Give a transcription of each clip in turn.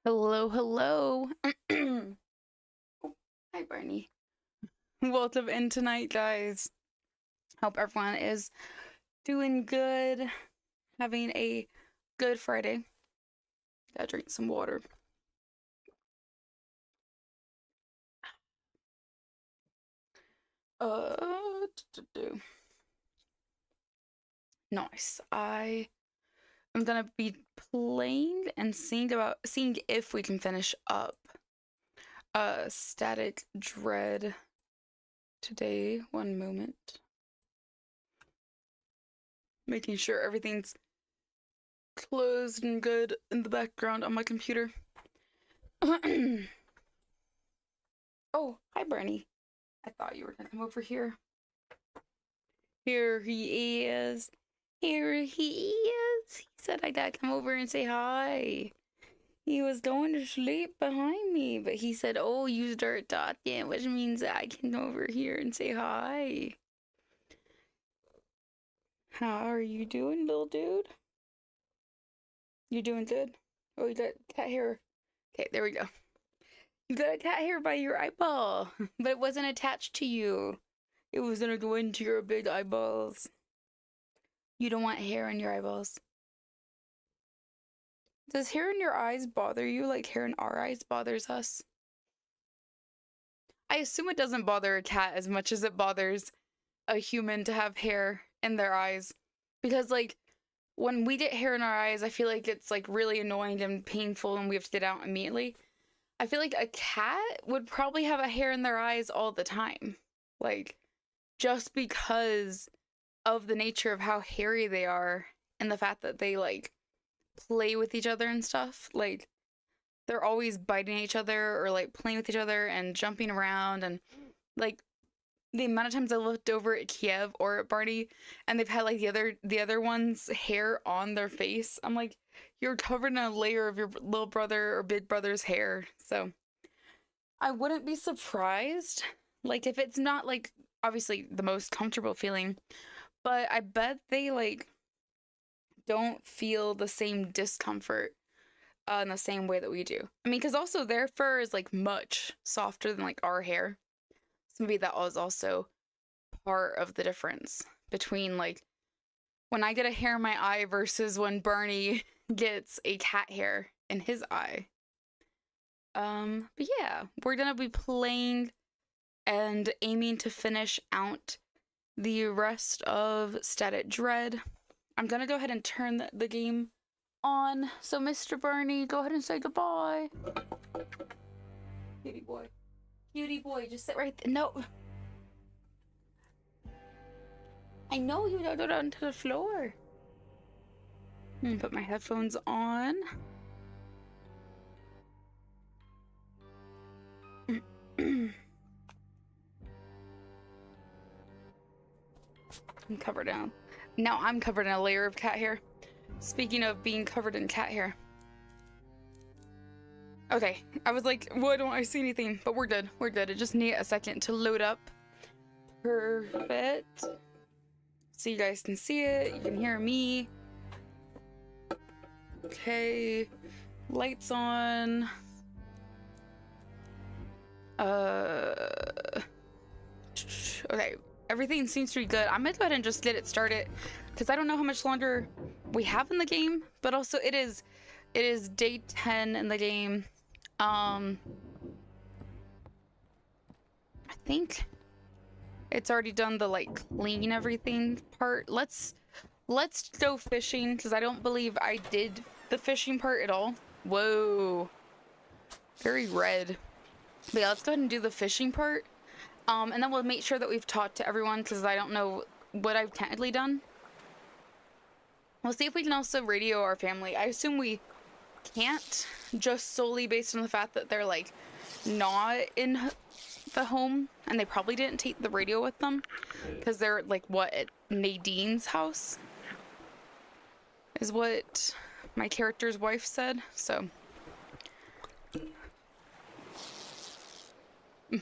Hello, hello. Oh, hi, Barney. Welcome in tonight, guys. Hope everyone is doing good, having a good Friday. Gotta drink some water. Nice. I am gonna be playing and seeing if we can finish up Static Dread today. One moment. Making sure everything's closed and good in the background on my computer. Oh, hi, Bernie. I thought you were gonna come over here. Here he is. Here he is. He said I gotta come over and say hi. He was going to sleep behind me, but he said, oh, you start talking, which means I can come over here and say hi. How are you doing, little dude? You doing good? Oh, you got cat hair. Okay, there we go. You got a cat hair by your eyeball, but it wasn't attached to you. It was gonna go into your big eyeballs. You don't want hair in your eyeballs. Does hair in your eyes bother you like hair in our eyes bothers us? I assume it doesn't bother a cat as much as it bothers a human to have hair in their eyes. Because, like, when we get hair in our eyes, I feel like it's, like, really annoying and painful and we have to get out immediately. I feel like a cat would probably have a hair in their eyes all the time. Like, just because of the nature of how hairy they are and the fact that they, like, play with each other and stuff. Like, they're always biting each other or, like, playing with each other and jumping around. And, like, the amount of times I looked over at Kiev or at Barney and they've had, like, the other one's hair on their face, I'm like, you're covered in a layer of your little brother or big brother's hair. So I wouldn't be surprised, like, if it's not, like, obviously the most comfortable feeling, but I bet they, like, don't feel the same discomfort in the same way that we do. I mean, because also their fur is, like, much softer than, like, our hair. So maybe that was also part of the difference between, like, when I get a hair in my eye versus when Barney gets a cat hair in his eye. But yeah, we're gonna be playing and aiming to finish out the rest of Static Dread. I'm gonna go ahead and turn the game on. So, Mr. Barney, go ahead and say goodbye. Cutie boy. Cutie boy, just sit right there. No. I know you don't go down to the floor. Put my headphones on. I'm covered in. Now I'm covered in a layer of cat hair. Speaking of being covered in cat hair. Okay, I was like, why don't I see anything? But we're good. We're good. It just need a second to load up. Perfect. So you guys can see it. You can hear me. Okay. Lights on. Okay. Everything seems to be good. I'm gonna go ahead and just get it started because I don't know how much longer we have in the game, but also it is day 10 in the game. I think it's already done the, like, clean everything part. Let's go fishing because I don't believe I did the fishing part at all. Whoa. Very red. But yeah, let's go ahead and do the fishing part. And then we'll make sure that we've talked to everyone because I don't know what I've technically done. We'll see if we can also radio our family. I assume we can't, just solely based on the fact that they're, like, not in the home and they probably didn't take the radio with them because they're, like, what, at Nadine's house is what my character's wife said. So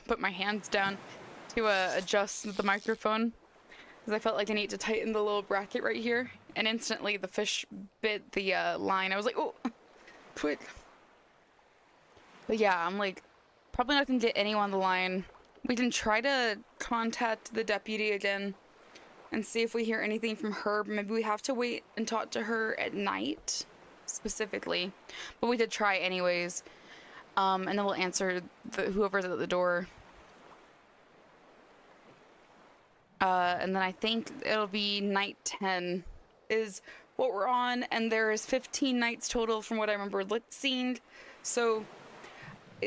put my hands down to adjust the microphone because I felt like I need to tighten the little bracket right here, and instantly the fish bit the line. I was like, oh, quick. But yeah, I'm like, probably not gonna get anyone on the line. We can try to contact the deputy again and see if we hear anything from her. Maybe we have to wait and talk to her at night, specifically. But we could try anyways. And then we'll answer whoever's at the door. And then I think it'll be night 10 is what we're on, and there's 15 nights total from what I remember seeing. So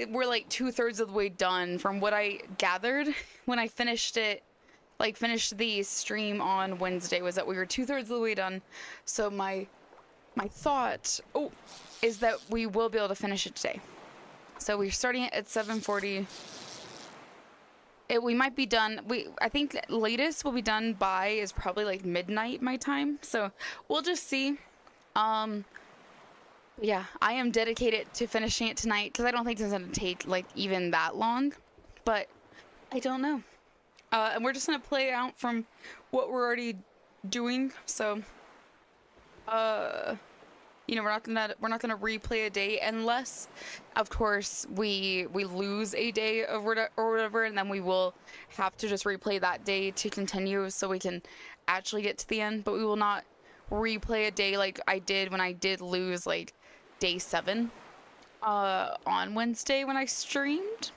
we're like 2/3 of the way done from what I gathered when I finished it. Like finished the stream on Wednesday was that we were 2/3 of the way done. So my thought is that we will be able to finish it today. So we're starting it at 7:40. We might be done. I think latest we'll be done by is probably like midnight my time. So we'll just see. Yeah, I am dedicated to finishing it tonight because I don't think it's gonna take like even that long, but I don't know. And we're just gonna play out from what we're already doing. So, you know, we're not gonna replay a day unless, of course, we lose a day or whatever, and then we will have to just replay that day to continue so we can actually get to the end. But we will not replay a day like I did when I did lose like day 7 on Wednesday when I streamed.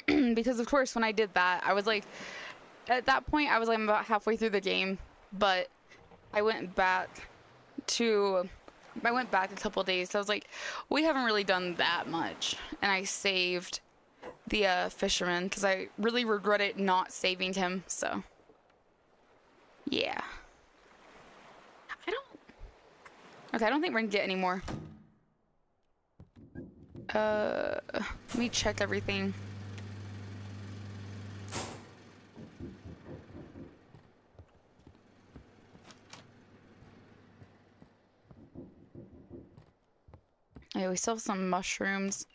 Because of course when I did that, I was like, at that point I was like about halfway through the game, but I went back a couple days. So I was like, we haven't really done that much, and I saved the fisherman because I really regretted not saving him. So yeah, I don't think we're gonna get any more. Let me check everything. Yeah, we still have some mushrooms.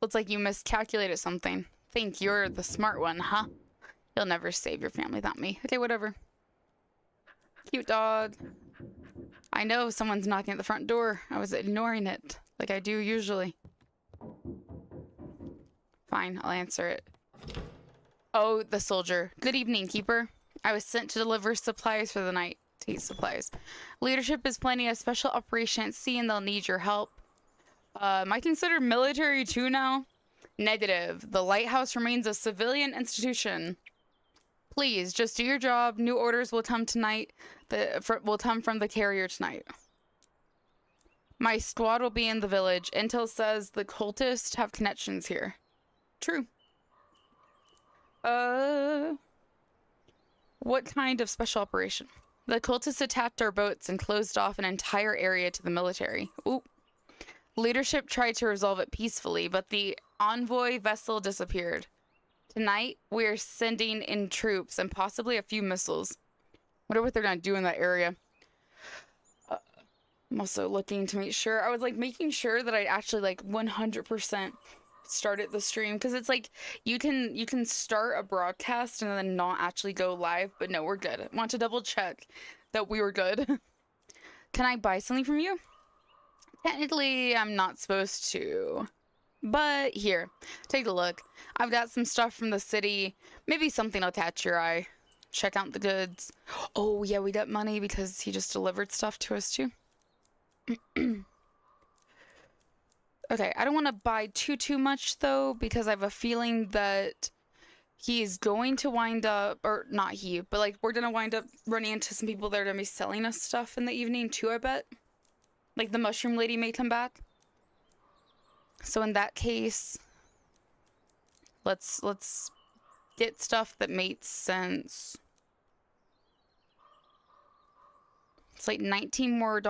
Looks like you miscalculated something. Think you're the smart one, huh? You'll never save your family without me. Okay, whatever. Cute dog. I know someone's knocking at the front door. I was ignoring it, like I do usually. Fine, I'll answer it. Oh, the soldier. Good evening, keeper. I was sent to deliver supplies for the night. Supplies. Leadership is planning a special operation at sea and they'll need your help. Am I considered military too now? Negative. The Lighthouse remains a civilian institution. Please, just do your job. New orders will come tonight. Will come from the carrier tonight. My squad will be in the village. Intel says the cultists have connections here. True. What kind of special operation? The cultists attacked our boats and closed off an entire area to the military. Ooh. Leadership tried to resolve it peacefully, but the envoy vessel disappeared. Tonight, we are sending in troops and possibly a few missiles. Wonder what they're gonna do in that area. I'm also looking to make sure. I was like making sure that I actually like 100% started the stream, because it's like you can start a broadcast and then not actually go live, but no, we're good. I want to double check that we were good. Can I buy something from you? Technically, I'm not supposed to, but here, take a look. I've got some stuff from the city. Maybe something will catch your eye. Check out the goods. Oh yeah, we got money because he just delivered stuff to us too. Okay, I don't want to buy too much though, because I have a feeling that he's going to wind up, or not he, but like we're gonna wind up running into some people that are gonna be selling us stuff in the evening too, I bet. Like the mushroom lady may come back. So in that case, let's get stuff that makes sense. It's like $19 more.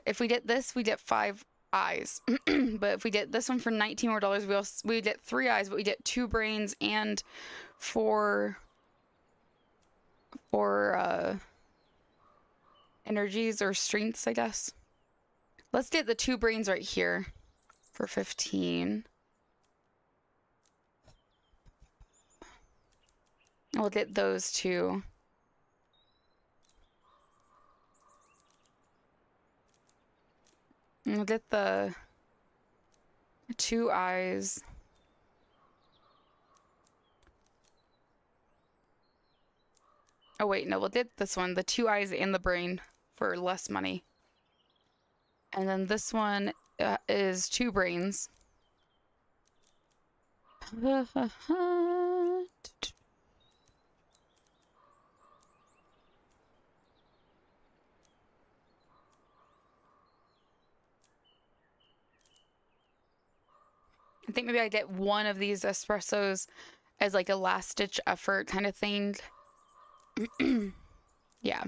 If we get this, we get 5 eyes. But if we get this one for $19 more, we get 3 eyes, but we get 2 brains and 4 energies or strengths, I guess. Let's get the 2 brains right here for 15. We'll get those two. We'll get the 2 eyes. Oh wait, no, we'll get this one, the 2 eyes and the brain for less money. And then this one is 2 brains. I think maybe I get one of these espressos as like a last ditch effort kind of thing. Yeah.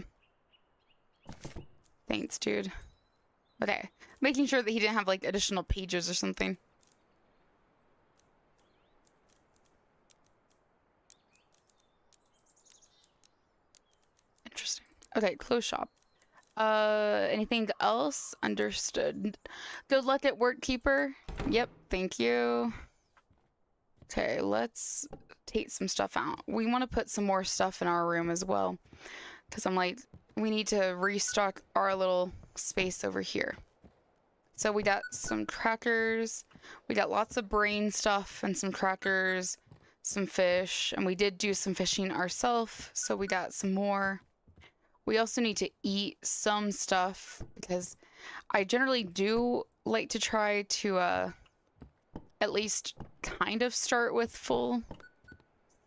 Thanks, dude. Okay. Making sure that he didn't have like additional pages or something. Interesting. Okay, close shop. Anything else? Understood. Good luck at work, keeper. Yep, thank you. Okay, let's take some stuff out. We want to put some more stuff in our room as well, because I'm like, we need to restock our little space over here. So we got some crackers, we got lots of brain stuff and some crackers, some fish, and we did do some fishing ourselves, so we got some more. We also need to eat some stuff, because I generally do like to try to at least kind of start with full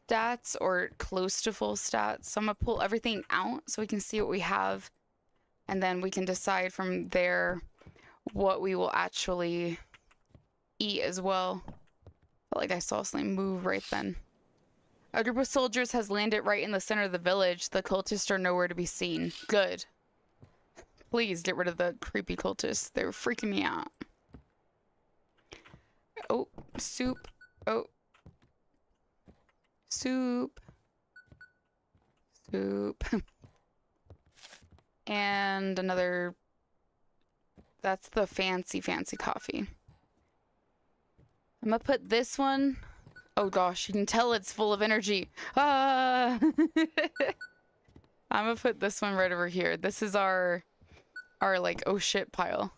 stats or close to full stats. So I'm gonna pull everything out so we can see what we have, and then we can decide from there what we will actually eat as well. Felt like I saw something move right then. A group of soldiers has landed right in the center of the village. The cultists are nowhere to be seen. Good. Please get rid of the creepy cultists. They're freaking me out. Oh, soup. Oh. Soup. Soup. And another... That's the fancy coffee. I'm gonna put this one... Oh gosh, you can tell it's full of energy. Ah! I'm gonna put this one right over here. This is our like, oh shit pile.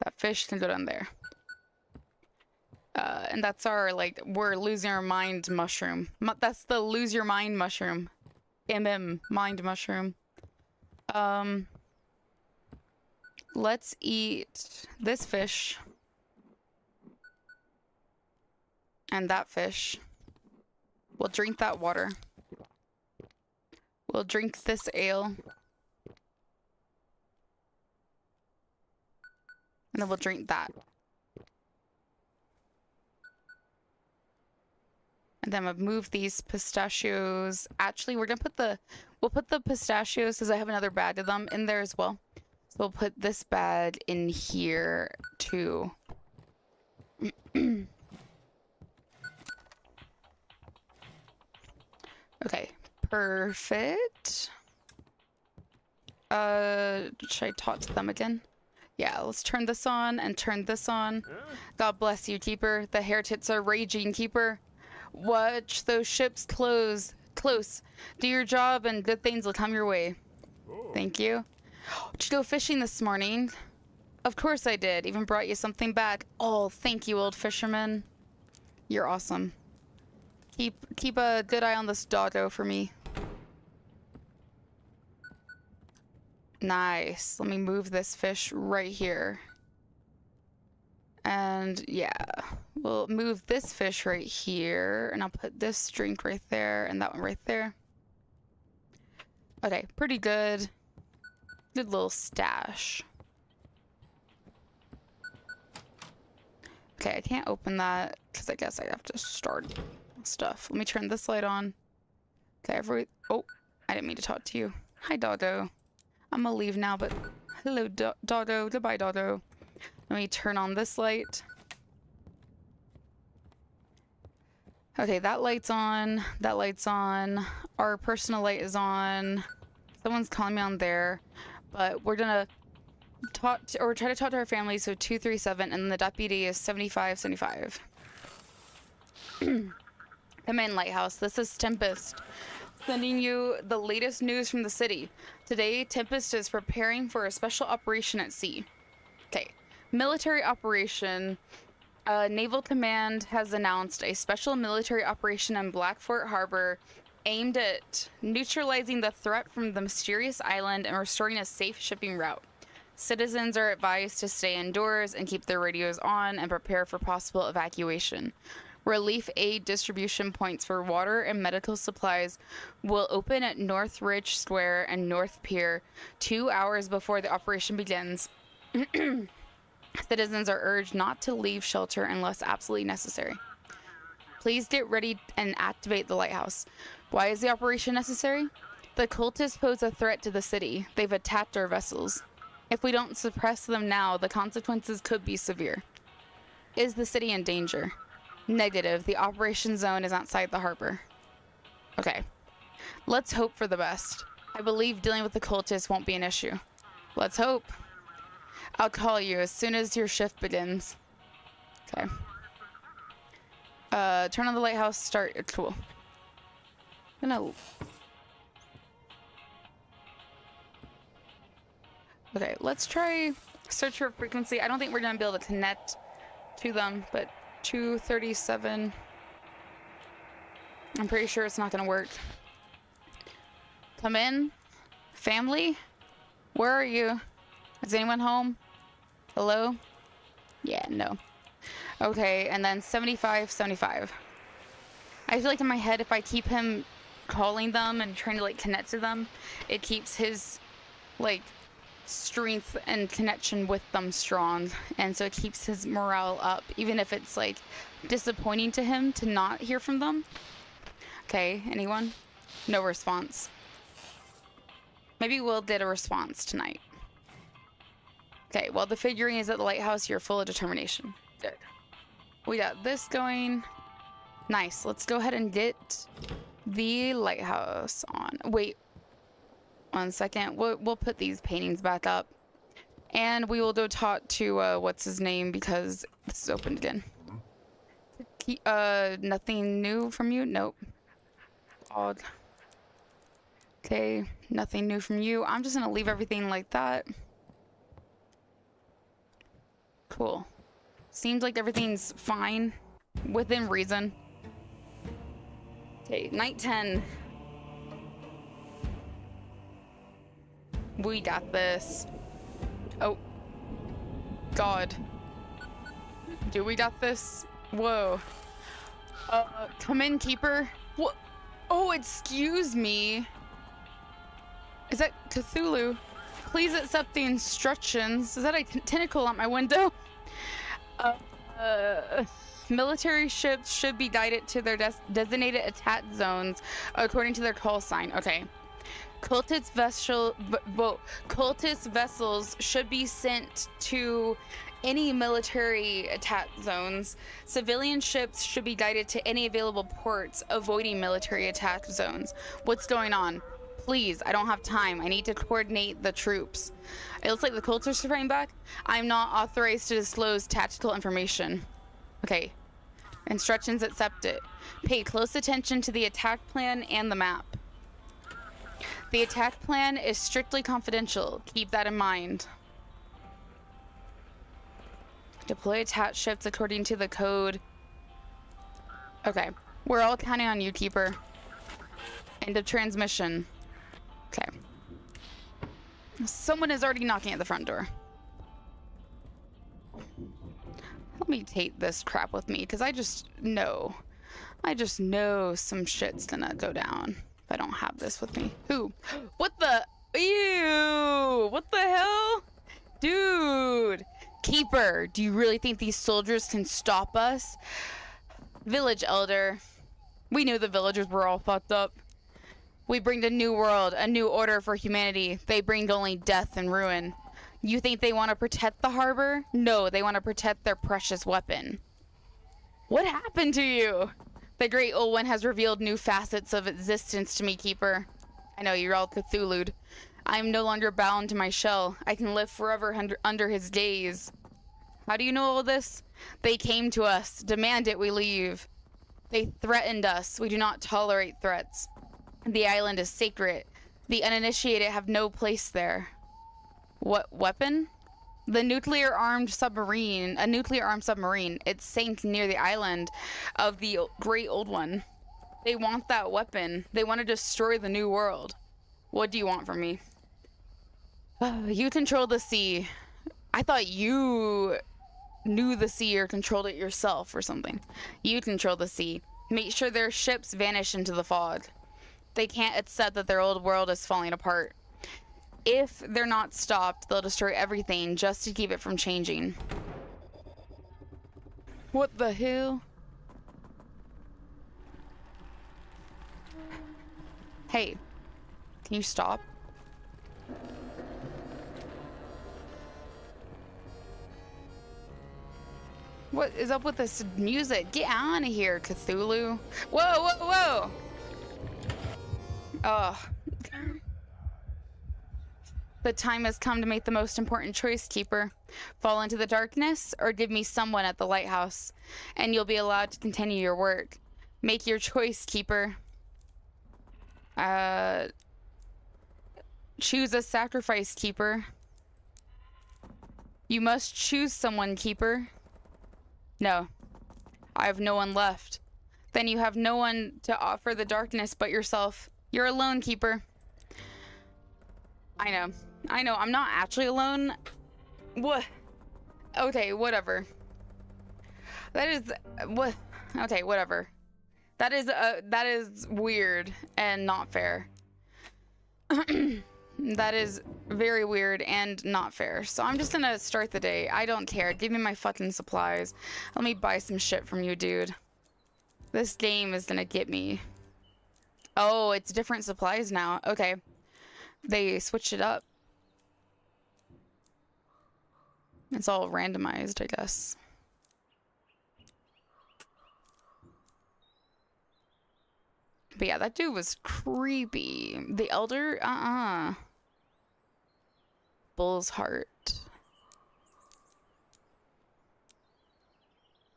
That fish can go down there. And that's our, like, we're losing our mind mushroom. That's the lose your mind mushroom. Mind mushroom. Let's eat this fish. And that fish. We'll drink that water. We'll drink this ale. And then we'll drink that. And then we'll move these pistachios. Actually, we're gonna put we'll put the pistachios, because I have another bag of them, in there as well. So we'll put this bag in here too. Okay, perfect. Should I talk to them again? Yeah, let's turn this on and turn this on. God bless you, keeper. The hair tits are raging, keeper. Watch those ships close. Do your job and good things will come your way. Thank you. Did you go fishing this morning? Of course I did. Even brought you something back. Oh, thank you, old fisherman. You're awesome. Keep a good eye on this doggo for me. Nice. Let me move this fish right here. And yeah, we'll move this fish right here, and I'll put this drink right there and that one right there. Okay, pretty good. Good little stash. Okay, I can't open that because I guess I have to start stuff. Let me turn this light on. Okay, oh, I didn't mean to talk to you. Hi, Doggo. I'm gonna leave now, but hello, Doggo. Goodbye, Doggo. Let me turn on this light. Okay, that light's on. That light's on. Our personal light is on. Someone's calling me on there. But we're gonna try to talk to our family. So 237, and the deputy is 7575. Come in, Lighthouse. This is Tempest, sending you the latest news from the city. Today, Tempest is preparing for a special operation at sea. Okay. Military operation. Naval Command has announced a special military operation in Blackfort Harbor aimed at neutralizing the threat from the mysterious island and restoring a safe shipping route. Citizens are advised to stay indoors and keep their radios on and prepare for possible evacuation. Relief aid distribution points for water and medical supplies will open at North Ridge Square and North Pier 2 hours before the operation begins. Citizens are urged not to leave shelter unless absolutely necessary. Please get ready and activate the lighthouse. Why is the operation necessary? The cultists pose a threat to the city. They've attacked our vessels. If we don't suppress them now, the consequences could be severe. Is the city in danger? Negative. The operation zone is outside the harbor. Okay. Let's hope for the best. I believe dealing with the cultists won't be an issue. Let's hope. I'll call you as soon as your shift begins. Okay. Turn on the lighthouse, start. Cool. I'm gonna... Okay, let's try search for frequency. I don't think we're gonna be able to connect to them, but 237. I'm pretty sure it's not gonna work. Come in. Family? Where are you? Is anyone home? Hello? Yeah, no. Okay, and then 75, 75. I feel like in my head, if I keep him calling them and trying to, like, connect to them, it keeps his, like, strength and connection with them strong. And so it keeps his morale up, even if it's, like, disappointing to him to not hear from them. Okay, anyone? No response. Maybe Will did a response tonight. Okay, well, the figurine is at the lighthouse. You're full of determination. Good. We got this going. Nice. Let's go ahead and get the lighthouse on. Wait. 1 second. We'll put these paintings back up. And we will go talk to, what's his name, because this is open again. Nothing new from you? Nope. Odd. Okay, nothing new from you. I'm just gonna leave everything like that. Cool. Seems like everything's fine. Within reason. Okay, night 10. We got this. Oh. God. Do we got this? Whoa. Come in, Keeper. What? Oh, excuse me. Is that Cthulhu? Please accept the instructions. Is that a tentacle on my window? Military ships should be guided to their designated attack zones according to their call sign. Okay. Cultist vessels should be sent to any military attack zones. Civilian ships should be guided to any available ports, avoiding military attack zones. What's going on? Please, I don't have time. I need to coordinate the troops. It looks like the cultists are fighting back. I'm not authorized to disclose tactical information. Okay. Instructions accepted. Pay close attention to the attack plan and the map. The attack plan is strictly confidential. Keep that in mind. Deploy attack ships according to the code. Okay. We're all counting on you, Keeper. End of transmission. Okay. Someone is already knocking at the front door. Let me take this crap with me, because I just know some shit's gonna go down if I don't have this with me. Who? What the? Ew! What the hell? Dude! Keeper, do you really think these soldiers can stop us? Village Elder. We knew the villagers were all fucked up. We bring a new world, a new order for humanity. They bring only death and ruin. You think they want to protect the harbor? No, they want to protect their precious weapon. What happened to you? The Great Old One has revealed new facets of existence to me, Keeper. I know, you're all Cthulhu'd. I am no longer bound to my shell. I can live forever under his gaze. How do you know all this? They came to us, demanded we leave. They threatened us. We do not tolerate threats. The island is sacred. The uninitiated have no place there. What weapon? The nuclear-armed submarine. A nuclear-armed submarine. It sank near the island of the Great Old One. They want that weapon. They want to destroy the new world. What do you want from me? You control the sea. I thought you knew the sea or controlled it yourself or something. You control the sea. Make sure their ships vanish into the fog. They can't accept that their old world is falling apart. If they're not stopped, they'll destroy everything just to keep it from changing. What the hell? Hey, can you stop? What is up with this music? Get out of here, Cthulhu. Whoa, whoa, whoa! Ugh. The time has come to make the most important choice, Keeper. Fall into the darkness, or give me someone at the lighthouse, and you'll be allowed to continue your work. Make your choice, Keeper. Choose a sacrifice, Keeper. You must choose someone, Keeper. No. I have no one left. Then you have no one to offer the darkness but yourself. You're alone, Keeper. I know. I know, I'm not actually alone. What? Okay, whatever. That is... what? Okay, whatever. That is weird and not fair. That is very weird and not fair. So I'm just gonna start the day. I don't care. Give me my fucking supplies. Let me buy some shit from you, dude. This game is gonna get me. Oh, it's different supplies now. Okay. They switched it up. It's all randomized, I guess. But yeah, that dude was creepy. The Elder? Bull's Heart.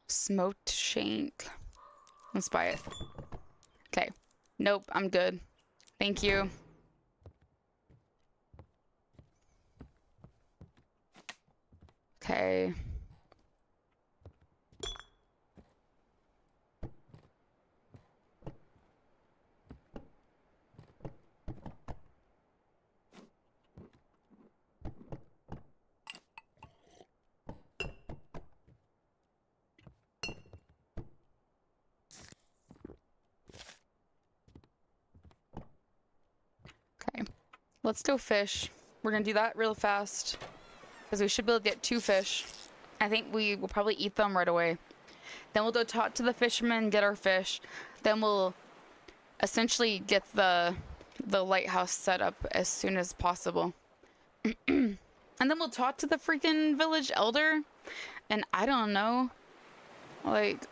Smoked Shank. Let's buy it. Okay. Nope, I'm good. Thank you. Okay. Okay. Let's go fish. We're gonna do that real fast. Because we should be able to get 2 fish. I think we will probably eat them right away. Then we'll go talk to the fishermen, get our fish. Then we'll essentially get the lighthouse set up as soon as possible. And then we'll talk to the freaking village elder. And I don't know. Like,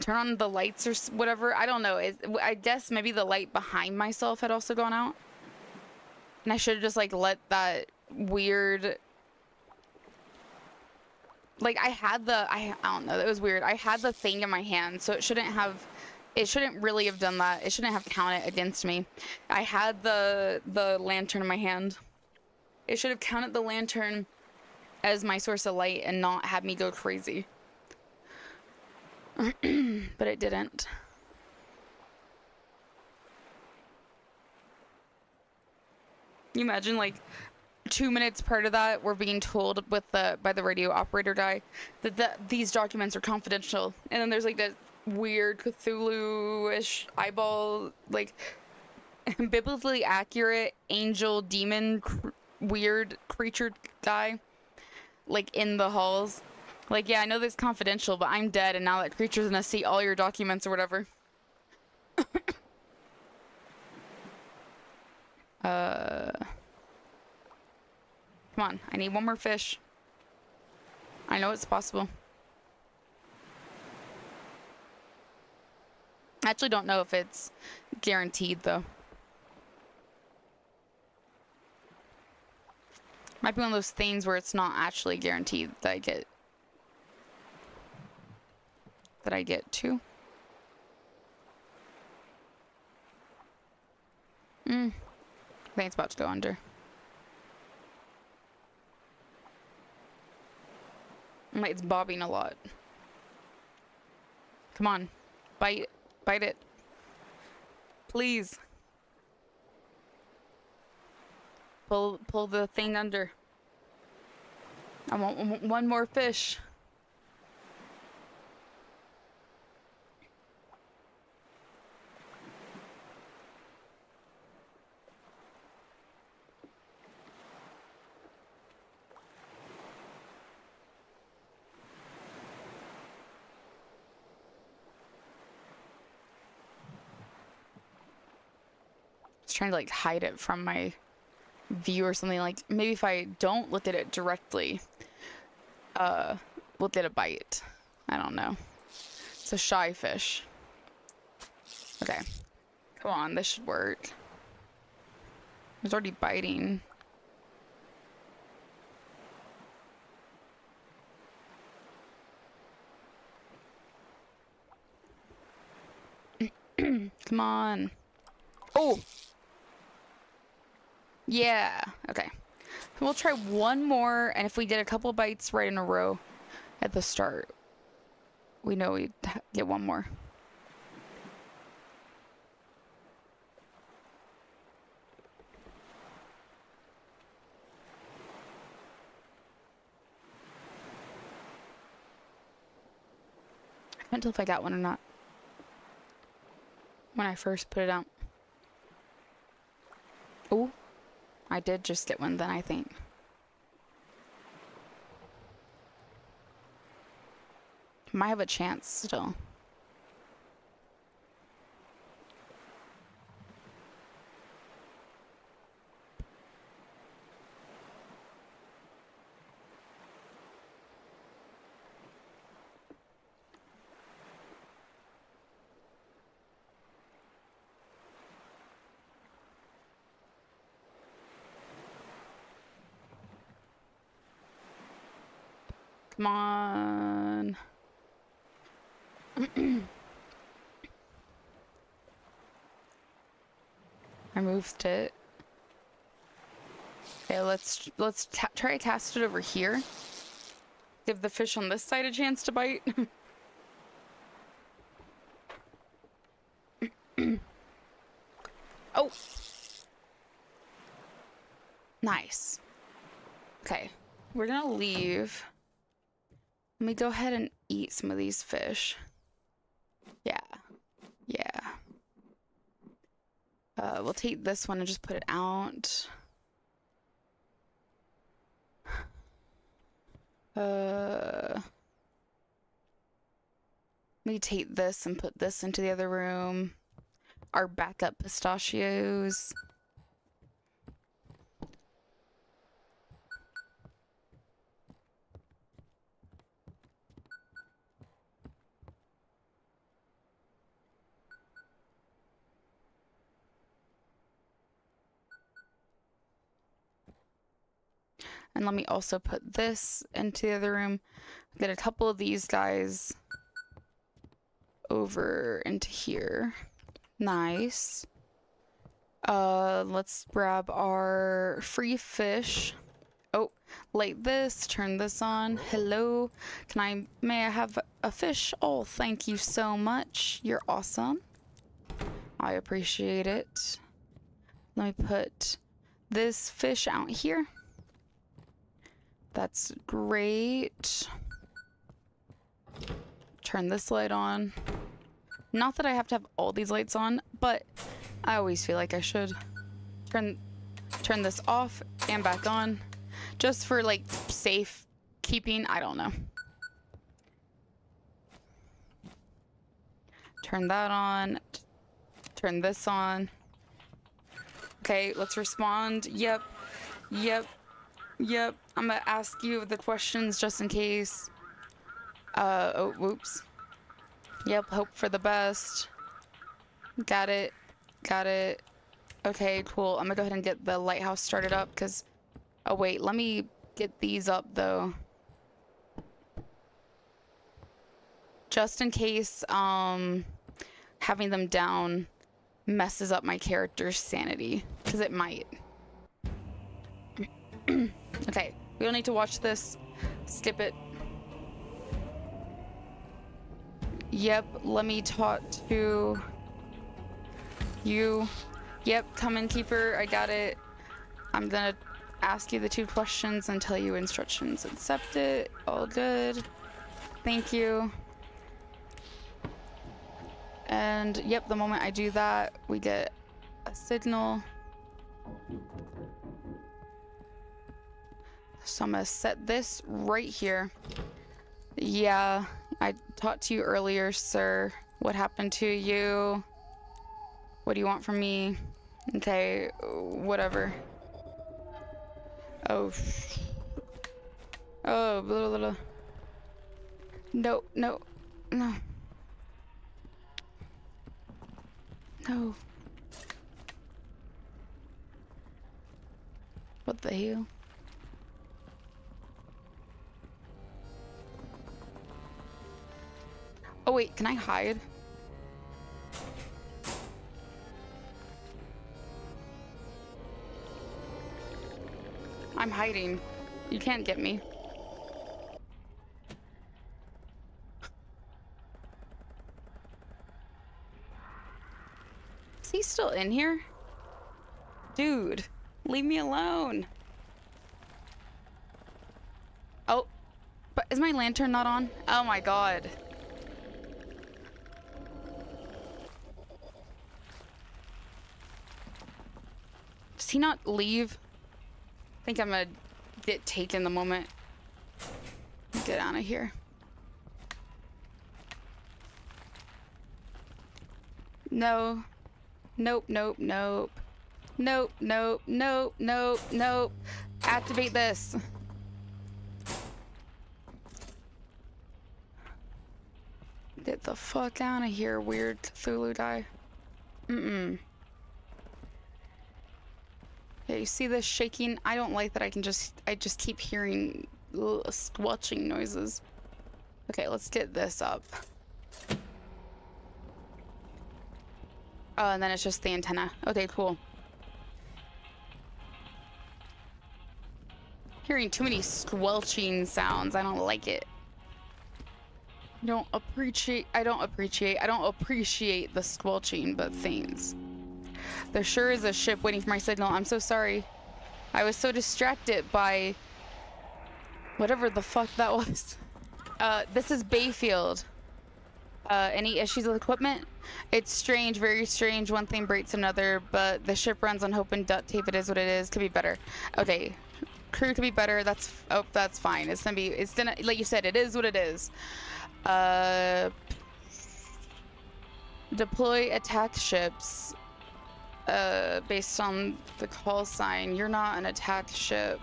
turn on the lights or whatever. I don't know. I guess maybe the light behind myself had also gone out. And I should have just, like, let that weird... Like, I don't know, that was weird. I had the thing in my hand, so it shouldn't really have done that. It shouldn't have counted against me. I had the lantern in my hand. It should have counted the lantern as my source of light and not had me go crazy. But it didn't. Can you imagine, like, 2 minutes prior to that, we're being told by the radio operator guy that these documents are confidential, and then there's like that weird Cthulhu-ish eyeball, like biblically accurate angel demon weird creature guy, like in the halls. Like, yeah, I know this is confidential, but I'm dead, and now that creature's gonna see all your documents or whatever. Come on, I need one more fish. I know it's possible. I actually don't know if it's guaranteed, though. Might be one of those things where it's not actually guaranteed that I get 2. I think it's about to go under. It's bobbing a lot. Come on. Bite it. Please. Pull the thing under. I want one more fish. Trying to like hide it from my view or something. Like maybe if I don't look at it directly, we'll get a bite. I don't know. It's a shy fish. Okay, come on, this should work. It's already biting. Come on. Oh! Yeah, okay. We'll try one more, and if we get a couple bites right in a row at the start, we know we get one more. I can't tell if I got one or not when I first put it out. Oh, I did just get one then, I think. Might have a chance still. Come on. I moved it. Okay, let's try to cast it over here. Give the fish on this side a chance to bite. Oh! Nice. Okay, we're gonna leave. Let me go ahead and eat some of these fish. Yeah. Yeah. We'll take this one and just put it out. Let me take this and put this into the other room. Our backup pistachios. And let me also put this into the other room. Get a couple of these guys over into here. Nice. Let's grab our free fish. Oh, like this. Turn this on. Hello. May I have a fish? Oh, thank you so much. You're awesome. I appreciate it. Let me put this fish out here. That's great. Turn this light on. Not that I have to have all these lights on, but I always feel like I should. Turn this off and back on. Just for like safe keeping, I don't know. Turn that on. Turn this on. Okay, let's respond. Yep. Yep. Yep. I'm gonna ask you the questions just in case. Oh, whoops. Yep, hope for the best. Got it. Got it. Okay, cool. I'm gonna go ahead and get the lighthouse started up because... Oh, wait. Let me get these up, though. Just in case, having them down messes up my character's sanity, because it might. Okay, we don't need to watch this. Skip it. Yep, let me talk to you. Yep, come in, keeper. I got it. I'm gonna ask you the 2 questions and tell you instructions. Accept it. All good. Thank you. And yep, the moment I do that, we get a signal. So I'm gonna set this right here. Yeah, I talked to you earlier, sir. What happened to you? What do you want from me? Okay, whatever. Oh. Oh, blah, blah, blah. No, no, no. No. What the hell? Oh wait, can I hide? I'm hiding. You can't get me. Is he still in here? Dude, leave me alone. Oh, but is my lantern not on? Oh my god. Does he not leave? I think I'm gonna get taken the moment. Get out of here. No. Nope, nope, nope. Nope, nope, nope, nope, nope. Activate this. Get the fuck out of here, weird Cthulhu guy. Mm-mm. Yeah, you see this shaking? I don't like that I just keep hearing squelching noises. Okay, let's get this up. Oh, and then it's just the antenna. Okay, cool. Hearing too many squelching sounds. I don't like it. I don't appreciate the squelching, but things. There sure is a ship waiting for my signal. I'm so sorry. I was so distracted by whatever the fuck that was. This is Bayfield. Any issues with equipment? It's strange, very strange. One thing breaks another, but the ship runs on hope and duct tape. It is what it is. Could be better. Okay. Crew could be better. That's fine. It's gonna, like you said, it is what it is. Deploy attack ships. Based on the call sign. You're not an attack ship.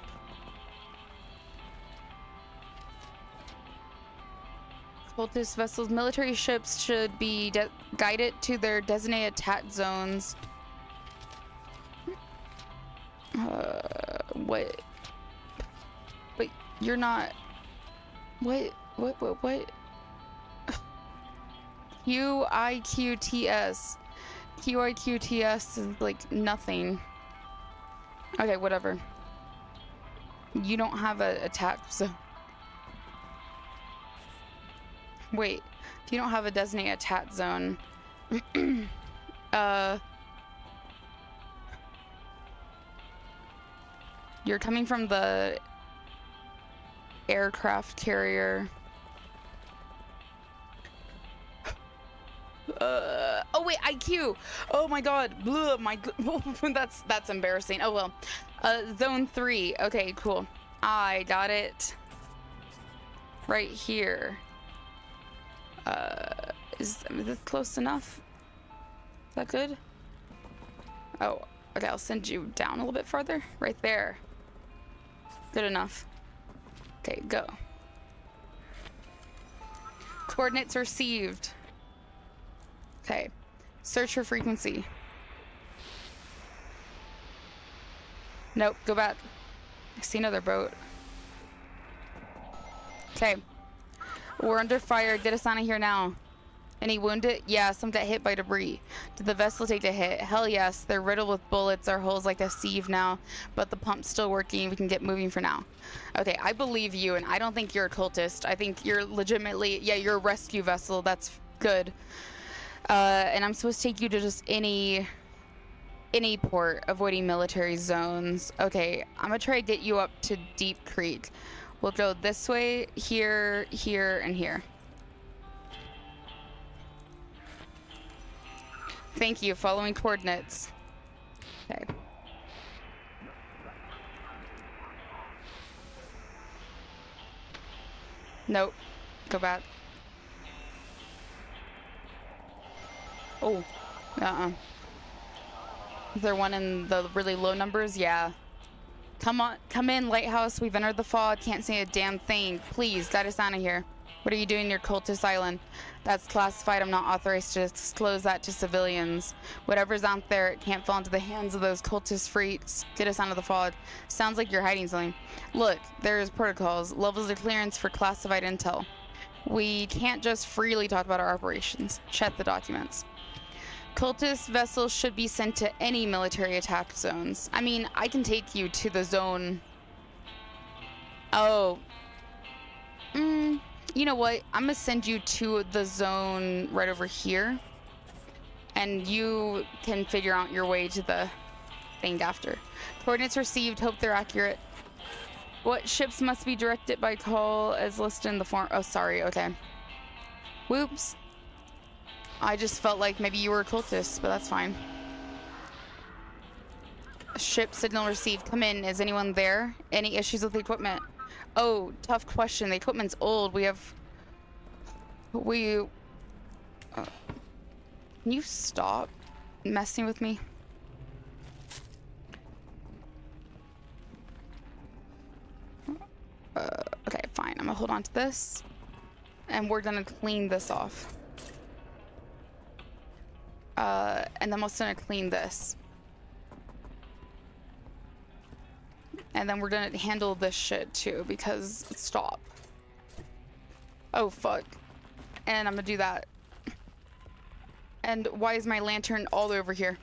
Cultist vessels. Military ships should be guided to their designated attack zones. What? But you're not. What? QIQTS. QIQTS is like nothing. Okay, whatever. You don't have a attack, so. Wait, if you don't have a designated attack zone, you're coming from the aircraft carrier. Oh wait, IQ. Oh my god. Blah, that's embarrassing. Oh well. Zone 3. Okay, cool. I got it. Right here. Is this close enough? Is that good? Oh, okay, I'll send you down a little bit farther. Right there. Good enough. Okay, go. Coordinates received. Okay. Search for frequency. Nope, go back. I see another boat. Okay. We're under fire. Get us out of here now. Any wounded? Yeah, some got hit by debris. Did the vessel take a hit? Hell yes. They're riddled with bullets. Our hull's like a sieve now, but the pump's still working. We can get moving for now. Okay, I believe you, and I don't think you're a cultist. I think you're legitimately, yeah, you're a rescue vessel. That's good. And I'm supposed to take you to just any port, avoiding military zones. Okay, I'm gonna try to get you up to Deep Creek. We'll go this way, here, here, and here. Thank you. Following coordinates. Okay. Nope. Go back. Oh. Is there one in the really low numbers? Yeah. Come on. Come in, Lighthouse. We've entered the fog. Can't see a damn thing. Please, get us out of here. What are you doing near Cultist Island? That's classified. I'm not authorized to disclose that to civilians. Whatever's out there, it can't fall into the hands of those cultist freaks. Get us out of the fog. Sounds like you're hiding something. Look, there's protocols. Levels of clearance for classified intel. We can't just freely talk about our operations. Check the documents. Cultist vessels should be sent to any military attack zones. I mean, I can take you to the zone. Oh. You know what? I'm gonna send you to the zone right over here. And you can figure out your way to the thing after. Coordinates received. Hope they're accurate. What ships must be directed by call as listed in the form? Oh, sorry. Okay. Whoops. I just felt like maybe you were a cultist, but that's fine. Ship signal received. Come in. Is anyone there? Any issues with the equipment? Oh, tough question. The equipment's old. Can you stop messing with me? Okay, fine. I'm gonna hold on to this. And we're gonna clean this off. And then I'm also gonna clean this. And then we're gonna handle this shit too, because stop. Oh, fuck. And I'm gonna do that. And why is my lantern all the way over here?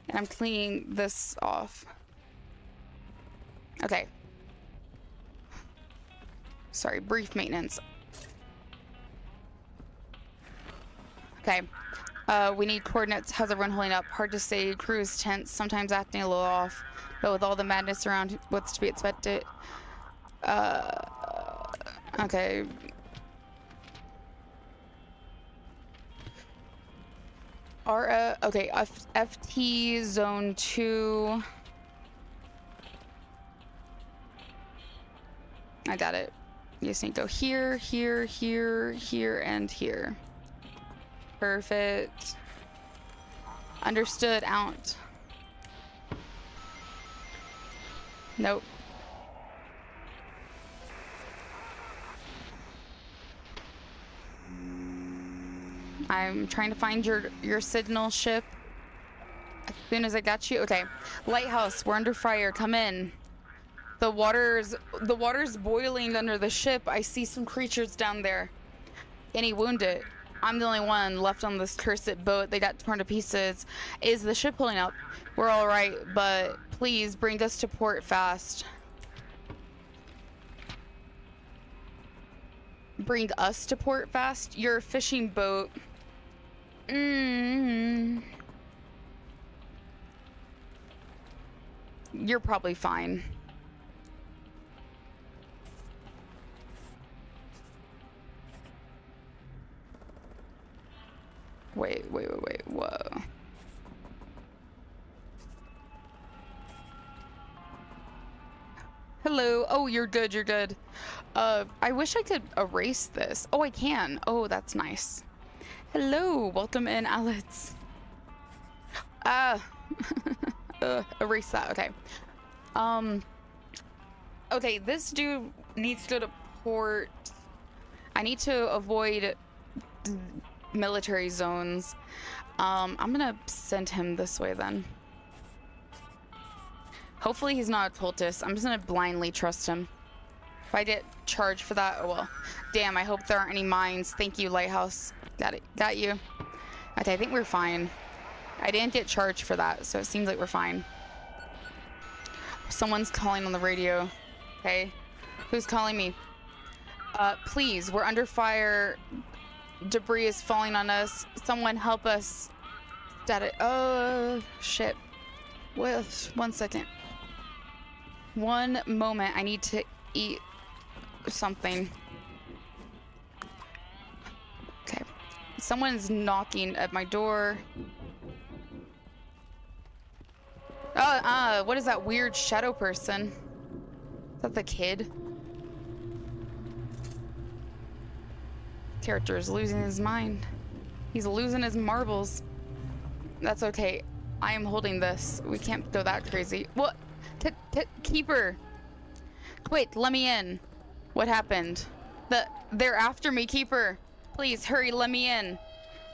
And I'm cleaning this off. Okay. Sorry, brief maintenance. Okay. We need coordinates. How's everyone holding up? Hard to say. Crew is tense, sometimes acting a little off. But with all the madness around, what's to be expected? Okay. Okay, FT Zone 2. I got it. You just need to go here, here, here, here, and here. Perfect. Understood. Out. Nope. I'm trying to find your signal ship. As soon as I got you. Okay. Lighthouse, we're under fire. Come in. The water's boiling under the ship. I see some creatures down there. Any wounded? I'm the only one left on this cursed boat. They got torn to pieces. Is the ship pulling up? We're all right, but please bring us to port fast. Bring us to port fast? Your fishing boat. You're probably fine. Wait. Whoa. Hello. Oh, you're good. I wish I could erase this. Oh, I can. Oh, that's nice. Hello. Welcome in, Alex. Erase that. Okay. Okay, this dude needs to go to port. I need to avoid military zones. I'm gonna send him this way then. Hopefully he's not a cultist. I'm just gonna blindly trust him. If I get charged for that, oh well. Damn, I hope there aren't any mines. Thank you, Lighthouse. Got it. Got you. Okay, I think we're fine. I didn't get charged for that, so it seems like we're fine. Someone's calling on the radio. Okay. Who's calling me? Please, we're under fire. Debris is falling on us. Someone help us. Shit. Wait, 1 second. One moment. I need to eat something. Okay. Someone's knocking at my door. What is that weird shadow person? Is that the kid? Character is losing his mind. He's losing his marbles. That's okay. I am holding this. We can't go that crazy. What? Keeper. Wait, let me in. What happened? They're after me, Keeper. Please, hurry, let me in.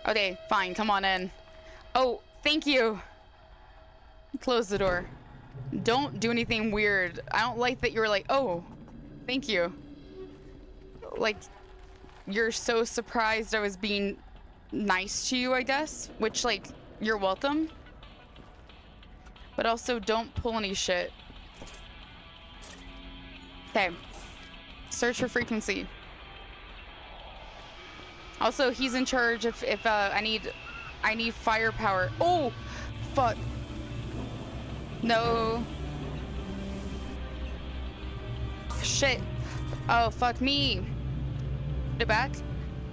Okay, fine, come on in. Oh, thank you. Close the door. Don't do anything weird. I don't like that you were like, oh, thank you. Like, you're so surprised I was being nice to you, I guess. Which, like, you're welcome. But also, don't pull any shit. Okay. Search for frequency. Also, he's in charge if I need firepower. Oh, fuck. No. Shit. Oh, fuck me. Put it back.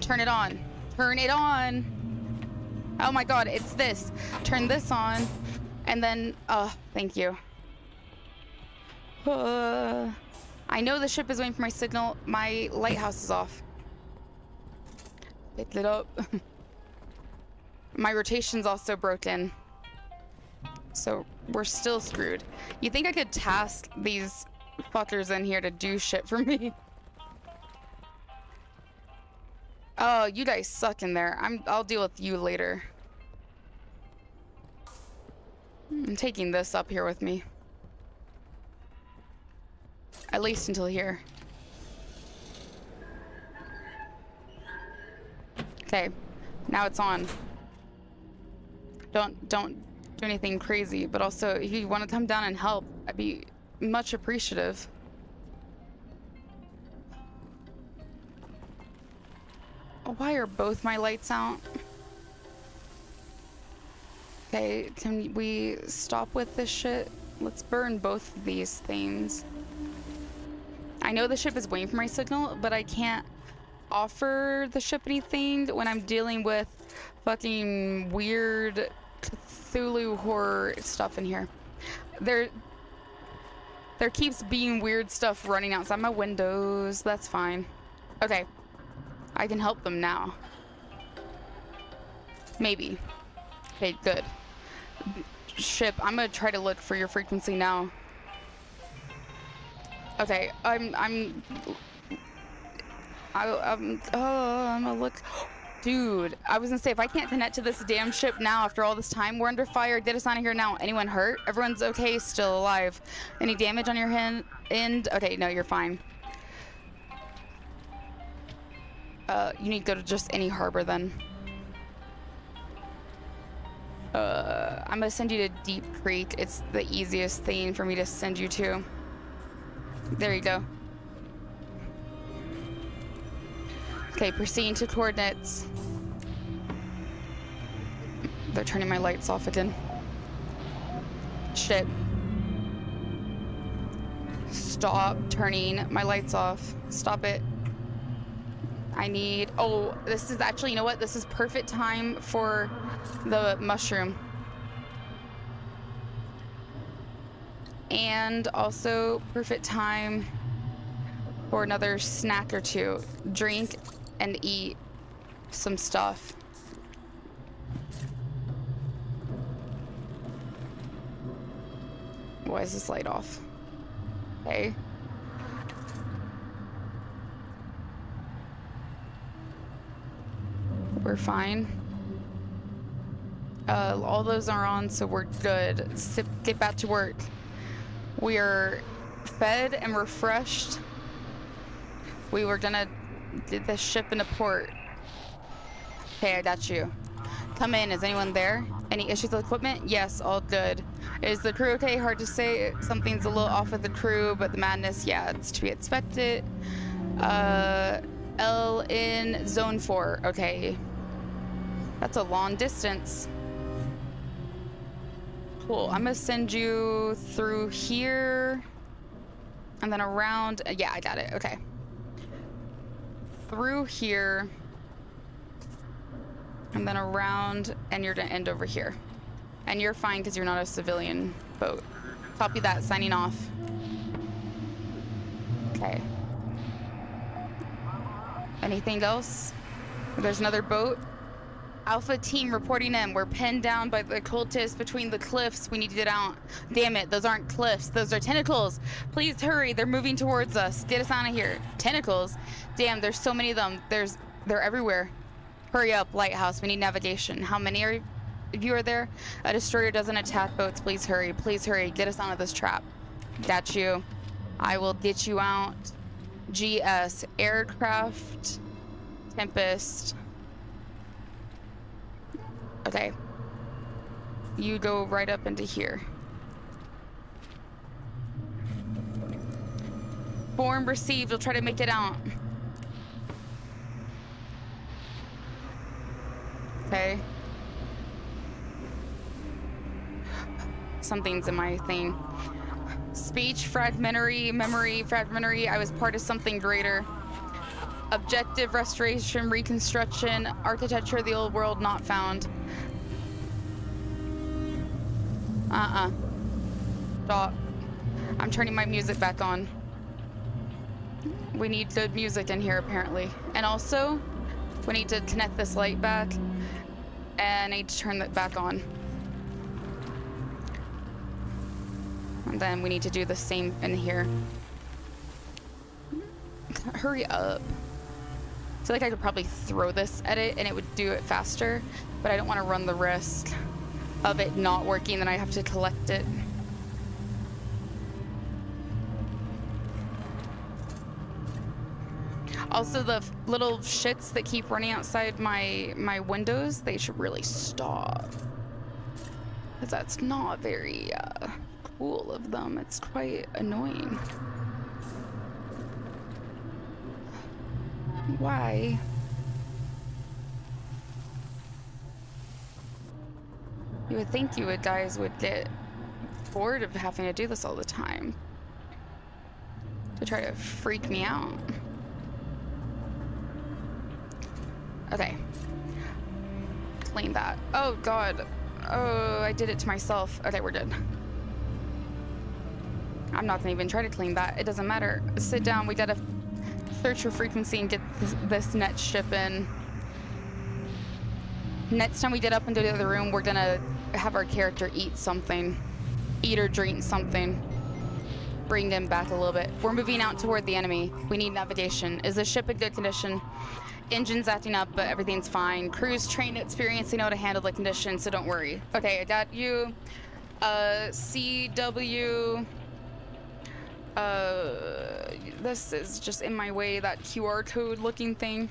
Turn it on. Turn it on. Oh my god, it's this. Turn this on. And then, thank you. I know the ship is waiting for my signal. My lighthouse is off. Picked it up. My rotation's also broken. So we're still screwed. You think I could task these fuckers in here to do shit for me? Oh, you guys suck in there. I'll deal with you later. I'm taking this up here with me. At least until here. Okay, now it's on. Don't do anything crazy, but also if you want to come down and help, I'd be much appreciative. Why are both my lights out? Okay, can we stop with this shit? Let's burn both of these things. I know the ship is waiting for my signal, but I can't offer the ship anything when I'm dealing with fucking weird Cthulhu horror stuff in here. There keeps being weird stuff running outside my windows. That's fine. Okay. I can help them now. Maybe. Okay, good. Ship, I'm gonna try to look for your frequency now. Okay, I'm gonna look. Dude, I was gonna say, if I can't connect to this damn ship now after all this time, we're under fire. Get us out of here now. Anyone hurt? Everyone's okay, still alive. Any damage on your end? Okay, no, you're fine. You need to go to just any harbor then. I'm gonna send you to Deep Creek. It's the easiest thing for me to send you to. There you go. Okay, proceeding to coordinates. They're turning my lights off again. Shit. Stop turning my lights off. Stop it. I need... Oh, this is actually... You know what? This is perfect time for the mushroom. And also perfect time for another snack or two. Drink and eat some stuff. Why is this light off? Okay. We're fine. All those are on, so we're good. Get back to work. We are fed and refreshed. We were gonna get the ship into port. Okay, I got you. Come in. Is anyone there? Any issues with equipment? Yes, all good. Is the crew okay? Hard to say. Something's a little off with the crew, but the madness, yeah, it's to be expected. L in zone 4. Okay. That's a long distance. Cool. I'm gonna send you through here and then around. Yeah, I got it. Okay. Through here and then around, and you're gonna end over here. And you're fine because you're not a civilian boat. Copy that. Signing off. Okay. Anything else? There's another boat. Alpha team reporting in. We're pinned down by the cultists between the cliffs. We need to get out. Damn it, those aren't cliffs. Those are tentacles. Please hurry. They're moving towards us. Get us out of here. Tentacles? Damn, there's so many of them. They're everywhere. Hurry up, Lighthouse. We need navigation. How many of you are there? A destroyer doesn't attack boats. Please hurry. Please hurry. Get us out of this trap. Got you. I will get you out. GS. Aircraft. Tempest. Okay. You go right up into here. Form received. We'll try to make it out. Okay. Something's in my thing. Speech fragmentary, memory fragmentary. I was part of something greater. Objective restoration, reconstruction, architecture of the old world not found. Stop. I'm turning my music back on. We need good music in here apparently. And also, we need to connect this light back. And I need to turn that back on. And then we need to do the same in here. Hurry up. I feel like I could probably throw this at it and it would do it faster, but I don't want to run the risk of it not working, then I have to collect it. Also, the little shits that keep running outside my windows, they should really stop. Because that's not very cool of them. It's quite annoying. Why? You would think you guys would get bored of having to do this all the time. To try to freak me out. Okay. Clean that. Oh god. Oh, I did it to myself. Okay, we're good. I'm not gonna even try to clean that. It doesn't matter. Sit down. We gotta search for frequency and get this net ship in. Next time we get up into the other room, we're gonna have our character eat something. Eat or drink something. Bring them back a little bit. We're moving out toward the enemy. We need navigation. Is the ship in good condition? Engine's acting up, but everything's fine. Crew's trained, experienced, they know how to handle the conditions, so don't worry. Okay, I got you. CW. This is just in my way, that QR code looking thing.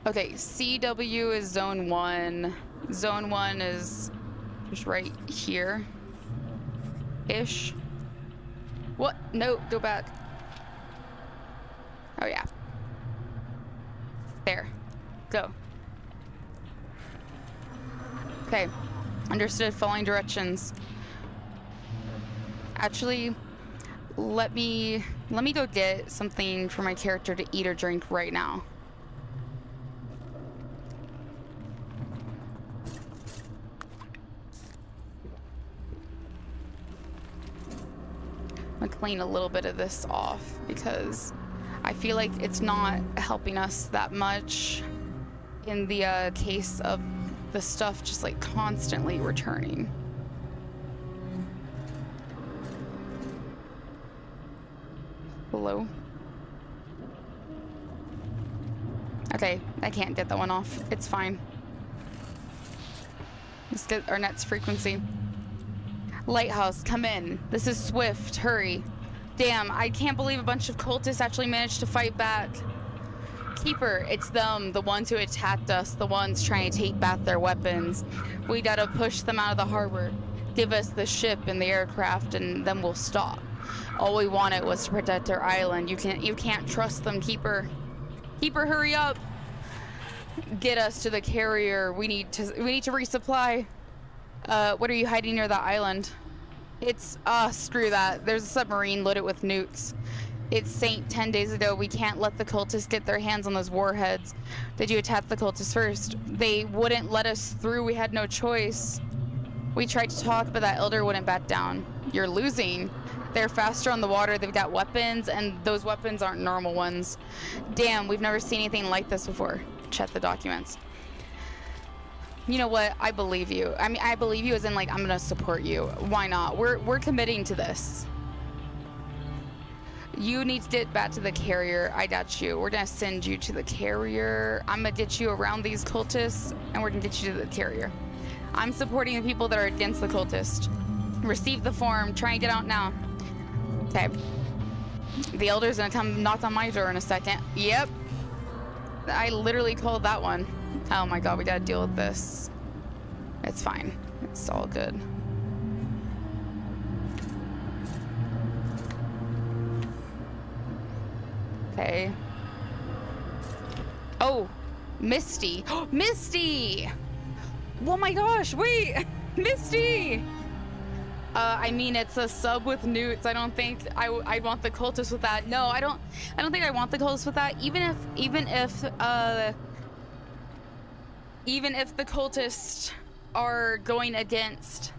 Okay, CW is zone 1. Zone 1 is just right here. Ish. What? No, go back. Oh yeah. There. Go. Okay. Understood. Following directions. Actually, let me go get something for my character to eat or drink right now. I'm gonna clean a little bit of this off because I feel like it's not helping us that much in the case of the stuff just like constantly returning. Hello? Okay, I can't get that one off. It's fine. Let's get our net's frequency. Lighthouse, come in. This is Swift. Hurry. Damn, I can't believe a bunch of cultists actually managed to fight back. Keeper, it's them, the ones who attacked us, the ones trying to take back their weapons. We gotta push them out of the harbor. Give us the ship and the aircraft, and then we'll stop. All we wanted was to protect our island. You can't trust them, Keeper. Keeper, hurry up! Get us to the carrier. We need to resupply. What are you hiding near the island? It's screw that. There's a submarine loaded with nukes. It's Saint 10 days ago. We can't let the cultists get their hands on those warheads. Did you attack the cultists first? They wouldn't let us through. We had no choice. We tried to talk, but that elder wouldn't back down. You're losing. They're faster on the water. They've got weapons, and those weapons aren't normal ones. Damn, we've never seen anything like this before. Check the documents. You know what? I believe you. I mean, I believe you as in, like, I'm gonna support you. Why not? We're committing to this. You need to get back to the carrier. I got you. We're gonna send you to the carrier. I'm gonna get you around these cultists, and we're gonna get you to the carrier. I'm supporting the people that are against the cultist. Receive the form. Try and get out now. Okay. The elder's gonna come knock on my door in a second. Yep. I literally called that one. Oh my god, we gotta deal with this. It's fine. It's all good. Okay. Oh, Misty. Misty! Oh my gosh, wait! Misty! I mean, it's a sub with newts. I don't think I want the cultists with that. No, I don't think I want the cultists with that. Even if the cultists are going against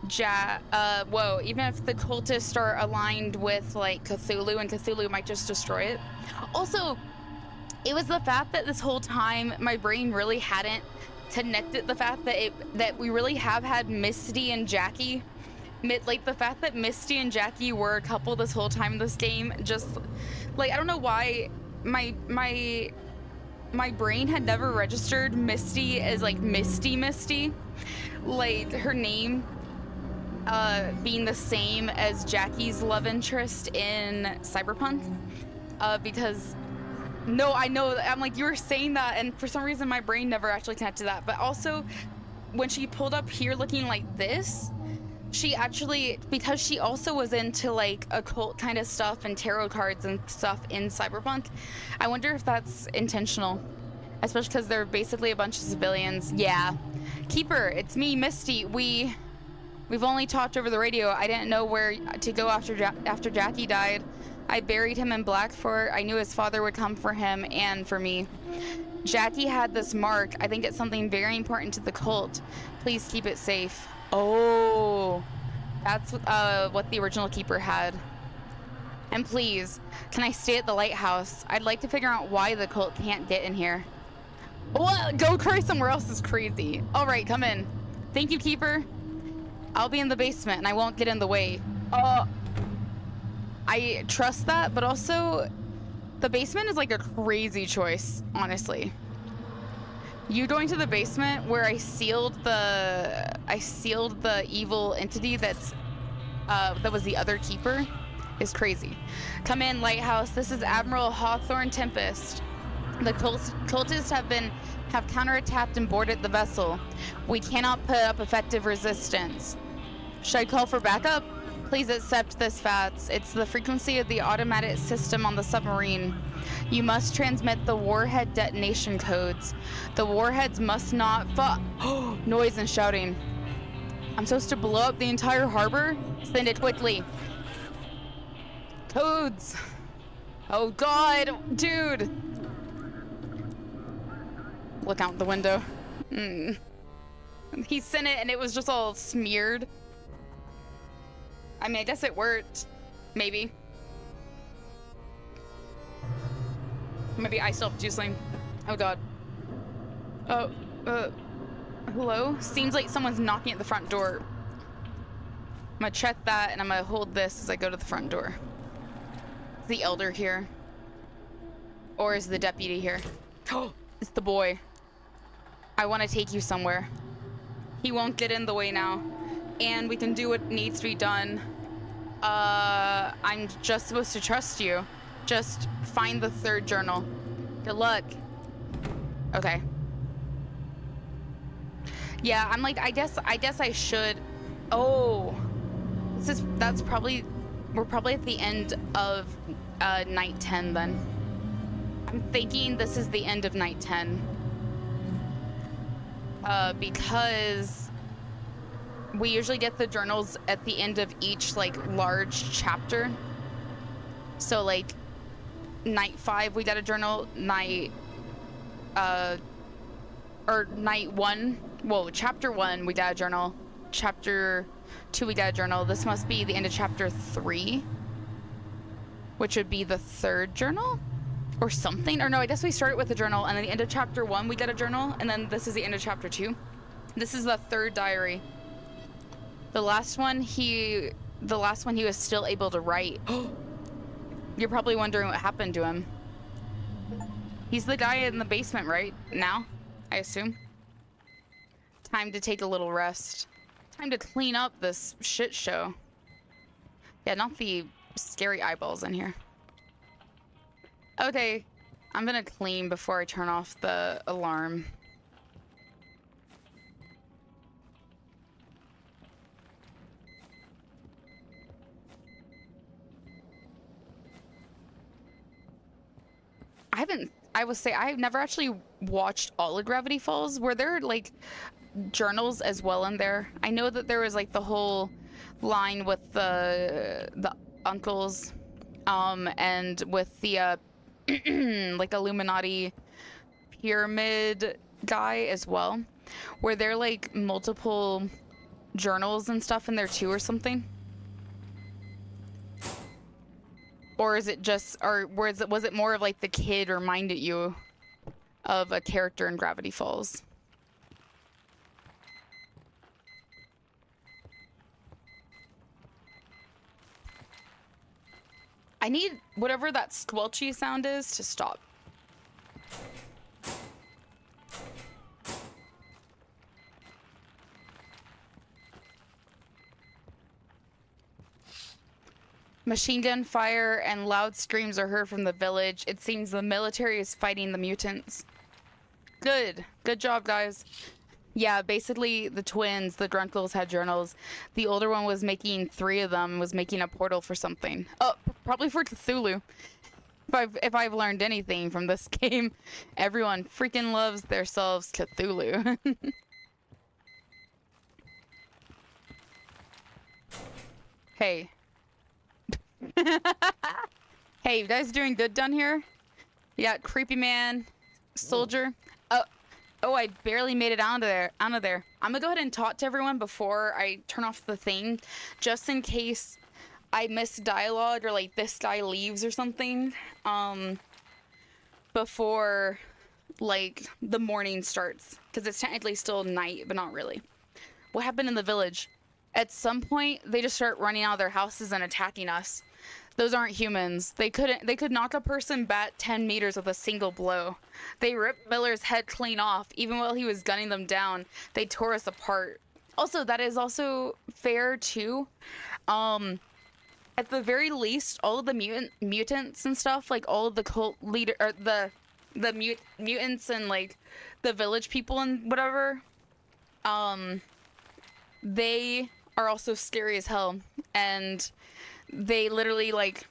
even if the cultists are aligned with like Cthulhu, and Cthulhu might just destroy it. Also, it was the fact that this whole time my brain really hadn't connected the fact that we really have had Misty and Jackie. Like the fact that Misty and Jackie were a couple this whole time in this game, just like, I don't know why my brain had never registered Misty as like Misty, like her name being the same as Jackie's love interest in Cyberpunk, because no, I know, I'm like, you were saying that, and for some reason my brain never actually connected that. But also, when she pulled up here looking like this, she actually, because she also was into like occult kind of stuff and tarot cards and stuff in Cyberpunk, I wonder if that's intentional, especially because they're basically a bunch of civilians. Yeah. Keeper, it's me, Misty. We've only talked over the radio. I didn't know where to go after Jackie died. I buried him in Blackfort. I knew his father would come for him and for me. Jackie had this mark. I think it's something very important to the cult. Please keep it safe. Oh, that's what the original Keeper had. And please, can I stay at the Lighthouse? I'd like to figure out why the cult can't get in here. What? Go cry somewhere else is crazy. All right, come in. Thank you, Keeper. I'll be in the basement and I won't get in the way. I trust that, but also the basement is like a crazy choice, honestly. You going to the basement where I sealed the evil entity that was the other Keeper is crazy. Come in, Lighthouse. This is Admiral Hawthorne Tempest. The cultists have counterattacked and boarded the vessel. We cannot put up effective resistance. Should I call for backup? Please accept this, Fats. It's the frequency of the automatic system on the submarine. You must transmit the warhead detonation codes. The warheads must not noise and shouting. I'm supposed to blow up the entire harbor? Send it quickly. Codes. Oh god, dude. Look out the window. He sent it and it was just all smeared. I mean, I guess it worked. Maybe. Maybe I still have juicing. Oh god. Oh, hello? Seems like someone's knocking at the front door. I'm gonna check that and I'm gonna hold this as I go to the front door. Is the elder here? Or is the deputy here? Oh, it's the boy. I want to take you somewhere. He won't get in the way now. And we can do what needs to be done. I'm just supposed to trust you. Just find the third journal. Good luck. Okay. Yeah, I'm like, I guess I should. Oh, that's probably, we're probably at the end of night 10 then. I'm thinking this is the end of night 10. Because we usually get the journals at the end of each like large chapter. So like night 5 we got a journal, night 1, whoa, chapter 1 we got a journal, chapter 2 we got a journal. This must be the end of chapter 3, which would be the third journal or something. Or no, I guess we started with the journal, and then the end of chapter 1 we got a journal, and then this is the end of chapter 2. This is the third diary. The last one he was still able to write. You're probably wondering what happened to him. He's the guy in the basement right now, I assume. Time to take a little rest. Time to clean up this shit show. Yeah, not the scary eyeballs in here. Okay, I'm gonna clean before I turn off the alarm. I will say I've never actually watched all of Gravity Falls. Were there like journals as well in there? I know that there was like the whole line with the uncles, and with the like Illuminati pyramid guy as well. Were there like multiple journals and stuff in there too or something? Or is it just, or was it more of like the kid reminded you of a character in Gravity Falls? I need whatever that squelchy sound is to stop. Machine gun fire and loud screams are heard from the village. It seems the military is fighting the mutants. Good. Good job, guys. Yeah, basically the twins, the Grunkles, had journals. The older one was making 3 of them, was making a portal for something. Oh, probably for Cthulhu. If I've learned anything from this game, everyone freaking loves theirselves Cthulhu. Hey. Hey, you guys doing good down here? You got Creepy Man, Soldier. Oh, I barely made it out of there. I'm gonna go ahead and talk to everyone before I turn off the thing, just in case I miss dialogue or like this guy leaves or something. Before like the morning starts, because it's technically still night, but not really. What happened in the village? At some point, they just start running out of their houses and attacking us. Those aren't humans. They could knock a person back 10 meters with a single blow. They ripped Miller's head clean off. Even while he was gunning them down, they tore us apart. Also, that is also fair too. At the very least, all of the mutants and stuff, like all of the cult leader, or the mutants and like the village people and whatever, they are also scary as hell, and they literally like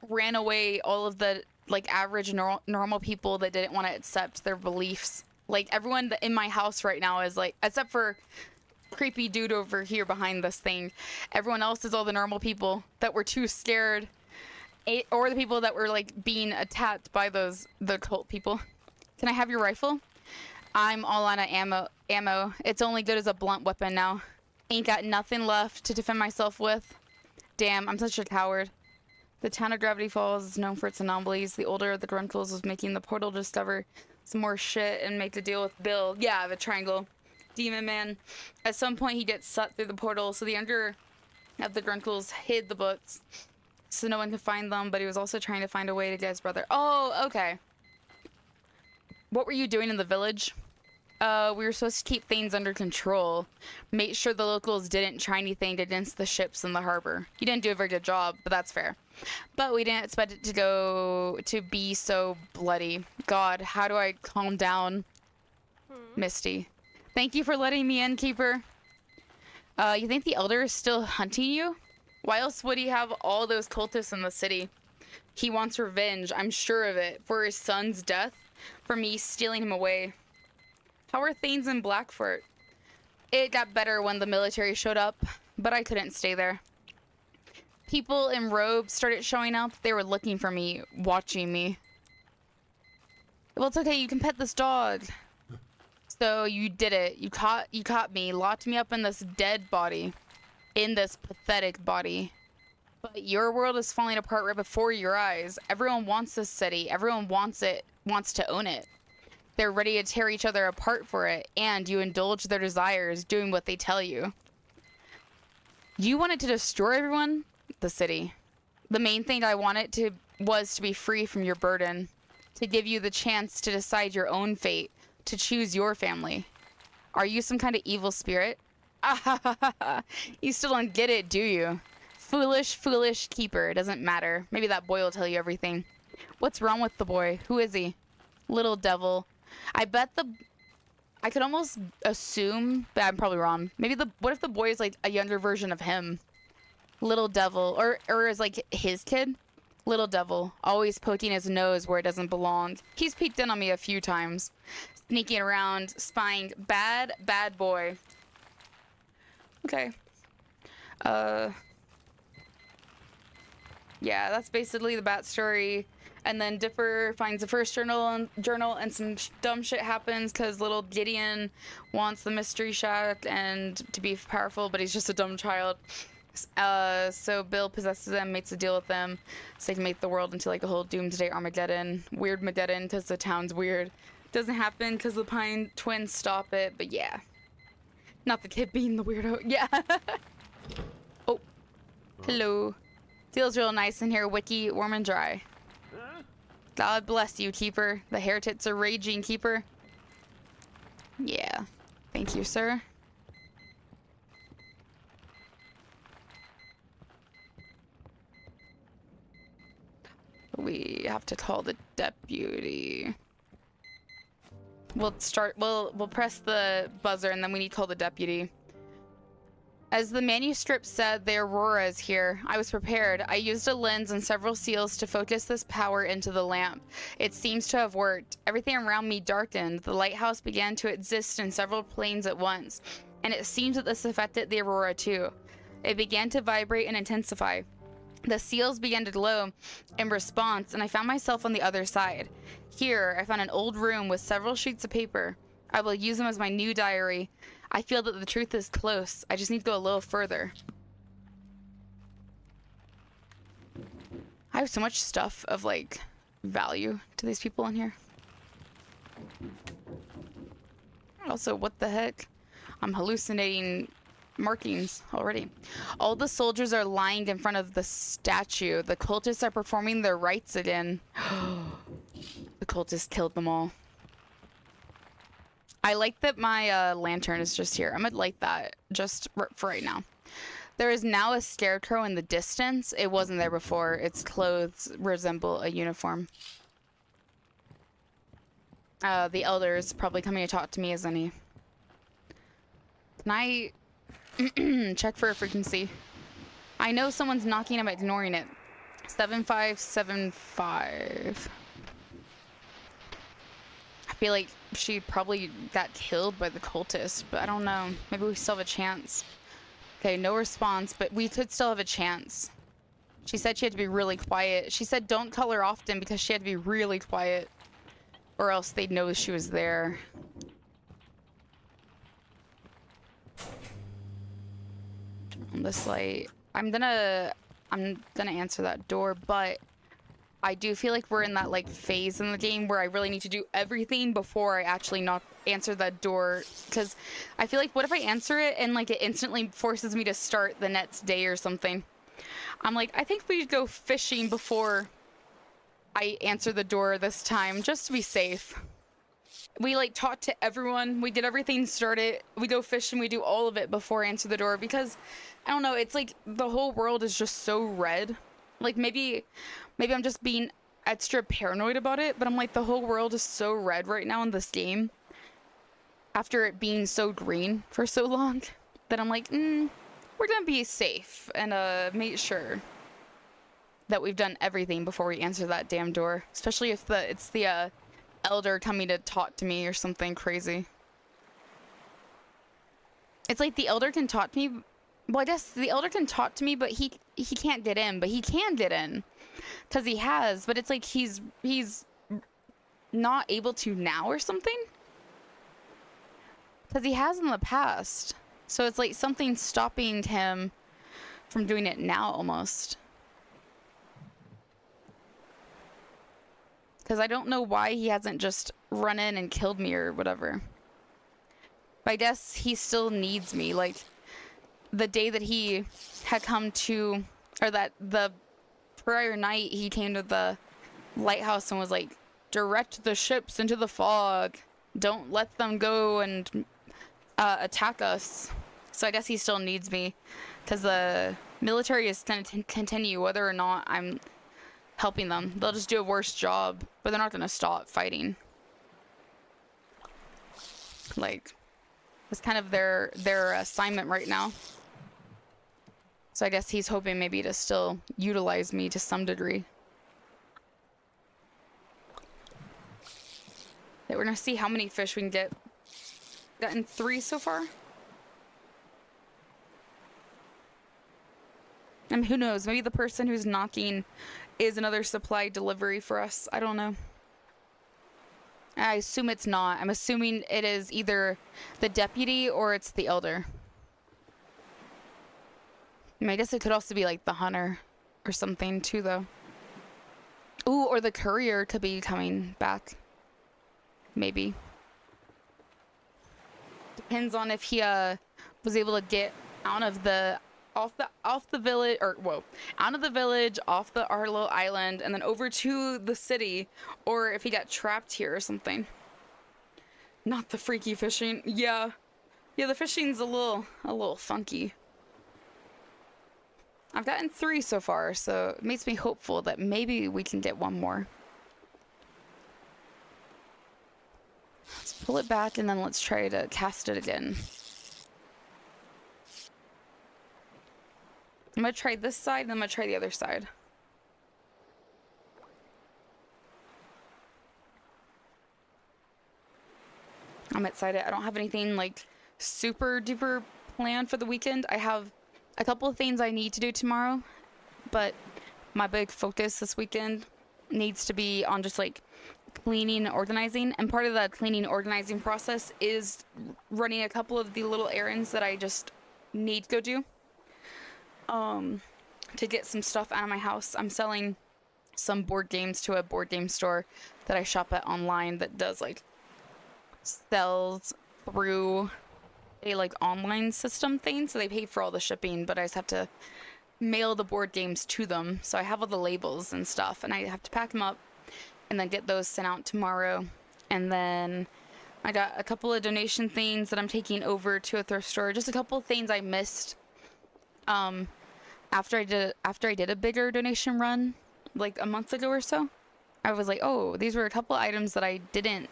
ran away all of the like average normal people that didn't want to accept their beliefs. Like everyone in my house right now is like, except for creepy dude over here behind this thing, everyone else is all the normal people that were too scared, or the people that were like being attacked by the cult people. Can I have your rifle? I'm all out of ammo. It's only good as a blunt weapon now. Ain't got nothing left to defend myself with. Damn, I'm such a coward. The town of Gravity Falls is known for its anomalies. The older of the Grunkles was making the portal to discover some more shit and make the deal with Bill. Yeah, the triangle. Demon Man. At some point, he gets sucked through the portal, so the younger of the Grunkles hid the books so no one could find them, but he was also trying to find a way to get his brother. Oh, okay. What were you doing in the village? We were supposed to keep things under control. Make sure the locals didn't try anything against the ships in the harbor. You didn't do a very good job, but that's fair. But we didn't expect it to be so bloody. God, how do I calm down? Misty. Thank you for letting me in, Keeper. You think the Elder is still hunting you? Why else would he have all those cultists in the city? He wants revenge, I'm sure of it, for his son's death, for me stealing him away. How are things in Blackfort? It got better when the military showed up, but I couldn't stay there. People in robes started showing up. They were looking for me, watching me. Well, it's okay, you can pet this dog. So you did it. You caught me, locked me up in this dead body. In this pathetic body. But your world is falling apart right before your eyes. Everyone wants this city. Everyone wants to own it. They're ready to tear each other apart for it, and you indulge their desires, doing what they tell you. You wanted to destroy everyone? The city. The main thing I wanted was to be free from your burden. To give you the chance to decide your own fate. To choose your family. Are you some kind of evil spirit? You still don't get it, do you? Foolish, foolish keeper. It doesn't matter. Maybe that boy will tell you everything. What's wrong with the boy? Who is he? Little devil. I could almost assume, but I'm probably wrong. Maybe what if the boy is like a younger version of him? Little devil. Or is like his kid? Little devil. Always poking his nose where it doesn't belong. He's peeked in on me a few times. Sneaking around, spying. Bad, bad boy. Okay. Yeah, that's basically the bat story. And then Dipper finds the first journal and some dumb shit happens because little Gideon wants the mystery shack and to be powerful, but he's just a dumb child. So Bill possesses them, makes a deal with them, so they can make the world into like a whole Doomsday Armageddon. Weird Mageddon because the town's weird. Doesn't happen because the Pine twins stop it, but yeah. Not the kid being the weirdo. Yeah. Oh. Hello. Feels real nice in here, Wiki, warm and dry. God bless you, Keeper. The hair tits are raging, Keeper. Yeah. Thank you, sir. We have to call the deputy. We'll press the buzzer and then we need to call the deputy. As the manuscript said, the Aurora is here. I was prepared. I used a lens and several seals to focus this power into the lamp. It seems to have worked. Everything around me darkened. The lighthouse began to exist in several planes at once, and it seems that this affected the Aurora too. It began to vibrate and intensify. The seals began to glow in response, and I found myself on the other side. Here, I found an old room with several sheets of paper. I will use them as my new diary. I feel that the truth is close. I just need to go a little further. I have so much stuff of, like, value to these people in here. Also, what the heck? I'm hallucinating markings already. All the soldiers are lying in front of the statue. The cultists are performing their rites again. The cultists killed them all. I like that my lantern is just here. I'm gonna light that just for right now. There is now a scarecrow in the distance. It wasn't there before. Its clothes resemble a uniform. The elder is probably coming to talk to me, isn't he? Can I check for a frequency? I know someone's knocking. I'm ignoring it. 7575. I feel like she probably got killed by the cultist, but I don't know. Maybe we still have a chance. Okay, no response, but we could still have a chance. She said she had to be really quiet. She said don't call her often because she had to be really quiet, or else they'd know she was there. On this light. I'm gonna answer that door, but I do feel like we're in that like phase in the game where I really need to do everything before I actually answer that door, because I feel like what if I answer it and like it instantly forces me to start the next day or something. I'm like, I think we should go fishing before I answer the door this time, just to be safe. We like talk to everyone. We get everything started. We go fishing. We do all of it before I answer the door because I don't know. It's like the whole world is just so red. Like maybe I'm just being extra paranoid about it, but I'm like the whole world is so red right now in this game after it being so green for so long that I'm like, we're gonna be safe and make sure that we've done everything before we answer that damn door, especially if it's the elder coming to talk to me or something crazy. It's like the elder can talk to me. Well, I guess the elder can talk to me, but he can't get in, but he can get in because he has, but it's like he's not able to now or something because he has in the past. So it's like something stopping him from doing it now almost. Because I don't know why he hasn't just run in and killed me or whatever. But I guess he still needs me. Like, the day that he had come to, or that the prior night he came to the lighthouse and was like, direct the ships into the fog. Don't let them go and attack us. So I guess he still needs me. Because the military is going to continue whether or not I'm helping them. They'll just do a worse job, but they're not going to stop fighting. Like, it's kind of their assignment right now. So I guess he's hoping maybe to still utilize me to some degree. Okay, we're going to see how many fish we can get. Gotten 3 so far. And who knows, maybe the person who's knocking is another supply delivery for us. I don't know. I assume it's not. I'm assuming it is either the deputy or it's the elder. I mean, I guess it could also be like the hunter or something too, though. Ooh, or the courier could be coming back. Maybe. Depends on if he was able to get out of the off the village, or whoa, out of the village, off our little island, and then over to the city, or if he got trapped here or something. Not the freaky fishing. Yeah, the fishing's a little funky. I've gotten 3 so far, so it makes me hopeful that maybe we can get 1 more. Let's pull it back and then let's try to cast it again. I'm gonna try this side and I'm gonna try the other side. I'm excited. I don't have anything like super duper planned for the weekend. I have a couple of things I need to do tomorrow, but my big focus this weekend needs to be on just like cleaning and organizing. And part of the cleaning and organizing process is running a couple of the little errands that I just need to go do. To get some stuff out of my house. I'm selling some board games to a board game store that I shop at online that does like sells through a like online system thing, so they pay for all the shipping, but I just have to mail the board games to them. So I have all the labels and stuff, and I have to pack them up and then get those sent out tomorrow. And then I got a couple of donation things that I'm taking over to a thrift store. Just a couple of things I missed after I did a bigger donation run like a month ago or so. I was like, oh, these were a couple of items that I didn't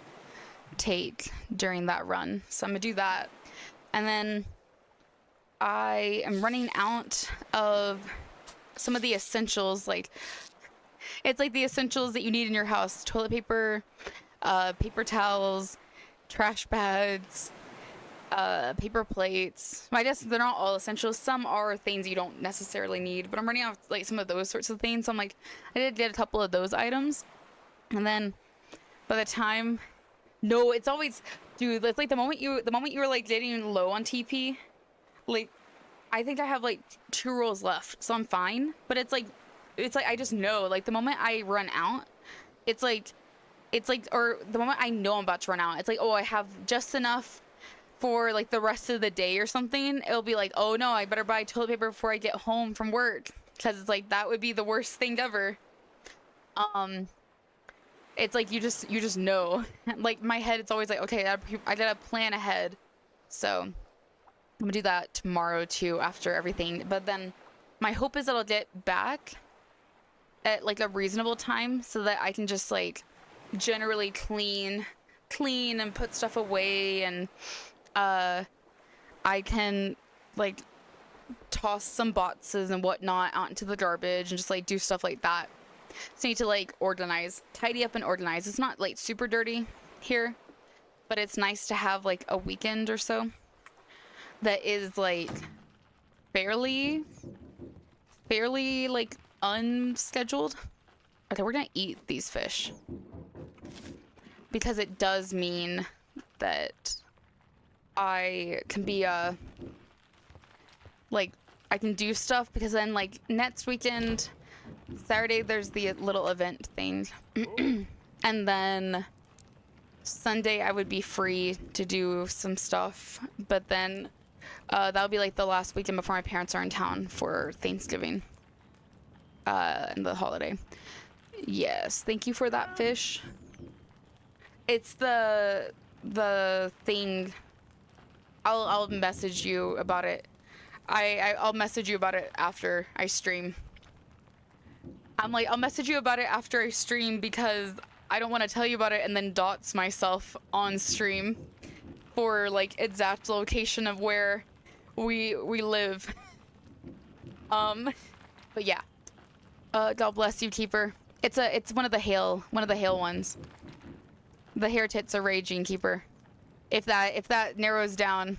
take during that run, so I'm gonna do that. And then I am running out of some of the essentials, like it's like the essentials that you need in your house: toilet paper, paper towels, trash bags, paper plates. I guess they're not all essentials. Some are things you don't necessarily need, but I'm running out of like some of those sorts of things. So I'm like, I did get a couple of those items, and then by the time, no, it's always, dude, it's like the moment you were like getting low on TP, like I think I have like 2 rolls left, so I'm fine. But it's like I just know, like the moment I run out, it's like, or the moment I know I'm about to run out, it's like, oh, I have just enough for like the rest of the day or something. It'll be like, oh no, I better buy toilet paper before I get home from work, because it's like that would be the worst thing ever. It's like you just know. Like my head, it's always like, okay, I gotta plan ahead. So I'm gonna do that tomorrow too after everything. But then my hope is that I'll get back at like a reasonable time so that I can just like generally clean and put stuff away, and I can like toss some boxes and whatnot out into the garbage and just like do stuff like that. So I need to like tidy up and organize. It's not like super dirty here, but it's nice to have like a weekend or so that is like fairly like unscheduled. Okay, we're gonna eat these fish because it does mean that I can be like I can do stuff, because then like next weekend, Saturday, there's the little event thing. And then Sunday I would be free to do some stuff, but then that'll be like the last weekend before my parents are in town for Thanksgiving and the holiday. Yes, thank you for that fish. It's the thing. I'll message you about it. I'll message you about it after I stream. I'm like, I'll message you about it after I stream because I don't want to tell you about it and then dots myself on stream for like exact location of where we live. But yeah. God bless you, Keeper. It's one of the hail ones. The hair tits are raging, Keeper. If that narrows down.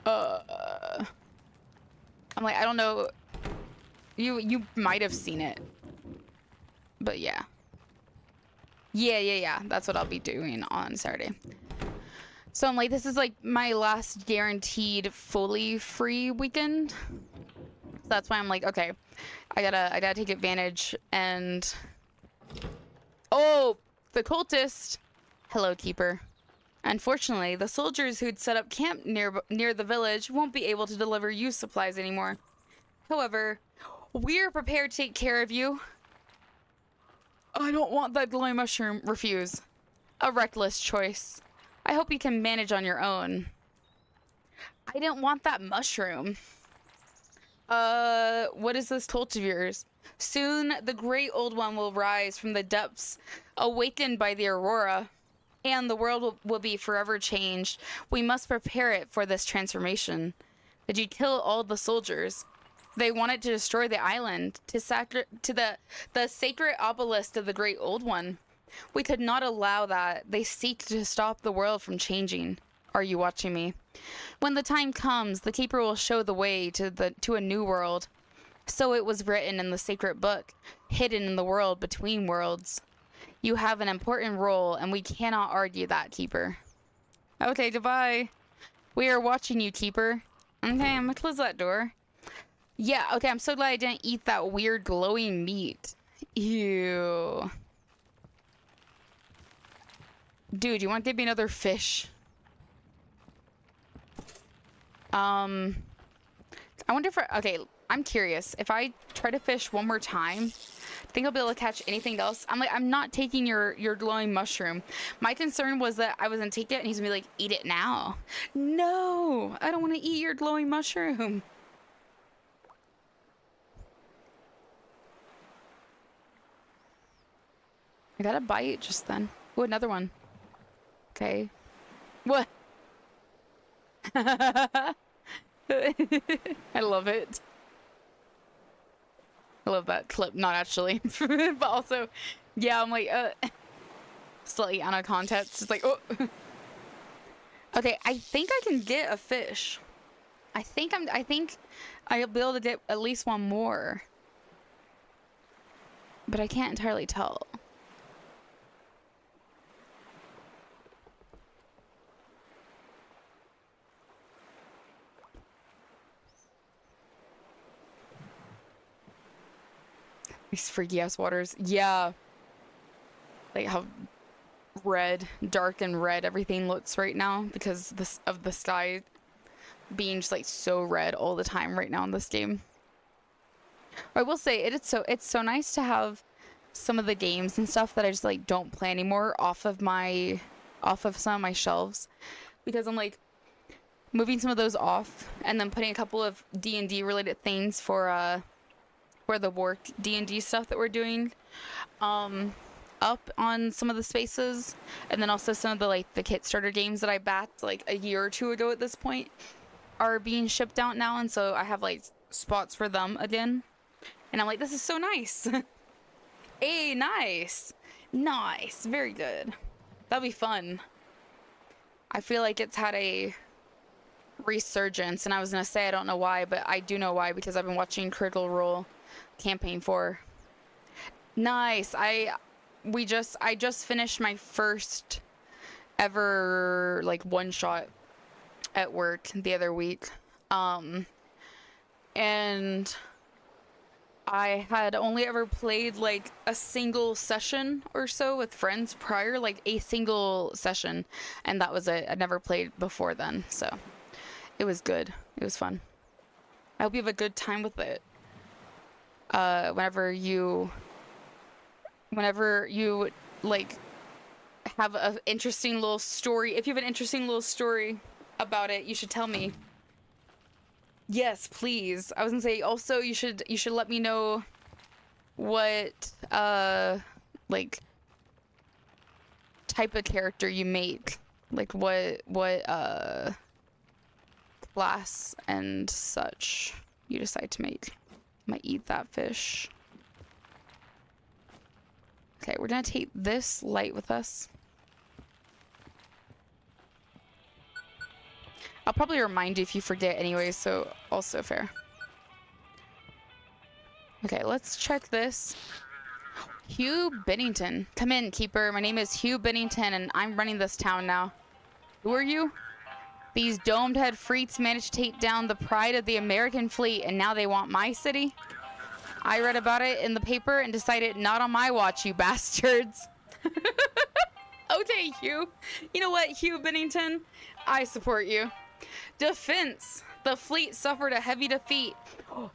I'm like, I don't know. You might have seen it. But yeah. Yeah. That's what I'll be doing on Saturday. So I'm like, this is like my last guaranteed fully free weekend. So that's why I'm like, okay, I gotta take advantage. And oh, the cultist. Hello, Keeper. Unfortunately, the soldiers who'd set up camp near the village won't be able to deliver you supplies anymore. However, we're prepared to take care of you. I don't want that glowing mushroom. Refuse. A reckless choice. I hope you can manage on your own. I don't want that mushroom. What is this cult of yours? Soon, the great old one will rise from the depths, awakened by the aurora, and the world will be forever changed. We must prepare it for this transformation. Did you kill all the soldiers? They wanted to destroy the island, to the sacred obelisk of the great old one. We could not allow that. They seek to stop the world from changing. Are you watching me? When the time comes, the Keeper will show the way to a new world. So it was written in the sacred book, hidden in the world between worlds. You have an important role, and we cannot argue that, Keeper. Okay, goodbye. We are watching you, Keeper. Okay, I'm gonna close that door. Yeah, okay, I'm so glad I didn't eat that weird glowing meat. Ew. Dude, you want to give me another fish? I wonder if okay, I'm curious. If I try to fish one more time, think I'll be able to catch anything else? I'm like, I'm not taking your glowing mushroom. My concern was that I was gonna take it and he's gonna be like, eat it now. No, I don't want to eat your glowing mushroom. I got a bite just then. Ooh, another one. Okay. What? I love it. I love that clip. Not actually, but also, yeah, I'm like, slightly out of context. It's like, oh. Okay, I think I can get a fish. I think I'll be able to get at least one more. But I can't entirely tell. These freaky ass waters. Yeah. Like how dark and red everything looks right now because of the sky being just like so red all the time right now in this game. I will say it's so nice to have some of the games and stuff that I just like don't play anymore off of some of my shelves, because I'm like moving some of those off and then putting a couple of D&D related things for the work D&D stuff that we're doing up on some of the spaces, and then also some of the like the Kickstarter games that I backed like a year or two ago at this point are being shipped out now, and so I have like spots for them again, and I'm like, this is so nice. Hey, nice, very good. That'll be fun. I feel like it's had a resurgence, and I was gonna say I don't know why, but I do know why, because I've been watching Critical Role Campaign 4. Nice. I just finished my first ever like one shot at work the other week, and I had only ever played like a single session or so with friends prior, like a single session, and that was it. I never played before then, so it was good. It was fun. I hope you have a good time with it. Whenever you like have an interesting little story, if you have an interesting little story about it, you should tell me. Yes, please. I was gonna say also you should let me know what like type of character you make, like what class and such you decide to make. Might eat that fish. Okay, we're gonna take this light with us. I'll probably remind you if you forget anyway, so also fair. Okay, let's check this. Hugh Bennington. Come in, Keeper. My name is Hugh Bennington, and I'm running this town now. Who are you? These domed-head freaks managed to take down the pride of the American fleet, and now they want my city? I read about it in the paper and decided not on my watch, you bastards. Okay, Hugh. You know what, Hugh Bennington? I support you. Defense. The fleet suffered a heavy defeat.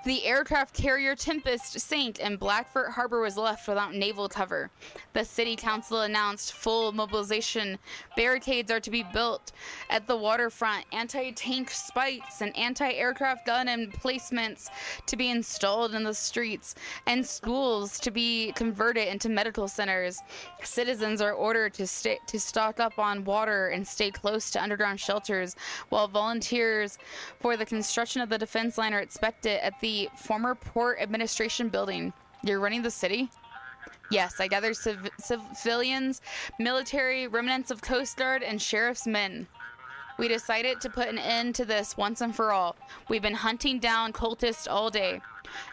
The aircraft carrier Tempest sank and Blackfoot Harbor was left without naval cover. The city council announced full mobilization. Barricades are to be built at the waterfront, anti-tank spikes and anti-aircraft gun emplacements to be installed in the streets, and schools to be converted into medical centers. Citizens are ordered to stock up on water and stay close to underground shelters, while volunteers for the construction of the defense line are expected at the former Port Administration building. You're running the city? Yes, I gather civilians, military, remnants of Coast Guard, and sheriff's men. We decided to put an end to this once and for all. We've been hunting down cultists all day,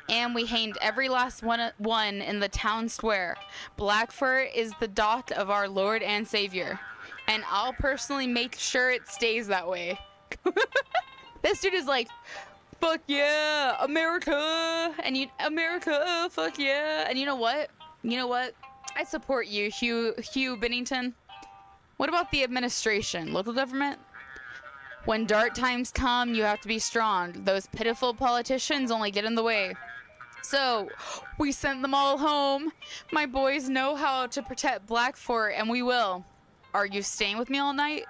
and we hanged every last one in the town square. Blackfoot is the dock of our Lord and Savior, and I'll personally make sure it stays that way. This dude is like, fuck yeah, America, and America, fuck yeah. And you know what? I support you, Hugh Bennington. What about the administration, local government? When dark times come, you have to be strong. Those pitiful politicians only get in the way. So, we sent them all home. My boys know how to protect Blackfoot, and we will. Are you staying with me all night?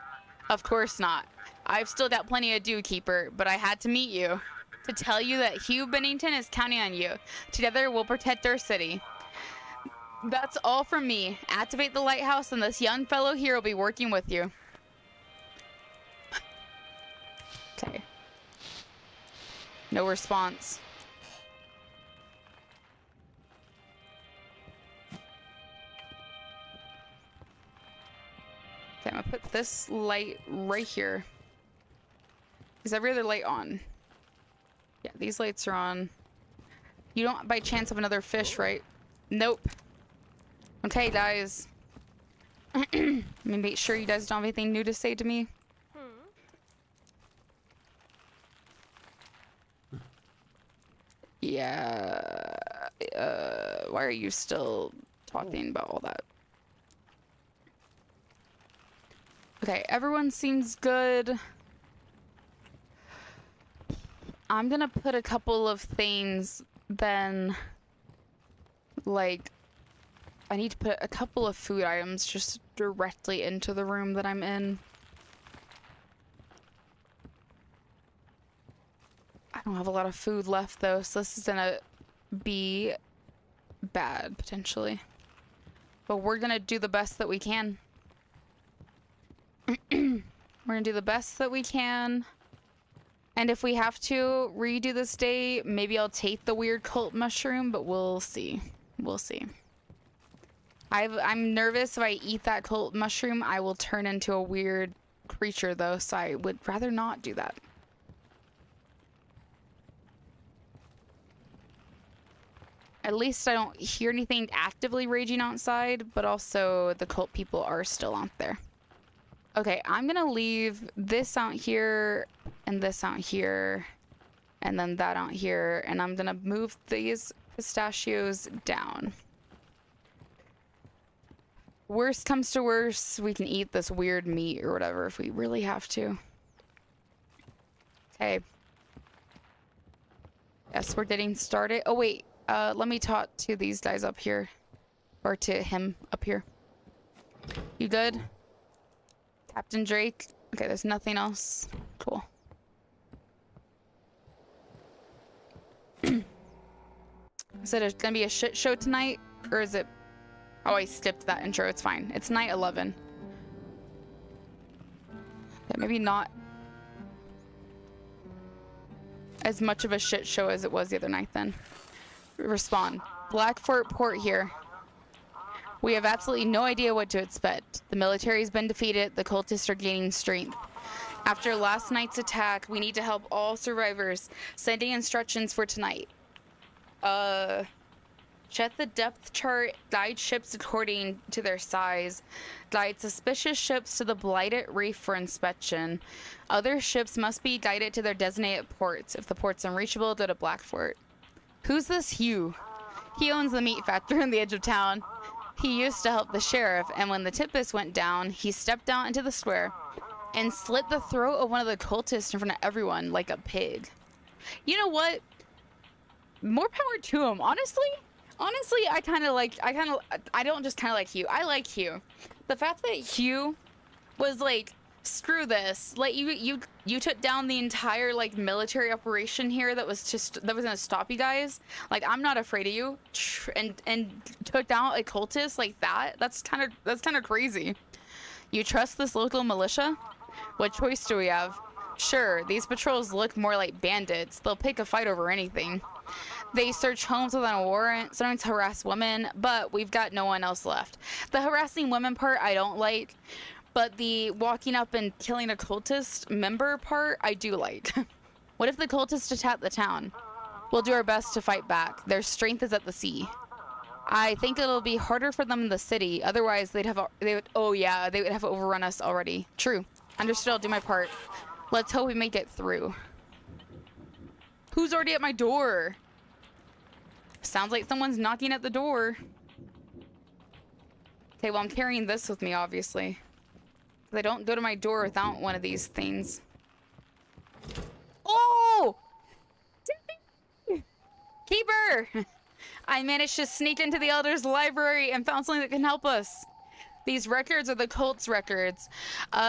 Of course not. I've still got plenty to do, Keeper, but I had to meet you to tell you that Hugh Bennington is counting on you. Together, we'll protect our city. That's all from me. Activate the lighthouse, and this young fellow here will be working with you. Okay. No response. Okay, I'm gonna put this light right here. Is every other light on? Yeah, these lights are on. You don't by chance have another fish, right? Nope. Okay, guys. Let me make sure you guys don't have anything new to say to me. Yeah. Why are you still talking about all that? Okay, everyone seems good. I'm gonna put a couple of things then, like, I need to put a couple of food items just directly into the room that I'm in. I don't have a lot of food left though, so this is gonna be bad potentially. But we're gonna do the best that we can. We're gonna do the best that we can. And if we have to redo this day, maybe I'll take the weird cult mushroom, but we'll see. We'll see. I'm nervous if I eat that cult mushroom, I will turn into a weird creature though, so I would rather not do that. At least I don't hear anything actively raging outside, but also the cult people are still out there. Okay, I'm gonna leave this out here and this out here and then that out here, and I'm gonna move these pistachios down. Worst comes to worst, we can eat this weird meat or whatever if we really have to. Okay. Yes, we're getting started. Oh wait, let me talk to these guys up here. Or to him up here. You good? Captain Drake? Okay, there's nothing else. Cool. Is it gonna be a shit show tonight? Or is it... Oh, I skipped that intro. It's fine. It's night 11. Yeah, maybe not as much of a shit show as it was the other night then. Respond. Blackfort Port here. We have absolutely no idea what to expect. The military's been defeated. The cultists are gaining strength. After last night's attack, we need to help all survivors. Sending instructions for tonight. Check the depth chart. Guide ships according to their size. Guide suspicious ships to the blighted reef for inspection. Other ships must be guided to their designated ports. If the port's unreachable, go to Blackfort. Who's this Hugh? He owns the meat factory on the edge of town. He used to help the sheriff, and when the Tempest went down, he stepped out into the square and slit the throat of one of the cultists in front of everyone like a pig. You know what? More power to him, honestly. Honestly, I don't just kind of like Hugh. I like Hugh. The fact that Hugh was like, screw this. Like, you took down the entire, like, military operation here that was gonna stop you guys. Like, I'm not afraid of you. And took down a cultist like that. That's kind of crazy. You trust this local militia? What choice do we have? Sure, these patrols look more like bandits. They'll pick a fight over anything. They search homes without a warrant, sometimes harass women, but we've got no one else left. The harassing women part I don't like, but the walking up and killing a cultist member part I do like. What if the cultists attack the town? We'll do our best to fight back. Their strength is at the sea. I think it'll be harder for them in the city, otherwise they would have overrun us already. True. Understood, I'll do my part. Let's hope we make it through. Who's already at my door? Sounds like someone's knocking at the door. Okay, well, I'm carrying this with me, obviously. They don't go to my door without one of these things. Oh! Keeper! I managed to sneak into the Elder's library and found something that can help us. These records are the cult's records.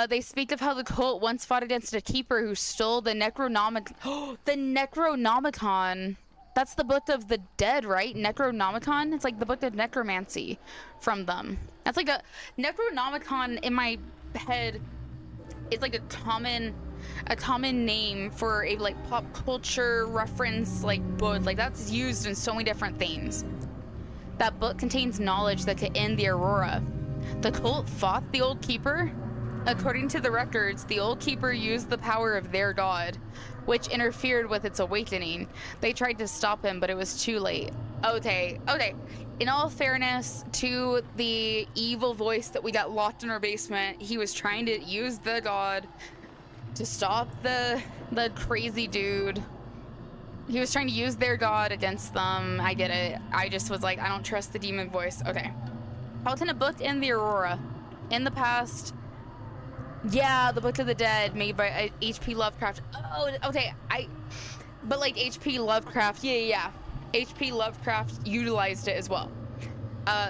They speak of how the cult once fought against a keeper who stole the Necronomicon. Oh, the Necronomicon! That's the book of the dead, right? Necronomicon? It's like the book of necromancy from them. That's like a... Necronomicon in my head is like a common name for a like pop culture reference like book. Like that's used in so many different things. That book contains knowledge that could end the Aurora. The cult fought the Old Keeper. According to the records, the Old Keeper used the power of their god, which interfered with its awakening. They tried to stop him, but it was too late. Okay. In all fairness to the evil voice that we got locked in our basement, he was trying to use the god to stop the crazy dude. He was trying to use their god against them. I get it. I just was like, I don't trust the demon voice. Okay. How can a book end the Aurora? In the past... Yeah, the Book of the Dead, made by H.P. Lovecraft. Oh, okay, but like H.P. Lovecraft, yeah. H.P. Lovecraft utilized it as well.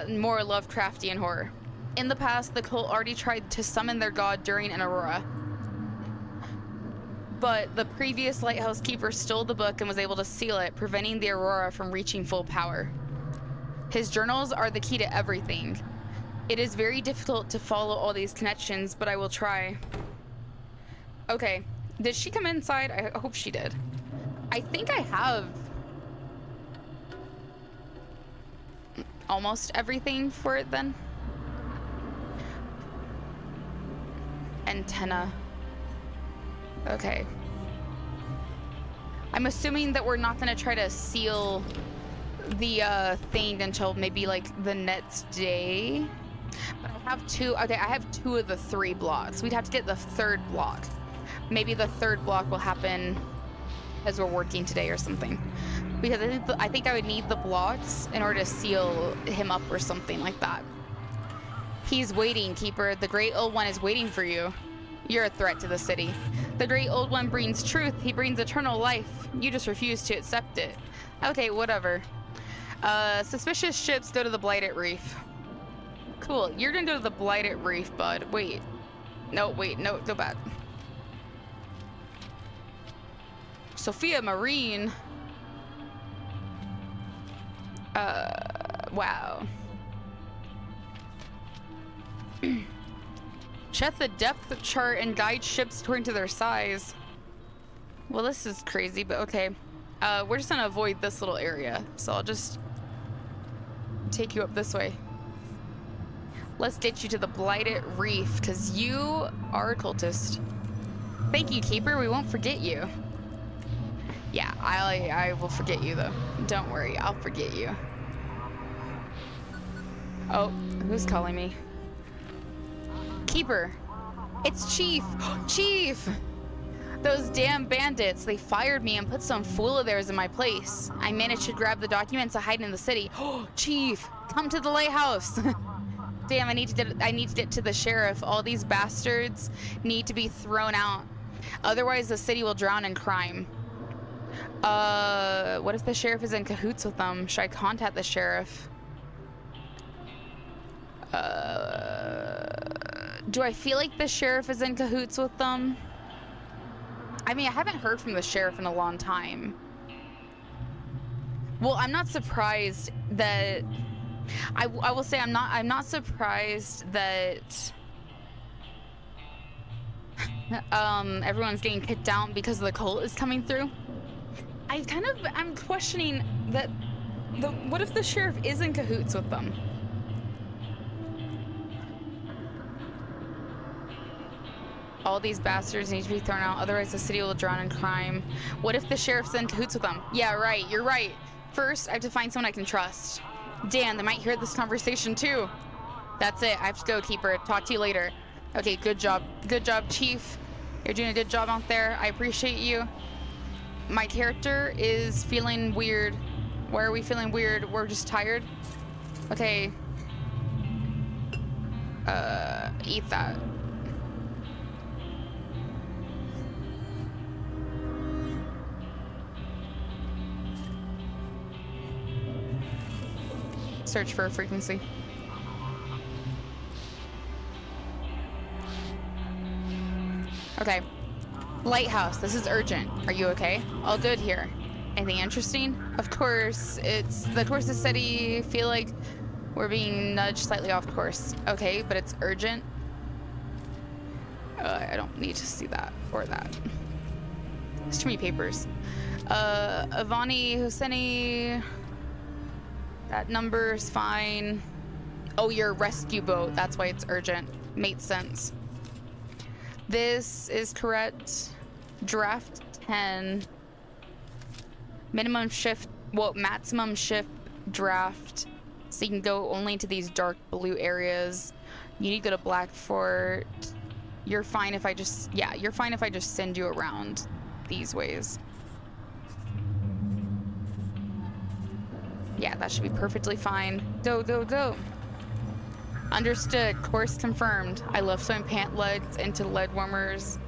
More Lovecraftian horror. In the past, the cult already tried to summon their god during an aurora. But the previous lighthouse keeper stole the book and was able to seal it, preventing the aurora from reaching full power. His journals are the key to everything. It is very difficult to follow all these connections, but I will try. Okay, did she come inside? I hope she did. I think I have almost everything for it then. Antenna. Okay. I'm assuming that we're not gonna try to seal the thing until maybe like the next day. But I have two. Okay, I have 2 of the 3 blocks. We'd have to get the 3rd block. Maybe the 3rd block will happen as we're working today or something. Because I think I would need the blocks in order to seal him up or something like that. He's waiting, Keeper. The Great Old One is waiting for you. You're a threat to the city. The Great Old One brings truth. He brings eternal life. You just refuse to accept it. Okay, whatever. Suspicious ships go to the Blighted Reef. Cool. You're gonna go to the Blighted Reef, bud. Wait. No, wait. No, go back. Sophia Marine. Wow. Check the depth chart and guide ships according to their size. Well, this is crazy, but okay. We're just gonna avoid this little area, so I'll just take you up this way. Let's get you to the Blighted Reef, because you are a cultist. Thank you, Keeper. We won't forget you. Yeah, I will forget you, though. Don't worry, I'll forget you. Oh, who's calling me? Keeper. It's Chief. Chief! Those damn bandits, they fired me and put some fool of theirs in my place. I managed to grab the documents and hide in the city. Oh, Chief, come to the lighthouse. Damn, I need to get to the sheriff. All these bastards need to be thrown out. Otherwise, the city will drown in crime. What if the sheriff is in cahoots with them? Should I contact the sheriff? Do I feel like the sheriff is in cahoots with them? I mean, I haven't heard from the sheriff in a long time. Well, I'm not surprised that... I will say I'm not surprised that everyone's getting kicked out because the cult is coming through. I'm questioning that what if the sheriff is in cahoots with them? All these bastards need to be thrown out, otherwise the city will drown in crime. What if the sheriff's in cahoots with them? Yeah, right, you're right. First, I have to find someone I can trust. Dan, they might hear this conversation too. That's it, I have to go, Keeper. Talk to you later. Okay, good job. Good job, Chief. You're doing a good job out there. I appreciate you. My character is feeling weird. Why are we feeling weird? We're just tired? Okay. Eat that. Search for a frequency. Okay. Lighthouse, this is urgent. Are you okay? All good here. Anything interesting? Of course, it's the course is steady. Feel like we're being nudged slightly off course. Okay, but it's urgent. I don't need to see that or that. There's too many papers. Avani Hosseini. That number's fine. Oh, you're a rescue boat. That's why it's urgent. Makes sense. This is correct. Draft 10. Minimum shift, well, maximum shift draft. So you can go only to these dark blue areas. You need to go to Blackfort. You're fine if I just, yeah, you're fine if I just send you around these ways. Yeah, that should be perfectly fine. Go, go, go. Understood. Course confirmed. I love sewing pant legs into lead warmers.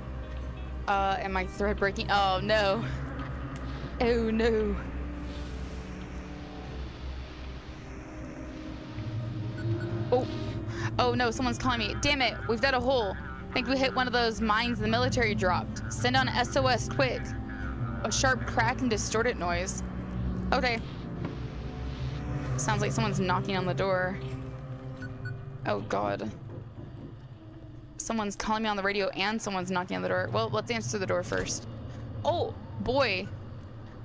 And my thread breaking. Oh, no. Oh, no. Oh. Oh no, someone's calling me. Damn it, we've dug a hole. Think we hit one of those mines the military dropped. Send on SOS quick. A sharp crack and distorted noise. Okay. Sounds like someone's knocking on the door. Oh god. Someone's calling me on the radio and someone's knocking on the door. Well, let's answer the door first. Oh, boy.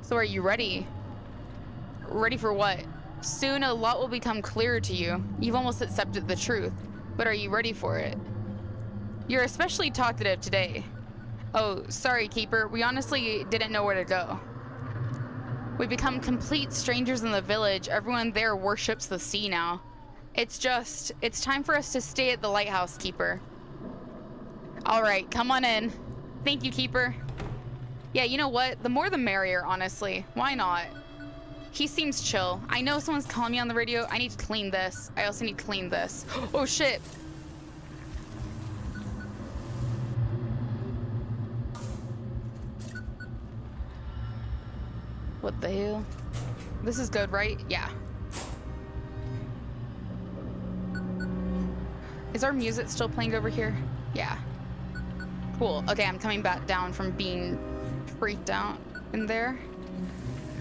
So are you ready? Ready for what? Soon a lot will become clearer to you. You've almost accepted the truth. But are you ready for it? You're especially talkative today. Oh, sorry, Keeper. We honestly didn't know where to go. We become complete strangers in the village. Everyone there worships the sea now. It's time for us to stay at the Lighthouse, Keeper. All right, come on in. Thank you, Keeper. Yeah, you know what? The more the merrier, honestly. Why not? He seems chill. I know someone's calling me on the radio. I need to clean this. I also need to clean this. Oh, shit. What the hell? This is good, right? Yeah. Is our music still playing over here? Yeah. Cool. Okay, I'm coming back down from being freaked out in there.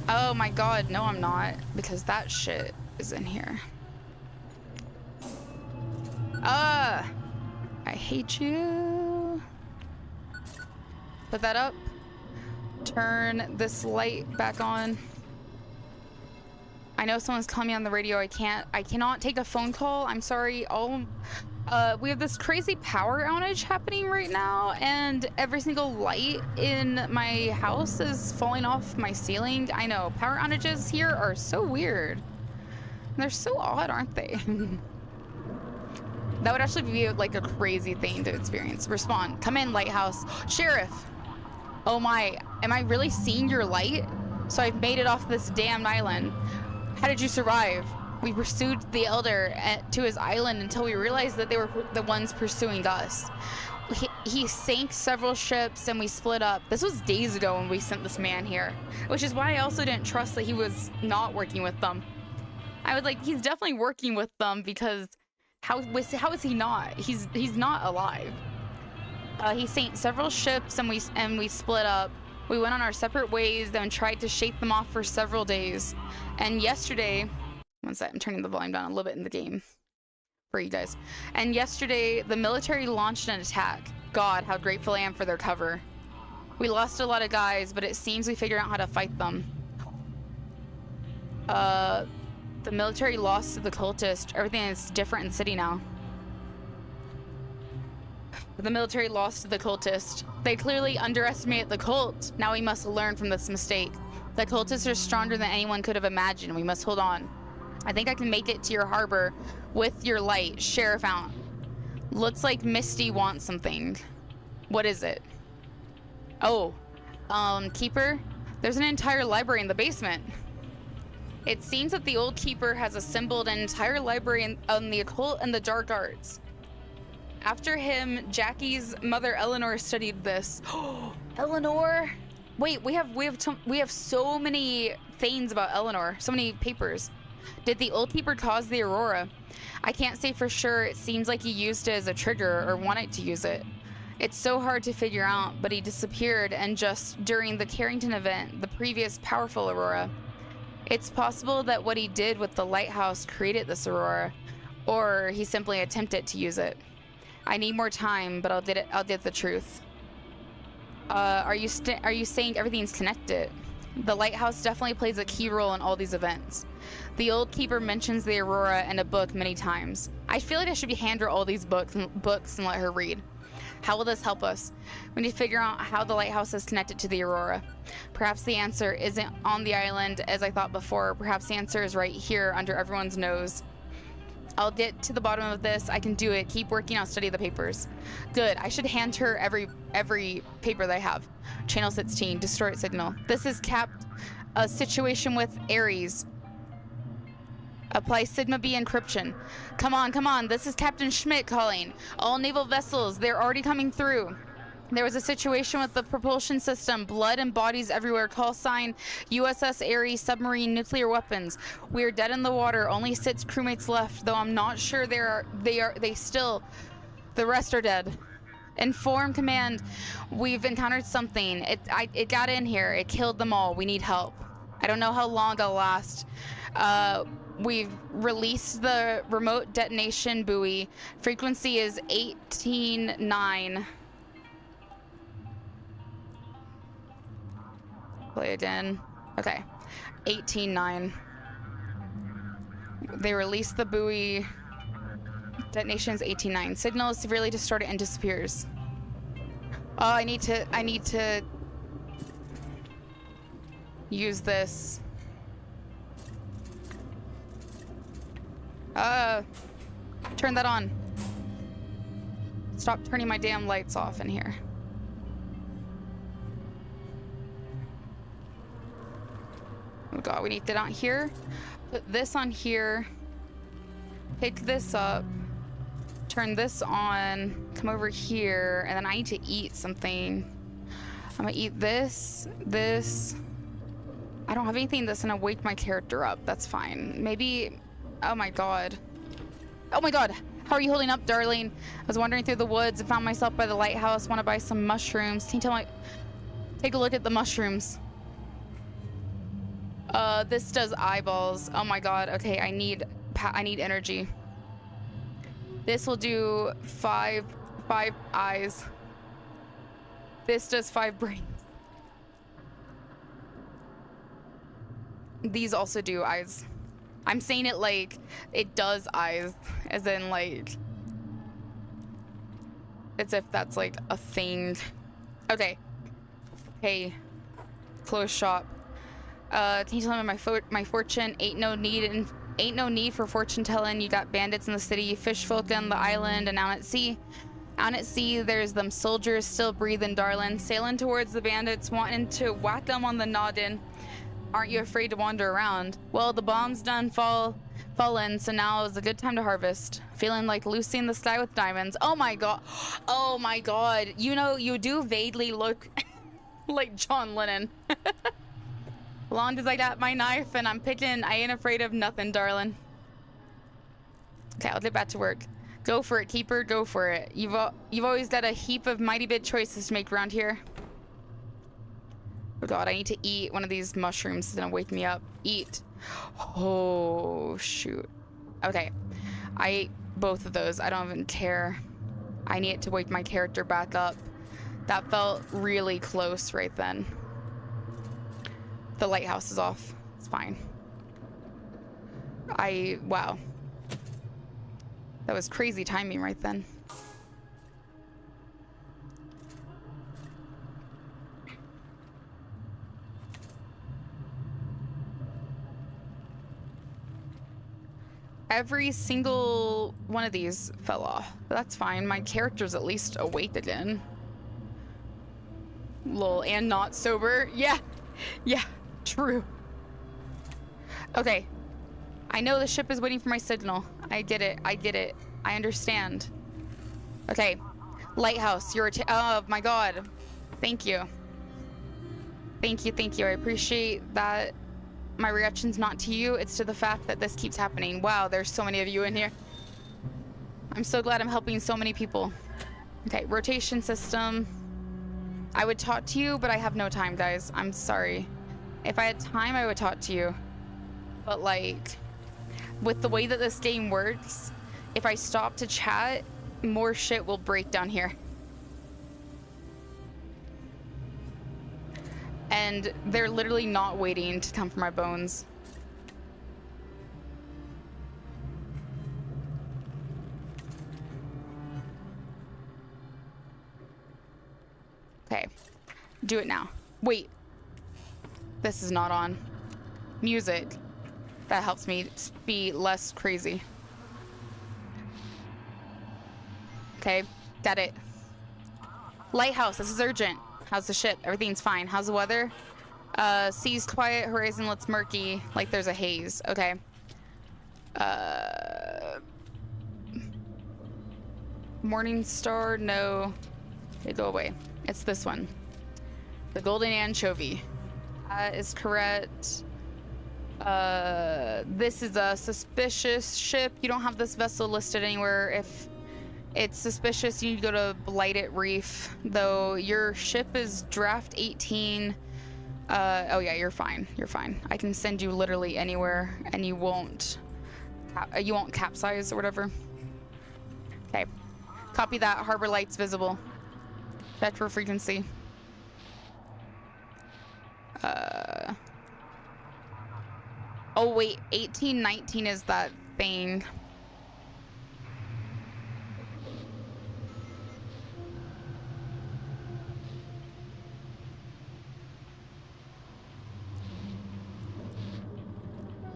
Oh my god, no I'm not, because that shit is in here. I hate you. Put that up. Turn this light back on. I know someone's calling me on the radio. I cannot take a phone call. I'm sorry. We have this crazy power outage happening right now, and every single light in my house is falling off my ceiling. I know, power outages here are so weird. They're so odd, aren't they? That would actually be like a crazy thing to experience. Respond. Come in, Lighthouse. Sheriff. Oh my, am I really seeing your light? So I've made it off this damned island. How did you survive? We pursued the elder to his island until we realized that they were the ones pursuing us. He sank several ships and we split up. This was days ago when we sent this man here, which is why I also didn't trust that he was not working with them. I was like, he's definitely working with them, because how is he not? He's not alive. He sank several ships and we split up. We went on our separate ways, then tried to shake them off for several days. And yesterday, one sec, I'm turning the volume down a little bit in the game for you guys. And yesterday, the military launched an attack. God, how grateful I am for their cover. We lost a lot of guys, but it seems we figured out how to fight them. The military lost to the cultist. Everything is different in the city now. The military lost to the cultist. They clearly underestimated the cult. Now we must learn from this mistake. The cultists are stronger than anyone could have imagined. We must hold on. I think I can make it to your harbor with your light. Sheriff out. Looks like Misty wants something. What is it? Oh, Keeper, there's an entire library in the basement. It seems that the old Keeper has assembled an entire library on the occult and the dark arts. After him, Jackie's mother Eleanor studied this. Eleanor? Wait, we have so many things about Eleanor, so many papers. Did the old Keeper cause the aurora? I can't say for sure. It seems like he used it as a trigger or wanted to use it. It's so hard to figure out, but he disappeared, and just during the Carrington event, the previous powerful aurora. It's possible that what he did with the lighthouse created this aurora, or he simply attempted to use it. I need more time, but I'll get the truth. Are you saying everything's connected? The lighthouse definitely plays a key role in all these events. The old Keeper mentions the aurora in a book many times. I feel like I should hand her all these books and let her read. How will this help us? We need to figure out how the lighthouse is connected to the aurora. Perhaps the answer isn't on the island as I thought before. Perhaps the answer is right here under everyone's nose. I'll get to the bottom of this. I can do it. Keep working. I'll study the papers. Good. I should hand her every paper that I have. Channel 16. Distort signal. This is capped. A situation with Ares. Apply Sigma B encryption. Come on, come on. This is Captain Schmidt calling. All naval vessels. They're already coming through. There was a situation with the propulsion system. Blood and bodies everywhere. Call sign USS Ares submarine nuclear weapons. We are dead in the water. Only 6 crewmates left, though I'm not sure they still. The rest are dead. Inform command. We've encountered something. It got in here. It killed them all. We need help. I don't know how long it'll last. We've released the remote detonation buoy. Frequency is 18.9. Play it in. Okay. 18.9. They released the buoy. Detonation is 18.9. Signal is severely distorted and disappears. Oh, I need to use this. Turn that on. Stop turning my damn lights off in here. Oh god, we need that on here. Put this on here. Pick this up. Turn this on. Come over here. And then I need to eat something. I'm gonna eat this. I don't have anything that's gonna wake my character up. That's fine. Maybe... Oh my god. Oh my god. How are you holding up, darling? I was wandering through the woods and found myself by the lighthouse. Want to buy some mushrooms. Can you tell me... Take a look at the mushrooms. This does eyeballs. Oh my god. Okay, I need energy. This will do five eyes. This does 5 brains. These also do eyes. I'm saying it like it does eyes, as in like, as if that's like a thing. Okay. Hey, close shop. Can you tell me my fortune? Ain't no need for fortune telling. You got bandits in the city, fish folk on the island, and out at sea. Out at sea, there's them soldiers still breathing, darling, sailing towards the bandits, wanting to whack them on the noggin. Aren't you afraid to wander around? Well, the bomb's done fallen, so now is a good time to harvest. Feeling like Lucy in the sky with diamonds. Oh my god. Oh my god. You know, you do vaguely look like John Lennon. Long as I got my knife and I'm picking, I ain't afraid of nothing, darling. Okay, I'll get back to work. Go for it, keeper, go for it. You've always got a heap of mighty big choices to make around here. Oh god, I need to eat one of these mushrooms. It's gonna wake me up. Eat. Oh, shoot. Okay. I ate both of those. I don't even care. I need it to wake my character back up. That felt really close right then. The lighthouse is off. It's fine. Wow. That was crazy timing right then. Every single one of these fell off. But that's fine. My character's at least awake again. Lol, and not sober. Yeah. Yeah, true. Okay. I know the ship is waiting for my signal. I get it. I get it. I understand. Okay. Lighthouse, you're oh my god. Thank you. Thank you, thank you. I appreciate that. My reaction's not to you, it's to the fact that this keeps happening. Wow, there's so many of you in here. I'm so glad I'm helping so many people. Okay, rotation system. I would talk to you, but I have no time, guys. I'm sorry. If I had time, I would talk to you. But like, with the way that this game works, if I stop to chat, more shit will break down here. And they're literally not waiting to come for my bones. Okay. Do it now. Wait. This is not on. Music. That helps me be less crazy. Okay. Got it. Lighthouse, this is urgent. How's the ship? Everything's fine. How's the weather? Sea's quiet, horizon looks murky, like there's a haze. Okay. Morning star, no. They go away. It's this one. The Golden Anchovy. That is correct. This is a suspicious ship. You don't have this vessel listed anywhere. If it's suspicious, you need to go to Blighted Reef. Though your ship is draft 18. Oh yeah, you're fine. You're fine. I can send you literally anywhere, and you won't capsize or whatever. Okay. Copy that. Harbor lights visible. Check for frequency. Oh wait, 1819 is that thing.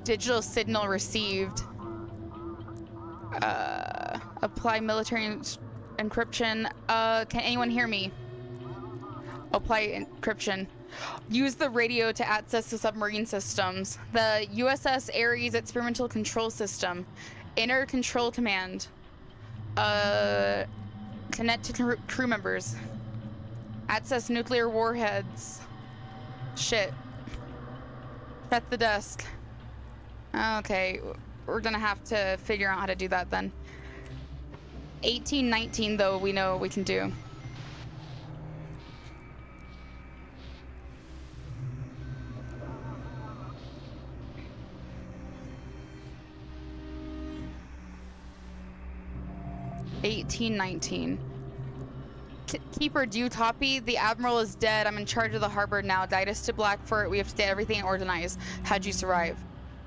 Digital signal received. Apply military encryption. Can anyone hear me? Apply encryption. Use the radio to access the submarine systems. The USS Ares experimental control system. Enter control command. Connect to crew members. Access nuclear warheads. Shit. At the desk. Okay, we're gonna have to figure out how to do that then. 1819 though, we know we can do. Keeper, do you copy? The Admiral is dead. I'm in charge of the harbor now. Guide us to Blackfort. We have to get everything organized. How'd you survive?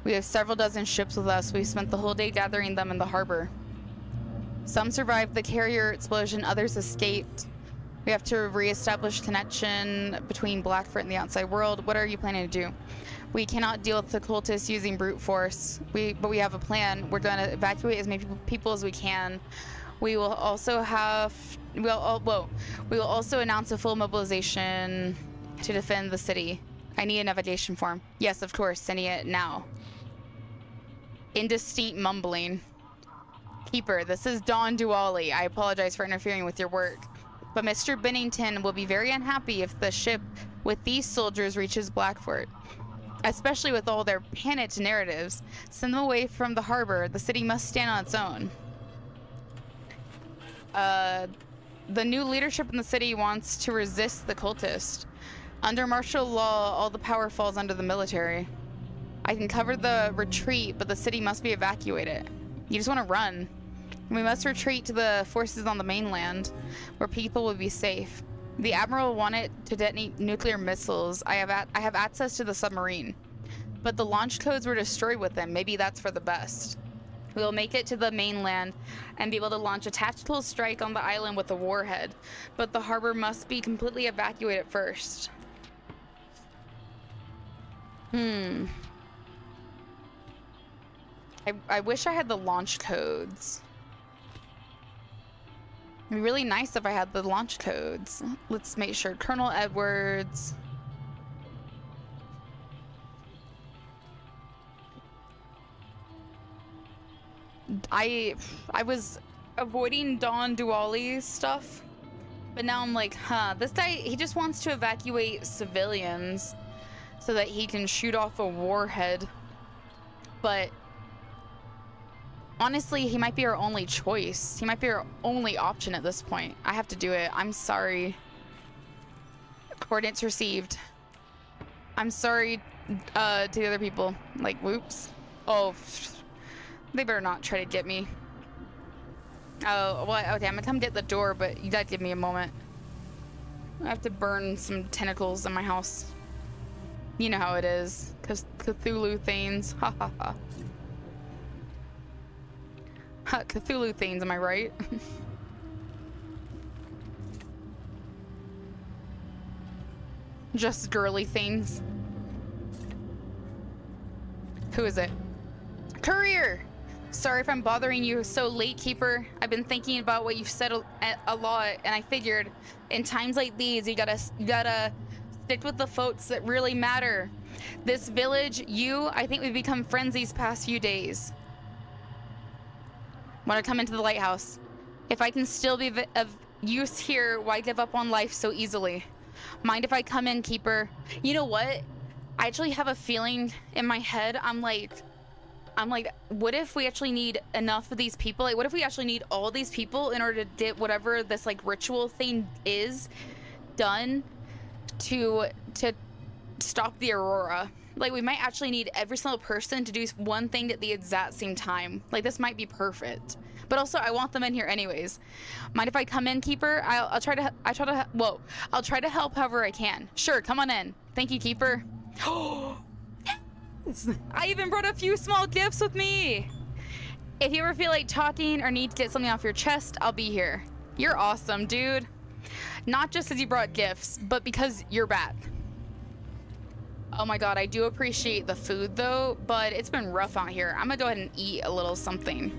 We have several dozen ships with us. We spent the whole day gathering them in the harbor. Some survived the carrier explosion, others escaped. We have to reestablish connection between Blackfort and the outside world. What are you planning to do? We cannot deal with the cultists using brute force. But we have a plan. We're going to evacuate as many people as we can. We will also announce a full mobilization to defend the city. I need a navigation form. Yes, of course, sending it now. Indistinct mumbling. Keeper, this is Don Duali. I apologize for interfering with your work. But Mr. Bennington will be very unhappy if the ship with these soldiers reaches Blackfort. Especially with all their panicked narratives. Send them away from the harbor. The city must stand on its own. The new leadership in the city wants to resist the cultist. Under martial law, all the power falls under the military. I can cover the retreat, but the city must be evacuated. You just want to run. We must retreat to the forces on the mainland, where people will be safe. The Admiral wanted to detonate nuclear missiles. I have access to the submarine. But the launch codes were destroyed with them. Maybe that's for the best. We will make it to the mainland and be able to launch a tactical strike on the island with a warhead. But the harbor must be completely evacuated first. I wish I had the launch codes. It'd be really nice if I had the launch codes. Let's make sure. Colonel Edwards. I was avoiding Don Duali's stuff, but now I'm like, this guy, he just wants to evacuate civilians so that he can shoot off a warhead. But honestly, he might be our only choice. He might be our only option at this point. I have to do it. I'm sorry. Coordinates received. I'm sorry to the other people. Like, whoops. Oh, they better not try to get me. Oh, well, okay, I'm gonna come get the door, but you gotta give me a moment. I have to burn some tentacles in my house. You know how it is. Cthulhu Thanes. Ha ha ha. Cthulhu Thanes, am I right? Just girly things. Who is it? Courier! Sorry if I'm bothering you so late, Keeper. I've been thinking about what you've said a lot, and I figured in times like these, you gotta stick with the folks that really matter. This village, I think we've become friends these past few days. Want to come into the lighthouse? If I can still be of use here. Why give up on life so easily? Mind if I come in, keeper? You know what? I actually have a feeling in my head. I'm like, what if we actually need enough of these people? Like, what if we actually need all these people in order to get whatever this like ritual thing is done to stop the aurora? Like, we might actually need every single person to do one thing at the exact same time. Like, this might be perfect. But also, I want them in here anyways. Mind if I come in, keeper? I'll try to help however I can. Sure, come on in. Thank you, keeper. I even brought a few small gifts with me. If you ever feel like talking or need to get something off your chest, I'll be here. You're awesome, dude. Not just because you brought gifts, but because you're back. Oh my god, I do appreciate the food though, but it's been rough out here. I'm gonna go ahead and eat a little something.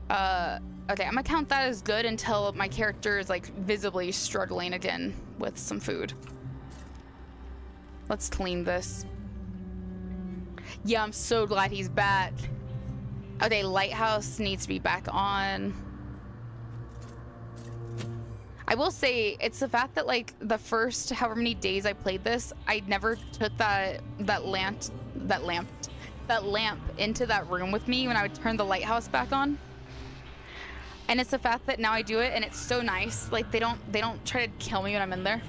Okay, I'm gonna count that as good until my character is like visibly struggling again with some food. Let's clean this. Yeah, I'm so glad he's back. Okay, Lighthouse needs to be back on. I will say, it's the fact that like the first however many days I played this, I never took that lamp into that room with me when I would turn the lighthouse back on. And it's the fact that now I do it and it's so nice. Like they don't try to kill me when I'm in there.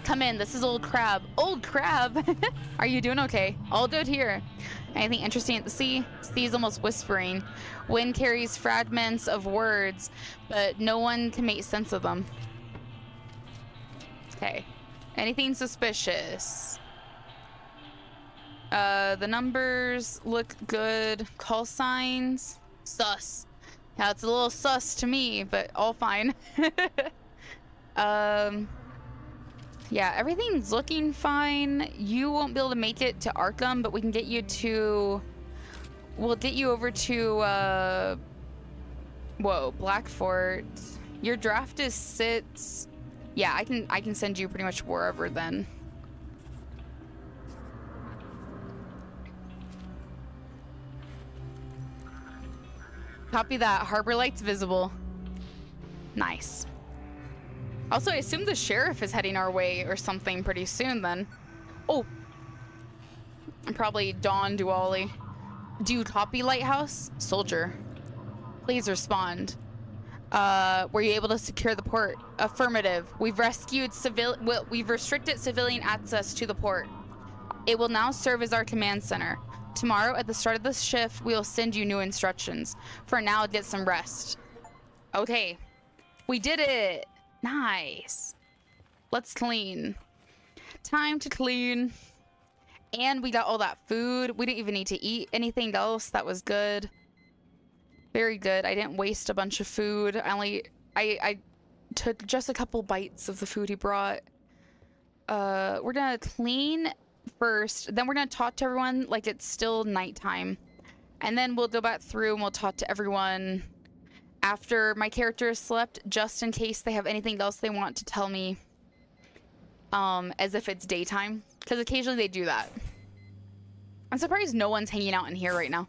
Come in, this is Old Crab. Old Crab! Are you doing okay? All good here. Anything interesting at the sea? Sea is almost whispering. Wind carries fragments of words, but no one can make sense of them. Okay. Anything suspicious? The numbers look good. Call signs? Sus. Yeah, it's a little sus to me, but all fine. Yeah, everything's looking fine. You won't be able to make it to Arkham, but we can get you to... We'll get you over to, whoa, Blackfort. Your draft is sits... Yeah, I can send you pretty much wherever then. Copy that. Harbor Light's visible. Nice. Also, I assume the sheriff is heading our way or something pretty soon then. Oh. I'm probably Dawn Duali. Do you copy, Lighthouse? Soldier. Please respond. Were you able to secure the port? Affirmative. We've restricted civilian access to the port. It will now serve as our command center. Tomorrow, at the start of the shift, we will send you new instructions. For now, get some rest. Okay. We did it! Nice. Let's clean. Time to clean. And we got all that food. We didn't even need to eat anything else. That was good. Very good. I didn't waste a bunch of food. I took just a couple bites of the food he brought. We're gonna clean first, then we're gonna talk to everyone like it's still nighttime, and then we'll go back through and we'll talk to everyone after my character has slept, just in case they have anything else they want to tell me, as if it's daytime, because occasionally they do that. I'm surprised no one's hanging out in here right now,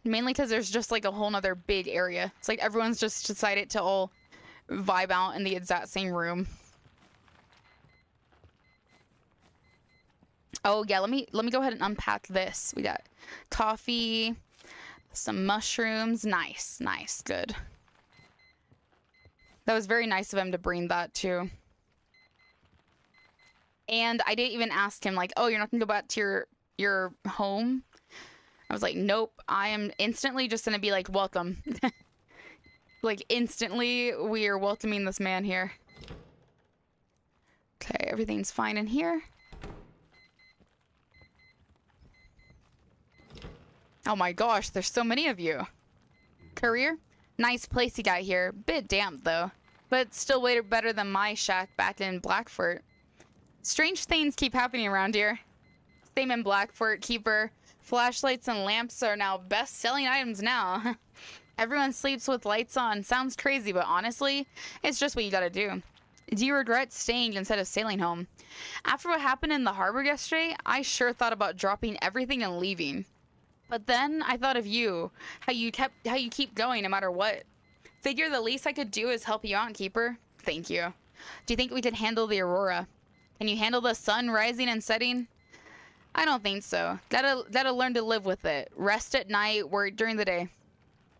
mainly because there's just like a whole nother big area. It's like everyone's just decided to all vibe out in the exact same room. Oh yeah, let me go ahead and unpack this. We got coffee, some mushrooms. Nice, nice, good. That was very nice of him to bring that too. And I didn't even ask him like, oh, you're not gonna go back to your home? I was like, nope, I am instantly just gonna be like, welcome. Like instantly we are welcoming this man here. Okay, everything's fine in here. Oh my gosh, there's so many of you. Courier? Nice place you got here. Bit damp though, but still way better than my shack back in Blackfort. Strange things keep happening around here. Same in Blackfort, Keeper. Flashlights and lamps are now best-selling items now. Everyone sleeps with lights on. Sounds crazy, but honestly, it's just what you gotta do. Do you regret staying instead of sailing home? After what happened in the harbor yesterday, I sure thought about dropping everything and leaving. But then I thought of you, how you keep going no matter what. Figure the least I could do is help you out, Keeper. Thank you. Do you think we could handle the aurora? Can you handle the sun rising and setting? I don't think so. Gotta learn to live with it. Rest at night, work during the day.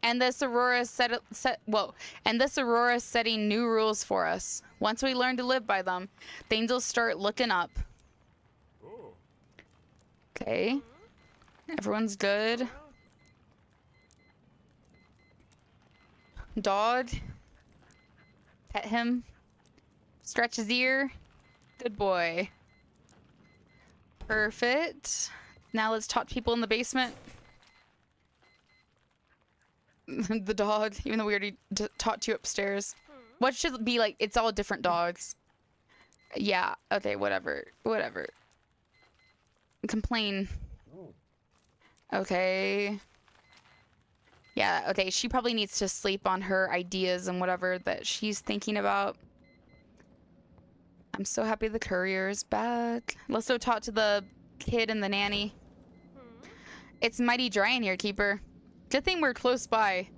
And this aurora this aurora is setting new rules for us. Once we learn to live by them, things will start looking up. Okay. Everyone's good. Dog. Pet him. Stretch his ear. Good boy. Perfect. Now let's talk to people in the basement. The dog, even though we already talked to you upstairs. What should be like? It's all different dogs. Yeah. Okay. Whatever. Whatever. Complain. Okay. Yeah. Okay. She probably needs to sleep on her ideas and whatever that she's thinking about. I'm so happy the courier is back. Let's go talk to the kid and the nanny. It's mighty dry in here, Keeper. Good thing we're close by.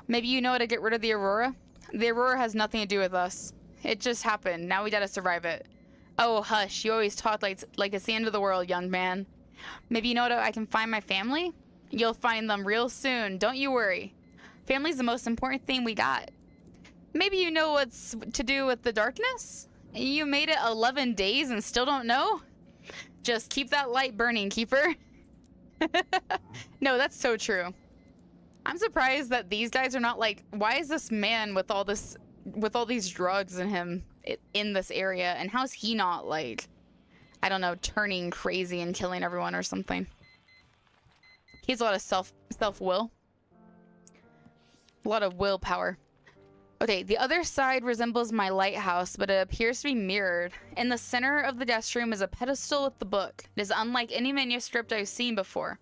Maybe you know how to get rid of the aurora? The aurora has nothing to do with us. It just happened. Now we gotta survive it. Oh, hush. You always talk like it's the end of the world, young man. Maybe you know I can find my family? You'll find them real soon. Don't you worry. Family's the most important thing we got. Maybe you know what's to do with the darkness? You made it 11 days and still don't know? Just keep that light burning, Keeper. No, that's so true. I'm surprised that these guys are not like, why is this man with all these drugs in him in this area, and how's he not like, I don't know, turning crazy and killing everyone or something? He has a lot of self-will. A lot of willpower. Okay, the other side resembles my lighthouse, but it appears to be mirrored. In the center of the guest room is a pedestal with the book. It is unlike any manuscript I've seen before.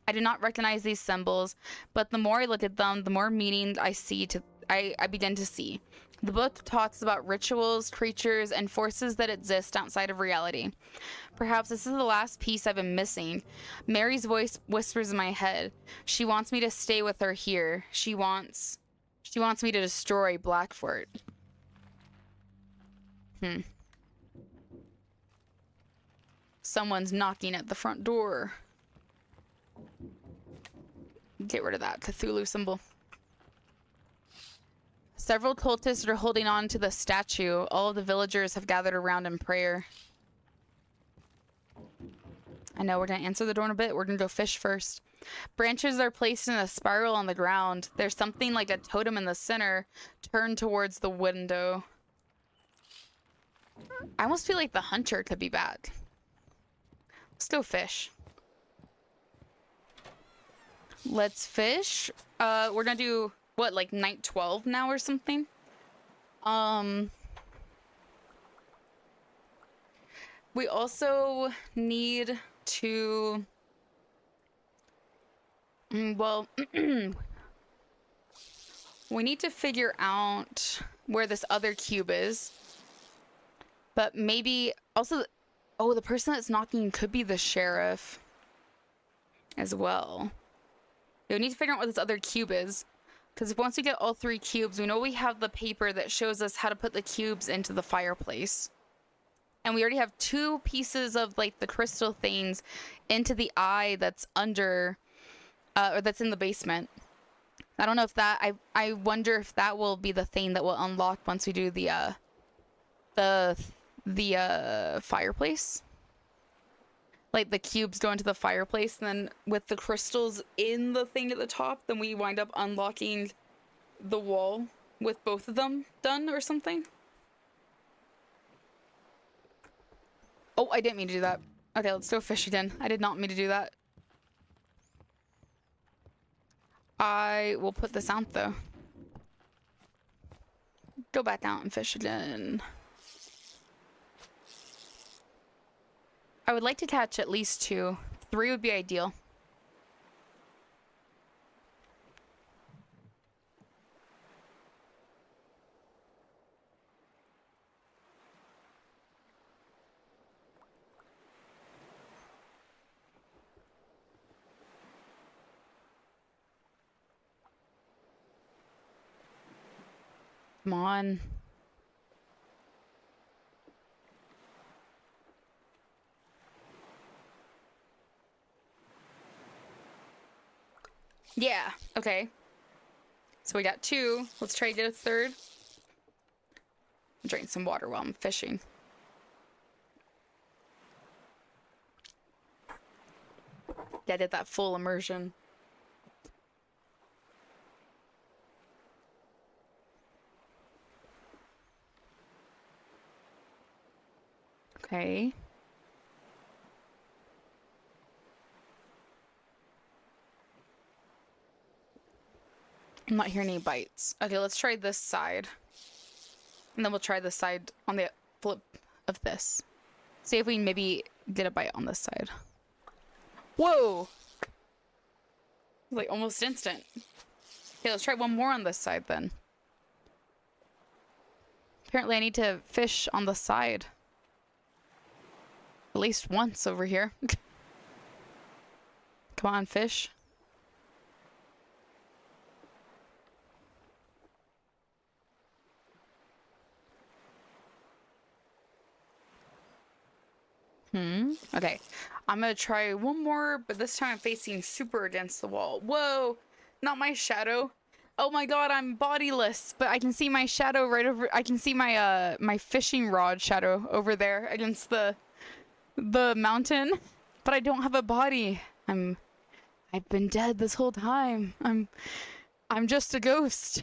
I do not recognize these symbols, but the more I look at them, the more meaning I begin to see. The book talks about rituals, creatures, and forces that exist outside of reality. Perhaps this is the last piece I've been missing. Mary's voice whispers in my head. She wants me to stay with her here. She wants me to destroy Blackfort. Someone's knocking at the front door. Get rid of that Cthulhu symbol. Several cultists are holding on to the statue. All of the villagers have gathered around in prayer. I know we're gonna answer the door in a bit. We're gonna go fish first. Branches are placed in a spiral on the ground. There's something like a totem in the center, turned towards the window. I almost feel like the hunter could be back. Let's go fish. Let's fish. We're gonna do, what, like night 12 now or something? We also need to... well, we need to figure out where this other cube is. But maybe also... oh, the person that's knocking could be the sheriff as well. We need to figure out what this other cube is. Because once we get all 3 cubes, we know we have the paper that shows us how to put the cubes into the fireplace. And we already have 2 pieces of like the crystal things into the eye that's under, or that's in the basement. I don't know if that, I wonder if that will be the thing that will unlock once we do the fireplace. Like the cubes go into the fireplace, and then with the crystals in the thing at the top, then we wind up unlocking the wall with both of them done or something. Oh, I didn't mean to do that. Okay, let's go fish again. I did not mean to do that. I will put this out though. Go back out and fish again. I would like to catch at least 2. 3 would be ideal. Come on. Yeah, okay. So we got 2. Let's try to get a 3rd. Drink some water while I'm fishing. Yeah, I did that full immersion. Okay. I'm not hearing any bites. Okay, let's try this side. And then we'll try this side on the flip of this. See if we maybe get a bite on this side. Whoa! Like almost instant. Okay, let's try one more on this side then. Apparently I need to fish on the side. At least once over here. Come on, fish. Okay. I'm gonna try one more, but this time I'm facing super against the wall. Whoa! Not my shadow. Oh my god, I'm bodiless, but I can see my shadow right over— I can see my my fishing rod shadow over there against the mountain, but I don't have a body. I've been dead this whole time. I'm just a ghost.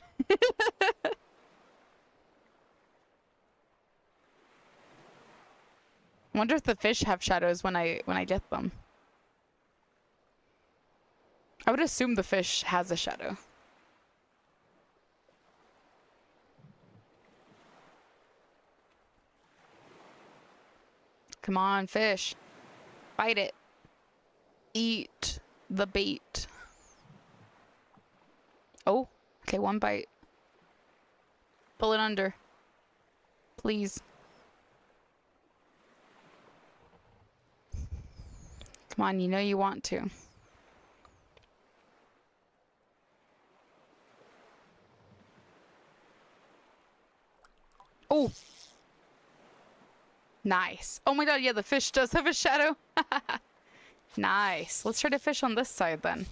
I wonder if the fish have shadows when I get them. I would assume the fish has a shadow. Come on, fish. Bite it. Eat the bait. Oh, okay, one bite. Pull it under. Please. Come on, you know you want to. Oh! Nice. Oh my god, yeah, the fish does have a shadow. Nice. Let's try to fish on this side then.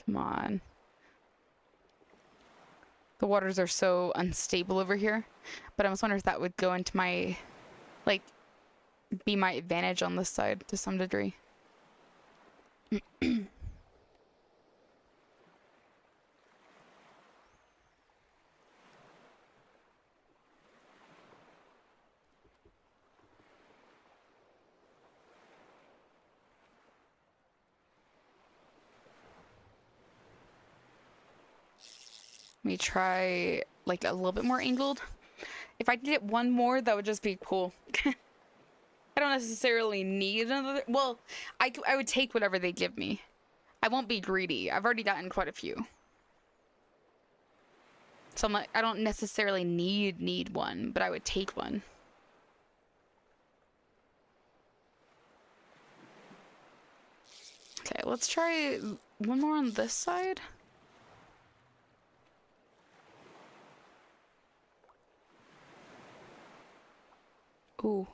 Come on. The waters are so unstable over here, but I was wondering if that would go into my, like, be my advantage on this side to some degree. Let me try like a little bit more angled. If I could get one more, that would just be cool. I don't necessarily need another. Well, I would take whatever they give me. I won't be greedy. I've already gotten quite a few. So I'm like, I don't necessarily need one, but I would take one. Okay, let's try one more on this side. Ooh.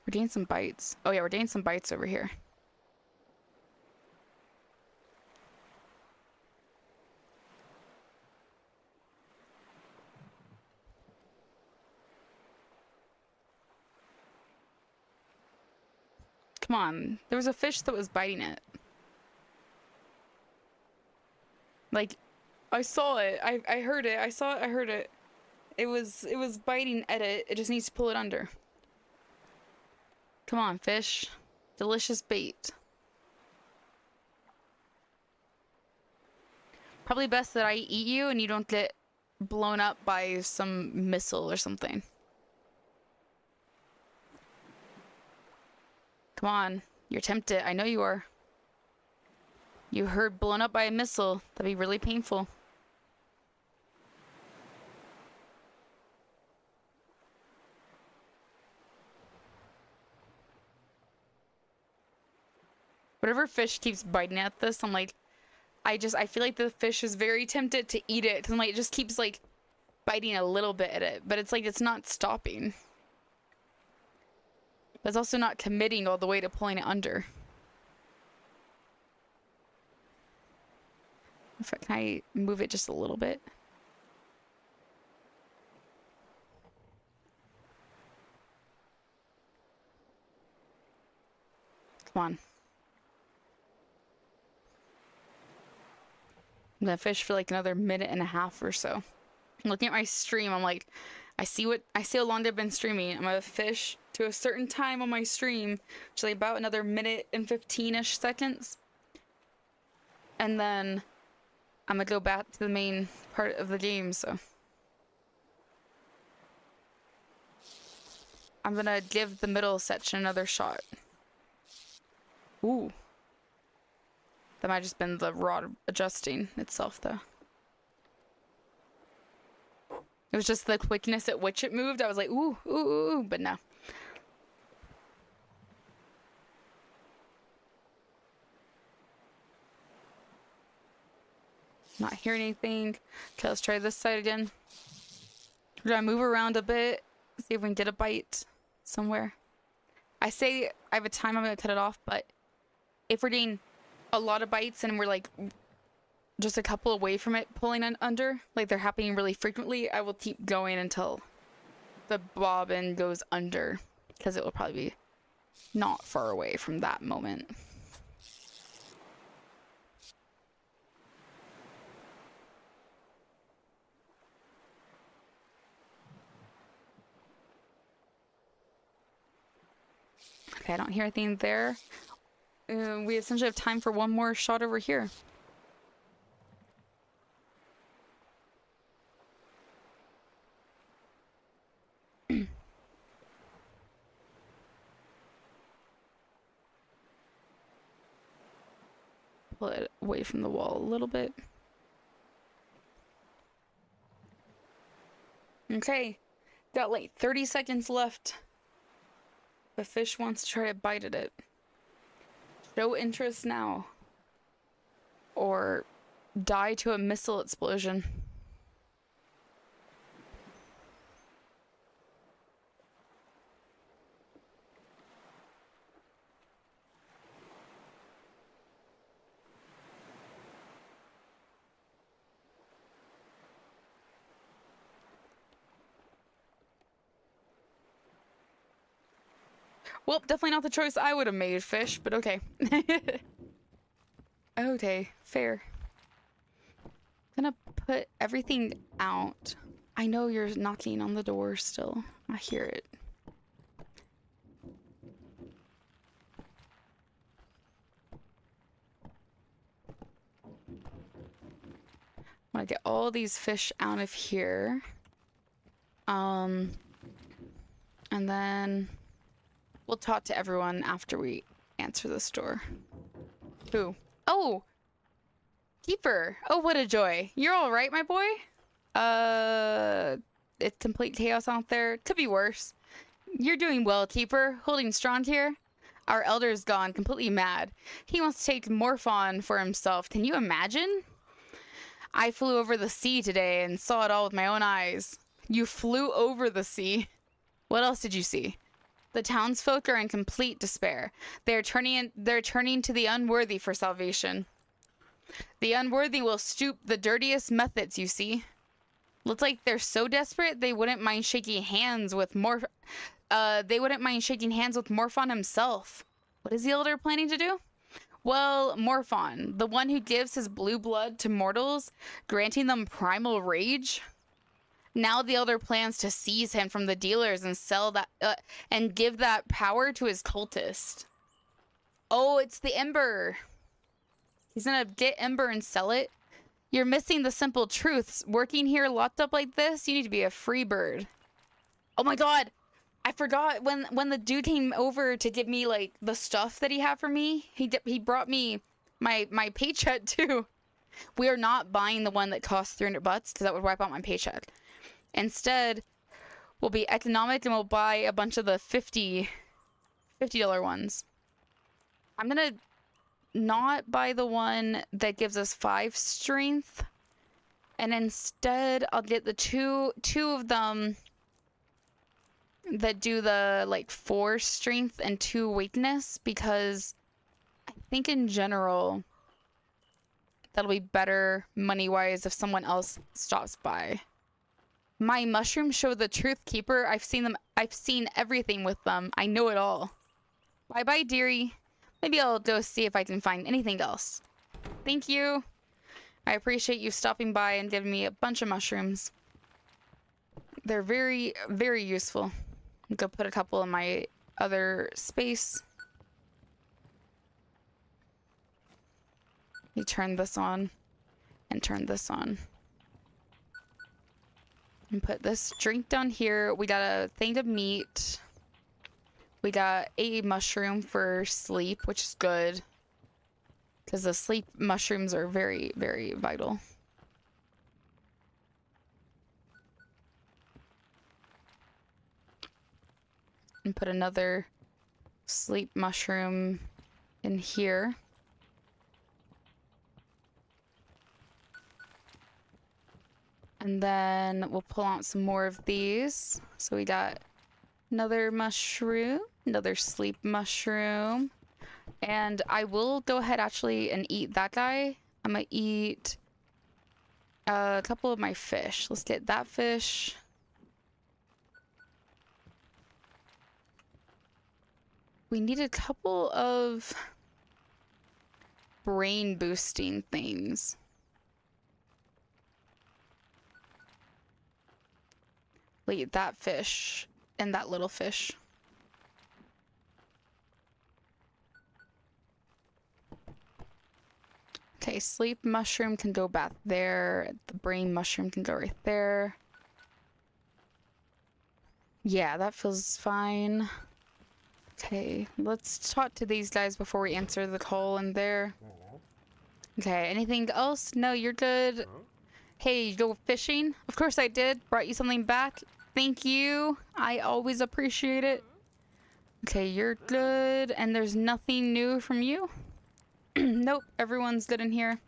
We're getting some bites. Oh yeah, we're getting some bites over here. Come on. There was a fish that was biting it. Like, I saw it. I heard it. I saw it. I heard it. It was biting at it. It just needs to pull it under. Come on, fish. Delicious bait. Probably best that I eat you and you don't get blown up by some missile or something. Come on. You're tempted. I know you are. You heard blown up by a missile. That'd be really painful. Whatever fish keeps biting at this, I'm like, I feel like the fish is very tempted to eat it. And like, it just keeps like biting a little bit at it, but it's like, it's not stopping. But it's also not committing all the way to pulling it under. Can I move it just a little bit? Come on. I'm gonna fish for like another minute and a half or so. Looking at my stream, I'm like, I see how long they've been streaming. I'm gonna fish to a certain time on my stream, which is like about another minute and 15-ish seconds. And then I'm gonna go back to the main part of the game, so. I'm gonna give the middle section another shot. Ooh. That might have just been the rod adjusting itself, though. It was just the quickness at which it moved. I was like, ooh, ooh, ooh, but no. Not hearing anything. Okay, let's try this side again. We're gonna move around a bit, see if we can get a bite somewhere. I say I have a time, I'm gonna cut it off, but if we're getting a lot of bites and we're like just a couple away from it pulling under, like they're happening really frequently, I will keep going until the bobbin goes under, because it will probably be not far away from that moment. Okay, I don't hear anything there. We essentially have time for one more shot over here. Pull it away from the wall a little bit. Okay, got like 30 seconds left. The fish wants to try to bite at it. Show interest now, or die to a missile explosion. Well, definitely not the choice I would have made, fish, but okay. Okay, fair. I'm gonna put everything out. I know you're knocking on the door still. I hear it. I'm gonna get all these fish out of here. And then we'll talk to everyone after we answer this door. Who? Oh! Keeper! Oh, what a joy. You're alright, my boy? It's complete chaos out there. Could be worse. You're doing well, Keeper. Holding strong here. Our elder's gone completely mad. He wants to take Morphon for himself. Can you imagine? I flew over the sea today and saw it all with my own eyes. You flew over the sea? What else did you see? The townsfolk are in complete despair. They're turning to the unworthy for salvation. The unworthy will stoop the dirtiest methods, you see. Looks like they're so desperate they wouldn't mind shaking hands with Morphon himself. What is the elder planning to do? Well, Morphon, the one who gives his blue blood to mortals, granting them primal rage. Now the elder plans to seize him from the dealers and sell that and give that power to his cultist. Oh, it's the Ember. He's gonna get Ember and sell it. You're missing the simple truths. Working here locked up like this, you need to be a free bird. Oh my god! I forgot when the dude came over to give me like the stuff that he had for me. He brought me my paycheck too. We are not buying the one that costs $300 because that would wipe out my paycheck. Instead, we'll be economic and we'll buy a bunch of the $50 ones. I'm gonna not buy the one that gives us 5 strength. And instead, I'll get the two of them that do the, like, 4 strength and 2 weakness, because I think in general, that'll be better money-wise if someone else stops by. My mushrooms show the truth, Keeper. I've seen them. I've seen everything with them. I know it all. Bye-bye, dearie. Maybe I'll go see if I can find anything else. Thank you. I appreciate you stopping by and giving me a bunch of mushrooms. They're very, very useful. I'm gonna put a couple in my other space. You turn this on and turn this on. And put this drink down here. We got a thing of meat. We got a mushroom for sleep, which is good. Because the sleep mushrooms are very, very vital. And put another sleep mushroom in here. And then we'll pull out some more of these. So we got another mushroom, another sleep mushroom. And I will go ahead actually and eat that guy. I'm gonna eat a couple of my fish. Let's get that fish. We need a couple of brain boosting things. We'll eat that fish and that little fish. Okay, sleep mushroom can go back there. The brain mushroom can go right there. Yeah, that feels fine. Okay, let's talk to these guys before we answer the call in there. Okay, anything else? No, you're good. Hey, you go fishing? Of course I did. Brought you something back. Thank you. I always appreciate it. Okay, you're good. And there's nothing new from you? Nope, everyone's good in here.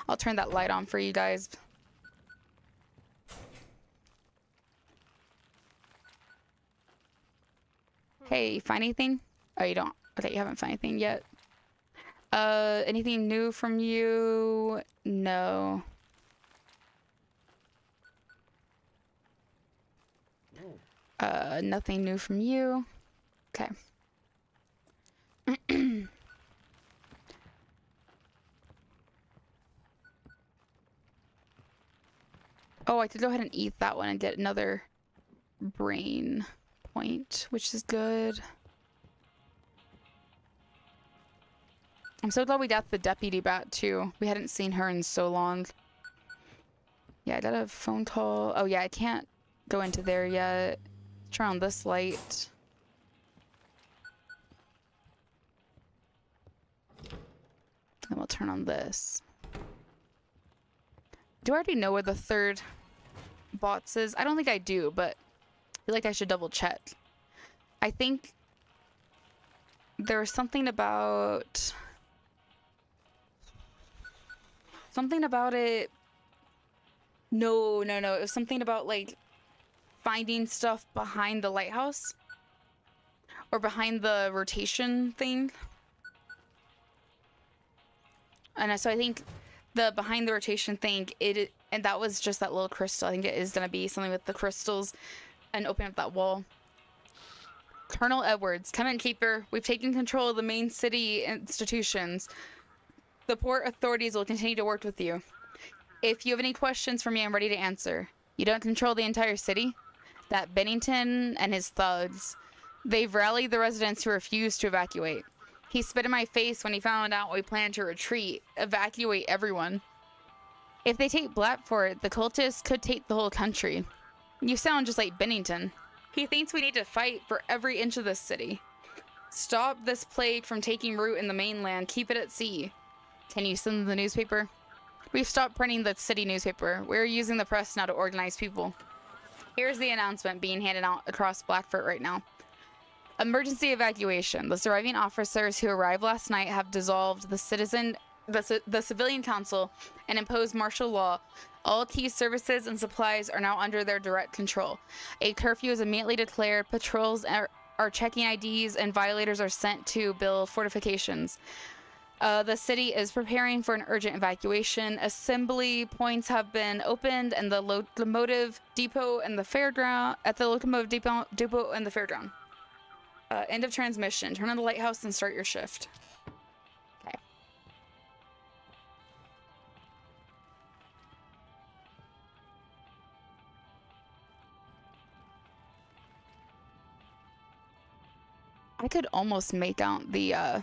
I'll turn that light on for you guys. Hey, find anything? Oh, you don't. Okay, you haven't found anything yet. Anything new from you? No. Nothing new from you. Okay. Oh, I could go ahead and eat that one and get another brain point, which is good. I'm so glad we got the deputy bat too. We hadn't seen her in so long. Yeah, I got a phone call. Oh yeah, I can't go into there yet. Turn on this light. And we'll turn on this. Do I already know where the third box is? I don't think I do, but I feel like I should double check. I think there was something about... Something about it... No. It was something about, like, finding stuff behind the lighthouse. Or behind the rotation thing. And so I think the behind the rotation thing, and that was just that little crystal. I think it is going to be something with the crystals and open up that wall. Colonel Edwards, come in, Keeper. We've taken control of the main city institutions. The port authorities will continue to work with you. If you have any questions for me, I'm ready to answer. You don't control the entire city? That Bennington and his thugs, they've rallied the residents who refuse to evacuate. He spit in my face when he found out we planned to retreat, evacuate everyone. If they take Blackfort, the cultists could take the whole country. You sound just like Bennington. He thinks we need to fight for every inch of this city. Stop this plague from taking root in the mainland. Keep it at sea. Can you send the newspaper? We've stopped printing the city newspaper. We're using the press now to organize people. Here's the announcement being handed out across Blackfort right now. Emergency evacuation. The surviving officers who arrived last night have dissolved the civilian council and imposed martial law. All key services and supplies are now under their direct control. A curfew is immediately declared. Patrols are checking IDs and violators are sent to build fortifications. The city is preparing for an urgent evacuation. Assembly points have been opened and the locomotive depot and the fairground and the fairground. End of transmission. Turn on the lighthouse and start your shift. Okay. I could almost make out the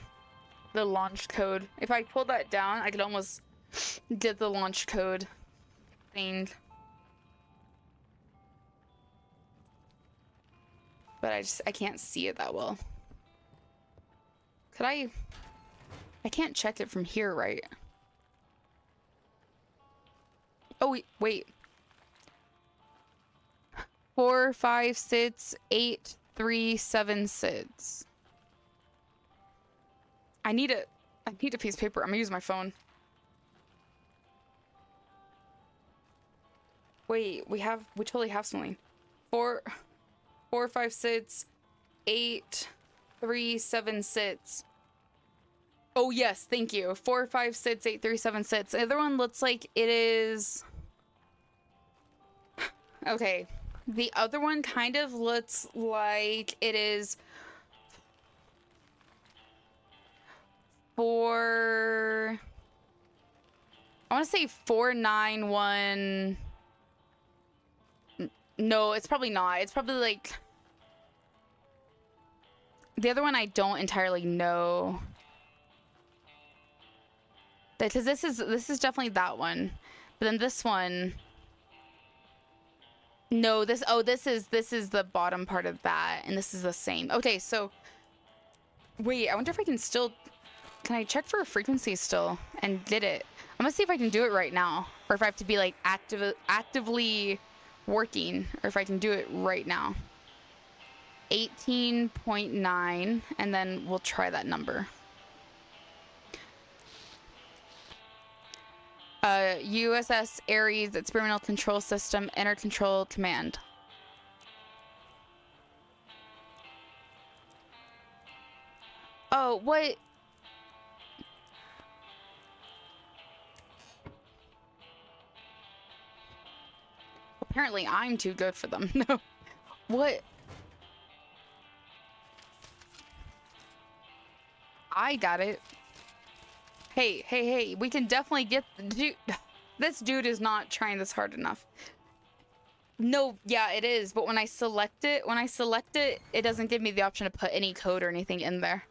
launch code. If I pulled that down, I could almost get the launch code thing. But I can't see it that well. Could I can't check it from here, right? Oh, wait. 4, 5, 6, 8, 3, 7, 6. I need a piece of paper. I'm gonna use my phone. Wait, we totally have something. 4, 5, 6, 8, 3, 7, 6. Oh yes, thank you. 4, 5, 6, 8, 3, 7, 6. The other one looks like it is. Okay, the other one kind of looks like it is 4. I want to say 491. No, it's probably not. It's probably like the other one. I don't entirely know. Because this is definitely that one. But then this one. No, this is the bottom part of that, and this is the same. Okay, so wait, I wonder if I can still. Can I check for a frequency still and get it? I'm gonna see if I can do it right now, or if I have to be like actively working, or if I can do it right now. 18.9, and then we'll try that number. USS Ares Experimental Control System, Enter Control Command. Oh, what? Apparently I'm too good for them. No. What? I got it. Hey, we can definitely get the dude. This dude is not trying this hard enough. No, yeah, it is, but when I select it, it doesn't give me the option to put any code or anything in there.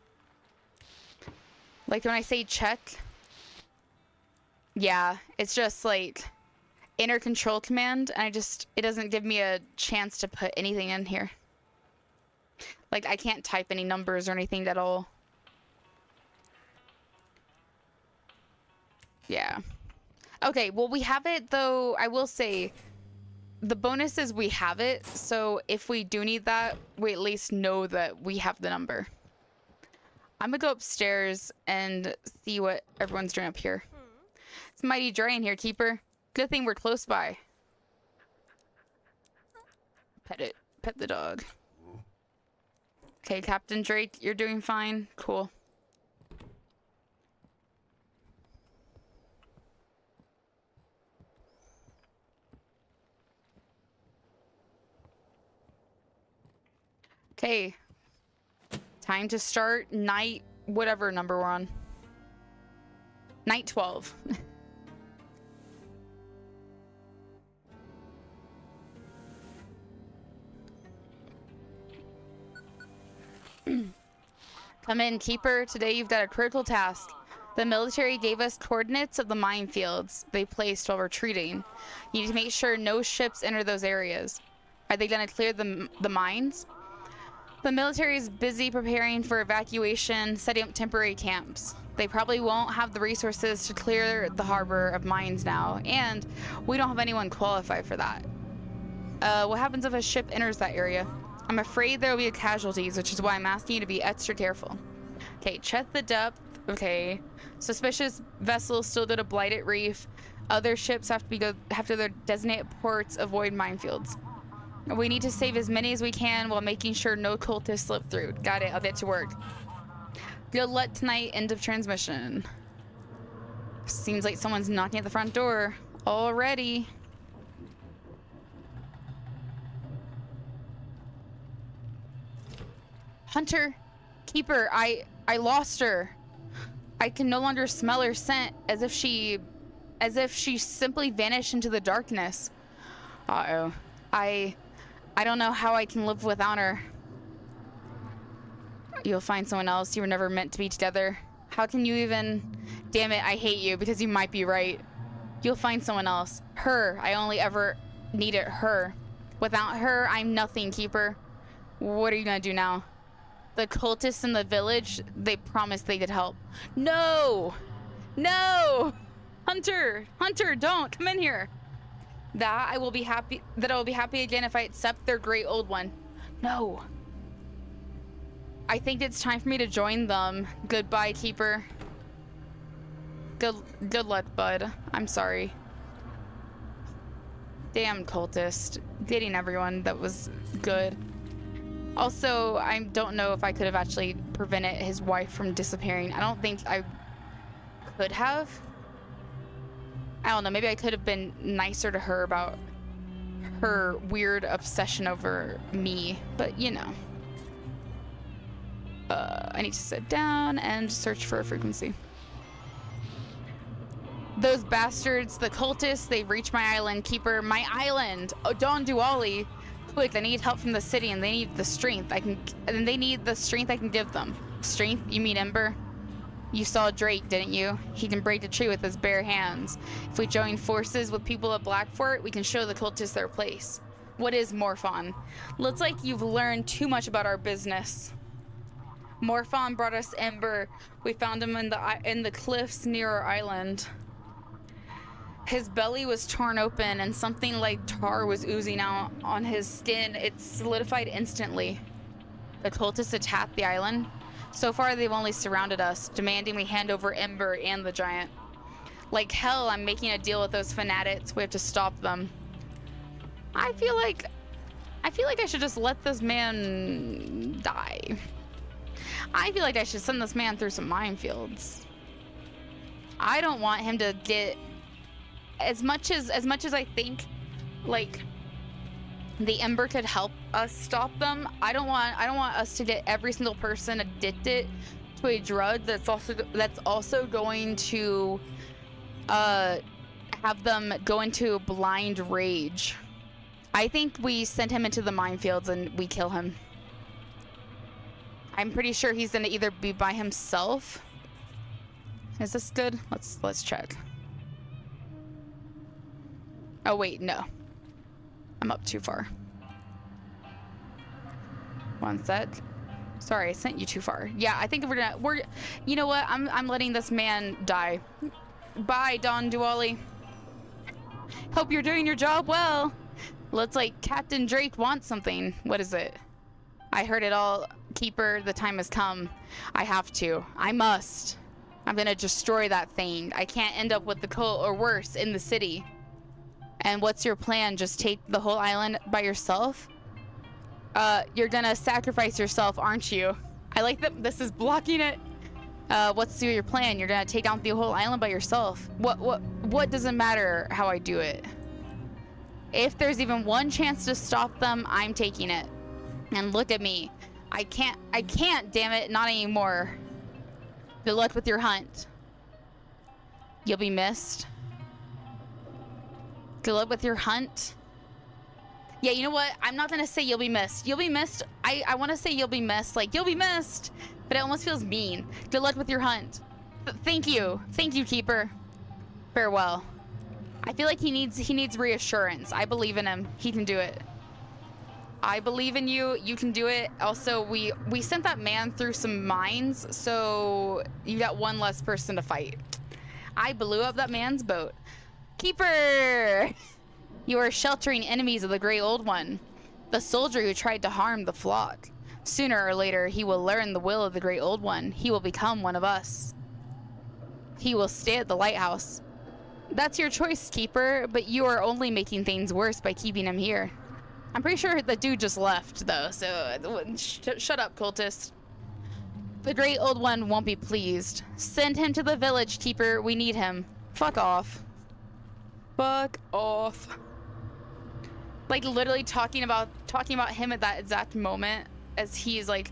Like when I say check, yeah, it's just like enter control command, and it doesn't give me a chance to put anything in here. Like I can't type any numbers or anything at all. Yeah. Okay, well, we have it, though. I will say, the bonus is we have it, so if we do need that, we at least know that we have the number. I'm gonna go upstairs and see what everyone's doing up here. It's mighty dry in here, Keeper. Good thing we're close by. Pet it. Pet the dog. Okay, Captain Drake, you're doing fine. Cool. Okay, time to start night, whatever number we're on. Night 12. Come in, Keeper. Today you've got a critical task. The military gave us coordinates of the minefields they placed while retreating. You need to make sure no ships enter those areas. Are they going to clear the mines? The military is busy preparing for evacuation, setting up temporary camps. They probably won't have the resources to clear the harbor of mines now, and we don't have anyone qualified for that. What happens if a ship enters that area? I'm afraid there will be casualties, which is why I'm asking you to be extra careful. Okay, check the depth. Okay. Suspicious vessels still go to Blighted Reef. Other ships have to their designated ports. Avoid minefields. We need to save as many as we can while making sure no cultists slip through. Got it. I'll get to work. Good luck tonight. End of transmission. Seems like someone's knocking at the front door already. Hunter, Keeper, I lost her. I can no longer smell her scent, as if she simply vanished into the darkness. Uh-oh. I don't know how I can live without her. You'll find someone else. You were never meant to be together. How can you even... Damn it, I hate you because you might be right. You'll find someone else. Her. I only ever needed her. Without her, I'm nothing, Keeper. What are you gonna do now? The cultists in the village, they promised they could help. No! No! Hunter! Hunter, don't! Come in here! That I will be happy again if I accept their great old one. No. I think it's time for me to join them. Goodbye, Keeper. Good luck, bud. I'm sorry. Damn cultist. Dating everyone that was good. Also, I don't know if I could have actually prevented his wife from disappearing. I don't think I could have. I don't know, maybe I could have been nicer to her about her weird obsession over me, but you know. I need to sit down and search for a frequency. Those bastards, the cultists, they've reached my island, Keeper. My island! Oh, Don Duali! Quick, they need help from the city and they need the strength I can give them. Strength? You mean Ember? You saw Drake, didn't you? He can break the tree with his bare hands. If we join forces with people at Blackfort, we can show the cultists their place. What is Morphon? Looks like you've learned too much about our business. Morphon brought us Ember. We found him in the cliffs near our island. His belly was torn open and something like tar was oozing out on his skin. It solidified instantly. The cultists attacked the island. So far, they've only surrounded us, demanding we hand over Ember and the giant. Like hell, I'm making a deal with those fanatics. We have to stop them. I feel like I should just let this man die. I feel like I should send this man through some minefields. I don't want him to get as much as I think like the Ember could help us stop them. I don't want us to get every single person addicted to a drug that's also going to have them go into blind rage. I think we send him into the minefields and we kill him. I'm pretty sure he's gonna either be by himself. Is this good? Let's check. Oh wait, no. I'm up too far. One sec. Sorry, I sent you too far. Yeah, I think we're you know what? I'm letting this man die. Bye, Don Duali. Hope you're doing your job well. Looks like Captain Drake wants something. What is it? I heard it all. Keeper, the time has come. I have to. I must. I'm gonna destroy that thing. I can't end up with the cult or worse in the city. And what's your plan? Just take the whole island by yourself? You're gonna sacrifice yourself, aren't you? I like that this is blocking it. What's your plan? You're gonna take down the whole island by yourself. What does it matter how I do it? If there's even one chance to stop them, I'm taking it. And look at me. I can't, damn it, not anymore. Good luck with your hunt. You'll be missed. Good luck with your hunt. Yeah, you know what? I'm not gonna say you'll be missed. You'll be missed. I want to say you'll be missed. Like, you'll be missed. But it almost feels mean. Good luck with your hunt. Thank you. Thank you, Keeper. Farewell. I feel like he needs reassurance. I believe in him. He can do it. I believe in you. You can do it. Also, we sent that man through some mines, so you got one less person to fight. I blew up that man's boat. Keeper! You are sheltering enemies of the Grey Old One. The soldier who tried to harm the flock. Sooner or later, he will learn the will of the Great Old One. He will become one of us. He will stay at the lighthouse. That's your choice, Keeper, but you are only making things worse by keeping him here. I'm pretty sure the dude just left, though, so shut up, cultist. The Great Old One won't be pleased. Send him to the village, Keeper. We need him. Fuck off. Fuck off. Like, literally talking about him at that exact moment as he's like,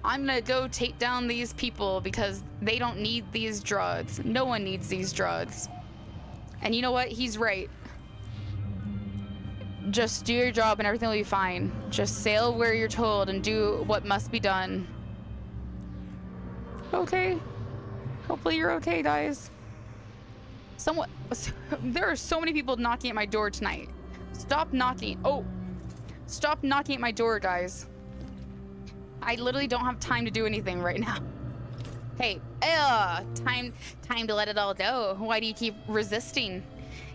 I'm gonna go take down these people because they don't need these drugs. No one needs these drugs. And you know what? He's right. Just do your job and everything will be fine. Just sail where you're told and do what must be done. Okay. Hopefully you're okay, guys. There are so many people knocking at my door tonight. Stop knocking. Oh. Stop knocking at my door, guys. I literally don't have time to do anything right now. Hey, time to let it all go. Why do you keep resisting?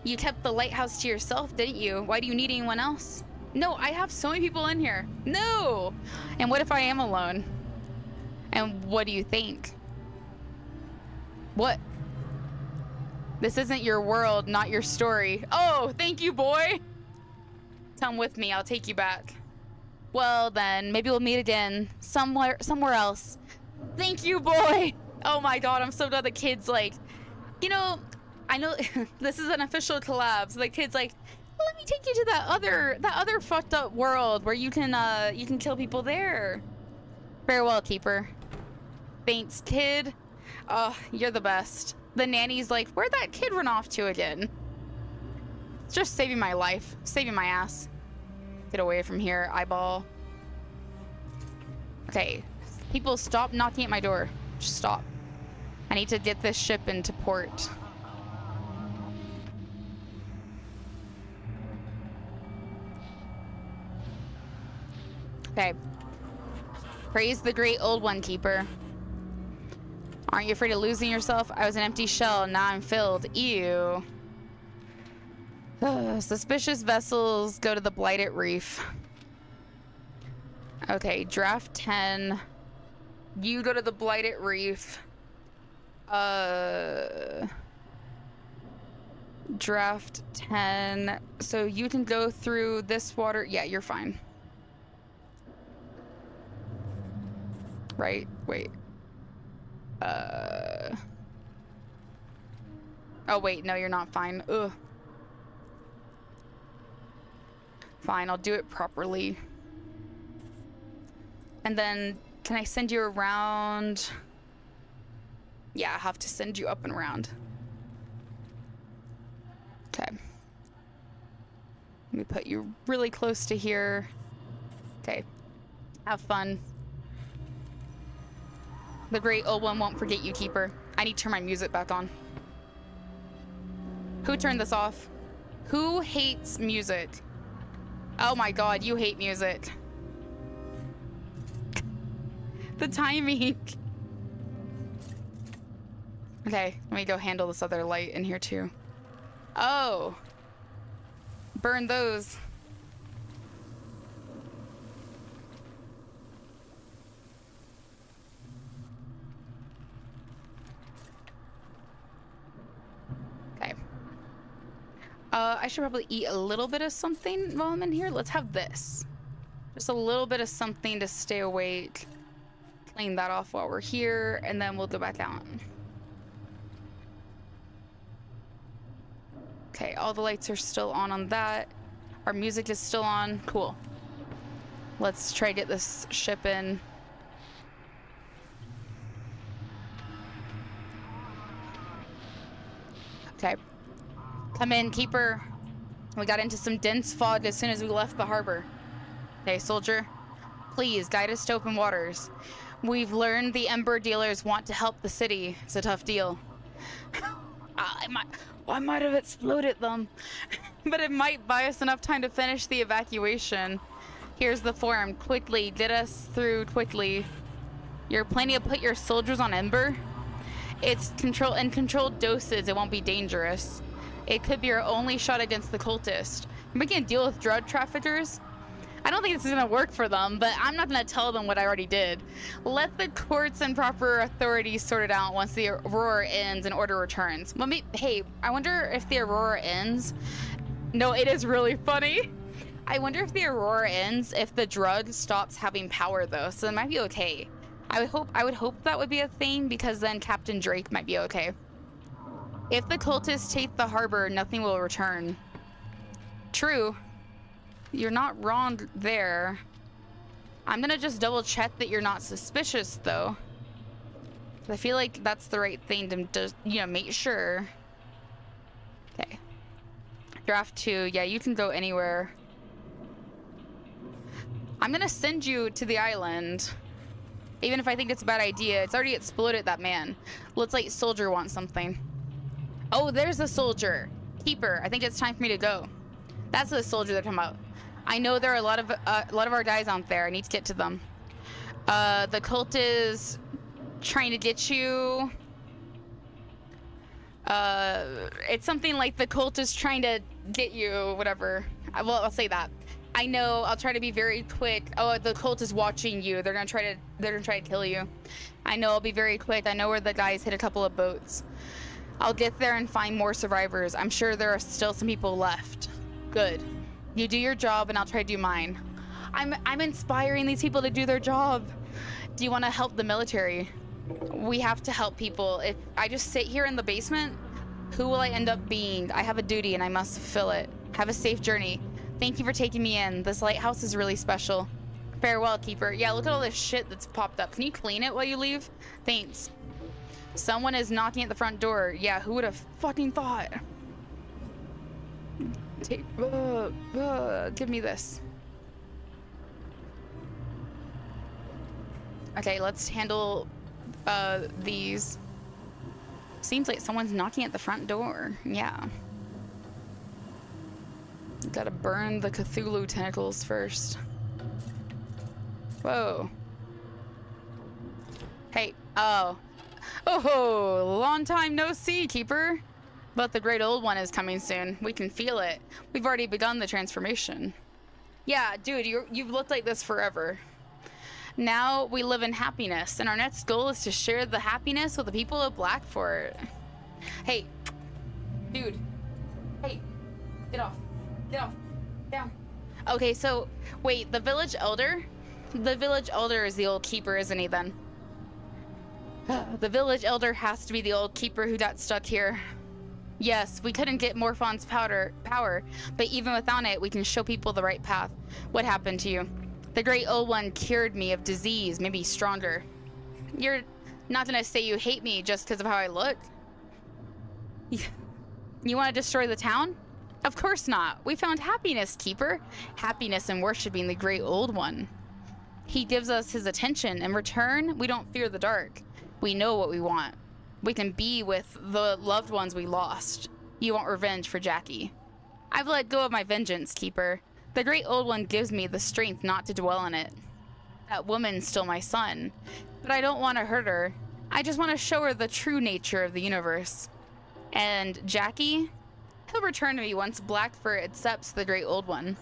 You kept the lighthouse to yourself, didn't you? Why do you need anyone else? No, I have so many people in here. No! And what if I am alone? And what do you think? What? This isn't your world, not your story. Oh, thank you, boy! Come with me, I'll take you back. Well then, maybe we'll meet again. Somewhere else. Thank you, boy! Oh my god, I'm so glad the kid's like, you know, I know this is an official collab, so the kid's like, let me take you to that other fucked up world where you can kill people there. Farewell, Keeper. Thanks, kid. Oh, you're the best. The nanny's like, where'd that kid run off to again? It's just saving my life. Saving my ass. Get away from here, eyeball. Okay. People, stop knocking at my door. Just stop. I need to get this ship into port. Okay. Praise the Great Old One, Keeper. Aren't you afraid of losing yourself? I was an empty shell, now I'm filled. Ew. Suspicious vessels go to the blighted reef. Okay, draft 10. You go to the blighted reef. Draft 10. So you can go through this water. Yeah, you're fine. Right? Wait. Oh, wait. No, you're not fine. Ugh. Fine, I'll do it properly. And then, can I send you around? Yeah, I have to send you up and around. Okay. Let me put you really close to here. Okay. Have fun. The Great Old One won't forget you, Keeper. I need to turn my music back on. Who turned this off? Who hates music? Oh my god, you hate music. The timing. Okay, let me go handle this other light in here too. Oh. Burn those. Okay. I should probably eat a little bit of something while I'm in here. Let's have this. Just a little bit of something to stay awake. Clean that off while we're here, and then we'll go back out. Okay, all the lights are still on that. Our music is still on. Cool. Let's try to get this ship in. Okay. Come in, Keeper. We got into some dense fog as soon as we left the harbor. Okay, soldier. Please, guide us to open waters. We've learned the Ember dealers want to help the city. It's a tough deal. I might have exploded them. But it might buy us enough time to finish the evacuation. Here's the form. Quickly, get us through quickly. You're planning to put your soldiers on Ember? It's in controlled doses. It won't be dangerous. It could be our only shot against the cultist. We can deal with drug traffickers. I don't think this is gonna work for them, but I'm not gonna tell them what I already did. Let the courts and proper authorities sort it out once the aurora ends and order returns. Well, hey, I wonder if the aurora ends. No, it is really funny. I wonder if the aurora ends if the drug stops having power, though, so it might be okay. I would hope that would be a thing, because then Captain Drake might be okay. If the cultists take the harbor, nothing will return. True. You're not wrong there. I'm gonna just double check that you're not suspicious, though. I feel like that's the right thing to just, you know, make sure. Okay. Draft 2. Yeah, you can go anywhere. I'm gonna send you to the island. Even if I think it's a bad idea. It's already exploded that man. Looks like soldier wants something. Oh, there's a soldier. Keeper. I think it's time for me to go. That's the soldier they're talking about. I know there are a lot of our guys out there. I need to get to them. The cult is trying to get you. It's something like the cult is trying to get you, whatever. Well, I'll say that. I know. I'll try to be very quick. Oh, the cult is watching you. They're gonna try to kill you. I know. I'll be very quick. I know where the guys hit a couple of boats. I'll get there and find more survivors. I'm sure there are still some people left. Good. You do your job and I'll try to do mine. I'm inspiring these people to do their job. Do you want to help the military? We have to help people. If I just sit here in the basement, who will I end up being? I have a duty and I must fulfill it. Have a safe journey. Thank you for taking me in. This lighthouse is really special. Farewell, Keeper. Yeah, look at all this shit that's popped up. Can you clean it while you leave? Thanks. Someone is knocking at the front door. Yeah, who would have fucking thought? Give me this. Okay, let's handle these. Seems like someone's knocking at the front door. Yeah. Gotta burn the Cthulhu tentacles first. Whoa. Hey. Oh, long time no see, Keeper. But the great old one is coming soon. We can feel it. We've already begun the transformation. Yeah, dude, you've looked like this forever. Now we live in happiness, and our next goal is to share the happiness with the people of Blackfort. Hey, dude. Hey, get off. Get off. Down. Okay, so, wait, the village elder? The village elder is the old keeper, isn't he, then? The village elder has to be the old keeper who got stuck here. Yes, we couldn't get Morphon's power, but even without it, we can show people the right path. What happened to you? The great old one cured me of disease, maybe stronger. You're not gonna say you hate me just because of how I look? You want to destroy the town? Of course not. We found happiness, Keeper. Happiness in worshiping the great old one. He gives us his attention. In return, we don't fear the dark. We know what we want. We can be with the loved ones we lost. You want revenge for Jackie. I've let go of my vengeance, Keeper. The great old one gives me the strength not to dwell in it. That woman's still my son, but I don't want to hurt her. I just want to show her the true nature of the universe. And Jackie? He'll return to me once Blackfort accepts the great old one.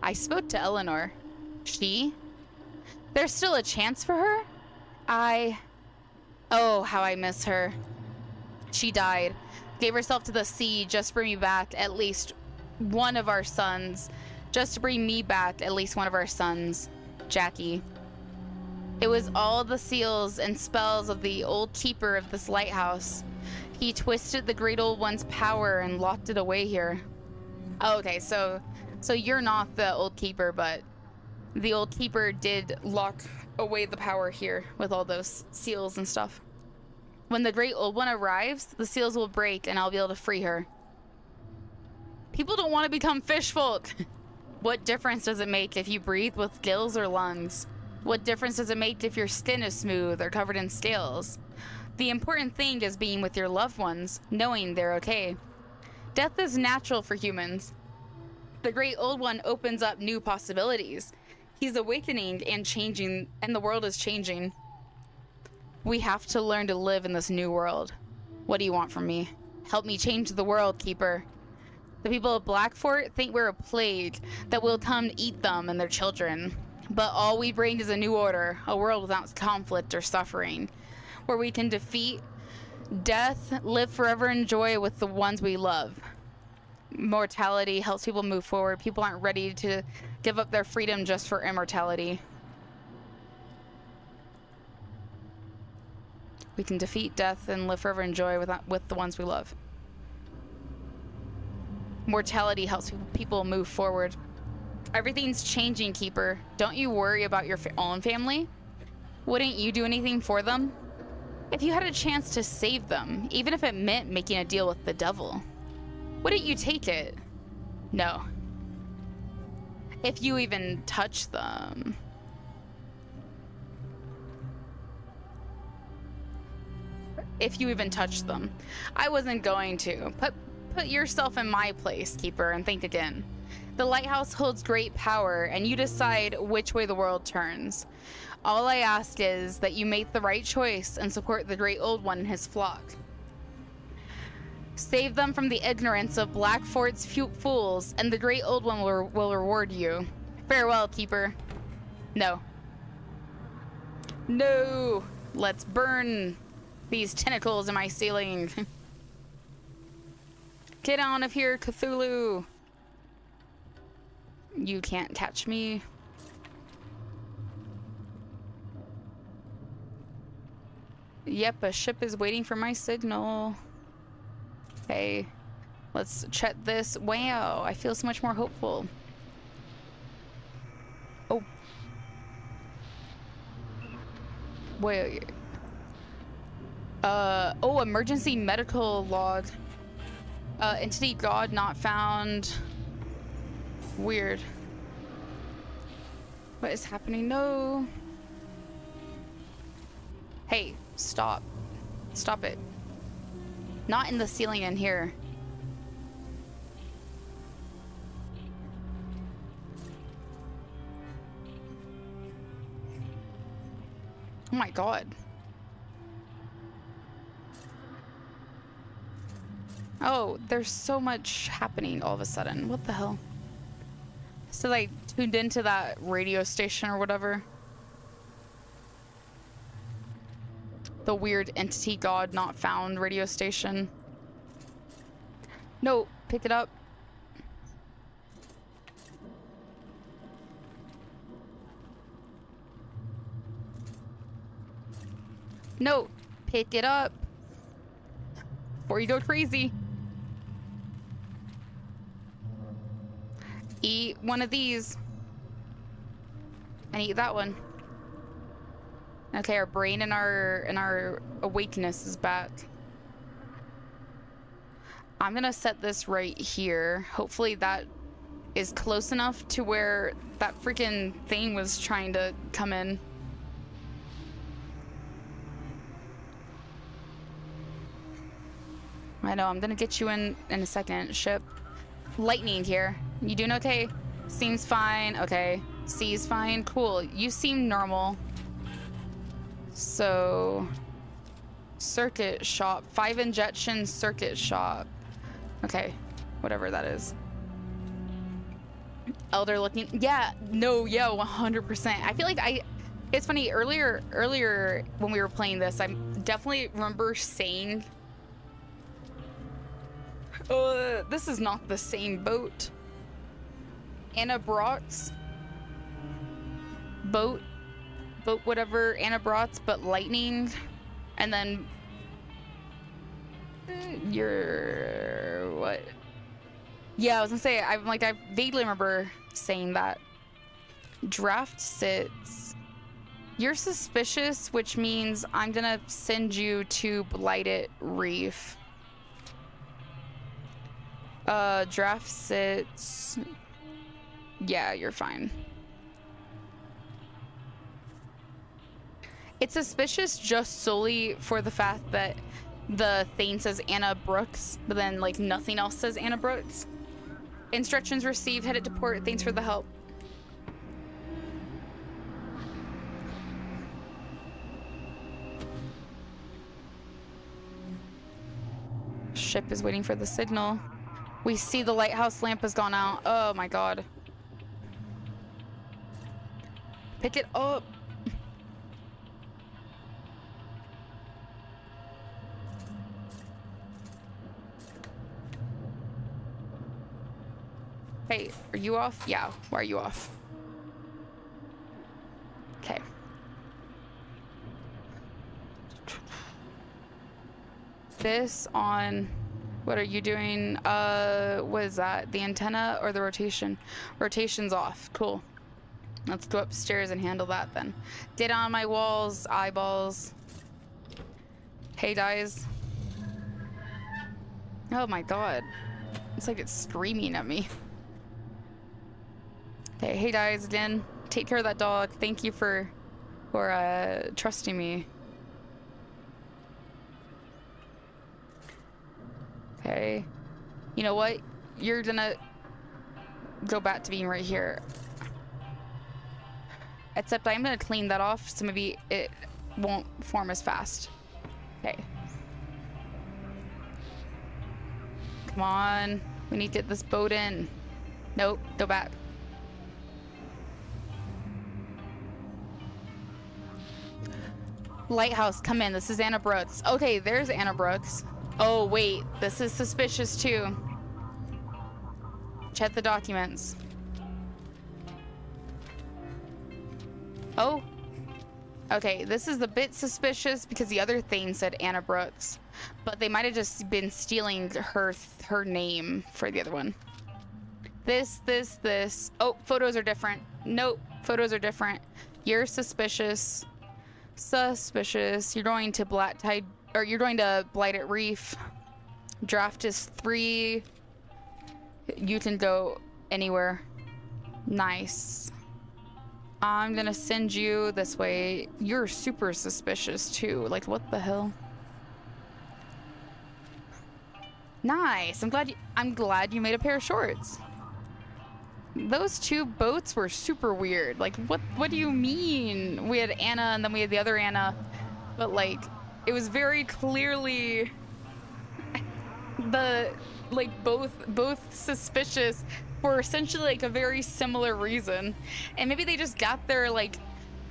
I spoke to Eleanor. She? There's still a chance for her? Oh, how I miss her. She died. Gave herself to the sea just to bring me back at least one of our sons. Just to bring me back at least one of our sons. Jackie. It was all the seals and spells of the old keeper of this lighthouse. He twisted the great old one's power and locked it away here. Oh, okay, so you're not the old keeper, but the old keeper did lock away the power here with all those seals and stuff. When the great old one arrives, the seals will break and I'll be able to free her. People don't want to become fish folk. What difference does it make if you breathe with gills or lungs? What difference does it make if your skin is smooth or covered in scales? The important thing is being with your loved ones, knowing they're okay. Death is natural for humans. The great old one opens up new possibilities. He's awakening and changing, and the world is changing. We have to learn to live in this new world. What do you want from me? Help me change the world, Keeper. The people of Blackfort think we're a plague that will come to eat them and their children. But all we bring is a new order, a world without conflict or suffering, where we can defeat death, live forever in joy with the ones we love. Mortality helps people move forward. People aren't ready to give up their freedom just for immortality. We can defeat death and live forever in joy with the ones we love. Mortality helps people move forward. Everything's changing, Keeper. Don't you worry about your own family? Wouldn't you do anything for them? If you had a chance to save them, even if it meant making a deal with the devil, wouldn't you take it? No. If you even touch them. If you even touch them. I wasn't going to. Put yourself in my place, Keeper, and think again. The Lighthouse holds great power, and you decide which way the world turns. All I ask is that you make the right choice and support the Great Old One and his flock. Save them from the ignorance of Blackfort's fools, and the Great Old One will reward you. Farewell, Keeper. No. No! Let's burn these tentacles in my ceiling. Get out of here, Cthulhu! You can't catch me. Yep, a ship is waiting for my signal. Okay, let's check this. Wow, I feel so much more hopeful. Oh. Wait. Oh, emergency medical log. Entity God not found. Weird. What is happening? No. Hey, stop. Stop it. Not in the ceiling in here. Oh my god. Oh, there's so much happening all of a sudden. What the hell? So I tuned into that radio station or whatever. The weird entity God not found radio station. No, pick it up. No, pick it up. Before you go crazy. Eat one of these. And eat that one. Okay, our brain and our awakeness is back. I'm gonna set this right here. Hopefully that is close enough to where that freaking thing was trying to come in. I know, I'm gonna get you in a second, ship. Lightning here. You doing okay? Seems fine. Okay. C's fine. Cool. You seem normal. So, circuit shop. 5 injection circuit shop. Okay. Whatever that is. Elder looking. Yeah. No. Yeah. 100%. I feel like it's funny. Earlier when we were playing this, I definitely remember saying, this is not the same boat. Anna Brock's boat whatever, Anna Brock's, but lightning, and then you're what? Yeah, I was gonna say, I vaguely remember saying that. Draft sits. You're suspicious, which means I'm gonna send you to Blighted Reef. Draft sits. Yeah, you're fine. It's suspicious just solely for the fact that the thing says Anna Brooks, but then like nothing else says Anna Brooks. Instructions received, headed to port. Thanks for the help. Ship is waiting for the signal. We see the lighthouse lamp has gone out. Oh my god. Pick it up. Hey, are you off? Yeah, why are you off? Okay. This on... What are you doing? What is that? The antenna or the rotation? Rotation's off. Cool. Let's go upstairs and handle that then. Data on my walls, eyeballs. Hey guys. Oh my god. It's like it's screaming at me. Okay, hey guys again. Take care of that dog. Thank you for trusting me. Okay. You know what? You're gonna go back to being right here. Except I'm gonna clean that off, so maybe it won't form as fast. Okay. Come on. We need to get this boat in. Nope, go back. Lighthouse, come in. This is Anna Brooks. Okay, there's Anna Brooks. Oh, wait. This is suspicious, too. Check the documents. Oh. Okay, this is a bit suspicious because the other thing said Anna Brooks. But they might have just been stealing her name for the other one. This. Oh, photos are different. Nope, photos are different. You're suspicious. Suspicious. You're going to Black Tide... Or you're going to Blighted Reef. Draft is 3. You can go anywhere. Nice. I'm gonna send you this way. You're super suspicious too. Like, what the hell? Nice. I'm glad you made a pair of shorts. Those two boats were super weird. Like, what do you mean? We had Anna and then we had the other Anna, but like, it was very clearly both suspicious for essentially like a very similar reason. And maybe they just got their like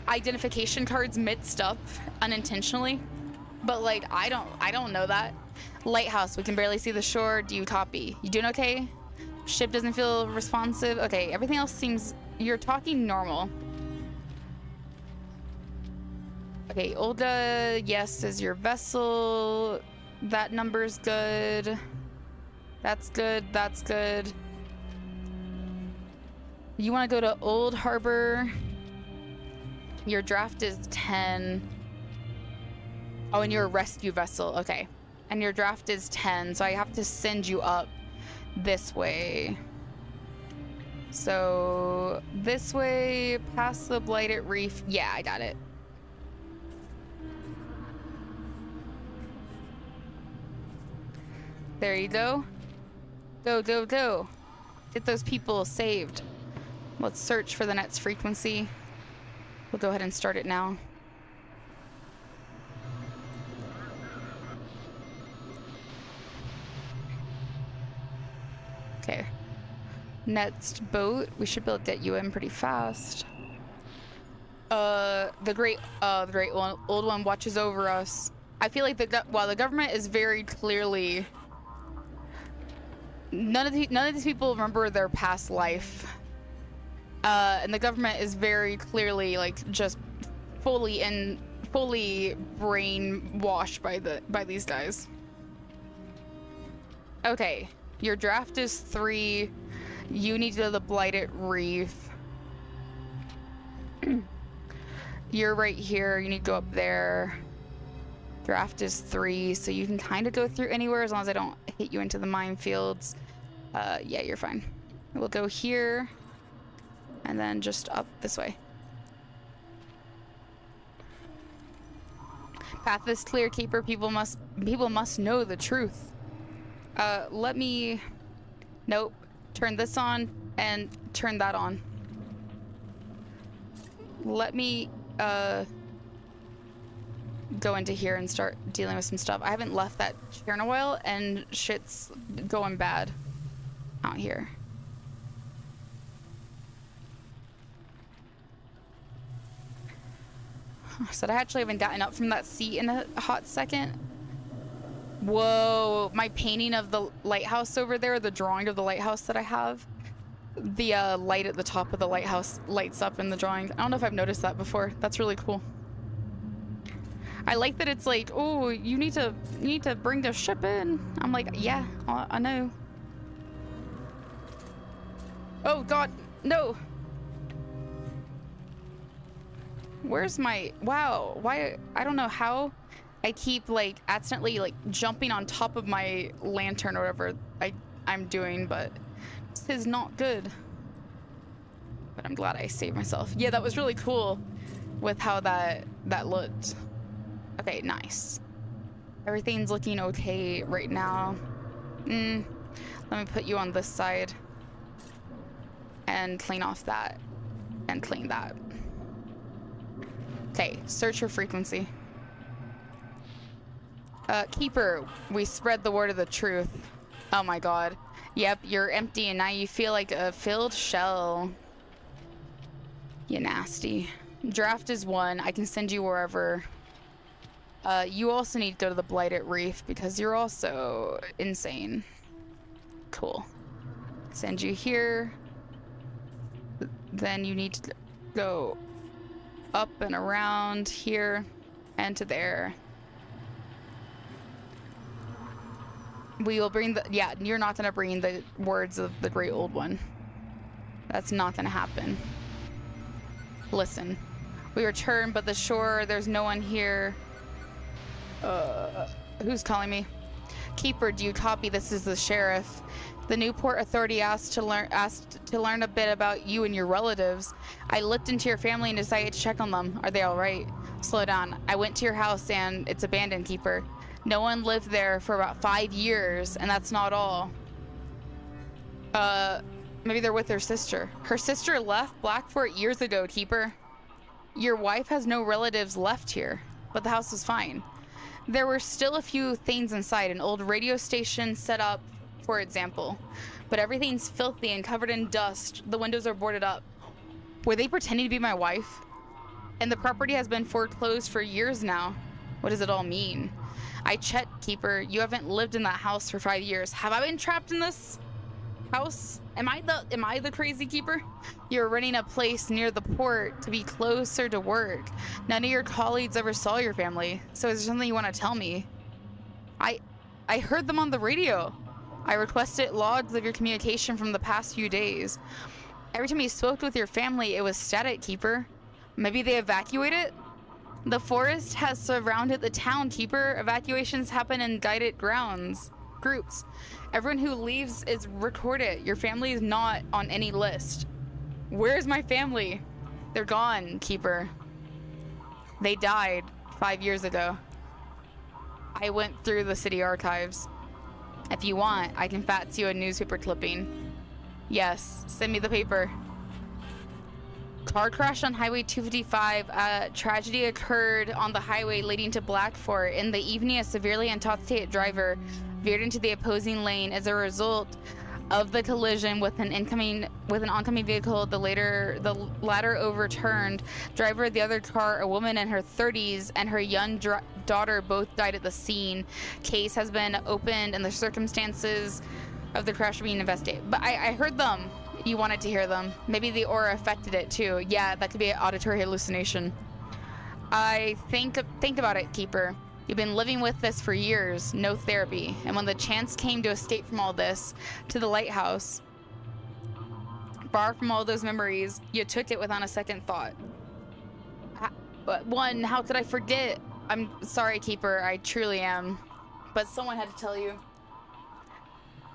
identification cards mixed up unintentionally. But like, I don't know that. Lighthouse, we can barely see the shore. Do you copy? You doing okay? Ship doesn't feel responsive. Okay, everything else seems... You're talking normal. Okay, Olga, yes, is your vessel. That number's good. That's good, that's good. You want to go to Old Harbor. Your draft is 10. Oh, and you're a rescue vessel, okay. And your draft is 10, so I have to send you up this way. So this way, past the Blighted Reef. Yeah, I got it. There you go. Go. Get those people saved. Let's search for the next frequency. We'll go ahead and start it now. Okay. Next boat. We should be able to get you in pretty fast. The great old one watches over us. I feel like the government is very clearly... None of these people remember their past life. And the government is very clearly like just fully brainwashed by these guys. Okay. Your draft is 3. You need to go to the Blighted Reef. You're right here. You need to go up there. Draft is 3, so you can kind of go through anywhere as long as I don't hit you into the minefields. Yeah, you're fine. We'll go here, and then just up this way. Path is clear, keeper. People must know the truth. Let me... Nope. Turn this on and turn that on. Let me, go into here and start dealing with some stuff. I haven't left that chair in a while, and shit's going bad. out here. So I actually haven't gotten up from that seat in a hot second. Whoa, my painting of the lighthouse over there, the drawing of the lighthouse that I have, the light at the top of the lighthouse lights up in the drawing. I don't know if I've noticed that before. That's really cool. I like that it's like, oh, you need to bring the ship in. I'm like, yeah, I know. Oh God, no. Where's my, wow, why, I don't know how I keep like accidentally like jumping on top of my lantern or whatever I'm doing, but this is not good. But I'm glad I saved myself. Yeah, that was really cool with how that looked. Okay, nice. Everything's looking okay right now. Let me put you on this side and clean off that and clean that. Okay, search for frequency. Keeper, we spread the word of the truth. Oh my God. Yep, you're empty and now you feel like a filled shell. You nasty. Draft is 1. I can send you wherever. You also need to go to the Blighted Reef because you're also insane. Cool. Send you here. Then you need to go up and around here and to there. We will bring the, yeah, you're not gonna bring the words of the Great Old One. That's not gonna happen. Listen, we return, but the shore, there's no one here. Who's calling me? Keeper, do you copy? This is the sheriff. The Newport Authority asked to learn a bit about you and your relatives. I looked into your family and decided to check on them. Are they all right? Slow down. I went to your house and it's abandoned, Keeper. No one lived there for about 5 years, and that's not all. Maybe they're with their sister. Her sister left Blackfort years ago, Keeper. Your wife has no relatives left here, but the house was fine. There were still a few things inside, an old radio station set up, for example. But everything's filthy and covered in dust. The windows are boarded up. Were they pretending to be my wife? And the property has been foreclosed for years now. What does it all mean? I checked, Keeper. You haven't lived in that house for 5 years. Have I been trapped in this house? Am I the crazy Keeper? You're renting a place near the port to be closer to work. None of your colleagues ever saw your family. So is there something you want to tell me? I heard them on the radio. I requested logs of your communication from the past few days. Every time you spoke with your family, it was static, Keeper. Maybe they evacuated? The forest has surrounded the town, Keeper. Evacuations happen in guided groups. Everyone who leaves is recorded. Your family is not on any list. Where's my family? They're gone, Keeper. They died 5 years ago. I went through the city archives. If you want, I can fax you a newspaper clipping. Yes, send me the paper. Car crash on Highway 255. Tragedy occurred on the highway leading to Blackfort. In the evening, a severely intoxicated driver veered into the opposing lane. As a result of the collision with an oncoming vehicle, the latter overturned. Driver of the other car, a woman in her 30s, and her young daughter both died at the scene. Case has been opened and the circumstances of the crash are being investigated. But I heard them. You wanted to hear them. Maybe the aura affected it too. Yeah, that could be an auditory hallucination. I think about it, Keeper. You've been living with this for years, no therapy. And when the chance came to escape from all this, to the lighthouse, far from all those memories, you took it without a second thought. One, how could I forget? I'm sorry, Keeper, I truly am. But someone had to tell you.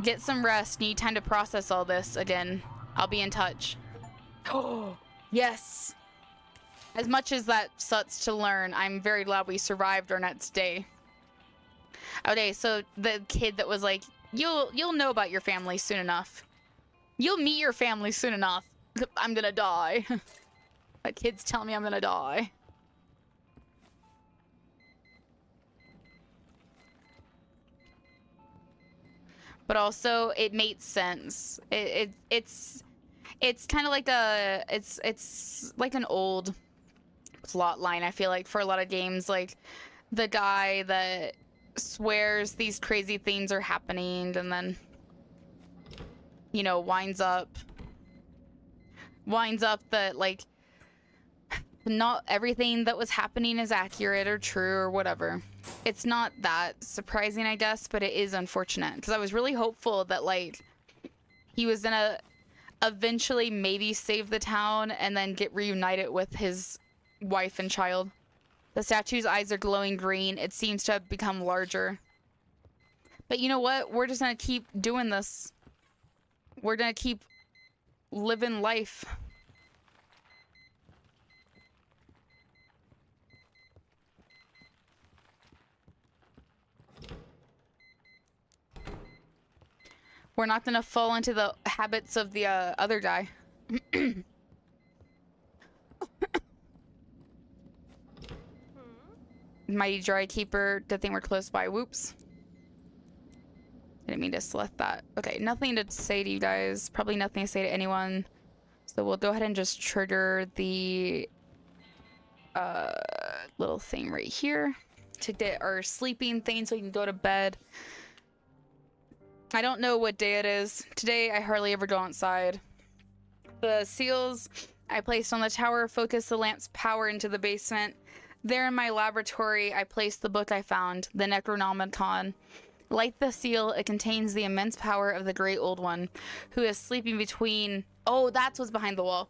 Get some rest, need time to process all this again. I'll be in touch. Oh, yes. As much as that sucks to learn, I'm very glad we survived our next day. Okay, so the kid that was like, you'll know about your family soon enough. You'll meet your family soon enough. I'm gonna die. That kid's telling me I'm gonna die. but also it made sense. It's kind of like it's like an old plot line, I feel like, for a lot of games, like the guy that swears these crazy things are happening and then, you know, winds up that, like, not everything that was happening is accurate or true or whatever. It's not that surprising, I guess, but it is unfortunate because I was really hopeful that, like, he was gonna eventually maybe save the town and then get reunited with his wife and child. The statue's eyes are glowing green. It seems to have become larger. But you know what? We're just gonna keep doing this. We're gonna keep living life. We're not gonna fall into the habits of the other guy. Mighty Dry Keeper, good thing we're close by. Whoops. Didn't mean to select that. Okay, nothing to say to you guys. Probably nothing to say to anyone. So we'll go ahead and just trigger the little thing right here to get our sleeping thing so we can go to bed. I don't know what day it is. Today, I hardly ever go outside. The seals I placed on the tower focus the lamp's power into the basement. There in my laboratory, I placed the book I found, the Necronomicon. Like the seal, it contains the immense power of the Great Old One, who is sleeping between... Oh, that's what's behind the wall.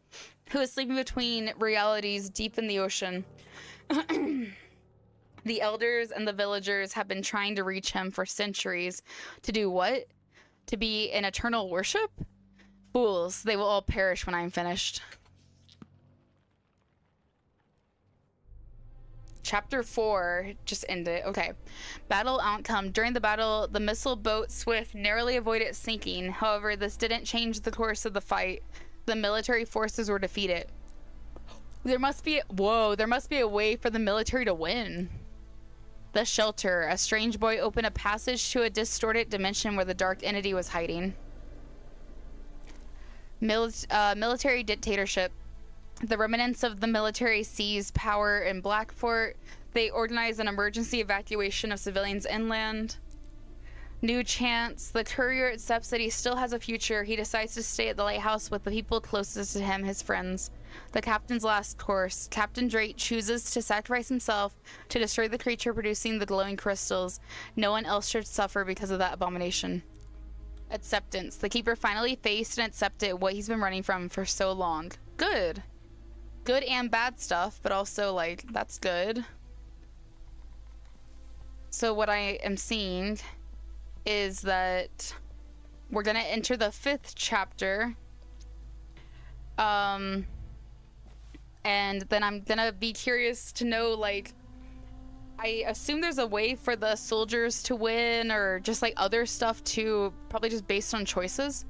Who is sleeping between realities deep in the ocean. The elders and the villagers have been trying to reach him for centuries. To do what? To be in eternal worship? Fools, they will all perish when I am finished. Chapter 4 just ended. Okay. Battle outcome. During the battle, the missile boat Swift narrowly avoided sinking. However, this didn't change the course of the fight. The military forces were defeated. There must be... Whoa, there must be a way for the military to win. The shelter. A strange boy opened a passage to a distorted dimension where the dark entity was hiding. Military dictatorship. The remnants of the military seized power in Blackfort. They organized an emergency evacuation of civilians inland. New chance. The courier accepts that he still has a future. He decides to stay at the lighthouse with the people closest to him, his friends. The captain's last course. Captain Drake chooses to sacrifice himself to destroy the creature producing the glowing crystals. No one else should suffer because of that abomination. Acceptance. The keeper finally faced and accepted what he's been running from for so long. Good. Good and bad stuff, but also, like, that's good. So what I am seeing is that we're gonna enter the 5th chapter. And then I'm gonna be curious to know, like, I assume there's a way for the soldiers to win, or just, like, other stuff too, probably just based on choices.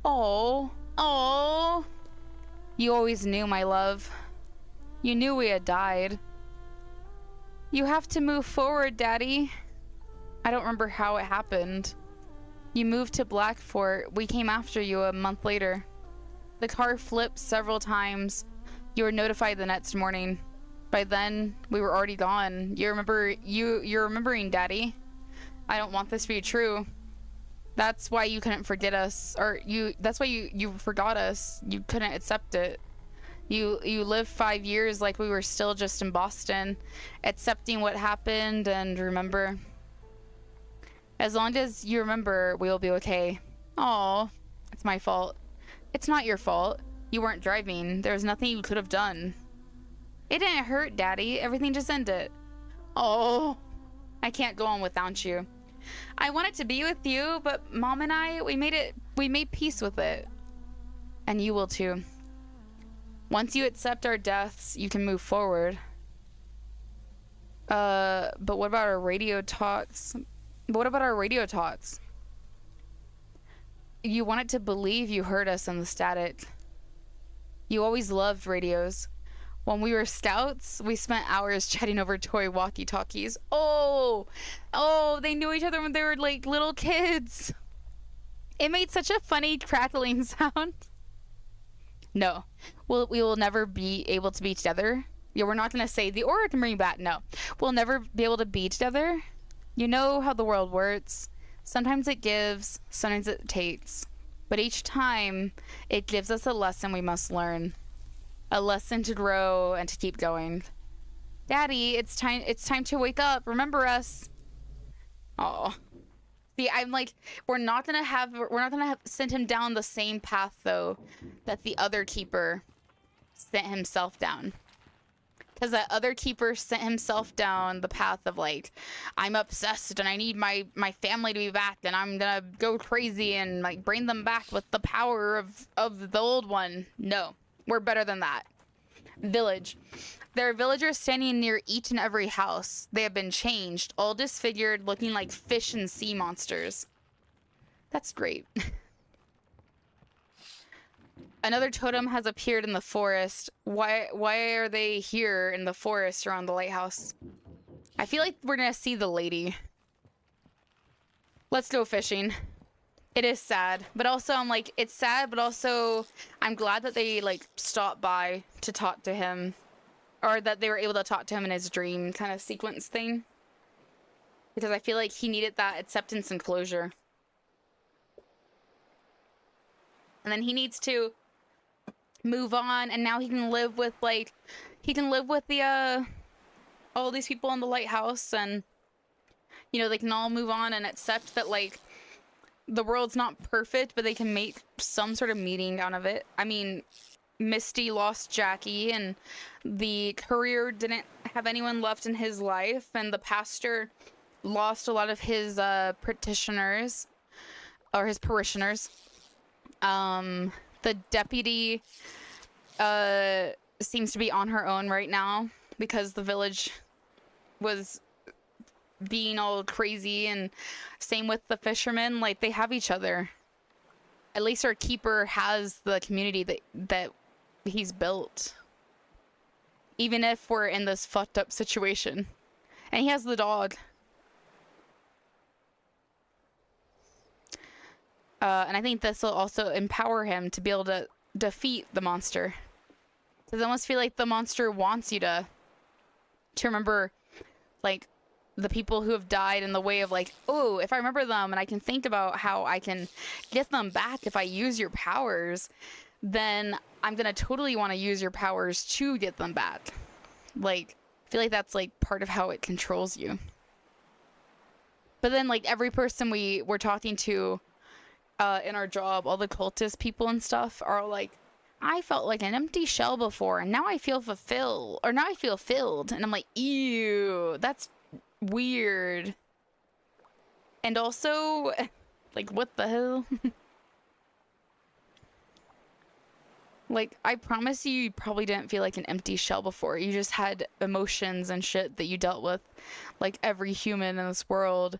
Oh, oh. You always knew, my love. You knew we had died. You have to move forward, Daddy. I don't remember how it happened. You moved to Blackfort. We came after you a month later. The car flipped several times. You were notified the next morning. By then, we were already gone. You're remembering, Daddy. I don't want this to be true. That's why you couldn't forget us, or that's why you forgot us. You couldn't accept it. You lived 5 years like we were still just in Boston, accepting what happened and remember. As long as you remember, we will be okay. Aw, it's my fault. It's not your fault. You weren't driving. There was nothing you could have done. It didn't hurt, Daddy. Everything just ended. Oh, I can't go on without you. I wanted to be with you, but Mom and I, we made peace with it. And you will too. Once you accept our deaths, you can move forward. But what about our radio talks? You wanted to believe you heard us in the static. You always loved radios. When we were scouts, we spent hours chatting over toy walkie-talkies. Oh, they knew each other when they were like little kids. It made such a funny crackling sound. No. We will never be able to be together. Yeah, we're not going to say the aura can bring back. No. We'll never be able to be together. You know how the world works. Sometimes it gives, sometimes it takes. But each time, it gives us a lesson we must learn. A lesson to grow and to keep going. Daddy, it's time to wake up. Remember us. Oh. See, I'm like, we're not gonna send him down the same path though that the other keeper sent himself down. Because that other keeper sent himself down the path of like, I'm obsessed and I need my family to be back and I'm gonna go crazy and like bring them back with the power of the old one. No, we're better than that. Village. There are villagers standing near each and every house. They have been changed, all disfigured, looking like fish and sea monsters. That's great. Another totem has appeared in the forest. Why are they here in the forest around the lighthouse? I feel like we're gonna see the lady. Let's go fishing. It is sad, but also I'm like, it's sad, but also I'm glad that they like stopped by to talk to him, or that they were able to talk to him in his dream kind of sequence thing. Because I feel like he needed that acceptance and closure. And then he needs to move on, and now he can live with like, he can live with the all these people in the lighthouse, and you know, they can all move on and accept that like the world's not perfect, but they can make some sort of meaning out of it. I mean, Misty lost Jackie, and the courier didn't have anyone left in his life, and the pastor lost a lot of his petitioners or his parishioners. The deputy seems to be on her own right now because the village was being all crazy, and same with the fishermen. Like, they have each other. At least our keeper has the community that he's built, even if we're in this fucked up situation. And he has the dog. And I think this will also empower him to be able to defeat the monster. Because I almost feel like the monster wants you to remember, like, the people who have died in the way of like, oh, if I remember them and I can think about how I can get them back if I use your powers, then I'm gonna totally want to use your powers to get them back. Like, I feel like that's like part of how it controls you. But then like every person we're talking to in our job, all the cultist people and stuff are like, I felt like an empty shell before and now I feel fulfilled, or now I feel filled. And I'm like, ew, that's weird. And also, like, what the hell? Like, I promise you probably didn't feel like an empty shell before. You just had emotions and shit that you dealt with, like every human in this world.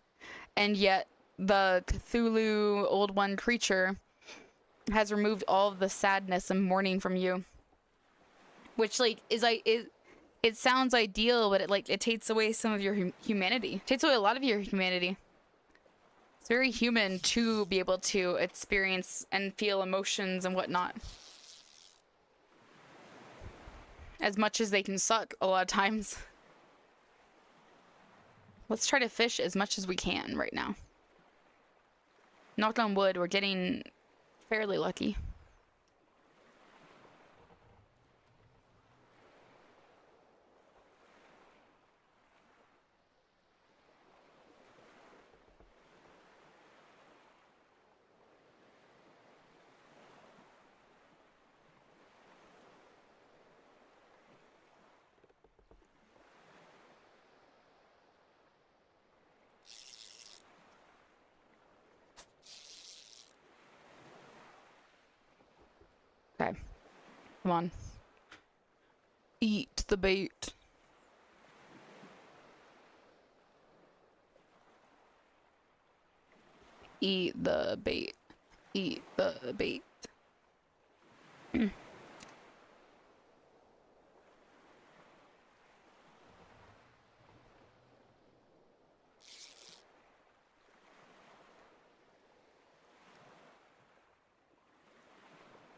And yet, the Cthulhu Old One creature has removed all of the sadness and mourning from you. Which, like, it sounds ideal, but it takes away some of your humanity. It takes away a lot of your humanity. It's very human to be able to experience and feel emotions and whatnot. As much as they can suck a lot of times. Let's try to fish as much as we can right now. Knock on wood, we're getting fairly lucky. Okay. Come on. Eat the bait. Eat the bait. Eat the bait.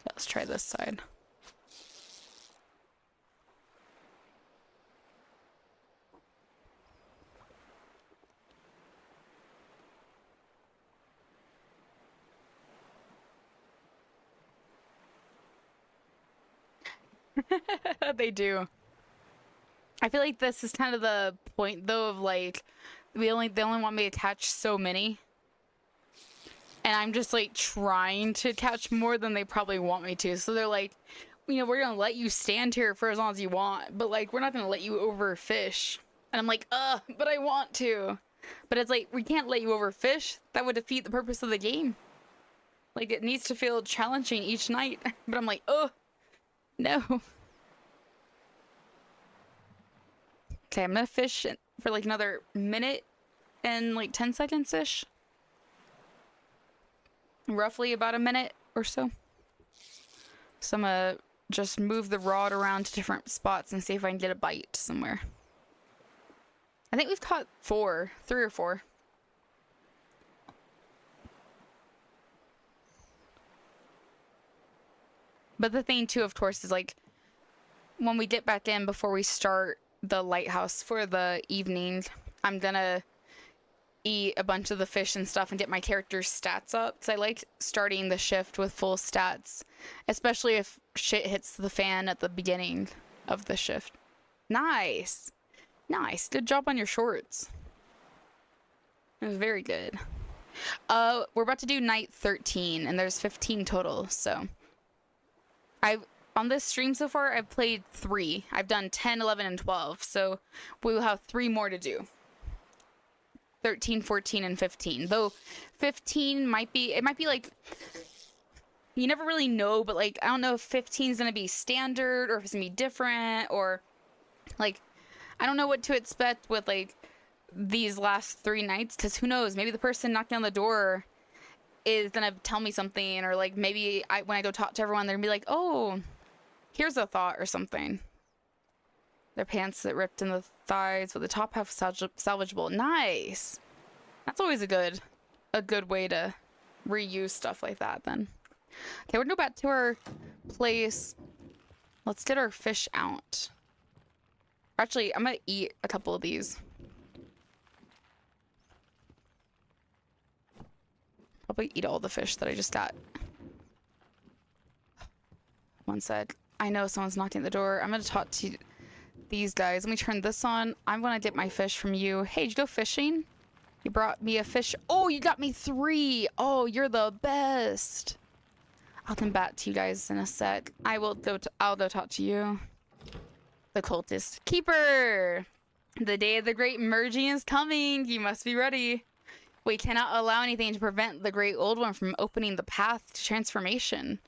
Let's try this side. They do. I feel like this is kind of the point though of like they only want me to catch so many. And I'm just like trying to catch more than they probably want me to. So they're like, you know, we're gonna let you stand here for as long as you want, but like we're not gonna let you overfish. And I'm like, but I want to. But it's like, we can't let you overfish. That would defeat the purpose of the game. Like it needs to feel challenging each night. But I'm like, no. Okay, I'm gonna fish for like another minute and like 10 seconds-ish. Roughly about a minute or so. So I'm gonna just move the rod around to different spots and see if I can get a bite somewhere. I think we've caught 3 or 4. But the thing too, of course, is like when we get back in before we start the lighthouse for the evening, I'm gonna eat a bunch of the fish and stuff and get my character's stats up, because I like starting the shift with full stats, especially if shit hits the fan at the beginning of the shift. Nice. Good job on your shorts. It was very good. We're about to do night 13 and there's 15 total. So on this stream so far I've played 3. I've done 10, 11, and 12, so we will have 3 more to do. 13, 14, and 15. Though 15 might be like, you never really know, but like I don't know if 15 is gonna be standard or if it's gonna be different, or like I don't know what to expect with like these last 3 nights, because who knows, maybe the person knocking on the door is gonna tell me something, or like maybe when I go talk to everyone, they're gonna be like, oh, here's a thought or something. Their pants that ripped in the thighs, but the top half salvageable. Nice. That's always a good way to reuse stuff like that then. Okay, we're gonna go back to our place. Let's get our fish out. Actually, I'm gonna eat a couple of these. Probably eat all the fish that I just got. One sec. I know someone's knocking at the door. I'm gonna talk to these guys. Let me turn this on. I'm gonna get my fish from you. Hey, did you go fishing? You brought me a fish. Oh, you got me 3. Oh, you're the best. I'll come back to you guys in a sec. I'll go talk to you. The cultist keeper. The day of the great merging is coming. You must be ready. We cannot allow anything to prevent the great old one from opening the path to transformation.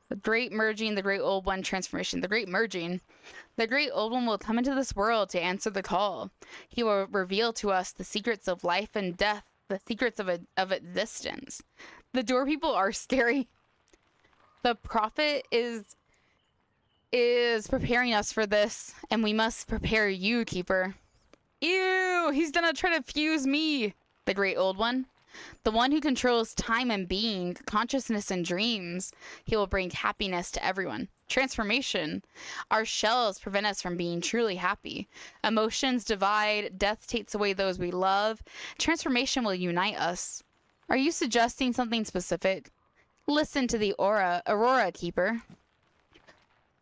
The great merging, the great old one transformation. The great merging. The great old one will come into this world to answer the call. He will reveal to us the secrets of life and death, the secrets of existence. The door people are scary. The prophet is preparing us for this, and we must prepare you, keeper. Ew, he's gonna try to fuse me. The great old one. The one who controls time and being, consciousness and dreams. He will bring happiness to everyone. Transformation. Our shells prevent us from being truly happy. Emotions divide. Death takes away those we love. Transformation will unite us. Are you suggesting something specific? Listen to the Aurora Keeper.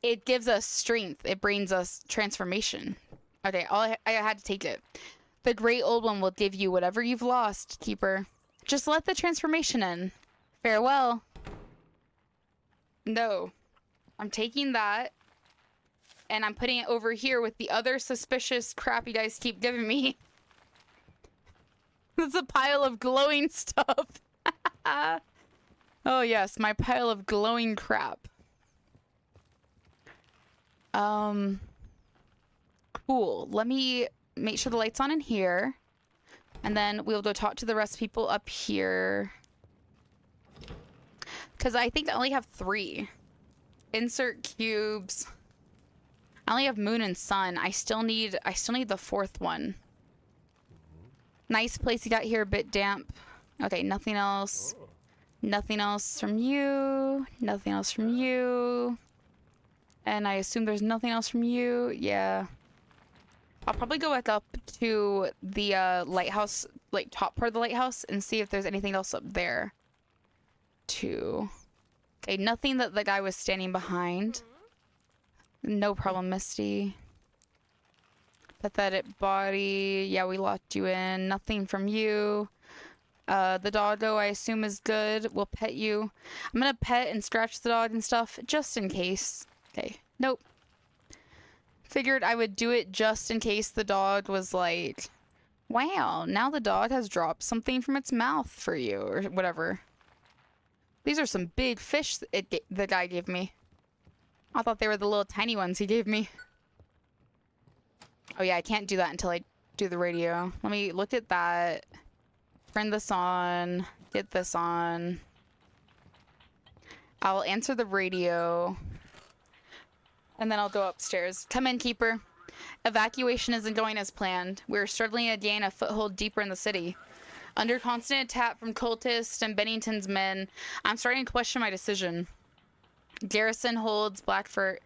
It gives us strength. It brings us transformation. Okay, I had to take it. The great old one will give you whatever you've lost, Keeper. Just let the transformation in. Farewell. No. I'm taking that, and I'm putting it over here with the other suspicious crap you guys keep giving me. It's a pile of glowing stuff. Oh yes, my pile of glowing crap. Cool. Let me make sure the light's on in here. And then we'll go talk to the rest of people up here. Because I think I only have 3. Insert cubes. I only have moon and sun. I still need the 4th one. Nice place you got here, a bit damp. Okay, nothing else. Nothing else from you. Nothing else from you. And I assume there's nothing else from you. Yeah. I'll probably go back up to the lighthouse, like top part of the lighthouse, and see if there's anything else up there. Too. Okay, nothing that the guy was standing behind. No problem, Misty. Pathetic body. Yeah, we locked you in. Nothing from you. The doggo, I assume, is good. We'll pet you. I'm gonna pet and scratch the dog and stuff, just in case. Okay. Nope. Figured I would do it just in case the dog was like, wow, now the dog has dropped something from its mouth for you, or whatever. These are some big fish the guy gave me. I thought they were the little tiny ones he gave me. Oh yeah, I can't do that until I do the radio. Let me look at that. Turn this on. Get this on. I'll answer the radio. And then I'll go upstairs. Come in, Keeper. Evacuation isn't going as planned. We're struggling to gain a foothold deeper in the city. Under constant attack from cultists and Bennington's men, I'm starting to question my decision. Garrison holds Blackfort.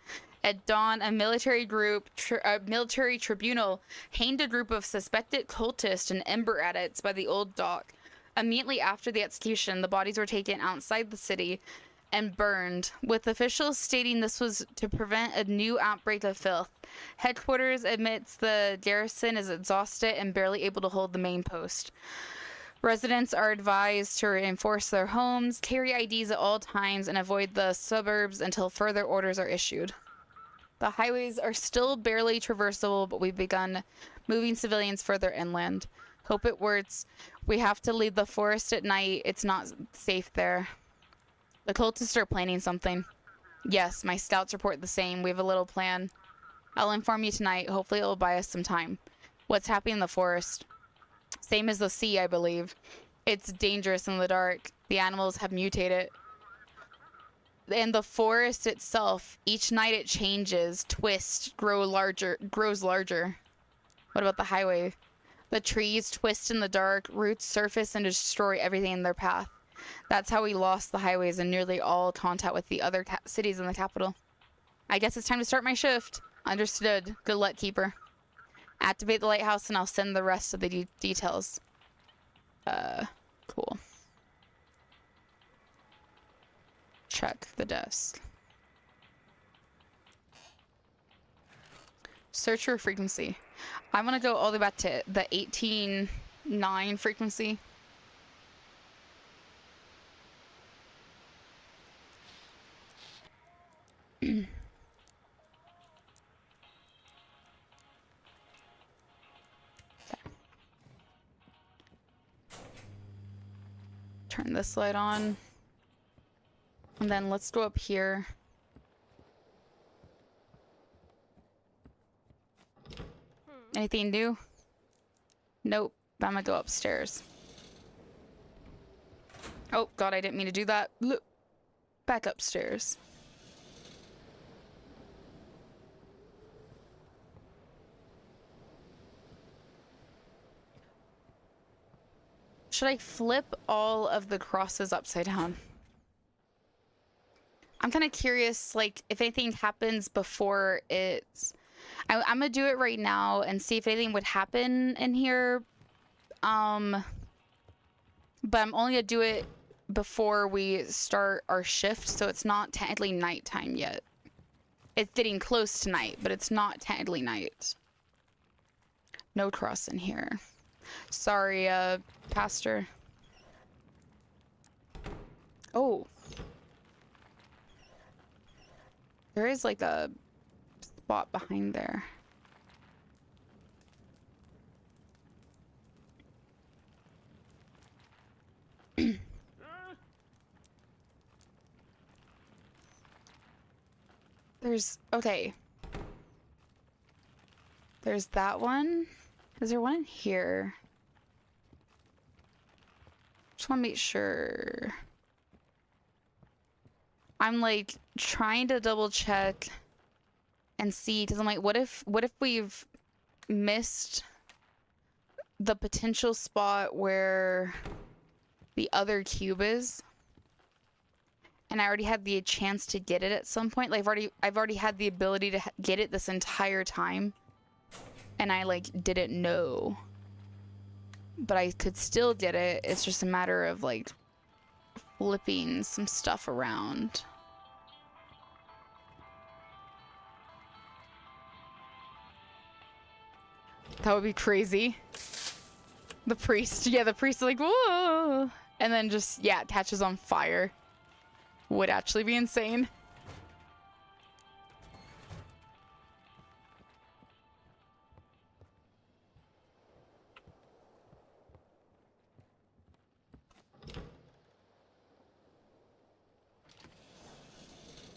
At dawn, a military tribunal hanged a group of suspected cultists and Ember Addicts by the old dock. Immediately after the execution, the bodies were taken outside the city and burned, with officials stating this was to prevent a new outbreak of filth. Headquarters admits the garrison is exhausted and barely able to hold the main post. Residents are advised to reinforce their homes, carry IDs at all times, and avoid the suburbs until further orders are issued. The highways are still barely traversable, but we've begun moving civilians further inland. Hope it works. We have to leave the forest at night. It's not safe there. The cultists are planning something. Yes, my scouts report the same. We have a little plan. I'll inform you tonight. Hopefully it will buy us some time. What's happening in the forest? Same as the sea, I believe. It's dangerous in the dark. The animals have mutated. And the forest itself, each night it changes, twists, grows larger. What about the highway? The trees twist in the dark, roots surface and destroy everything in their path. That's how we lost the highways and nearly all contact with the other cities in the capital. I guess it's time to start my shift. Understood. Good luck, Keeper. Activate the lighthouse and I'll send the rest of the details. Cool. Check the desk. Search for frequency. I want to go all the way back to the 18.9 frequency. Turn this light on. And then let's go up here. Anything new? Nope. I'm gonna go upstairs. Oh, God, I didn't mean to do that. Look. Back upstairs. Should I flip all of the crosses upside down? I'm kind of curious, like, if anything happens before it's... I'm gonna do it right now and see if anything would happen in here. But I'm only gonna do it before we start our shift, so it's not technically nighttime yet. It's getting close to night, but it's not technically night. No cross in here. Sorry, Pastor. Oh. There is like a spot behind there. Okay. There's that one. Is there one in here? Just want to make sure. I'm like trying to double check and see, because I'm like, what if we've missed the potential spot where the other cube is? and I already had the chance to get it at some point. Like I've already had the ability to get it this entire time, and I like didn't know. But I could still get it. It's just a matter of like flipping some stuff around. That would be crazy. The priest, yeah, the priest is like, whoa, and then just, yeah, it catches on fire. Would actually be insane.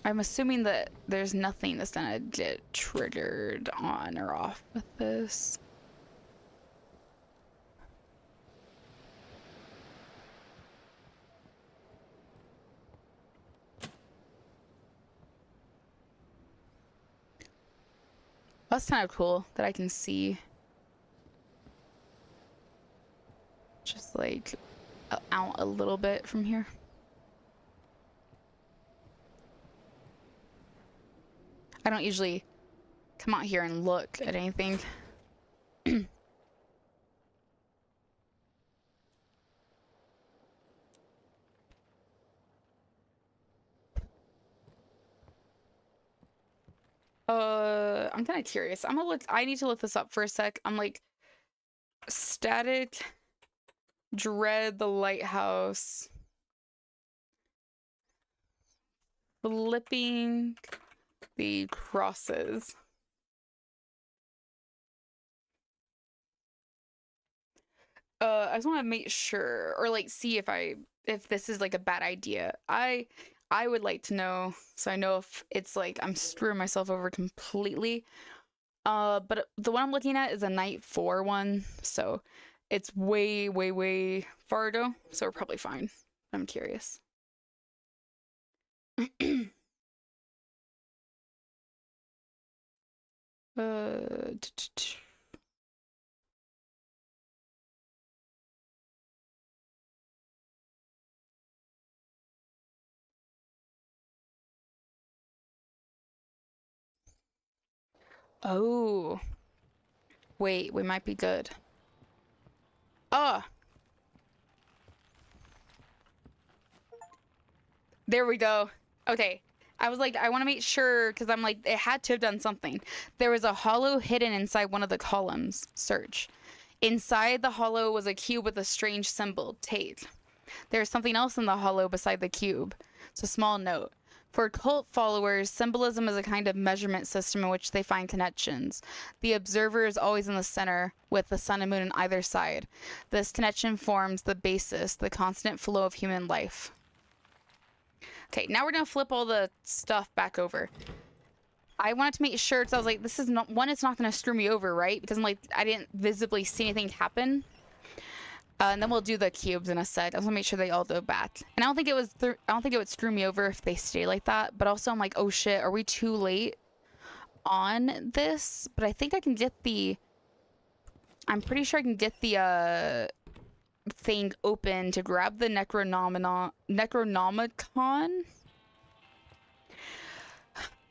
I'm assuming that there's nothing that's gonna get triggered on or off with this. That's kind of cool that I can see. Just like out a little bit from here. I don't usually come out here and look at anything. I'm kind of curious. I'm gonna look. I need to look this up for a sec. I'm like, static dread the lighthouse. Flipping the crosses. I just want to make sure, or like see if this is like a bad idea. I would like to know, so I know if it's like I'm screwing myself over completely. But the one I'm looking at is a night 4 one, so it's way, way, way far to go, so we're probably fine. I'm curious. Oh. Wait, we might be good. Oh. There we go. Okay. I was like, I want to make sure, because I'm like, it had to have done something. There was a hollow hidden inside one of the columns. Search. Inside the hollow was a cube with a strange symbol, Tate. There's something else in the hollow beside the cube. It's a small note. For cult followers, symbolism is a kind of measurement system in which they find connections. The observer is always in the center, with the sun and moon on either side. This connection forms the basis, the constant flow of human life. Okay, now we're gonna flip all the stuff back over. I wanted to make sure, because I was like, this is not, one, it's not gonna screw me over, right? Because I'm like, I didn't visibly see anything happen. And then we'll do the cubes in a sec. I just want to make sure they all go back. And I don't think it was. I don't think it would screw me over if they stay like that. But also, I'm like, oh shit, are we too late on this? But I think I can get the. I'm pretty sure I can get the thing open to grab the Necronomicon.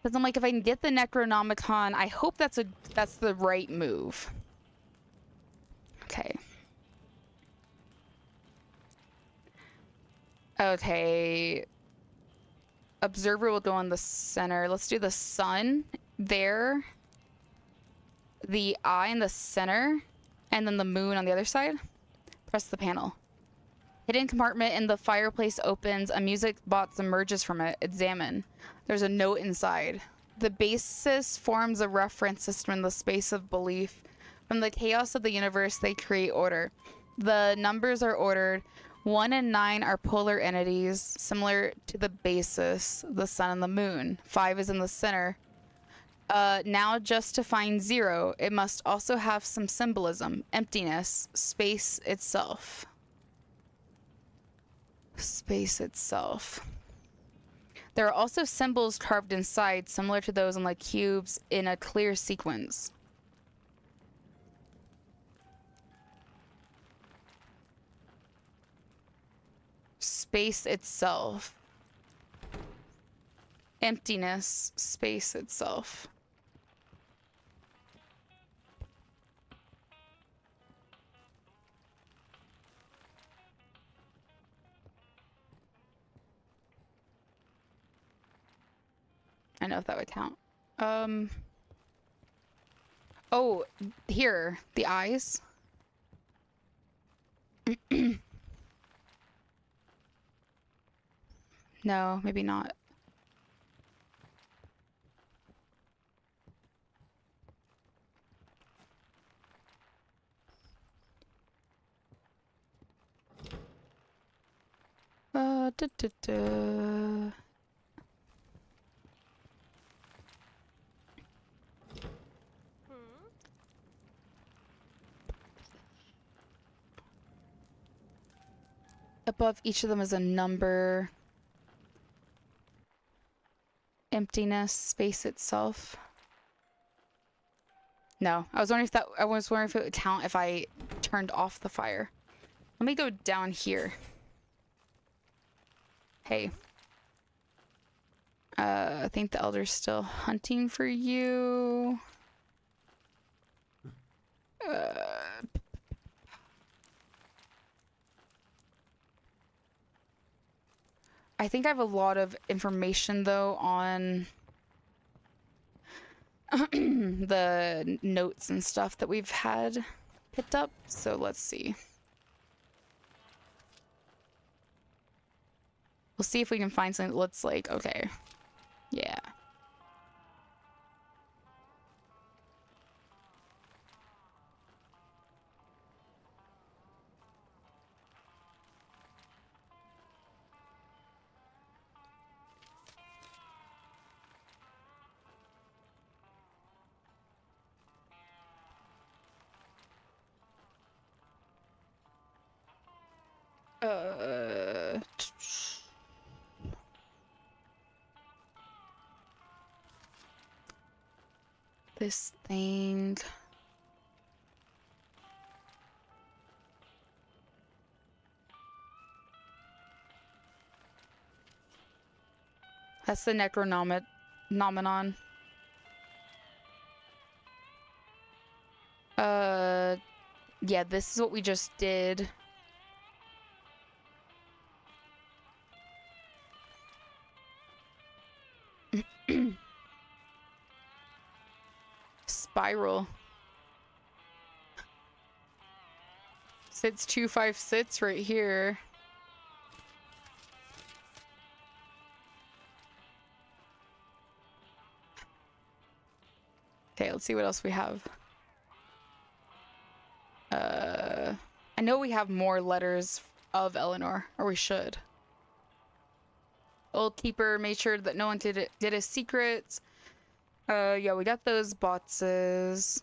Because I'm like, if I can get the Necronomicon, I hope that's the right move. Okay. Okay. Observer will go in the center. Let's do the sun there. The eye in the center. And then the moon on the other side. Press the panel. Hidden compartment in the fireplace opens. A music box emerges from it. Examine. There's a note inside. The basis forms a reference system in the space of belief. From the chaos of the universe, they create order. The numbers are ordered. 1 and 9 are polar entities, similar to the basis, the sun and the moon. 5 is in the center. Now just to find 0, it must also have some symbolism. Emptiness. Space itself. Space itself. There are also symbols carved inside, similar to those on the cubes, in a clear sequence. Space itself. emptiness, space itself. I know if that would count. Oh, here, the eyes. No, maybe not. Da, da, da. Above each of them is a number. Emptiness, space itself. No, I was wondering if it would count if I turned off the fire. Let me go down here. Hey. I think the elder's still hunting for you. I think I have a lot of information though on the notes and stuff that we've had picked up. So let's see. We'll see if we can find something that looks like, okay. Yeah. This thing. That's the Necronomenon. Yeah, this is what we just did. Spiral. Sits 256 right here. Okay, let's see what else we have. I know we have more letters of Eleanor, or we should. Old Keeper made sure that no one did his secrets. Yeah, we got those boxes.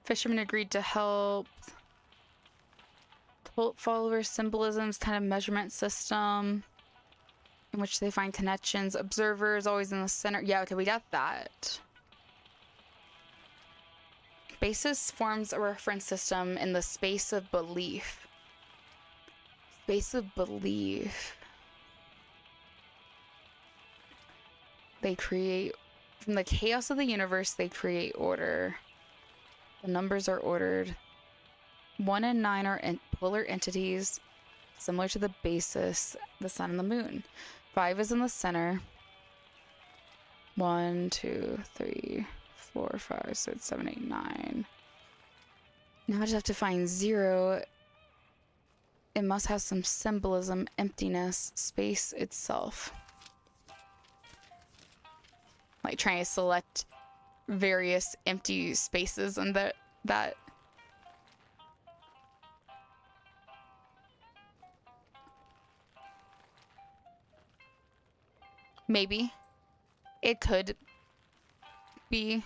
Fisherman agreed to help. Cult followers, symbolisms, kind of measurement system in which they find connections. Observers always in the center. Yeah, okay, we got that. Basis forms a reference system in the space of belief. Space of belief. They create, from the chaos of the universe, they create order. The numbers are ordered. 1 and 9 are polar entities, similar to the basis, the sun and the moon. 5 is in the center. 1, 2, 3, 4, 5, 6, 7, 8, 9. Now I just have to find 0. It must have some symbolism, emptiness, space itself. Like trying to select various empty spaces and that. Maybe. It could be.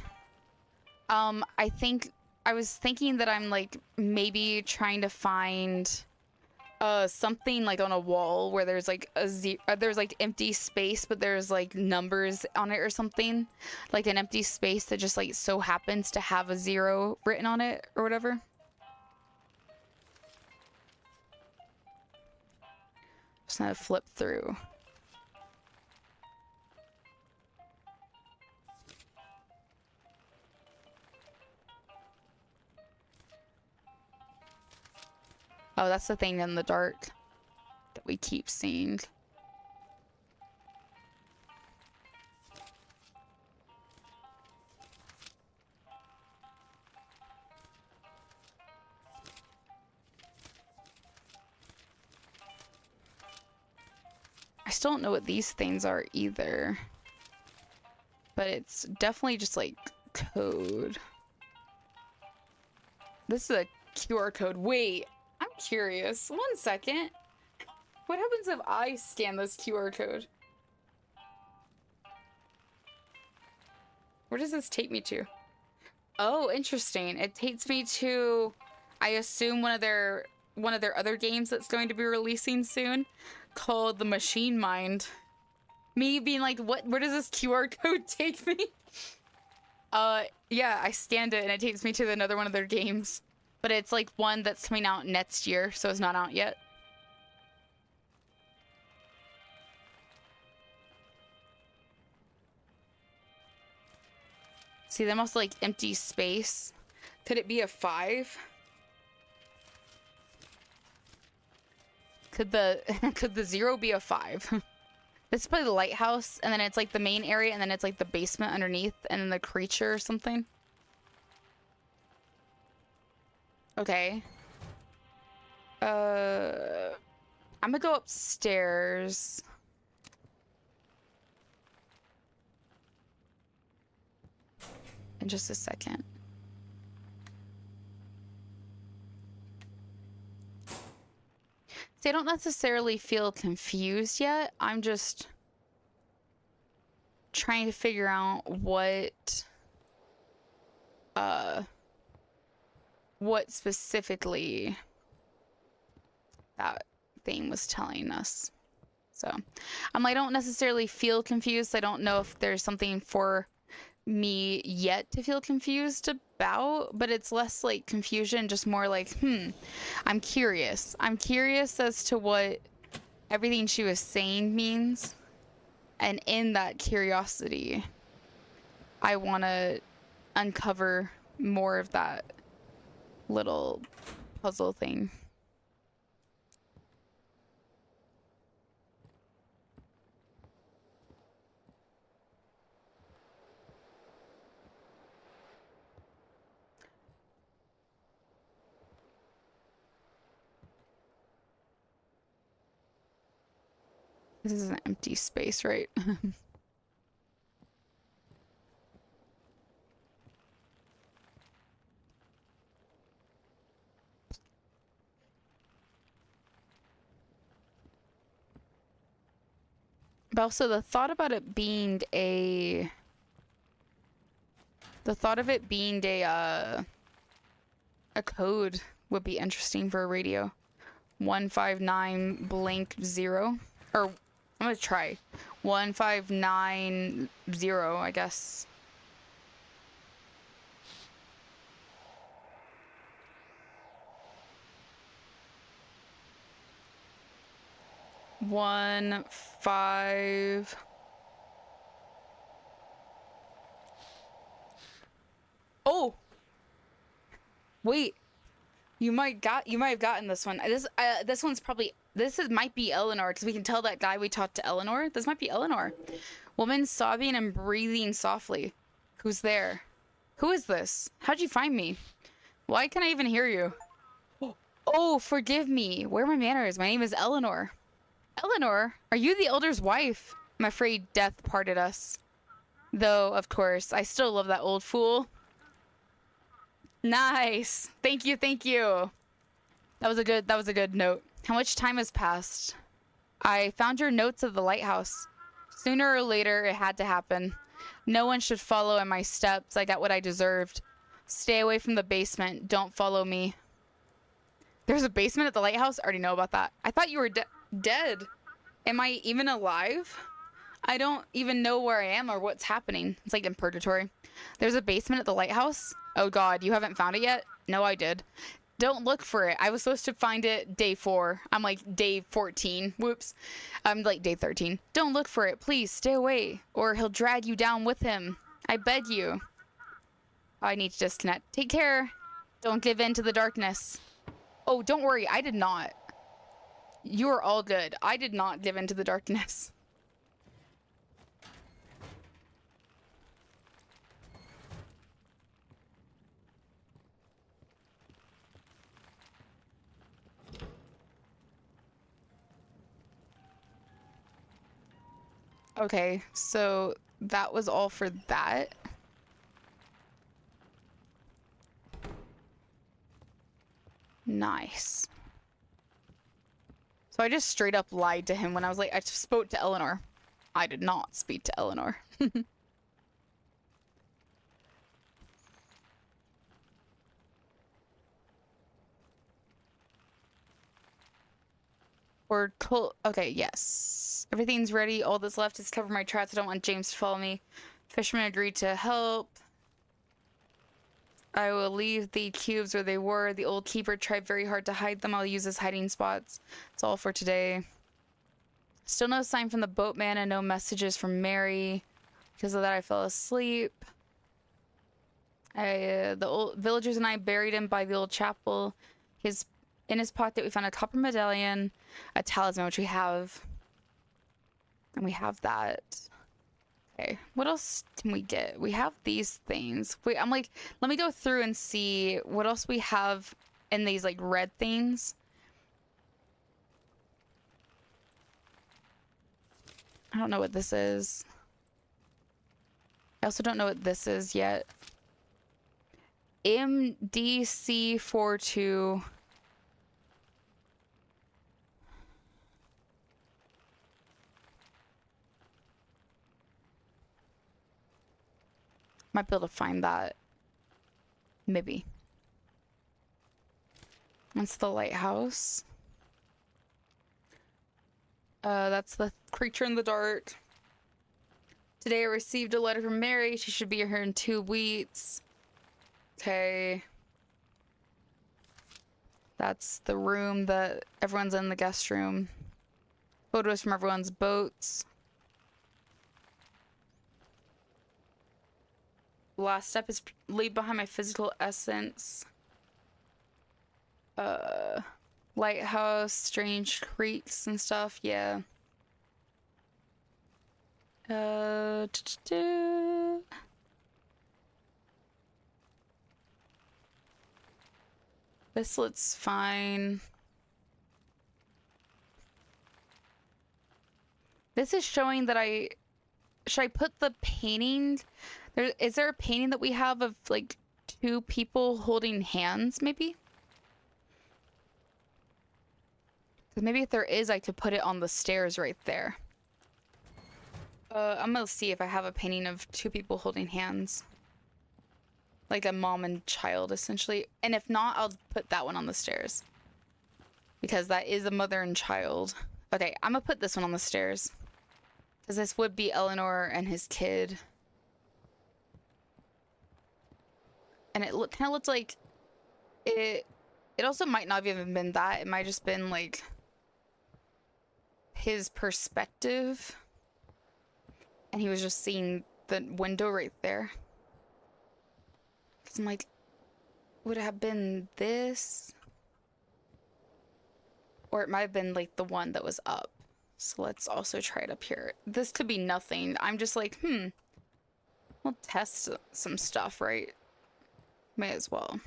I was thinking that I'm like maybe trying to find something like on a wall where there's like there's like empty space, but there's like numbers on it or something, like an empty space that just like so happens to have a 0 written on it or whatever. Just gonna flip through. Oh, that's the thing in the dark that we keep seeing. I still don't know what these things are either. But it's definitely just like code. This is a QR code. Wait. I'm curious. 1 second. What happens if I scan this QR code? Where does this take me to? Oh, interesting. It takes me to, I assume, one of their other games that's going to be releasing soon, called The Machine Mind. Me being like, what? Where does this QR code take me? Yeah, I scanned it and it takes me to another one of their games. But it's like one that's coming out next year, so it's not out yet. See, them also like empty space. Could it be a 5? Could the 0 be a 5? This is probably the lighthouse, and then it's like the main area, and then it's like the basement underneath, and then the creature or something. Okay. I'm gonna go upstairs. In just a second. See, I don't necessarily feel confused yet. I'm just trying to figure out what specifically that thing was telling us. So, I don't necessarily feel confused. I don't know if there's something for me yet to feel confused about, but it's less like confusion, just more like, I'm curious. I'm curious as to what everything she was saying means. And in that curiosity, I want to uncover more of that little puzzle thing. This is an empty space, right? But also the thought about it being a... The thought of it being a code would be interesting for a radio. 159 blank 0. Or, I'm gonna try. 1590, I guess. One, 5. Oh! Wait. You might have gotten this one. This one's probably... might be Eleanor, because we can tell that guy we talked to Eleanor. This might be Eleanor. Woman sobbing and breathing softly. Who's there? Who is this? How'd you find me? Why can't I even hear you? Oh, forgive me. Where are my manners? My name is Eleanor. Eleanor? Are you the elder's wife? I'm afraid death parted us. Though, of course, I still love that old fool. Nice. Thank you, thank you. That was a good note. How much time has passed? I found your notes at the lighthouse. Sooner or later, it had to happen. No one should follow in my steps. I got what I deserved. Stay away from the basement. Don't follow me. There's a basement at the lighthouse? I already know about that. I thought you were dead. Am I even alive? I don't even know where I am or what's happening. It's like in purgatory. There's a basement at the lighthouse? Oh god, you haven't found it yet? No, I did. Don't look for it. I was supposed to find it day 4. I'm like day 14. Whoops. I'm like day 13. Don't look for it. Please stay away or he'll drag you down with him. I beg you. I need to disconnect. Take care. Don't give in to the darkness. Oh, don't worry. I did not. You are all good. I did not give in to the darkness. Okay, so that was all for that. Nice. So I just straight up lied to him when I was like, I spoke to Eleanor. I did not speak to Eleanor. We're told. Okay, yes. Everything's ready. All that's left is cover my tracks. I don't want James to follow me. Fisherman agreed to help. I will leave the cubes where they were. The old keeper tried very hard to hide them. I'll use his hiding spots. That's all for today. Still no sign from the boatman and no messages from Mary. Because of that, I fell asleep. The old villagers and I buried him by the old chapel. In his pocket, we found a copper medallion, a talisman, which we have. And we have that. Okay, what else can we get? We have these things. Wait, I'm like, let me go through and see what else we have in these like red things. I don't know what this is. I also don't know what this is yet. MDC42. Might be able to find that. Maybe. That's the lighthouse. That's the creature in the dark. Today I received a letter from Mary. She should be here in 2 weeks. Okay. That's the room that everyone's in, the guest room. Photos from everyone's boats. Last step is leave behind my physical essence. Lighthouse, strange creeks and stuff, yeah. This looks fine. This is showing that should I put the painting? Is there a painting that we have of like 2 people holding hands, maybe? Because maybe if there is, I could put it on the stairs right there. I'm gonna see if I have a painting of 2 people holding hands. Like a mom and child, essentially. And if not, I'll put that one on the stairs. Because that is a mother and child. Okay, I'm gonna put this one on the stairs. Because this would be Eleanor and his kid. And it kind of looks like it also might not have even been that. It might have just been like his perspective. And he was just seeing the window right there. Because I'm like, would it have been this? Or it might have been like the one that was up. So let's also try it up here. This could be nothing. I'm just like, we'll test some stuff, right? May as well.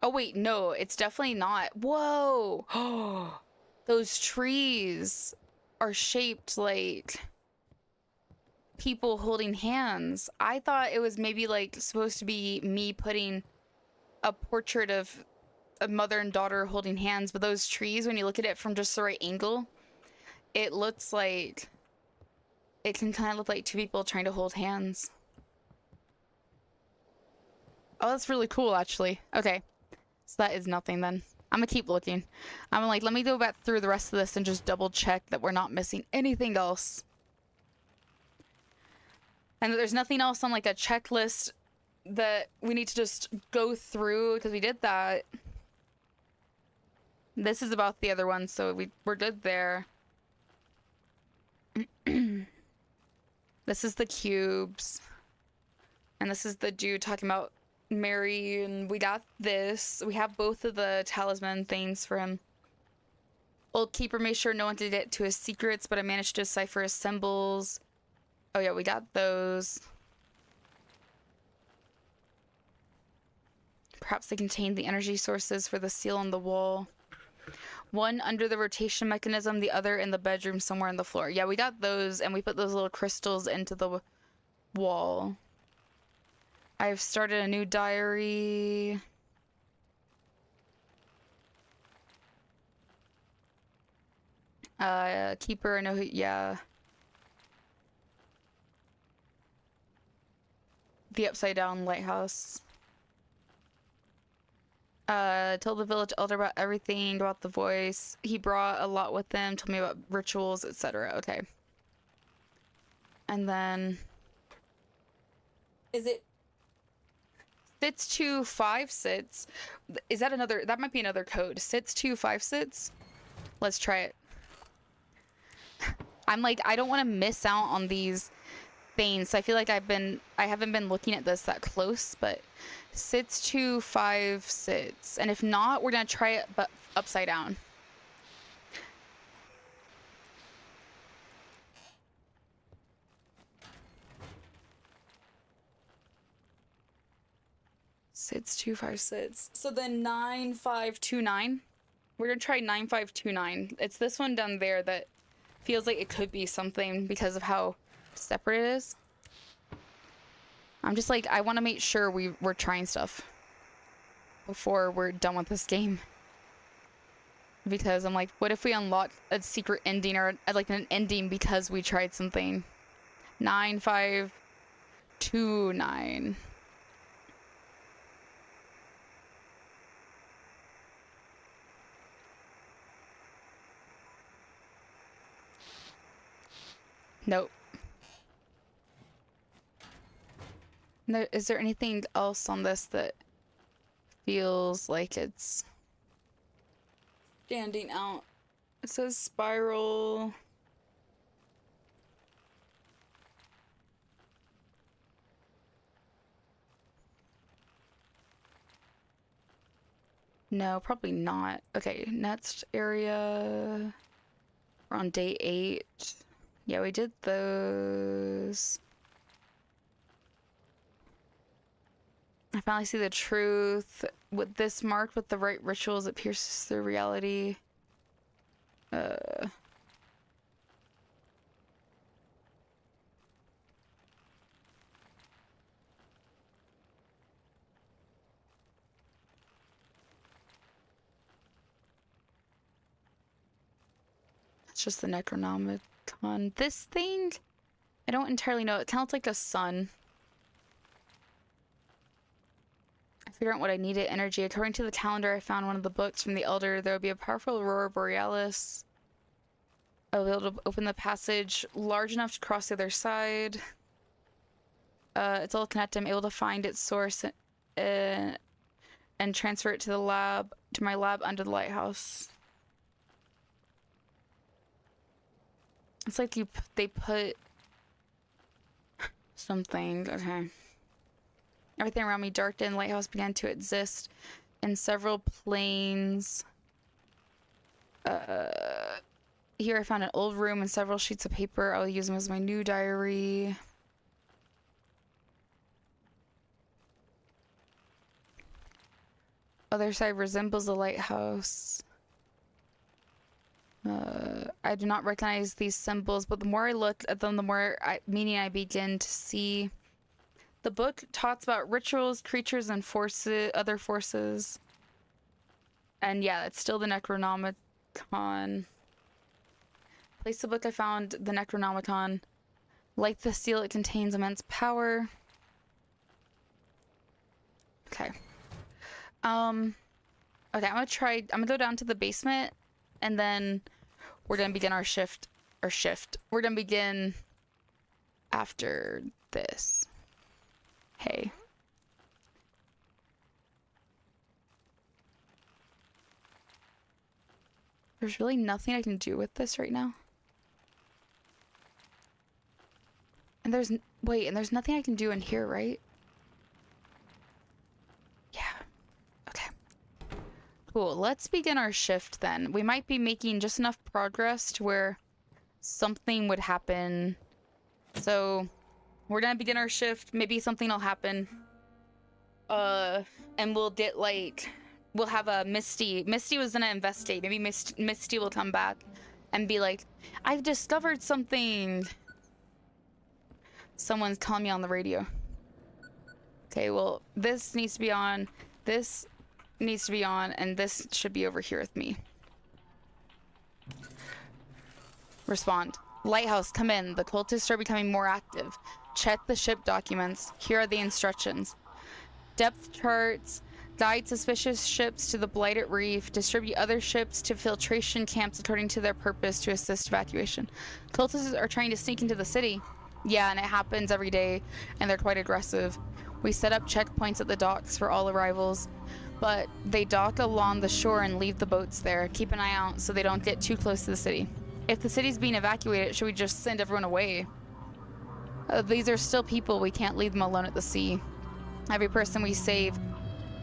Oh wait, no, it's definitely not. Whoa! Oh, those trees are shaped like people holding hands. I thought it was maybe like supposed to be me putting a portrait of a mother and daughter holding hands, but those trees, when you look at it from just the right angle, it looks like it can kind of look like two people trying to hold hands. Oh, that's really cool, actually. Okay. So that is nothing then. I'm gonna keep looking. I'm like, let me go back through the rest of this and just double check that we're not missing anything else. And that there's nothing else on like a checklist that we need to just go through, because we did that. This is about the other one, so we're good there. This is the cubes. And this is the dude talking about Mary, and we got this. We have both of the talisman things for him. Old Keeper made sure no one could get to his secrets, but I managed to decipher his symbols. Oh yeah, we got those. Perhaps they contain the energy sources for the seal on the wall. One under the rotation mechanism, the other in the bedroom somewhere on the floor. Yeah, we got those, and we put those little crystals into the wall. I've started a new diary. Keeper, I know who, yeah. The upside down lighthouse. Told the village elder about everything, about the voice. He brought a lot with him, told me about rituals, etc. Okay. And then... Is it... Sits 2 5 sits? Is that another... That might be another code. Sits 2 5 sits? Let's try it. I'm like, I don't want to miss out on these things. I feel like I haven't been looking at this that close, but... Sits 2 5 sits. And if not, we're gonna try it but upside down. Sits 2 5 sits. So then 9 5 2 9. We're gonna try 9 5 2 9. It's this one down there that feels like it could be something because of how separate it is. I'm just like, I want to make sure we're trying stuff before we're done with this game. Because I'm like, what if we unlock a secret ending or like an ending because we tried something? 9 5 2 9. Nope. No, is there anything else on this that feels like it's standing out? It says spiral. No, probably not. Okay, next area. We're on day 8. Yeah, we did those. I finally see the truth. With this marked with the right rituals, it pierces through reality. It's just the Necronomicon. This thing, I don't entirely know. It sounds like a sun. I figured out what I needed. Energy. According to the calendar, I found one of the books from the Elder. There would be a powerful aurora borealis. I'll be able to open the passage large enough to cross the other side. It's all connected. I'm able to find its source and transfer it to the lab, to my lab under the lighthouse. It's like they put something. Okay. Everything around me darkened. Lighthouse began to exist in several planes. Here I found an old room and several sheets of paper. I'll use them as my new diary. Other side resembles the lighthouse. I do not recognize these symbols, but the more I look at them, the more meaning I begin to see. The book talks about rituals, creatures, and forces, other forces. And yeah, it's still the Necronomicon. Place the book I found, the Necronomicon. Like the seal, it contains immense power. Okay. Okay, I'm gonna go down to the basement, and then we're gonna begin our shift. We're gonna begin after this. Hey. There's really nothing I can do with this right now. And there's nothing I can do in here, right? Yeah. Okay. Cool. Let's begin our shift then. We might be making just enough progress to where something would happen. So we're gonna begin our shift. Maybe something will happen. And we'll get like, we'll have a Misty. Misty was gonna investigate. Maybe Misty will come back and be like, I've discovered something. Someone's calling me on the radio. Okay, well, this needs to be on. This needs to be on, and this should be over here with me. Respond. Lighthouse, come in. The cultists are becoming more active. Check the ship documents. Here are the instructions. Depth charts. Guide suspicious ships to the Blighted Reef. Distribute other ships to filtration camps according to their purpose to assist evacuation. Cultists are trying to sneak into the city. Yeah, and it happens every day, and they're quite aggressive. We set up checkpoints at the docks for all arrivals, but they dock along the shore and leave the boats there. Keep an eye out so they don't get too close to the city. If the city's being evacuated, should we just send everyone away? These are still people. We can't leave them alone at the sea. Every person we save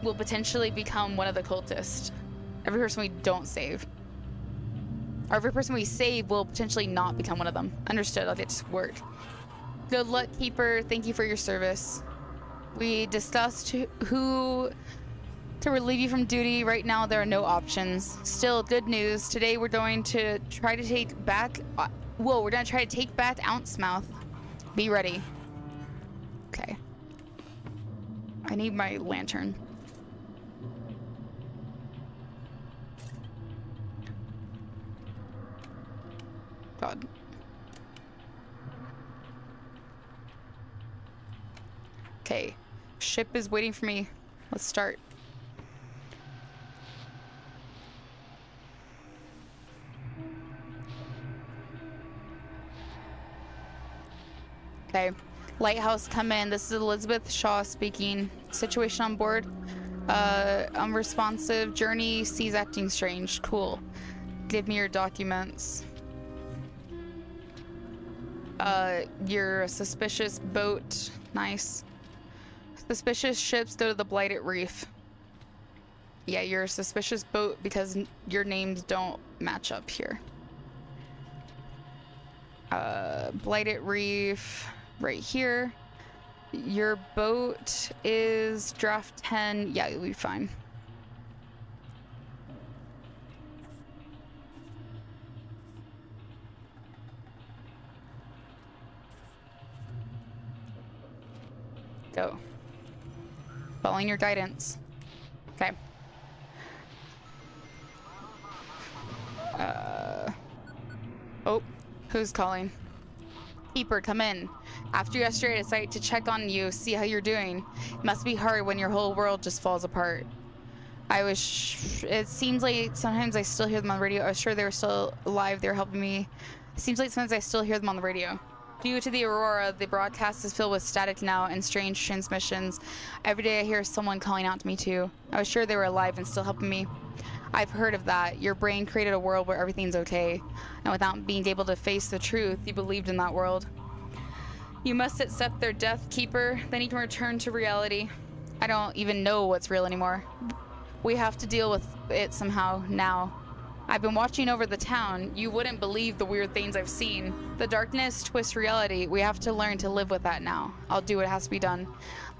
will potentially become one of the cultists. Every person we don't save. Or every person we save will potentially not become one of them. Understood. I'll get to work. Good luck, Keeper. Thank you for your service. We discussed who to relieve you from duty. Right now, there are no options. Still, good news. Today, we're going to try to take back... we're going to try to take back Ounce-Mouth. Be ready. Okay. I need my lantern. God. Okay, ship is waiting for me. Let's start. Okay, Lighthouse, come in. This is Elizabeth Shaw speaking. Situation on board. Unresponsive. Journey sees acting strange. Cool. Give me your documents. You're a suspicious boat. Nice. Suspicious ships go to the Blighted Reef. Yeah, you're a suspicious boat because your names don't match up here. Blighted Reef right here. Your boat is draft 10. Yeah, you'll be fine. Go. Following your guidance. Okay. Oh, who's calling? Keeper, come in. After yesterday, I decided to check on you, see how you're doing. It must be hard when your whole world just falls apart. It seems like sometimes I still hear them on the radio. I was sure they were still alive. They were helping me. It seems like sometimes I still hear them on the radio. Due to the aurora, the broadcast is filled with static now and strange transmissions. Every day I hear someone calling out to me too. I was sure they were alive and still helping me. I've heard of that. Your brain created a world where everything's okay. And without being able to face the truth, you believed in that world. You must accept their death, Keeper. Then you can return to reality. I don't even know what's real anymore. We have to deal with it somehow now. I've been watching over the town. You wouldn't believe the weird things I've seen. The darkness twists reality. We have to learn to live with that now. I'll do what has to be done.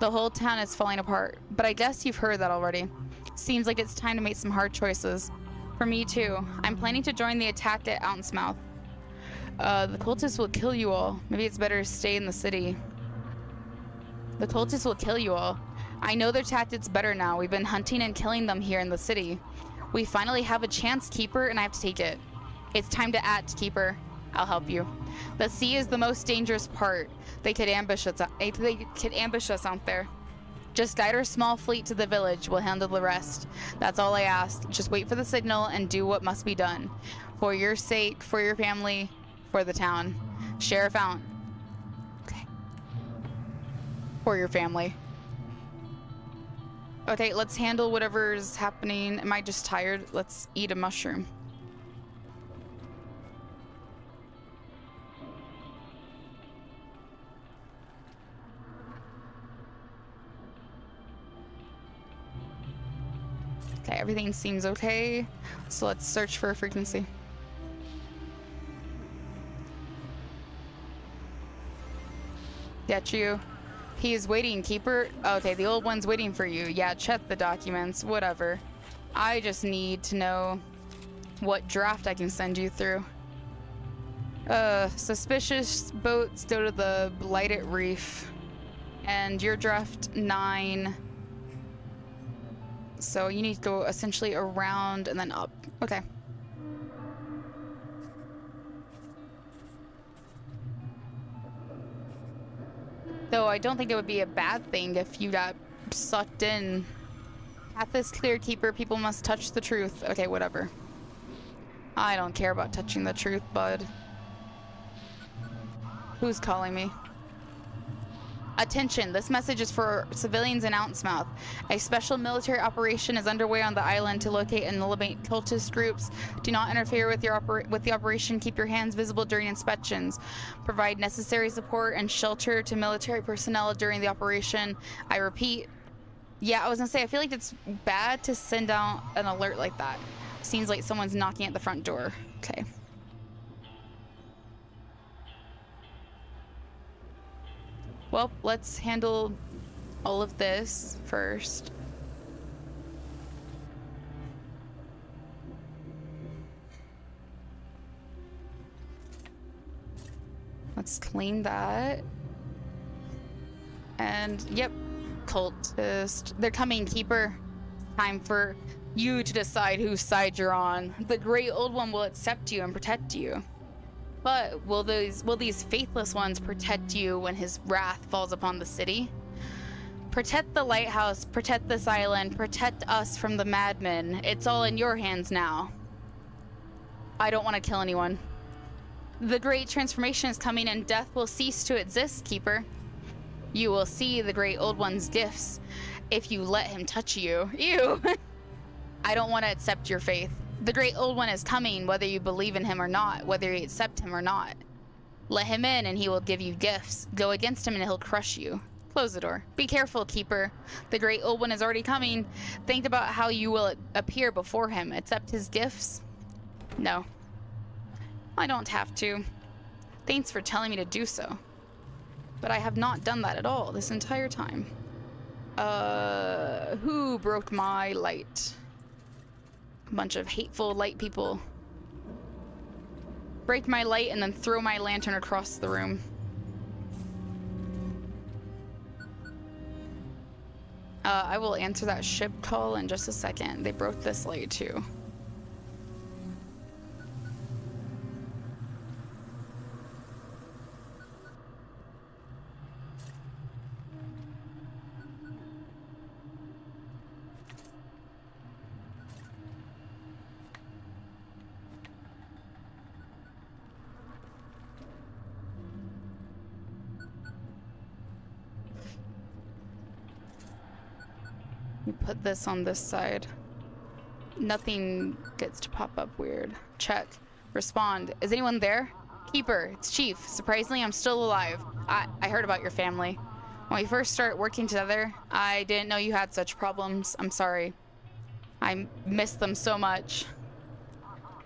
The whole town is falling apart, but I guess you've heard that already. Seems like it's time to make some hard choices. For me too. I'm planning to join the attack at Ounce-Mouth. The cultists will kill you all. Maybe it's better to stay in the city. The cultists will kill you all. I know their tactics better now. We've been hunting and killing them here in the city. We finally have a chance, Keeper, and I have to take it. It's time to act, Keeper. I'll help you. The sea is the most dangerous part. They could ambush us out there. Just guide our small fleet to the village. We'll handle the rest. That's all I ask. Just wait for the signal and do what must be done. For your sake, for your family, for the town. Sheriff out. Okay. For your family. Okay, let's handle whatever's happening. Am I just tired? Let's eat a mushroom. Okay, everything seems okay. So let's search for a frequency. Get you. He is waiting, Keeper. Okay, the old one's waiting for you. Yeah, check the documents, whatever. I just need to know what draft I can send you through. Suspicious boats go to the blighted reef. And your draft 9. So you need to go essentially around and then up. Okay. Though I don't think it would be a bad thing if you got sucked in. Path is clear, Keeper. People must touch the truth. Okay, whatever. I don't care about touching the truth, bud. Who's calling me? Attention, this message is for civilians in Ouncemouth. A special military operation is underway on the island to locate and eliminate cultist groups. Do not interfere with the operation. Keep your hands visible during inspections. Provide necessary support and shelter to military personnel during the operation. I repeat. Yeah, I was gonna say, I feel like it's bad to send out an alert like that. Seems like someone's knocking at the front door. Okay. Well, let's handle all of this first. Let's clean that. And, yep, cultist. They're coming, Keeper. Time for you to decide whose side you're on. The Great Old One will accept you and protect you. But will these faithless ones protect you when his wrath falls upon the city? Protect the lighthouse, protect this island, protect us from the madmen. It's all in your hands now. I don't want to kill anyone. The great transformation is coming and death will cease to exist, Keeper. You will see the Great Old One's gifts if you let him touch you. Ew. I don't want to accept your faith. The Great Old One is coming, whether you believe in him or not, whether you accept him or not. Let him in and he will give you gifts. Go against him and he'll crush you. Close the door. Be careful, Keeper. The Great Old One is already coming. Think about how you will appear before him. Accept his gifts? No. I don't have to. Thanks for telling me to do so. But I have not done that at all this entire time. Who broke my light? A bunch of hateful light people. Break my light and then throw my lantern across the room. I will answer that ship call in just a second. They broke this light too. You put this on this side. Nothing gets to pop up weird. Check. Respond. Is anyone there? Keeper, it's Chief. Surprisingly, I'm still alive. I heard about your family. When we first started working together, I didn't know you had such problems. I'm sorry. I miss them so much.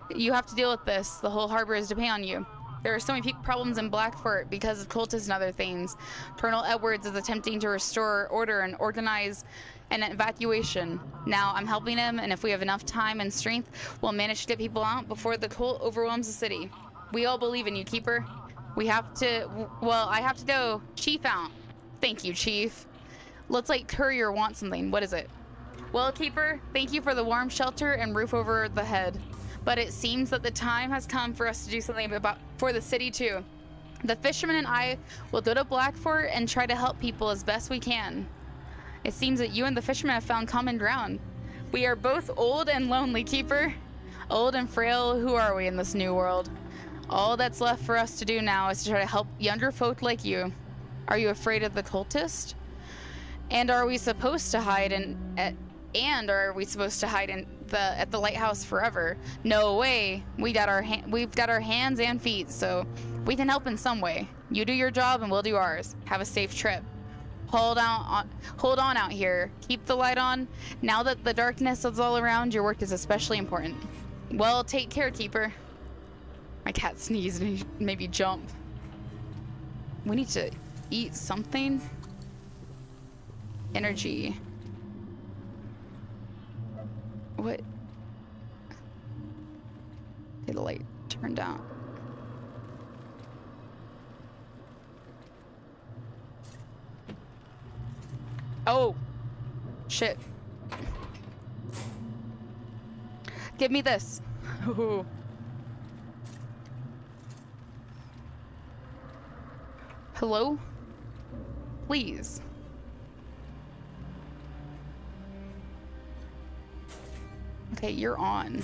You have to deal with this. The whole harbor is depending on you. There are so many problems in Blackfort because of cultists and other things. Colonel Edwards is attempting to restore order and organize an evacuation. Now I'm helping him, and if we have enough time and strength, we'll manage to get people out before the cult overwhelms the city. We all believe in you, Keeper. We have to, well, I have to go. Chief out. Thank you, Chief. Looks like Courier wants something. What is it? Well, Keeper, thank you for the warm shelter and roof over the head. but it seems that the time has come for us to do something for the city too. The fisherman and I will go to Blackfort and try to help people as best we can. It seems that you and the fisherman have found common ground. We are both old and lonely, Keeper. Old and frail, who are we in this new world? All that's left for us to do now is to try to help younger folk like you. Are you afraid of the cultist? And are we supposed to hide at the lighthouse forever? No way. We've got our hands and feet, so we can help in some way. You do your job and we'll do ours. Have a safe trip. Hold on out here. Keep the light on. Now that the darkness is all around, your work is especially important. Well, take care, Keeper. My cat sneezed and he made me jump. We need to eat something. Energy. What? Okay, the light turned down. Oh, shit. Give me this. Ooh. Hello? Please. Okay, you're on.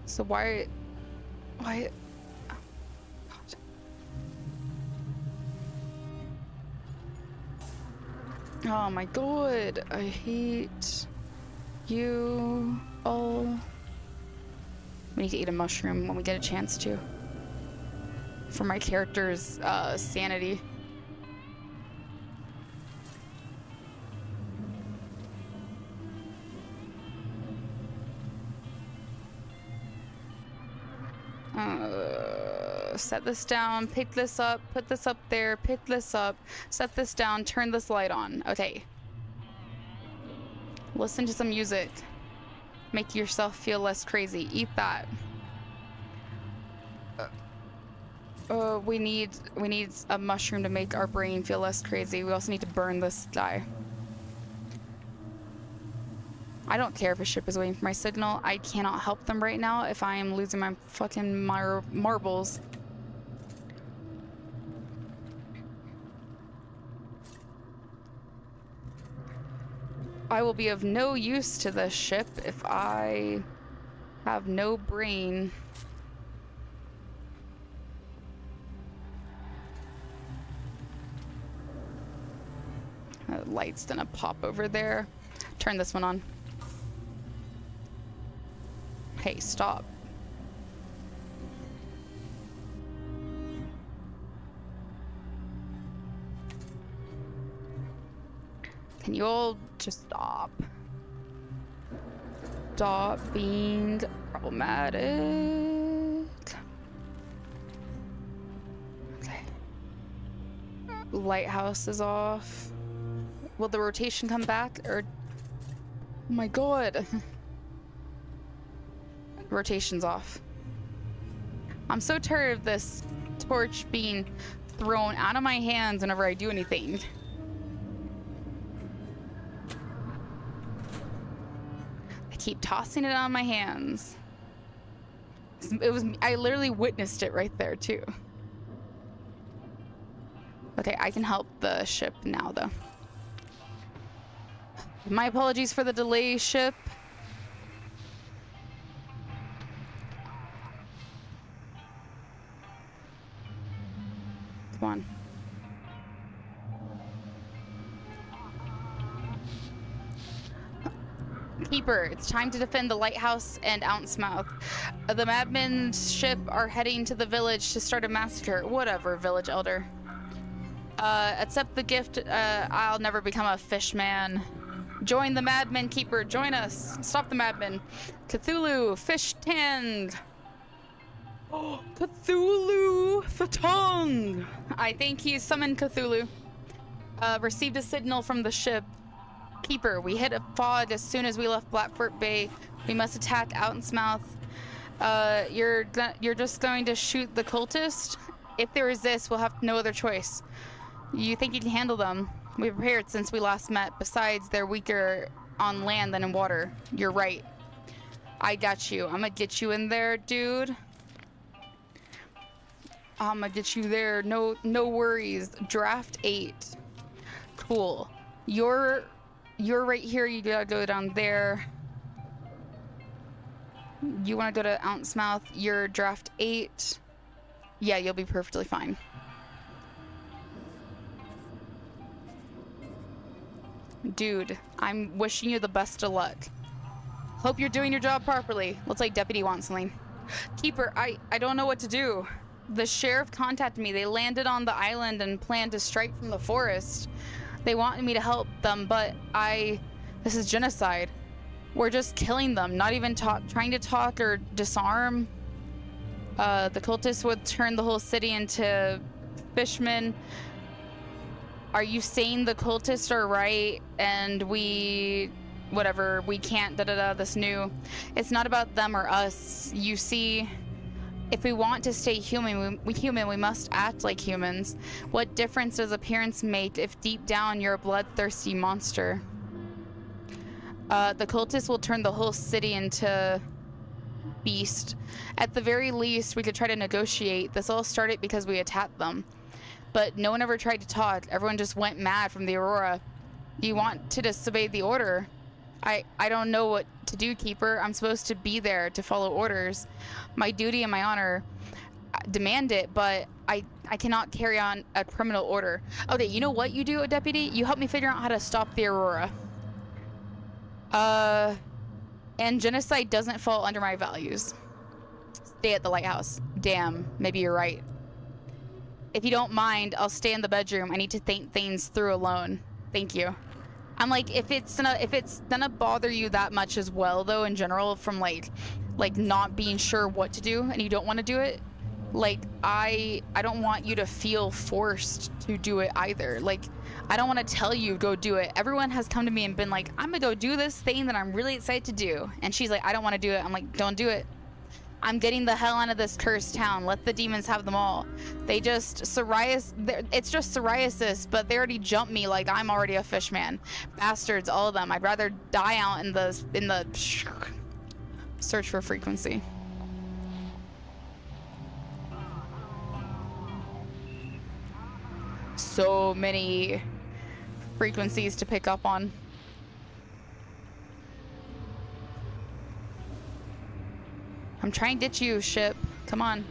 So why? Oh, God. Oh my God, I hate you all. We need to eat a mushroom when we get a chance to. For my character's sanity. Set this down, pick this up, put this up there, pick this up, set this down, turn this light on. Okay. Listen to some music. Make yourself feel less crazy. Eat that. We need a mushroom to make our brain feel less crazy. We also need to burn this guy. I don't care if a ship is waiting for my signal. I cannot help them right now if I am losing my fucking marbles. I will be of no use to this ship if I have no brain. The light's gonna pop over there. Turn this one on. Hey, stop. Can you all just stop? Stop being problematic. Okay. Lighthouse is off. Will the rotation come back or... Oh my God. Rotation's off. I'm so tired of this torch being thrown out of my hands whenever I do anything. I keep tossing it out of my hands. I literally witnessed it right there too. Okay, I can help the ship now though. My apologies for the delay, ship. Come on. Keeper, it's time to defend the lighthouse and Ounce-Mouth. The madmen's ship are heading to the village to start a massacre. Whatever, village elder. Accept the gift. I'll never become a fishman. Join the madmen, Keeper. Join us. Stop the madmen. Cthulhu, fish tanned. Oh, Cthulhu Fatong. I think he summoned Cthulhu. Received a signal from the ship. Keeper, we hit a fog as soon as we left Blackfort Bay. We must attack Ounce-Mouth. You're just going to shoot the cultist? If they resist, we'll have no other choice. You think you can handle them? We prepared since we last met. Besides, they're weaker on land than in water. You're right. I got you. I'm gonna get you in there, dude. I'm gonna get you there. No worries. Draft 8. Cool. You're right here. You gotta go down there. You want to go to Ounce Mouth. You're draft 8. Yeah, you'll be perfectly fine. Dude, I'm wishing you the best of luck. Hope you're doing your job properly. Looks like Deputy wants something. Keeper, I don't know what to do. The sheriff contacted me. They landed on the island and planned to strike from the forest. They wanted me to help them, but this is genocide. We're just killing them, not even trying to talk or disarm. The cultists would turn the whole city into fishmen. Are you saying the cultists are right and whatever, we can't this new? It's not about them or us. You see, if we want to stay human, we must act like humans. What difference does appearance make if deep down you're a bloodthirsty monster? The cultists will turn the whole city into beast. At the very least, we could try to negotiate. This all started because we attacked them. But no one ever tried to talk. Everyone just went mad from the Aurora. You want to disobey the order? I don't know what to do, Keeper. I'm supposed to be there to follow orders. My duty and my honor demand it, but I cannot carry on a criminal order. Okay, you know what you do, Deputy? You help me figure out how to stop the Aurora. And genocide doesn't fall under my values. Stay at the Lighthouse. Damn, maybe you're right. If you don't mind, I'll stay in the bedroom. I need to think things through alone. Thank you. I'm like, if it's gonna bother you that much as well, though, in general, from like not being sure what to do and you don't want to do it, like I don't want you to feel forced to do it either. Like, I don't want to tell you go do it. Everyone has come to me and been like, I'm gonna go do this thing that I'm really excited to do, and she's like, I don't want to do it. I'm like, don't do it. I'm getting the hell out of this cursed town. Let the demons have them all. They just it's just psoriasis, but they already jumped me like I'm already a fishman. Bastards, all of them. I'd rather die out in the search for frequency. So many frequencies to pick up on. I'm trying to ditch you, ship. Come on.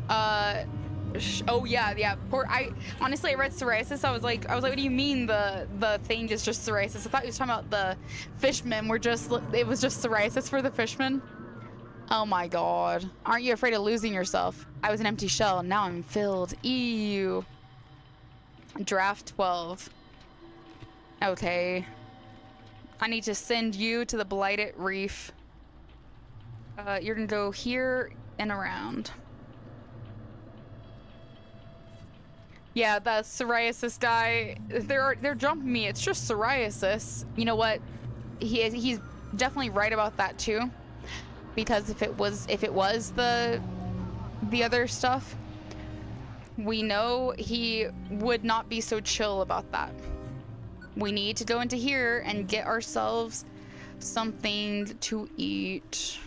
Oh yeah. Honestly, I read psoriasis. I was like, what do you mean the thing is just psoriasis? I thought you was talking about the fishmen. It was just psoriasis for the fishmen. Oh my god. Aren't you afraid of losing yourself? I was an empty shell. Now I'm filled. Ew. Draft 12. Okay. I need to send you to the Blighted Reef. You're gonna go here and around. Yeah, the psoriasis guy, they're jumping me. It's just psoriasis. You know what? He's definitely right about that too. Because if it was the other stuff, we know he would not be so chill about that. We need to go into here and get ourselves something to eat.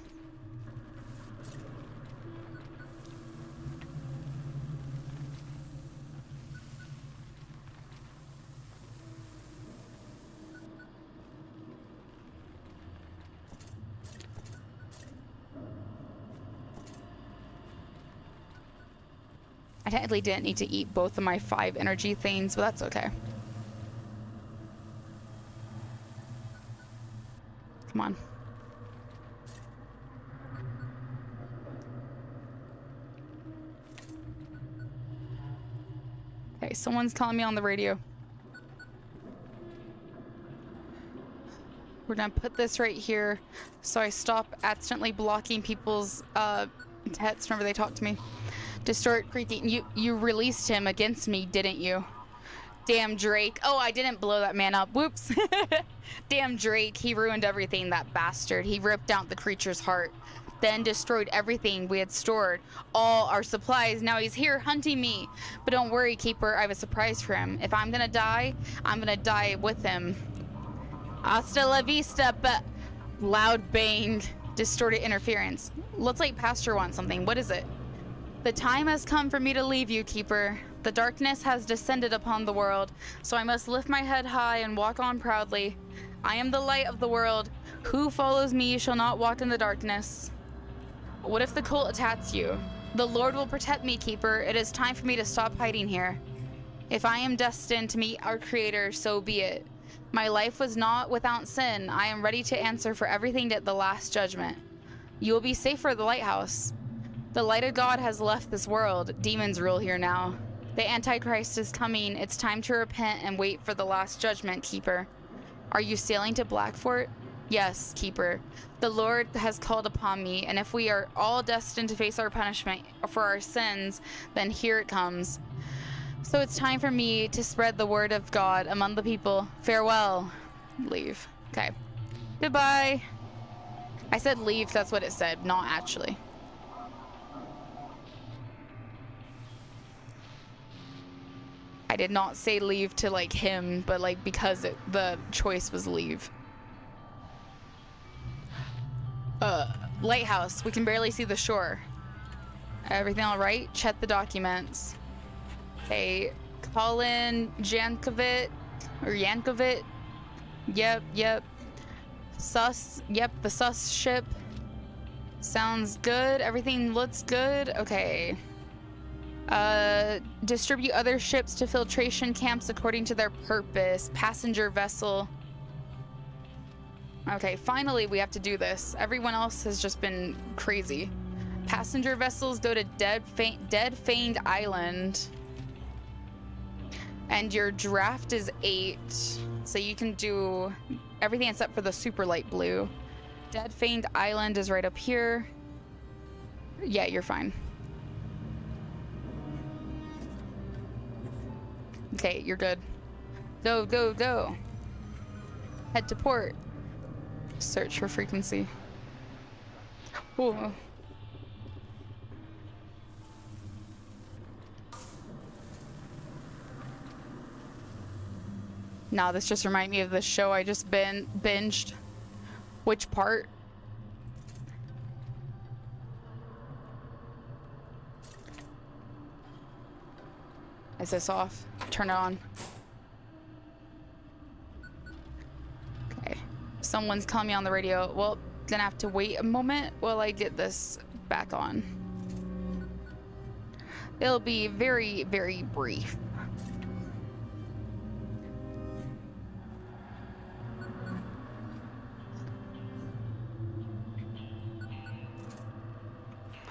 I technically didn't need to eat both of my 5 energy things, but that's okay. Come on. Okay, someone's calling me on the radio. We're gonna put this right here so I stop accidentally blocking people's texts whenever they talk to me. Distort creaking. You released him against me, didn't you? Damn Drake. Oh, I didn't blow that man up. Whoops. Damn Drake. He ruined everything, that bastard. He ripped out the creature's heart, then destroyed everything we had stored, all our supplies. Now he's here hunting me. But don't worry, Keeper. I have a surprise for him. If I'm gonna die, I'm gonna die with him. Hasta la vista, but loud bang. Distorted interference. Looks like Pastor wants something. What is it? The time has come for me to leave you, Keeper. The darkness has descended upon the world, so I must lift my head high and walk on proudly. I am the light of the world. Who follows me shall not walk in the darkness. What if the cult attacks you? The Lord will protect me, Keeper. It is time for me to stop hiding here. If I am destined to meet our Creator, so be it. My life was not without sin. I am ready to answer for everything at the last judgment. You will be safe for the lighthouse. The light of God has left this world. Demons rule here now. The Antichrist is coming. It's time to repent and wait for the last judgment, Keeper. Are you sailing to Blackfort? Yes, Keeper. The Lord has called upon me, and if we are all destined to face our punishment for our sins, then here it comes. So it's time for me to spread the word of God among the people. Farewell. Leave. Okay. Goodbye. I said leave, that's what it said, not actually. I did not say leave to like him, but like because the choice was leave. Lighthouse. We can barely see the shore. Everything all right? Check the documents. Okay, Colin Jankovic or Yankovic. Yep. Sus. Yep, the sus ship. Sounds good. Everything looks good. Okay. Distribute other ships to filtration camps according to their purpose. Passenger vessel. Okay, finally we have to do this. Everyone else has just been crazy. Passenger vessels go to Dead Feigned Island. And your draft is 8. So you can do everything except for the super light blue. Dead Feigned Island is right up here. Yeah, you're fine. Okay, you're good. Go. Head to port. Search for frequency. Ooh. Nah, this just reminded me of the show I just binged. Which part? Is this off? Turn it on. Okay. Someone's calling me on the radio. Well, gonna have to wait a moment while I get this back on. It'll be very, very brief.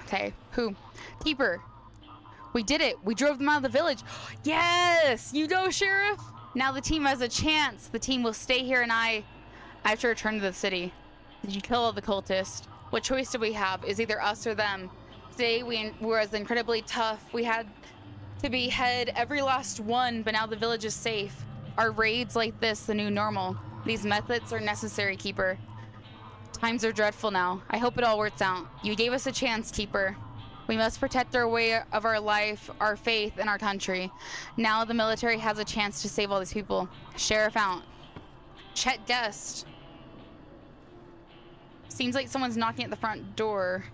Okay, who? Keeper. We did it. We drove them out of the village. Yes! You go, Sheriff! Now the team has a chance. The team will stay here and I have to return to the city. Did you kill all the cultists? What choice did we have? Is either us or them. Today we were incredibly tough. We had to behead every last one, but now the village is safe. Are raids like this the new normal? These methods are necessary, Keeper. Times are dreadful now. I hope it all works out. You gave us a chance, Keeper. We must protect our way of our life, our faith, and our country. Now the military has a chance to save all these people. Sheriff out. Chet guest. Seems like someone's knocking at the front door.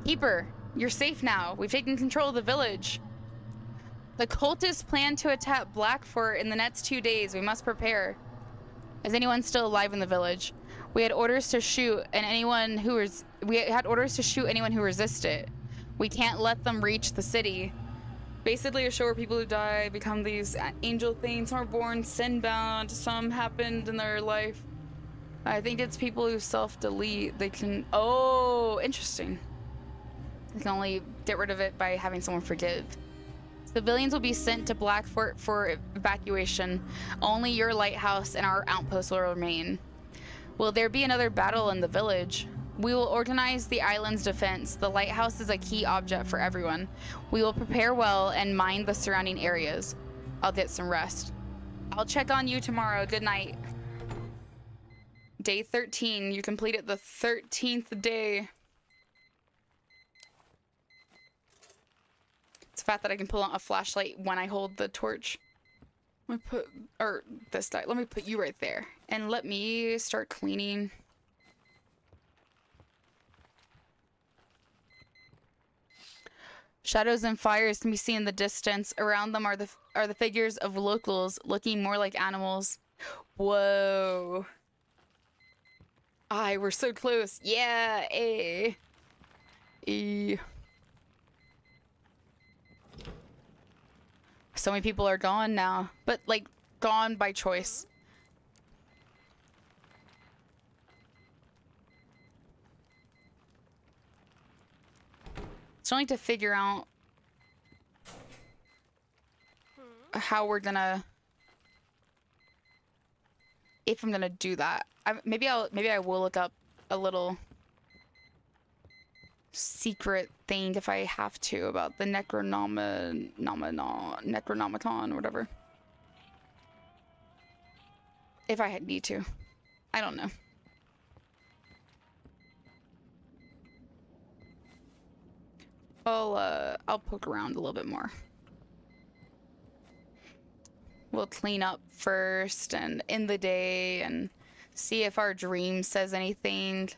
Keeper, you're safe now. We've taken control of the village. The cultists plan to attack Blackfort in the next 2 days. We must prepare. Is anyone still alive in the village? We had orders to shoot anyone who resisted. We can't let them reach the city. Basically a show where people who die become these angel things. Some are born sin-bound. Some happened in their life. I think it's people who self-delete. They can... Oh, interesting. They can only get rid of it by having someone forgive. Civilians will be sent to Blackfort for evacuation. Only your lighthouse and our outpost will remain. Will there be another battle in the village? We will organize the island's defense. The lighthouse is a key object for everyone. We will prepare well and mine the surrounding areas. I'll get some rest. I'll check on you tomorrow. Good night. Day 13. You completed the 13th day. It's the fact that I can pull out a flashlight when I hold the torch. Let me put, or this die. Let me put you right there. And let me start cleaning. Shadows and fires can be seen in the distance. Around them are the figures of locals looking more like animals. Whoa. We're so close. Yeah, eh. So many people are gone now, but like gone by choice. Still need to figure out how we're gonna, if I'm gonna do that. Maybe I will look up a little secret thing if I have to about the Necronomicon or whatever. If I need to. I don't know. I'll poke around a little bit more. We'll clean up first and end the day and see if our dream says anything.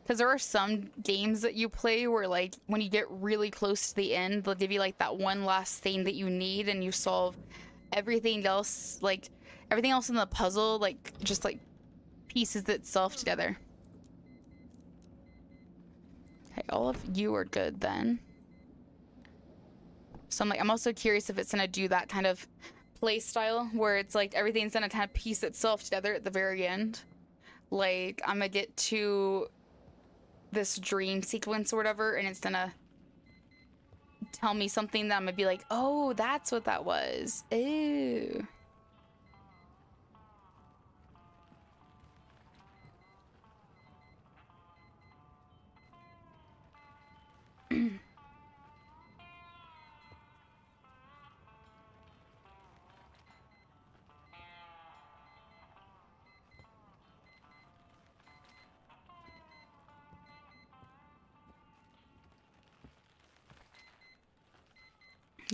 Because there are some games that you play where, like, when you get really close to the end, they'll give you, like, that one last thing that you need and you solve everything else, like, everything else in the puzzle, like, just, like, pieces itself together. Okay, all of you are good then. So I'm also curious if it's gonna do that kind of play style where it's like everything's gonna kind of piece itself together at the very end. Like, I'm gonna get to this dream sequence or whatever, and it's gonna tell me something that I'm gonna be like, oh, that's what that was. Ew.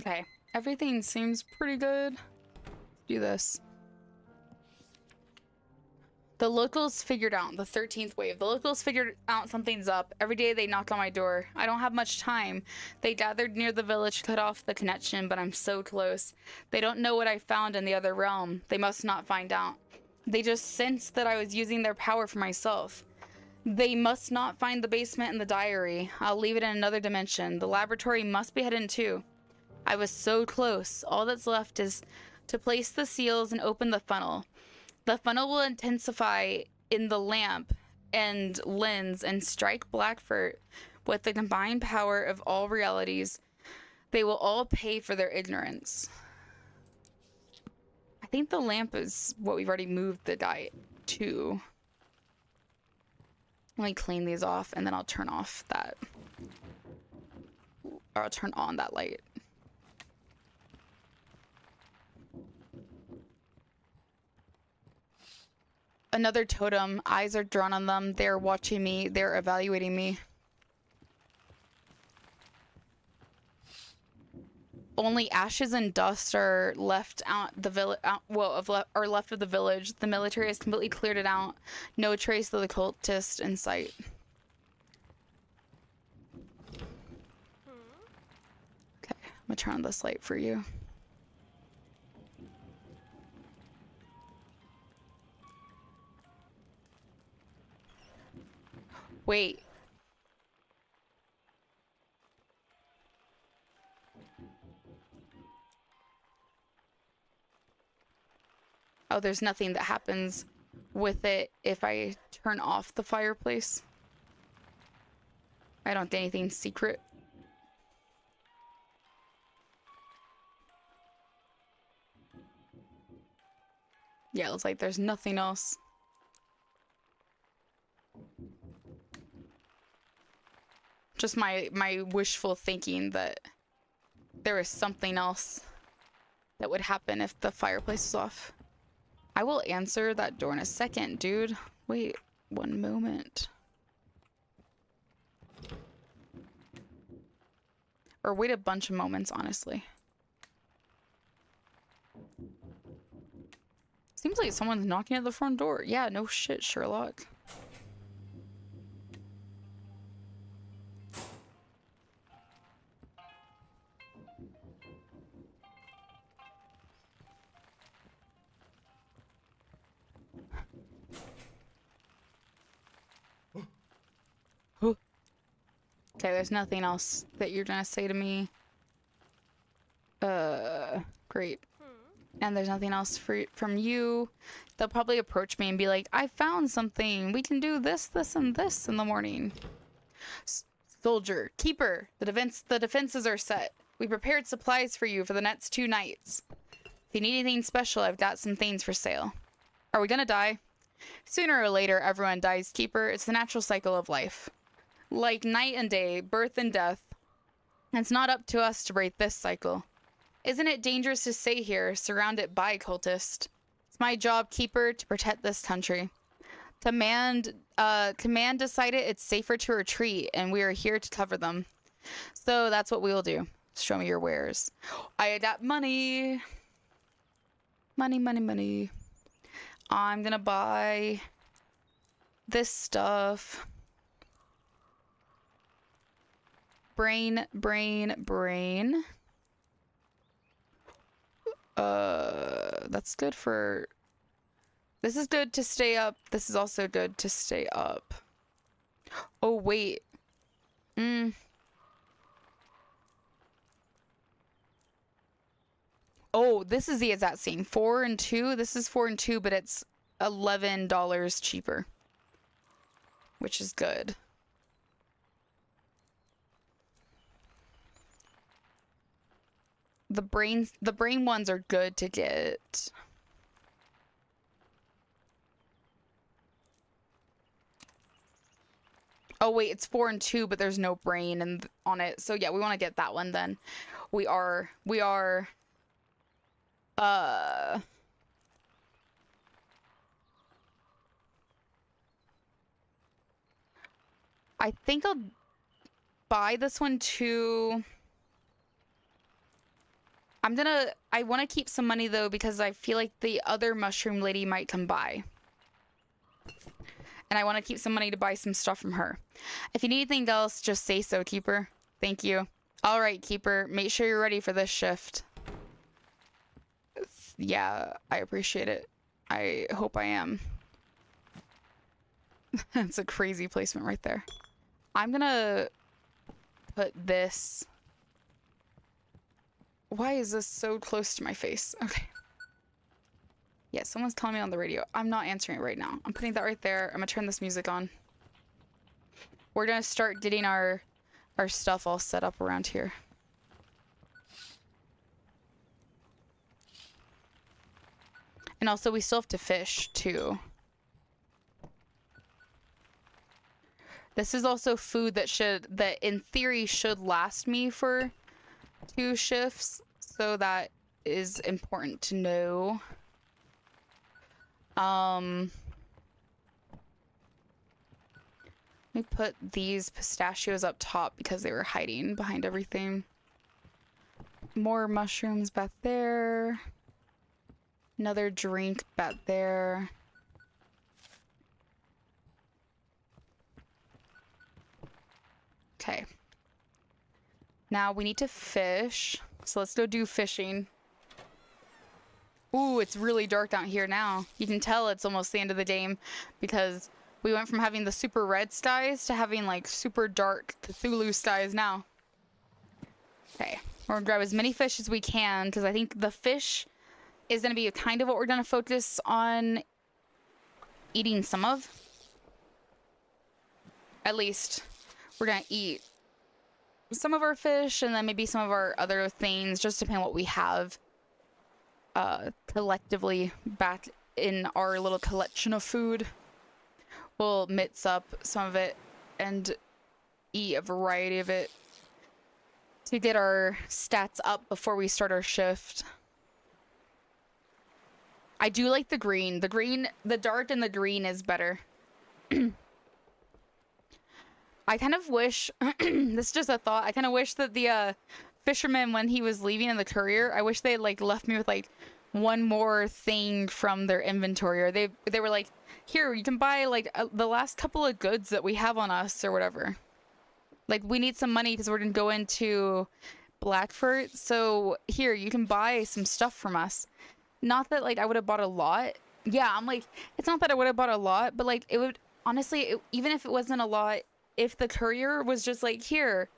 Okay, everything seems pretty good. Let's do this. The locals figured out, the 13th wave. The locals figured out something's up. Every day they knock on my door. I don't have much time. They gathered near the village to cut off the connection, but I'm so close. They don't know what I found in the other realm. They must not find out. They just sensed that I was using their power for myself. They must not find the basement and the diary. I'll leave it in another dimension. The laboratory must be hidden too. I was so close. All that's left is to place the seals and open the funnel. The funnel will intensify in the lamp and lens and strike Blackfoot with the combined power of all realities. They will all pay for their ignorance. I think the lamp is what we've already moved the guy to. Let me clean these off and then I'll turn off that. Or I'll turn on that light. Another totem. Eyes are drawn on them. They're watching me. They're evaluating me. Only ashes and dust are left out the village. Are left of the village. The military has completely cleared it out. No trace of the cultist in sight. Okay, I'm gonna turn on this light for you. Wait. Oh, there's nothing that happens with it if I turn off the fireplace. I don't do anything secret. Yeah, it looks like there's nothing else. Just my wishful thinking that there is something else that would happen if the fireplace was off. I will answer that door in a second, dude. Wait, one moment. Or wait a bunch of moments, honestly. Seems like someone's knocking at the front door. Yeah, no shit, Sherlock. Okay, there's nothing else that you're gonna say to me. Great. And there's nothing else from you. They'll probably approach me and be like, I found something. We can do this, this, and this in the morning. Soldier, keeper, the defenses are set. We prepared supplies for you for the next 2 nights. If you need anything special, I've got some things for sale. Are we gonna die? Sooner or later, everyone dies, keeper. It's the natural cycle of life. Like night and day, birth and death. It's not up to us to break this cycle. Isn't it dangerous to stay here, surrounded by cultists? It's my job, keeper, to protect this country. Command decided it's safer to retreat, and we are here to cover them. So that's what we'll do. Show me your wares. I got money. Money, money, money. I'm gonna buy this stuff. Brain. That's good for... This is good to stay up. This is also good to stay up. Oh, wait. Oh, this is the exact same. 4 and 2. This is 4 and 2, but it's $11 cheaper. Which is good. The brain ones are good to get. Oh wait, it's 4 and 2, but there's no brain on it. So yeah, we want to get that one then. We are I think I'll buy this one too. I want to keep some money though, because I feel like the other mushroom lady might come by. And I want to keep some money to buy some stuff from her. If you need anything else, just say so, keeper. Thank you. All right, keeper. Make sure you're ready for this shift. Yeah, I appreciate it. I hope I am. That's a crazy placement right there. I'm gonna put this... Why is this so close to my face? Okay. Yeah, someone's calling me on the radio. I'm not answering it right now. I'm putting that right there. I'm gonna turn this music on. We're gonna start getting our stuff all set up around here. And also, we still have to fish, too. This is also food that in theory should last me for 2 shifts, so that is important to know. Let me put these pistachios up top because they were hiding behind everything. More mushrooms back there. Another drink back there. Okay. Now we need to fish. So let's go do fishing. Ooh, it's really dark down here now. You can tell it's almost the end of the game because we went from having the super red skies to having like super dark Cthulhu skies now. Okay, we're gonna grab as many fish as we can because I think the fish is gonna be kind of what we're gonna focus on eating some of. At least we're gonna eat some of our fish and then maybe some of our other things, just depending on what we have collectively back in our little collection of food. We'll mix up some of it and eat a variety of it to get our stats up before we start our shift. I do like the green. The dark and the green is better. I kind of wish, this is just a thought, I kind of wish that the fisherman, when he was leaving in the courier, I wish they had like left me with like one more thing from their inventory, or they were like, here, you can buy like the last couple of goods that we have on us or whatever. Like, we need some money because we're gonna go into Blackford, so here, you can buy some stuff from us. Not that like I would have bought a lot. Yeah, I'm like, it's not that I would have bought a lot, but like it would honestly, even if it wasn't a lot, if the courier was just like, here,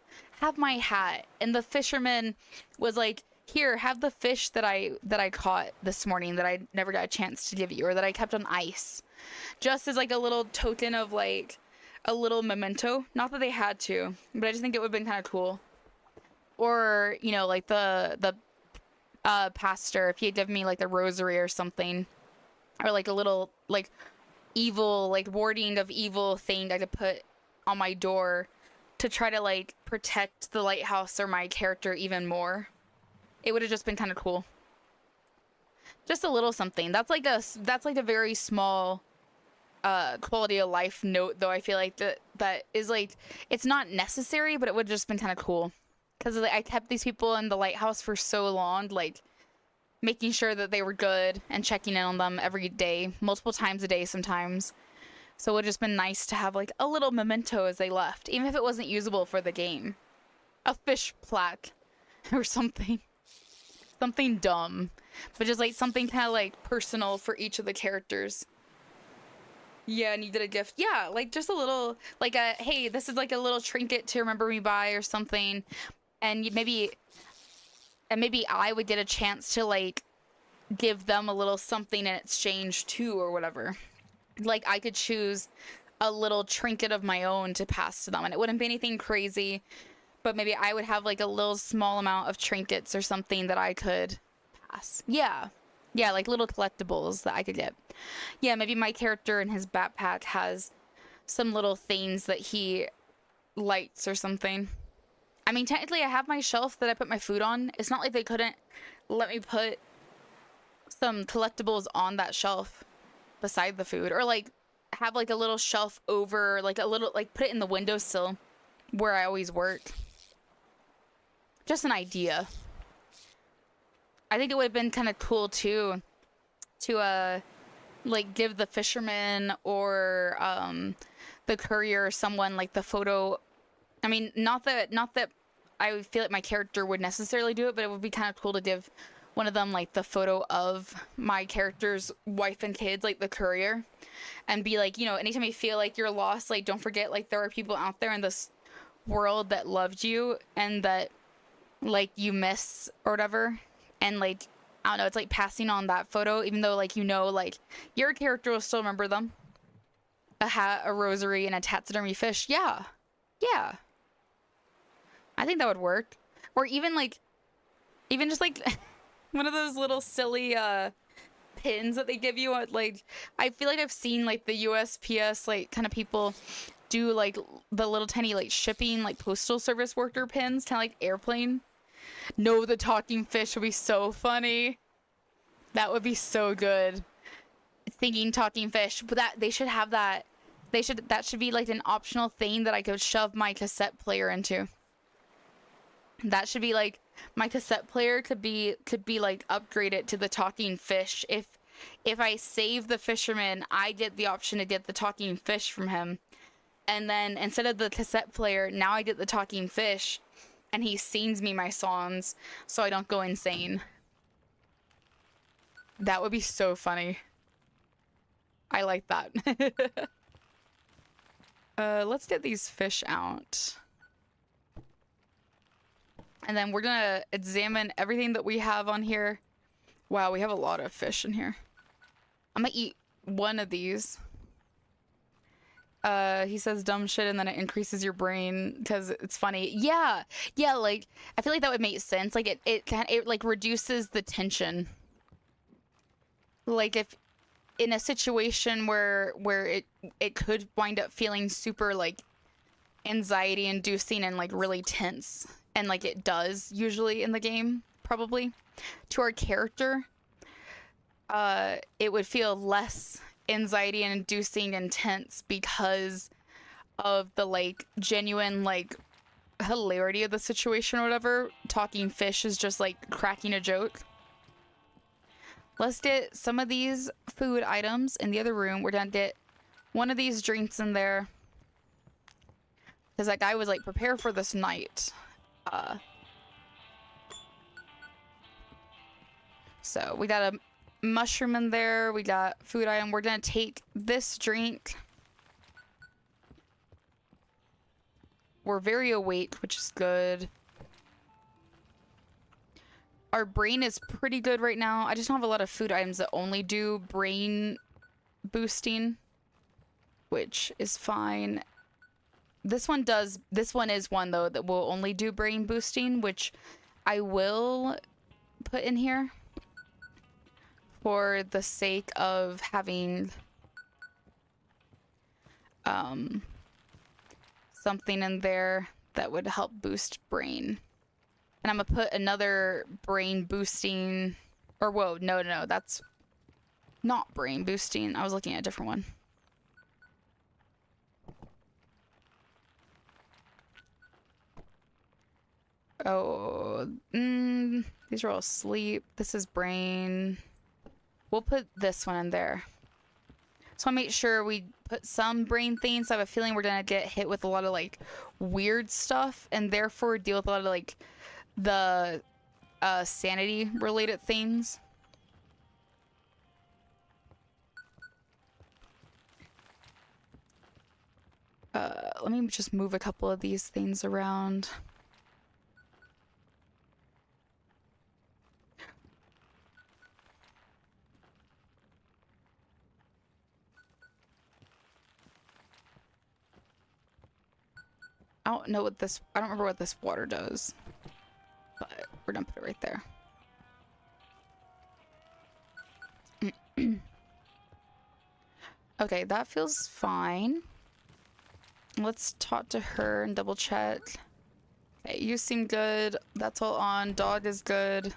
have my hat, and the fisherman was like, here, have the fish that I caught this morning that I never got a chance to give you, or that I kept on ice, just as like a little token of like a little memento. Not that they had to, but I just think it would have been kind of cool. Or, you know, like the pastor, if he had given me like the rosary or something, or like a little like evil, like warding of evil thing I could put on my door to try to like protect the lighthouse or my character even more. It would have just been kind of cool. Just a little something. That's like a very small quality of life note, though. I feel like that is like, it's not necessary, but it would have just been kind of cool. Because like, I kept these people in the lighthouse for so long, like making sure that they were good and checking in on them every day, multiple times a day sometimes. So it would have just been nice to have like a little memento as they left, even if it wasn't usable for the game. A fish plaque or something. Something dumb. But just like something kind of like personal for each of the characters. Yeah, and you did a gift. Yeah, like just a little, like a, hey, this is like a little trinket to remember me by or something. And maybe I would get a chance to like give them a little something in exchange too, or whatever. Like I could choose a little trinket of my own to pass to them, and it wouldn't be anything crazy, but maybe I would have like a little small amount of trinkets or something that I could pass. Yeah, like little collectibles that I could get. Yeah, maybe my character in his backpack has some little things that he likes or something. I mean, technically I have my shelf that I put my food on. It's not like they couldn't let me put some collectibles on that shelf beside the food, or like have like a little shelf over, like a little, like put it in the windowsill where I always work. Just an idea. I think it would have been kind of cool too to like give the fisherman or the courier or someone like the photo. I mean, not that I feel like my character would necessarily do it, but it would be kind of cool to give one of them like the photo of my character's wife and kids, like the courier, and be like, you know, anytime you feel like you're lost, like don't forget, like there are people out there in this world that loved you and that like you miss or whatever. And like, I don't know, it's like passing on that photo, even though like, you know, like your character will still remember them. A hat, a rosary, and a taxidermy fish. Yeah, I think that would work. Or even like, even just like one of those little silly pins that they give you at, like, I feel like I've seen like the USPS like kind of people do like the little tiny like shipping like postal service worker pins, kind of like airplane. No, the talking fish would be so funny. That would be so good. Thinking talking fish, but that they should have that. That should be like an optional thing that I could shove my cassette player into. That should be like my cassette player could be like upgraded to the talking fish. If I save the fisherman, I get the option to get the talking fish from him. And then instead of the cassette player, now I get the talking fish, and he sings me my songs so I don't go insane. That would be so funny. I like that. Let's get these fish out. And then we're gonna examine everything that we have on here. Wow, we have a lot of fish in here. I'm gonna eat one of these. He says dumb shit and then it increases your brain because it's funny. Yeah, like, I feel like that would make sense. Like, it like reduces the tension. Like, if in a situation where it could wind up feeling super, like, anxiety inducing and, like, really tense, and, like, it does usually in the game, probably, to our character, it would feel less anxiety and inducing and tense because of the, like, genuine, like, hilarity of the situation or whatever. Talking fish is just, like, cracking a joke. Let's get some of these food items in the other room. We're gonna get one of these drinks in there. Because that guy was like, prepare for this night. So we got a mushroom in there. We got food item. We're gonna take this drink. We're very awake, which is good. Our brain is pretty good right now. I just don't have a lot of food items that only do brain boosting, which is fine. This one is one though that will only do brain boosting, which I will put in here for the sake of having something in there that would help boost brain. And I'm gonna put another brain boosting, or whoa, no, that's not brain boosting. I was looking at a different one. Oh, these are all asleep. This is brain. We'll put this one in there. So I'll make sure we put some brain things. I have a feeling we're gonna get hit with a lot of like weird stuff and therefore deal with a lot of like the sanity related things. Let me just move a couple of these things around. I don't know what this, I don't remember what this water does, but we're gonna put it right there. Okay, that feels fine. Let's talk to her and double check. Okay, you seem good. That's all on. Dog is good.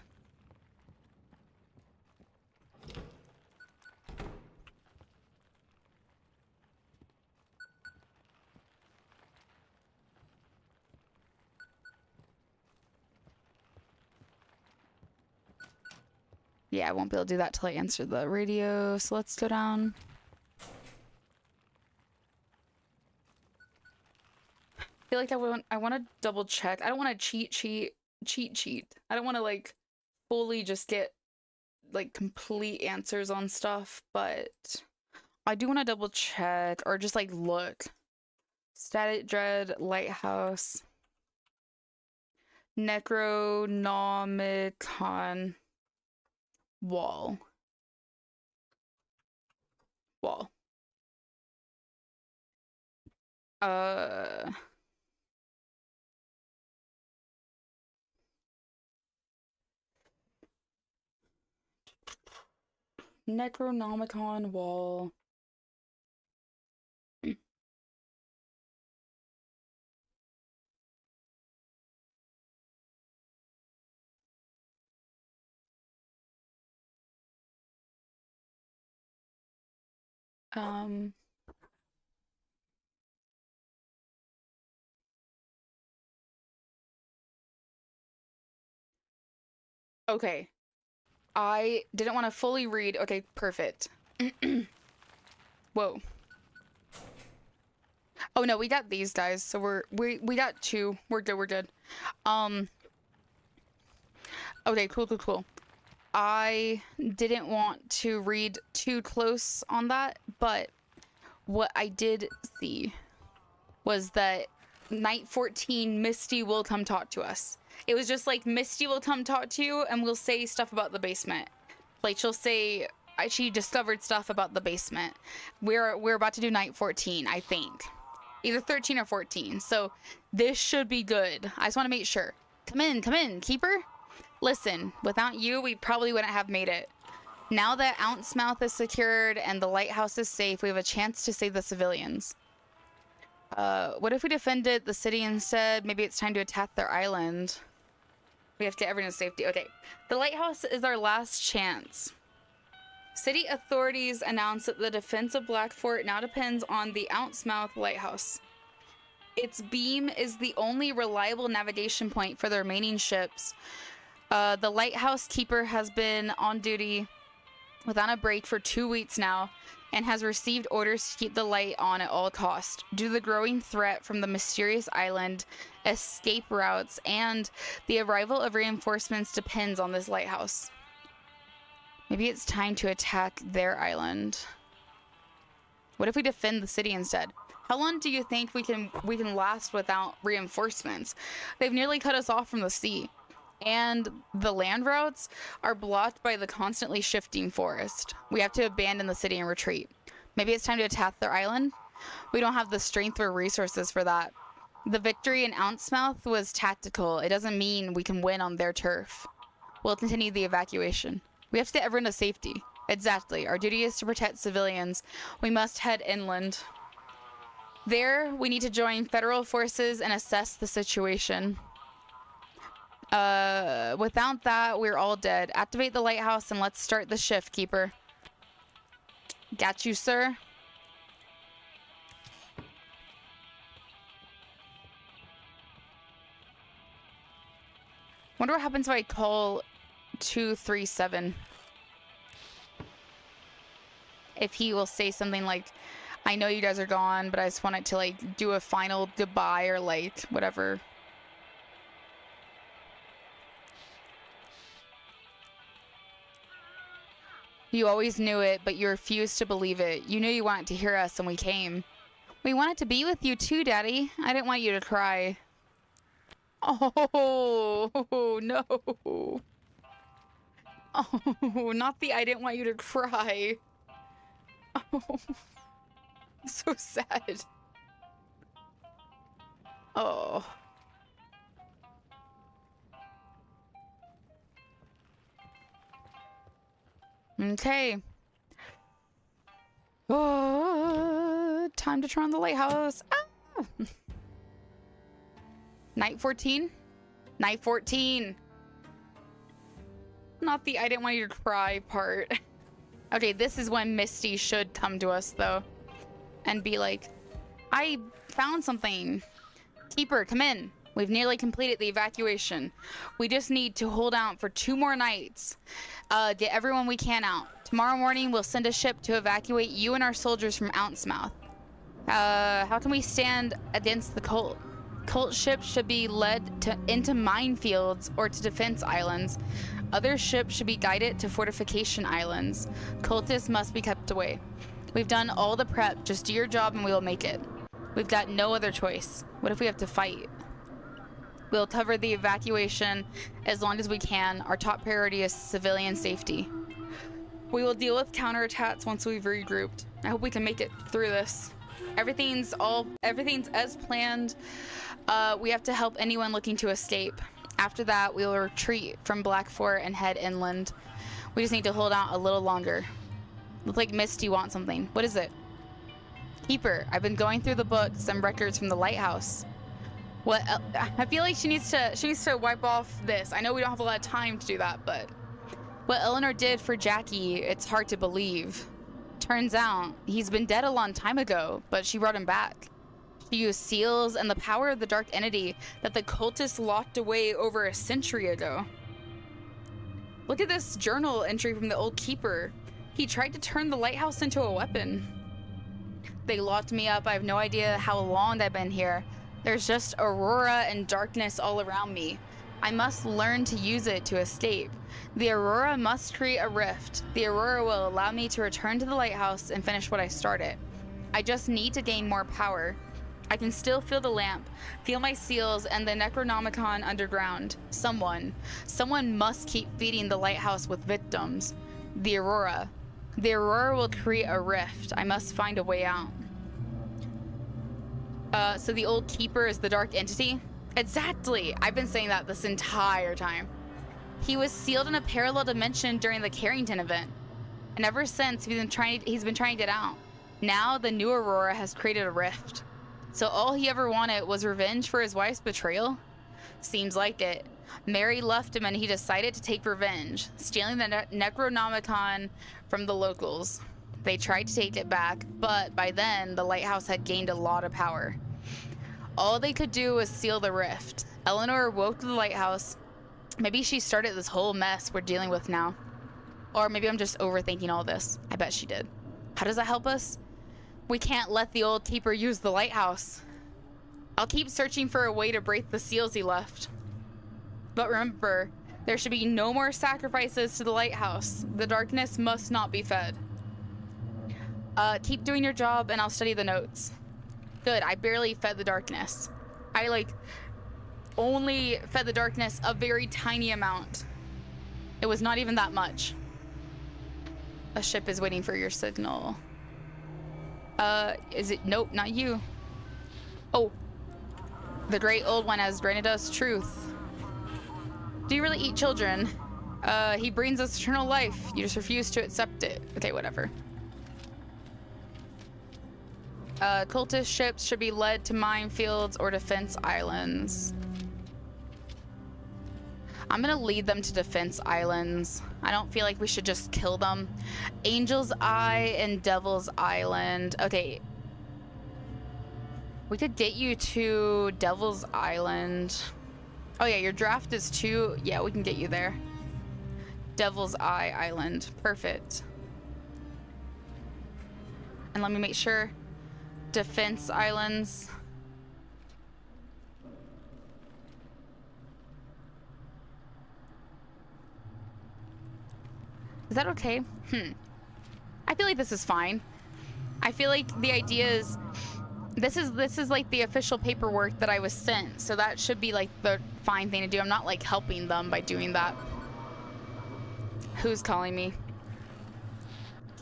Yeah, I won't be able to do that till I answer the radio, so let's go down. I feel like I want to double check. I don't want to cheat. I don't want to like fully just get like complete answers on stuff, but I do want to double check or just like look. Static Dread, Lighthouse, Necronomicon, Wall. Necronomicon Wall. Okay. I didn't want to fully read. Okay, perfect. Whoa. Oh no, we got these guys, so we got two. We're good. Okay, cool. I didn't want to read too close on that, but what I did see was that night 14, Misty will come talk to us. It was just like, Misty will come talk to you and we'll say stuff about the basement. Like, she'll say she discovered stuff about the basement. We're about to do night 14, I think. Either 13 or 14. So this should be good. I just want to make sure. Come in, Keeper. Listen, without you, we probably wouldn't have made it. Now that Ounce Mouth is secured and the lighthouse is safe, we have a chance to save the civilians. What if we defended the city instead? Maybe it's time to attack their island. We have to get everyone to safety. Okay. The lighthouse is our last chance. City authorities announced that the defense of Black Fort now depends on the Ounce Mouth lighthouse. Its beam is the only reliable navigation point for the remaining ships. The lighthouse keeper has been on duty without a break for 2 weeks now, and has received orders to keep the light on at all costs. Due to the growing threat from the mysterious island, escape routes, and the arrival of reinforcements depends on this lighthouse. Maybe it's time to attack their island. What if we defend the city instead? How long do you think we can last without reinforcements? They've nearly cut us off from the sea, and the land routes are blocked by the constantly shifting forest. We have to abandon the city and retreat. Maybe it's time to attack their island? We don't have the strength or resources for that. The victory in Ounce-Mouth was tactical. It doesn't mean we can win on their turf. We'll continue the evacuation. We have to get everyone to safety. Exactly. Our duty is to protect civilians. We must head inland. There, we need to join federal forces and assess the situation. Without that, we're all dead. Activate the lighthouse and let's start the shift, Keeper. Got you, sir. Wonder what happens if I call 237. If he will say something like, I know you guys are gone, but I just wanted to, like, do a final goodbye or, like, whatever. You always knew it, but you refused to believe it. You knew you wanted to hear us, and we came. We wanted to be with you too, Daddy. I didn't want you to cry. Oh, no. Oh, not the I didn't want you to cry. Oh, so sad. Oh. Okay. Oh, time to turn on the lighthouse. Ah! Night 14? Night 14. Not the I didn't want you to cry part. Okay, this is when Misty should come to us, though. And be like, I found something. Keeper, come in. We've nearly completed the evacuation. We just need to hold out for 2 more nights. Get everyone we can out. Tomorrow morning, we'll send a ship to evacuate you and our soldiers from Ounce-Mouth. How can we stand against the cult? Cult ships should be led into minefields or to defense islands. Other ships should be guided to fortification islands. Cultists must be kept away. We've done all the prep. Just do your job and we will make it. We've got no other choice. What if we have to fight? We'll cover the evacuation as long as we can. Our top priority is civilian safety. We will deal with counterattacks once we've regrouped. I hope we can make it through this. Everything's as planned. We have to help anyone looking to escape. After that, we will retreat from Black Fort and head inland. We just need to hold out a little longer. Looks like Misty wants something. What is it? Keeper, I've been going through the books and records from the lighthouse. What? I feel like she needs to wipe off this. I know we don't have a lot of time to do that, but what Eleanor did for Jackie, it's hard to believe. Turns out he's been dead a long time ago, but she brought him back. She used seals and the power of the dark entity that the cultists locked away over a century ago. Look at this journal entry from the old keeper. He tried to turn the lighthouse into a weapon. They locked me up. I have no idea how long I've been here. There's just aurora and darkness all around me. I must learn to use it to escape. The aurora must create a rift. The aurora will allow me to return to the lighthouse and finish what I started. I just need to gain more power. I can still feel the lamp, feel my seals, and the Necronomicon underground. Someone must keep feeding the lighthouse with victims. The aurora. The aurora will create a rift. I must find a way out. So the old keeper is the dark entity? Exactly! I've been saying that this entire time. He was sealed in a parallel dimension during the Carrington event. And ever since, he's been trying to get out. Now, the new aurora has created a rift. So all he ever wanted was revenge for his wife's betrayal? Seems like it. Mary left him and he decided to take revenge, stealing the Necronomicon from the locals. They tried to take it back, but by then, the lighthouse had gained a lot of power. All they could do was seal the rift. Eleanor woke to the lighthouse. Maybe she started this whole mess we're dealing with now. Or maybe I'm just overthinking all this. I bet she did. How does that help us? We can't let the old keeper use the lighthouse. I'll keep searching for a way to break the seals he left. But remember, there should be no more sacrifices to the lighthouse. The darkness must not be fed. Keep doing your job and I'll study the notes. Good, I barely fed the darkness. I like only fed the darkness a very tiny amount. It was not even that much. A ship is waiting for your signal. Is it? Nope, not you. Oh, the great old one has granted us truth. Do you really eat children? He brings us eternal life. You just refuse to accept it. Okay, whatever. Cultist ships should be led to minefields or defense islands. I'm gonna lead them to defense islands. I don't feel like we should just kill them. Angel's Eye and Devil's Island. Okay. We could get you to Devil's Island. Oh yeah, your draft is 2. Yeah, we can get you there. Devil's Eye Island. Perfect. And let me make sure. Defense islands. Is that okay? I feel like this is fine. I feel like the idea is this is like the official paperwork that I was sent, so that should be like the fine thing to do. I'm not like helping them by doing that. Who's calling me?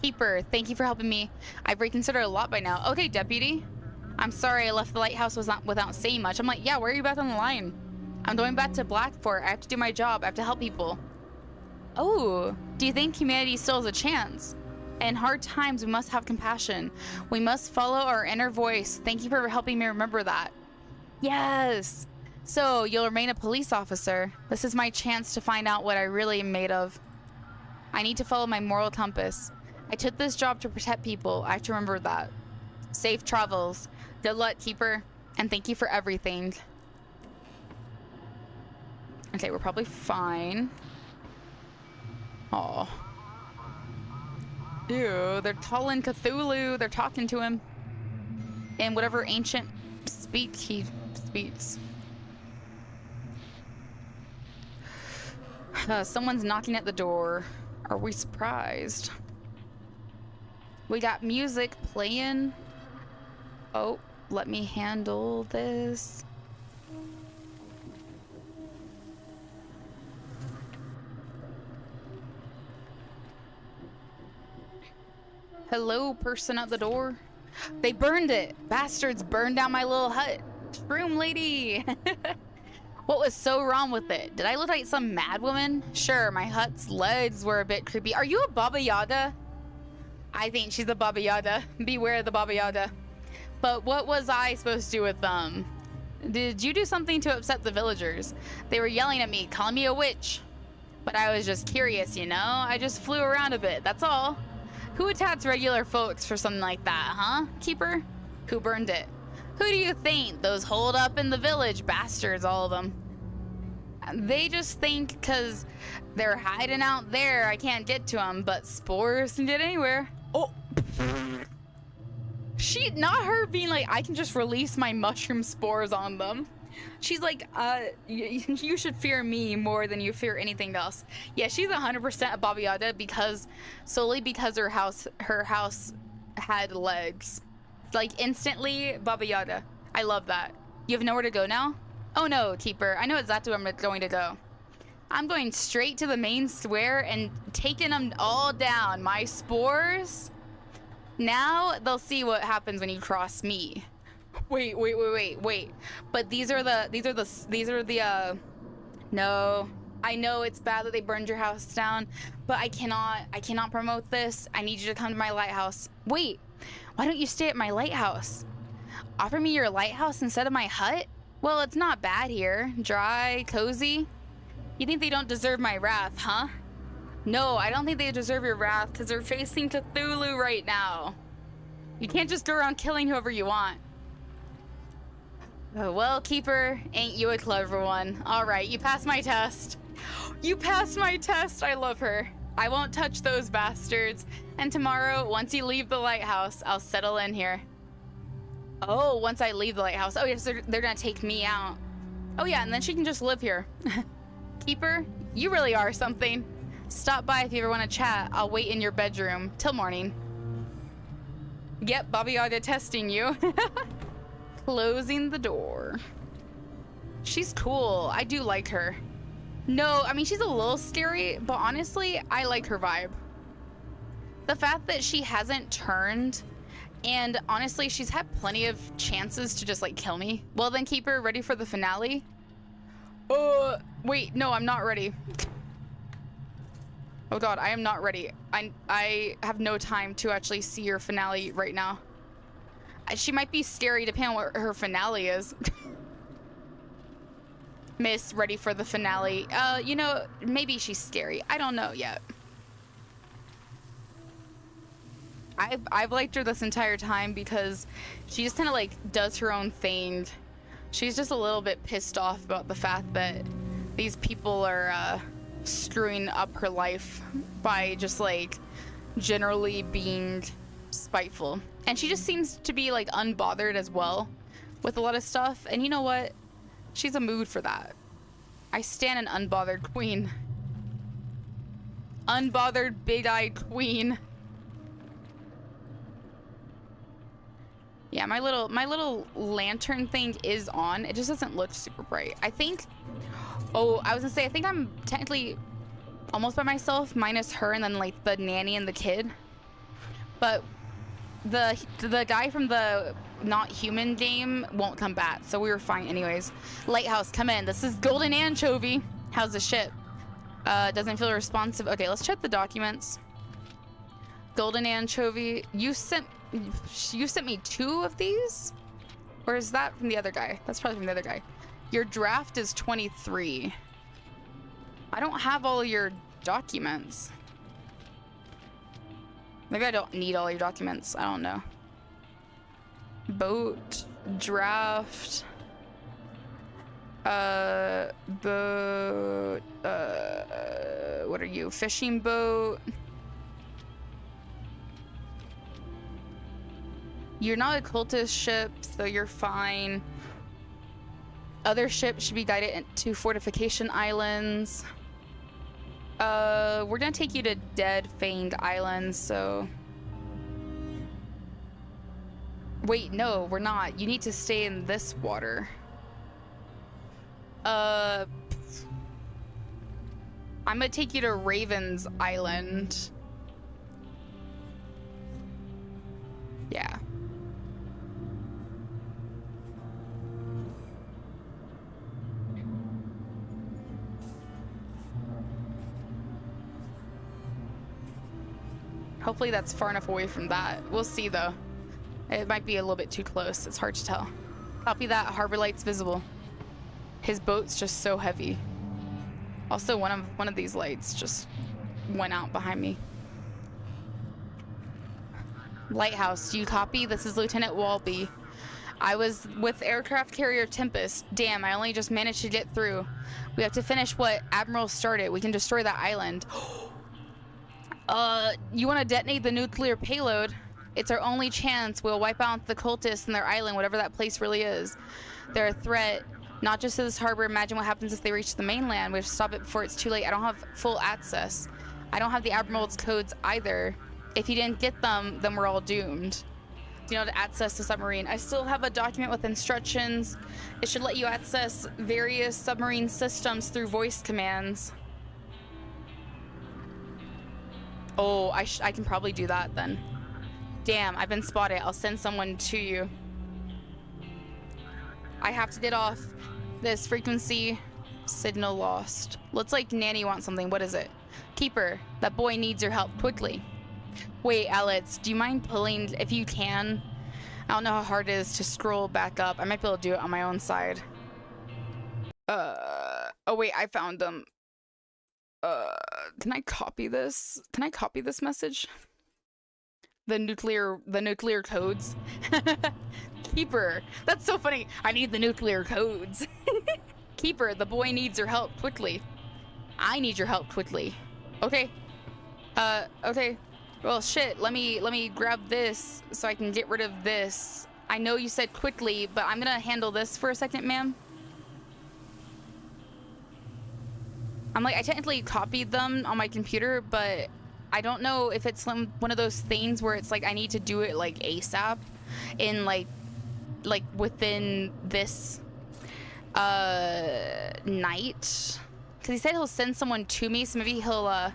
Keeper, thank you for helping me. I've reconsidered a lot by now. Okay, deputy. I'm sorry I left the lighthouse without saying much. I'm like, yeah, where are you back on the line? I'm going back to Blackport. I have to do my job. I have to help people. Oh, do you think humanity still has a chance? In hard times, we must have compassion. We must follow our inner voice. Thank you for helping me remember that. Yes. So, you'll remain a police officer. This is my chance to find out what I really am made of. I need to follow my moral compass. I took this job to protect people. I have to remember that. Safe travels. Good luck, Keeper. And thank you for everything. Okay, we're probably fine. Aw. Ew, they're calling Cthulhu. They're talking to him. In whatever ancient speech he speaks. Someone's knocking at the door. Are we surprised? We got music playing. Oh, let me handle this. Hello, person at the door. They burned it. Bastards burned down my little hut. Shroom lady. What was so wrong with it? Did I look like some mad woman? Sure, my hut's legs were a bit creepy. Are you a Baba Yaga? I think she's a Baba Yaga. Beware the Baba Yaga. But what was I supposed to do with them? Did you do something to upset the villagers? They were yelling at me, calling me a witch. But I was just curious, you know? I just flew around a bit, that's all. Who attacks regular folks for something like that, huh, Keeper? Who burned it? Who do you think? Those holed up in the village bastards, all of them. They just think because they're hiding out there, I can't get to them, but spores can get anywhere. Oh. Not her being like, I can just release my mushroom spores on them. She's like, you should fear me more than you fear anything else. Yeah, she's 100% a Baba Yaga solely because her house had legs. Like, instantly, Baba Yaga. I love that. You have nowhere to go now? Oh no, Keeper. I know exactly where I'm going to go. I'm going straight to the main square and taking them all down. My spores? Now they'll see what happens when you cross me. Wait. But these are the no. I know it's bad that they burned your house down, but I cannot promote this. I need you to come to my lighthouse. Wait, why don't you stay at my lighthouse? Offer me your lighthouse instead of my hut? Well, it's not bad here. Dry, cozy. You think they don't deserve my wrath, huh? No, I don't think they deserve your wrath because they're facing Cthulhu right now. You can't just go around killing whoever you want. Oh, well, Keeper, ain't you a clever one? All right, you passed my test. You passed my test. I love her. I won't touch those bastards. And tomorrow, once you leave the lighthouse, I'll settle in here. Oh, once I leave the lighthouse. Oh, yes, they're gonna take me out. Oh, yeah, and then she can just live here. Keeper, you really are something. Stop by if you ever want to chat. I'll wait in your bedroom till morning. Yep, Baba Yaga testing you. Closing the door. She's cool. I do like her. No, I mean, she's a little scary, but honestly, I like her vibe. The fact that she hasn't turned, and honestly, she's had plenty of chances to just like kill me. Well then, Keeper, ready for the finale? Wait, no, I'm not ready. Oh god, I am not ready. I have no time to actually see your finale right now. She might be scary depending on what her finale is. Miss, ready for the finale. You know, maybe she's scary. I don't know yet. I've liked her this entire time because she just kind of like does her own thing. She's just a little bit pissed off about the fact that these people are screwing up her life by just like generally being spiteful. And she just seems to be like unbothered as well with a lot of stuff. And you know what? She's a mood for that. I stand an unbothered queen. Unbothered, big-eyed queen. Yeah, my little lantern thing is on. It just doesn't look super bright. I think, oh, I was gonna say, I think I'm technically almost by myself, minus her and then like the nanny and the kid. But the guy from the not human game won't come back, so we were fine anyways. Lighthouse, come in. This is Golden Anchovy. How's the ship? Doesn't feel responsive. Okay, let's check the documents. Golden Anchovy, you sent me 2 of these? Or is that from the other guy? That's probably from the other guy. Your draft is 23. I don't have all your documents. Maybe I don't need all your documents. I don't know. Boat, draft, boat, what are you? Fishing boat. You're not a cultist ship, so you're fine. Other ships should be guided to fortification islands. We're gonna take you to Dead Fanged Island, so... Wait, no, we're not. You need to stay in this water. I'm gonna take you to Raven's Island. Yeah. Hopefully that's far enough away from that. We'll see though. It might be a little bit too close. It's hard to tell. Copy that. Harbor lights visible. His boat's just so heavy. Also, one of these lights just went out behind me. Lighthouse, do you copy? This is Lieutenant Walby. I was with aircraft carrier Tempest. Damn, I only just managed to get through. We have to finish what Admiral started. We can destroy that island. You want to detonate the nuclear payload? It's our only chance. We'll wipe out the cultists and their island, whatever that place really is. They're a threat, not just to this harbor. Imagine what happens if they reach the mainland. We have to stop it before it's too late. I don't have full access. I don't have the Admiral's codes either. If you didn't get them, then we're all doomed. Do you know how to access the submarine? I still have a document with instructions. It should let you access various submarine systems through voice commands. Oh, I can probably do that then. Damn, I've been spotted. I'll send someone to you. I have to get off this frequency. Signal lost. Looks like Nanny wants something. What is it? Keeper, that boy needs your help quickly. Wait, Alex, do you mind pulling if you can? I don't know how hard it is to scroll back up. I might be able to do it on my own side. Oh wait, I found them. Can I copy this? Can I copy this message? The nuclear codes. Keeper, that's so funny. I need the nuclear codes. Keeper, the boy needs your help quickly. I need your help quickly. Okay. Okay. Well, shit, let me grab this so I can get rid of this. I know you said quickly, but I'm gonna handle this for a second, ma'am. I'm like, I technically copied them on my computer, but I don't know if it's one of those things where it's like I need to do it like ASAP in like within this night. Cause he said he'll send someone to me, so maybe he'll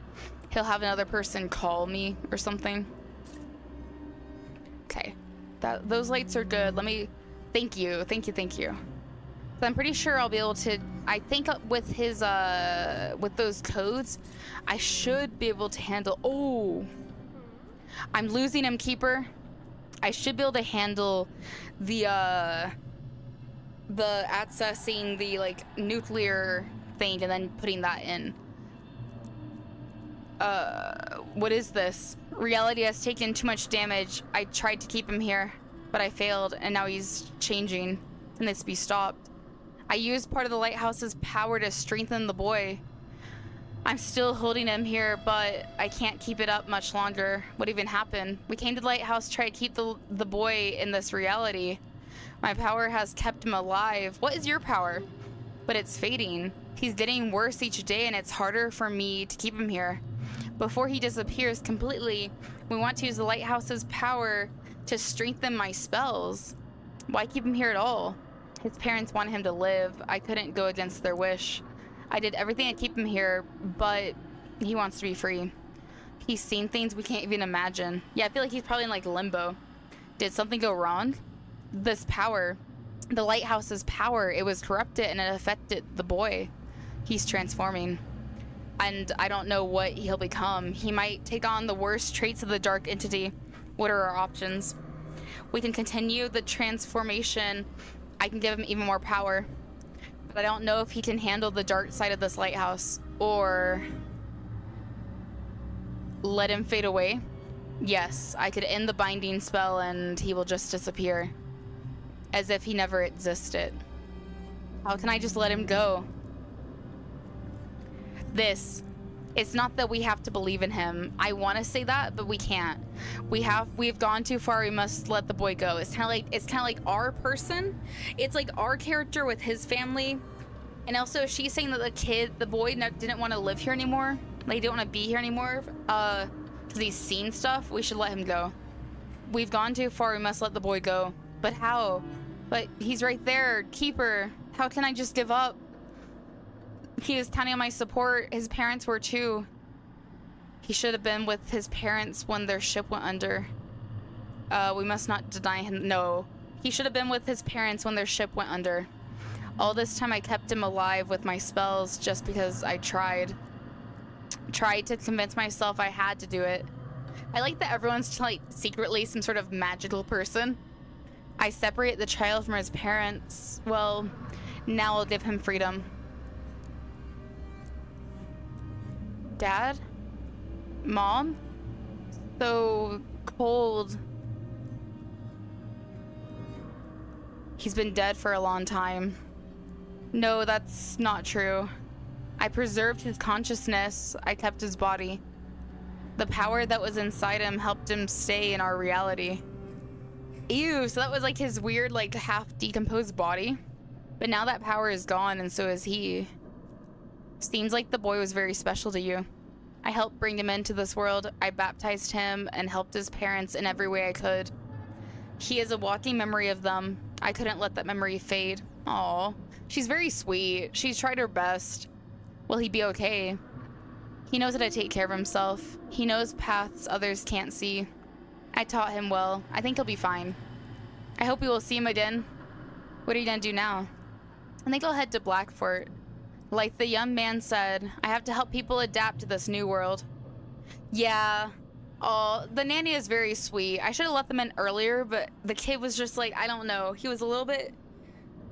have another person call me or something. Okay. Those lights are good. Let me thank you. So I'm pretty sure I'll be able to, I think with his with those codes, I should be able to handle, oh, I'm losing him, Keeper. I should be able to handle the accessing the like nuclear thing and then putting that in. What is this? Reality has taken too much damage. I tried to keep him here, but I failed, and now he's changing. Can this be stopped? I used part of the Lighthouse's power to strengthen the boy. I'm still holding him here, but I can't keep it up much longer. What even happened? We came to the Lighthouse to try to keep the boy in this reality. My power has kept him alive. What is your power? But it's fading. He's getting worse each day, and it's harder for me to keep him here. Before he disappears completely, we want to use the Lighthouse's power to strengthen my spells. Why keep him here at all? His parents wanted him to live. I couldn't go against their wish. I did everything to keep him here, but he wants to be free. He's seen things we can't even imagine. Yeah, I feel like he's probably in like limbo. Did something go wrong? This power, the Lighthouse's power, it was corrupted and it affected the boy. He's transforming. And I don't know what he'll become. He might take on the worst traits of the dark entity. What are our options? We can continue the transformation. I can give him even more power. But I don't know if he can handle the dark side of this lighthouse. Or let him fade away. Yes, I could end the binding spell and he will just disappear. As if he never existed. How can I just let him go? It's not that we have to believe in him. I want to say that, but we can't. We've gone too far. We must let the boy go. It's kind of like our person. It's like our character with his family. And also she's saying that the boy didn't want to live here anymore. Like, he didn't want to be here anymore. Because he's seen stuff. We should let him go. We've gone too far. We must let the boy go. But how? But he's right there. Keeper. How can I just give up? He was counting on my support. His parents were too. He should have been with his parents when their ship went under. We must not deny him. No. He should have been with his parents when their ship went under. All this time I kept him alive with my spells just because I tried to convince myself I had to do it. I like that everyone's like secretly some sort of magical person. I separate the child from his parents. Well, now I'll give him freedom. Dad? Mom? So cold. He's been dead for a long time. No, that's not true. I preserved his consciousness. I kept his body. The power that was inside him helped him stay in our reality. Ew, so that was like his weird, like, half decomposed body. But now that power is gone, and so is he. Seems like the boy was very special to you. I helped bring him into this world. I baptized him and helped his parents in every way I could. He is a walking memory of them. I couldn't let that memory fade. Aw. She's very sweet. She's tried her best. Will he be okay? He knows how to take care of himself. He knows paths others can't see. I taught him well. I think he'll be fine. I hope we will see him again. What are you gonna do now? I think I'll head to Blackfort. Like the young man said, I have to help people adapt to this new world. Yeah. Oh, the nanny is very sweet. I should have let them in earlier, but the kid was just like, I don't know. He was a little bit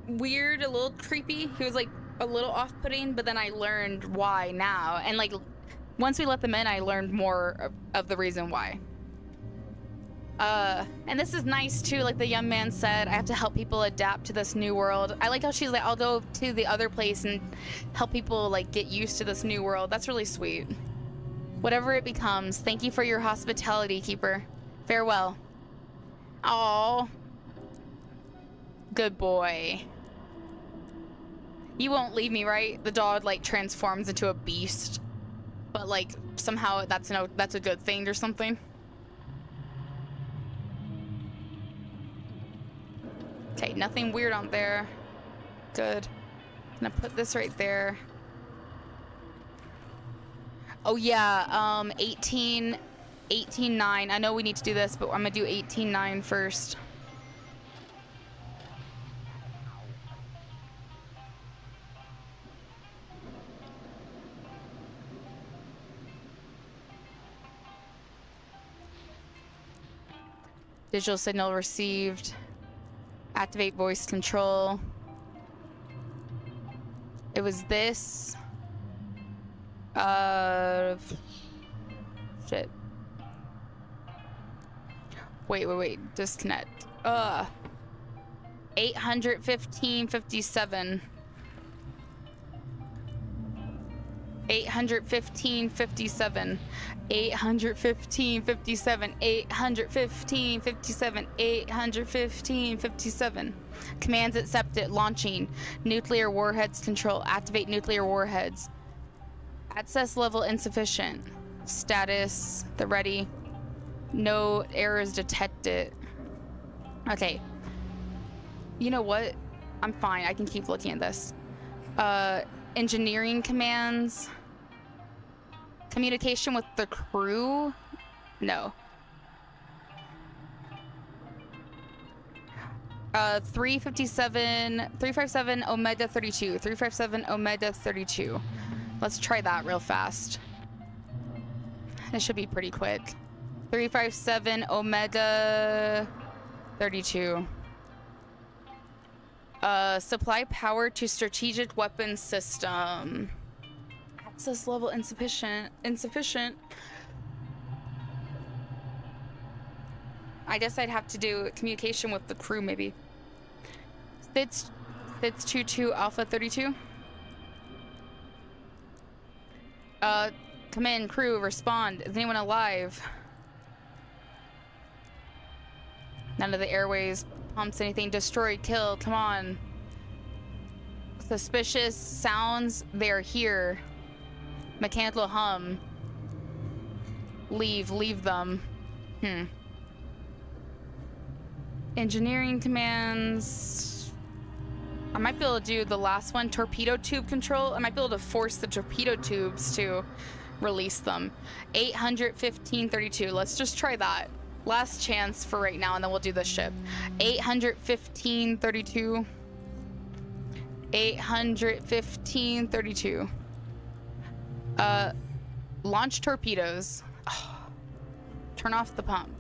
weird, a little creepy. He was like a little off-putting, but then I learned why now. And like, once we let them in, I learned more of the reason why. And this is nice too, like the young man said, I have to help people adapt to this new world. I like how she's like, I'll go to the other place and help people like get used to this new world. That's really sweet. Whatever it becomes, thank you for your hospitality, Keeper. Farewell. Oh, good boy. You won't leave me, right? The dog like transforms into a beast, but like somehow that's a good thing or something. Okay, nothing weird on there. Good. I'm gonna put this right there. Oh yeah, 18.9. I know we need to do this, but I'm gonna do 18.9 first. Digital signal received. Activate voice control. It was this. Shit. Wait. Disconnect. 815.57. 815.57. 815.57. 815.57. 815.57. Commands accepted. Launching. Nuclear warheads control. Activate nuclear warheads. Access level insufficient. Status. The ready. No errors detected. Okay. You know what? I'm fine. I can keep looking at this. Engineering commands. Communication with the crew? No. 357 Omega 32. 357 Omega 32. Let's try that real fast. It should be pretty quick. 357 Omega 32. Supply power to strategic weapons system. Access level insufficient. I guess I'd have to do communication with the crew, maybe. Fitz 22 Alpha 32. Come in, crew, respond. Is anyone alive? None of the airways pumps anything. Destroy, kill, come on. Suspicious sounds, they're here. Mechanical hum. Leave them. Engineering commands. I might be able to do the last one. Torpedo tube control. I might be able to force the torpedo tubes to release them. 815.32. Let's just try that. Last chance for right now, and then we'll do the ship. 815.32. 815.32. Launch torpedoes. Oh. Turn off the pump.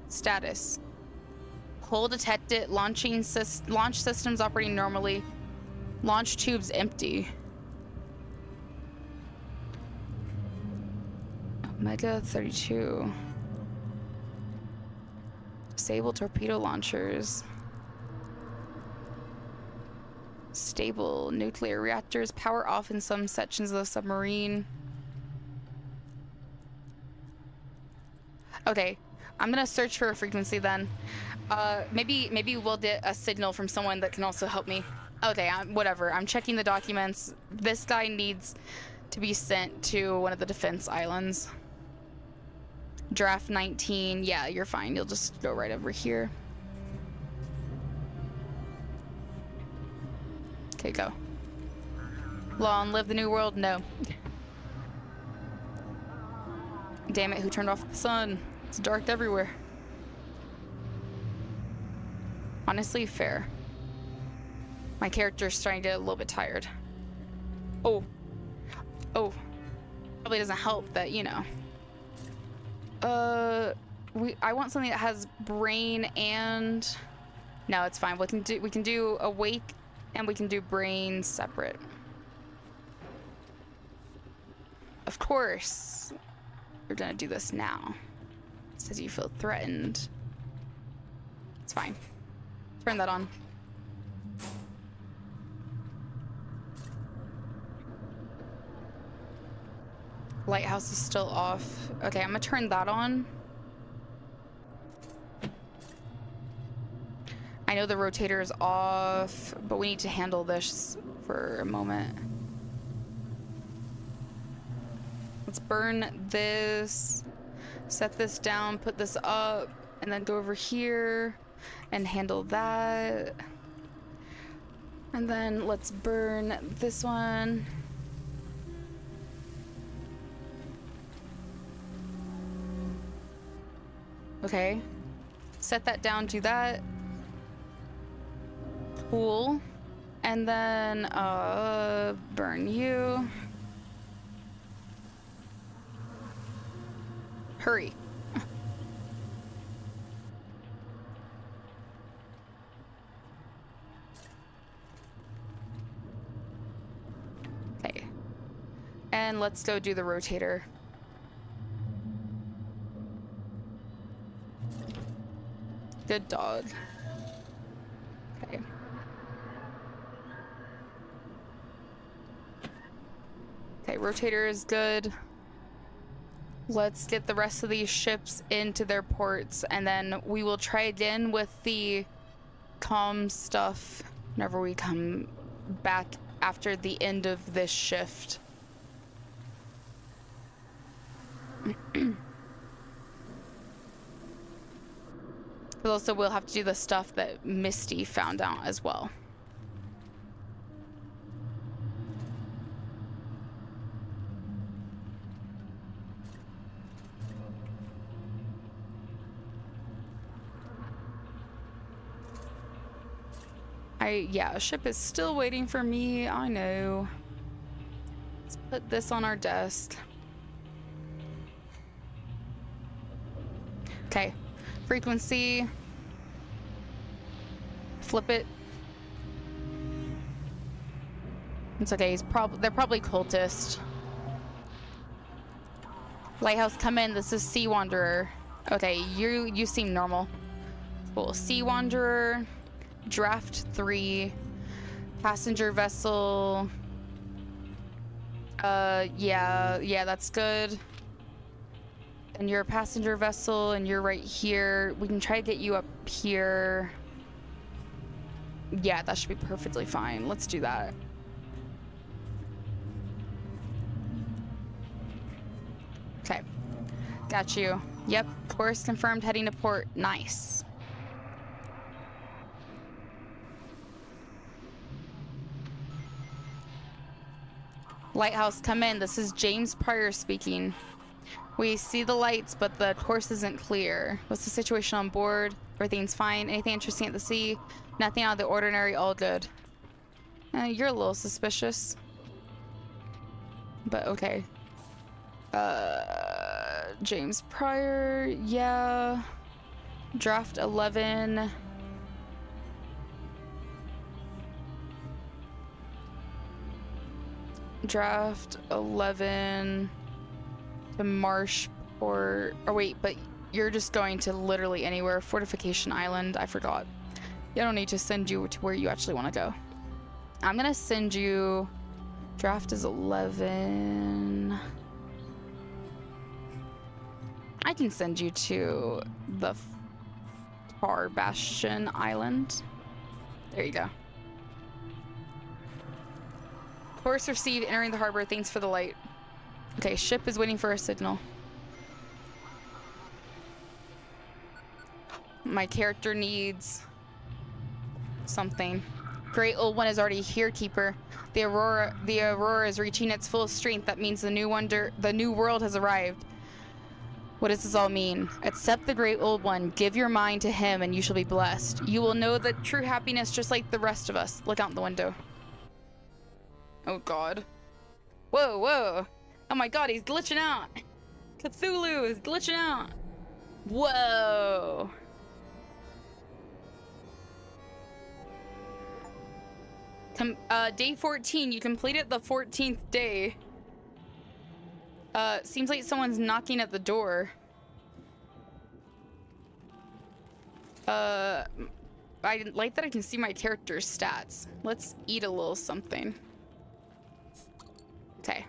Status. Hole detected. Launch systems operating normally. Launch tubes empty. Omega 32. Disable torpedo launchers. Stable nuclear reactors. Power off in some sections of the submarine. Okay, I'm gonna search for a frequency then. Maybe we'll get a signal from someone that can also help me. Okay, whatever. I'm checking the documents. This guy needs to be sent to one of the defense islands. Draft 19. Yeah, you're fine. You'll just go right over here. Okay, go. Long live the new world? No. Damn it, who turned off the sun? It's dark everywhere. Honestly, fair. My character's starting to get a little bit tired. Oh. Probably doesn't help that, you know. I want something that has brain and... No, it's fine. We can do awake and we can do brain separate. Of course. You're gonna do this now. It says you feel threatened. It's fine. Turn that on. Lighthouse is still off. Okay, I'm gonna turn that on. I know the rotator is off, but we need to handle this for a moment. Let's burn this, set this down, put this up, and then go over here and handle that. And then let's burn this one. Okay. Set that down, do that. Cool. And then, burn you. Hurry. Okay. And let's go do the rotator. Good dog. Okay. Okay, rotator is good. Let's get the rest of these ships into their ports, and then we will try again with the comm stuff whenever we come back after the end of this shift. But also we'll have to do the stuff that Misty found out as well. Yeah, a ship is still waiting for me, I know. Let's put this on our desk. Okay, frequency. Flip it. It's okay, they're probably cultists. Lighthouse, come in, this is Sea Wanderer. Okay, you seem normal. Cool, Sea Wanderer. Draft 3, passenger vessel. Yeah, that's good. And you're a passenger vessel, and you're right here. We can try to get you up here. Yeah, that should be perfectly fine. Let's do that. Okay, got you. Yep, course confirmed, heading to port. Nice. Lighthouse, come in. This is James Pryor speaking. We see the lights, but the course isn't clear. What's the situation on board? Everything's fine. Anything interesting at the sea? Nothing out of the ordinary. All good. You're a little suspicious. But okay. James Pryor. Yeah. Draft 11. Draft 11 to Marshport. Oh wait, but you're just going to literally anywhere. Fortification Island. I forgot. I don't need to send you to where you actually want to go. I'm gonna send you. Draft is 11. I can send you to the Tar Bastion Island. There you go. Course received, entering the harbor. Thanks for the light. Okay, ship is waiting for a signal. My character needs something. Great Old One is already here, Keeper. The Aurora is reaching its full strength. That means the new world has arrived. What does this all mean? Accept the Great Old One. Give your mind to him, and you shall be blessed. You will know the true happiness just like the rest of us. Look out the window. Oh god. Whoa, whoa. Oh my god, he's glitching out. Cthulhu is glitching out. Whoa. Day 14. You completed the 14th day. Seems like someone's knocking at the door. I like that I can see my character's stats. Let's eat a little something. Okay.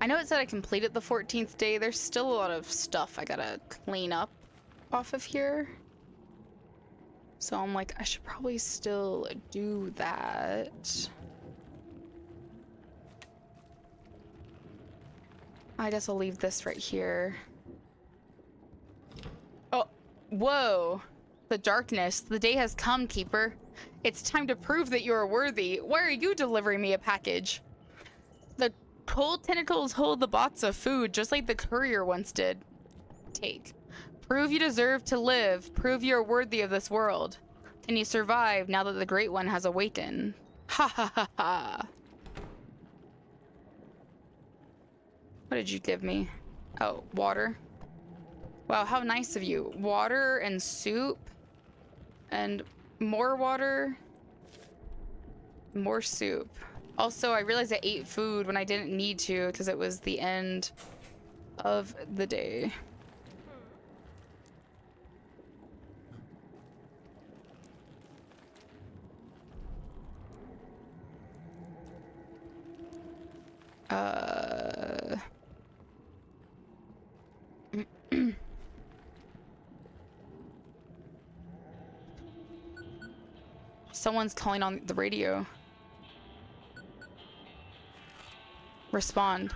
I know it said I completed the 14th day. There's still a lot of stuff I gotta clean up off of here. So I'm like, I should probably still do that. I guess I'll leave this right here. Oh, whoa. The darkness. The day has come, Keeper. It's time to prove that you are worthy. Why are you delivering me a package? The cold tentacles hold the box of food, just like the courier once did. Take. Prove you deserve to live. Prove you are worthy of this world. Can you survive now that the Great One has awakened? Ha ha ha ha. What did you give me? Oh, water. Wow, how nice of you. Water and soup. And more water. More soup. Also, I realized I ate food when I didn't need to because it was the end of the day. Someone's calling on the radio. Respond.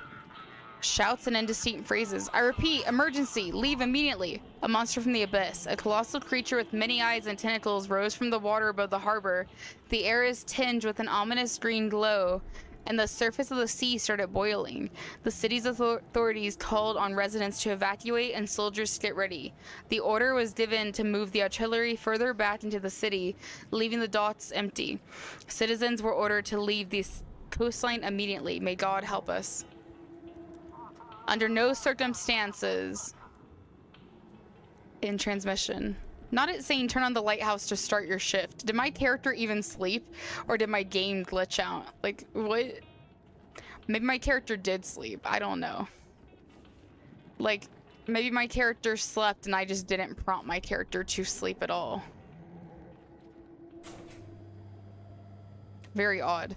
Shouts and indistinct phrases. I repeat, emergency, leave immediately. A monster from the abyss. A colossal creature with many eyes and tentacles rose from the water above the harbor. The air is tinged with an ominous green glow, and the surface of the sea started boiling. The city's authorities called on residents to evacuate and soldiers to get ready. The order was given to move the artillery further back into the city, leaving the docks empty. Citizens were ordered to leave the coastline immediately. May God help us. Under no circumstances. In transmission. Not it saying turn on the lighthouse to start your shift. Did my character even sleep? Or did my game glitch out? Like, what? Maybe my character did sleep. I don't know. Like, maybe my character slept and I just didn't prompt my character to sleep at all. Very odd.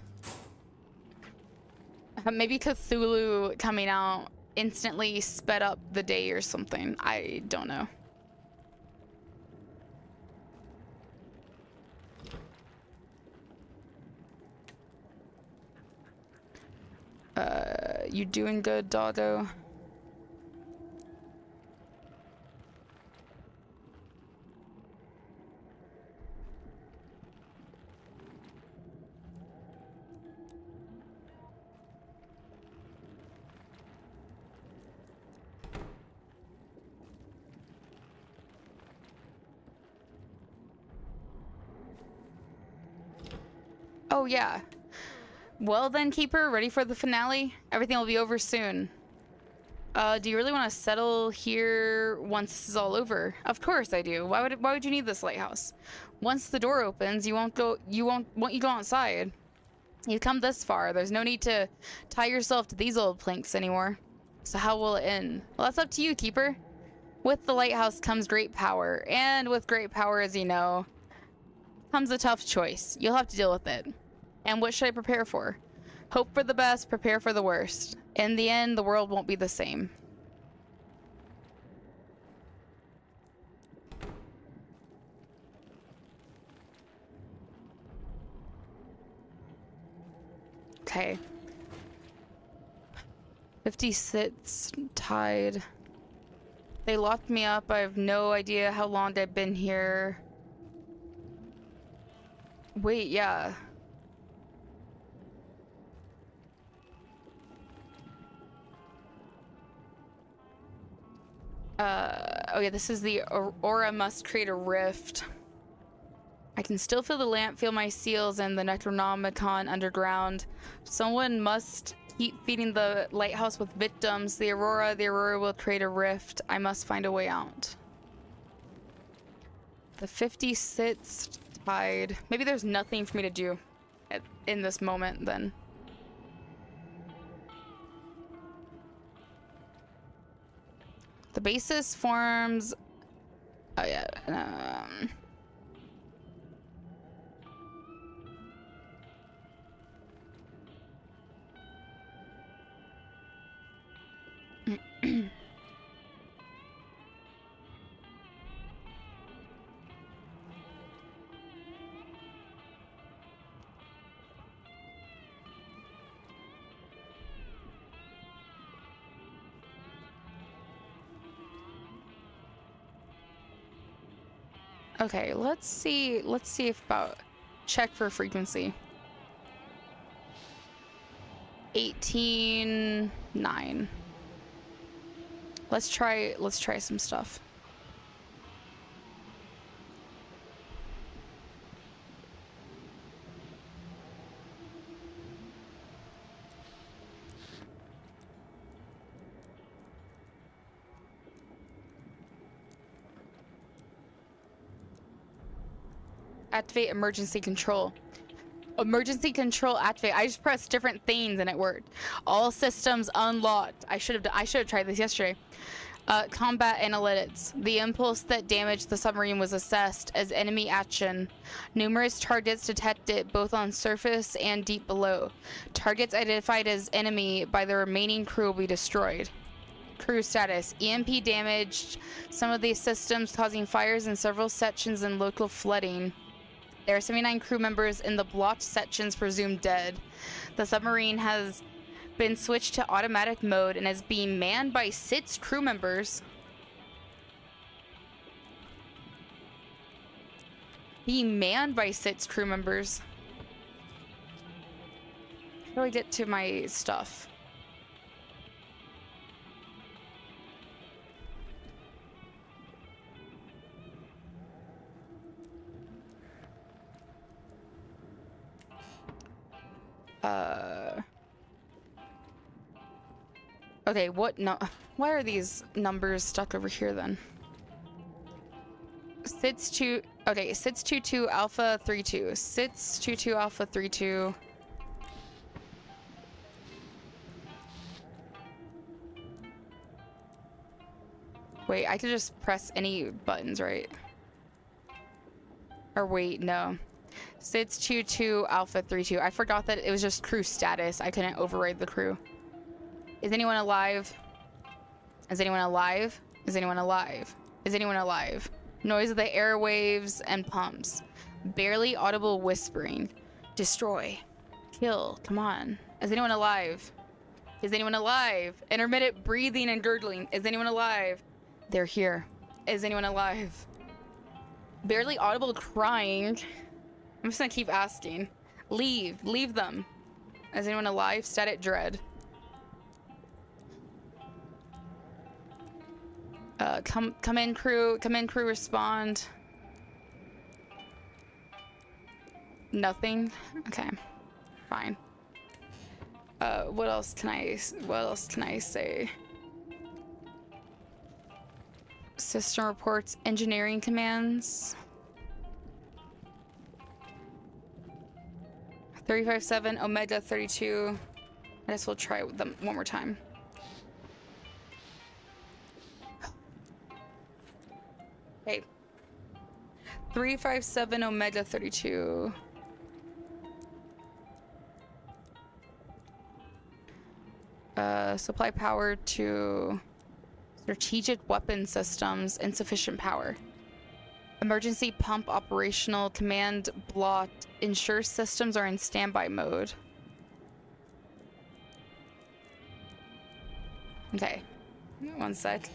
Maybe Cthulhu coming out instantly sped up the day or something. I don't know. You doing good, doggo? Oh, yeah. Well then, Keeper, ready for the finale? Everything will be over soon. Do you really want to settle here once this is all over? Of course I do. Why would you need this lighthouse? Once the door opens, you won't go outside. You've come this far. There's no need to tie yourself to these old planks anymore. So how will it end? Well, that's up to you, Keeper. With the lighthouse comes great power, and with great power, as you know, comes a tough choice. You'll have to deal with it. And what should I prepare for? Hope for the best, prepare for the worst. In the end, the world won't be the same. Okay. 50 sits tied. They locked me up. I have no idea how long I've been here. Wait, yeah. Oh yeah, this is the aura must create a rift. I can still feel the lamp, feel my seals, and the Necronomicon underground. Someone must keep feeding the lighthouse with victims. The aurora will create a rift. I must find a way out. The 50 sits tied. Maybe there's nothing for me to do in this moment then. The basis forms. Oh yeah. Okay, let's see if about check for frequency. 18.9. Let's try some stuff. Activate emergency control. Emergency control activate. I just pressed different things and it worked. All systems unlocked. I should have tried this yesterday. Combat analytics. The impulse that damaged the submarine was assessed as enemy action. Numerous targets detected both on surface and deep below. Targets identified as enemy by the remaining crew will be destroyed. Crew status. EMP damaged some of these systems, causing fires in several sections and local flooding. There are 79 crew members in the blocked sections presumed dead. The submarine has been switched to automatic mode and is being manned by 6 crew members. Being manned by 6 crew members. How do I get to my stuff? Okay, what no? Why are these numbers stuck over here then? Okay, 622 Alpha 32. 622 Alpha 32. Wait, I could just press any buttons, right? Or wait, no. 622 Alpha 32. I forgot that it was just crew status. I couldn't override the crew. Is anyone alive? Is anyone alive? Is anyone alive? Is anyone alive? Noise of the airwaves and pumps. Barely audible whispering. Destroy. Kill. Come on. Is anyone alive? Is anyone alive? Intermittent breathing and gurgling. Is anyone alive? They're here. Is anyone alive? Barely audible crying. I'm just gonna keep asking. Leave. Leave them. Is anyone alive? Static dread. Come in, crew. Come in, crew. Respond. Nothing. Okay. Fine. What else can I say? System reports. Engineering commands. 357 Omega 32. I guess we'll try them one more time. Hey. 357 Omega 32. Supply power to strategic weapon systems. Insufficient power. Emergency pump operational. Command blocked. Ensure systems are in standby mode. Okay. One sec.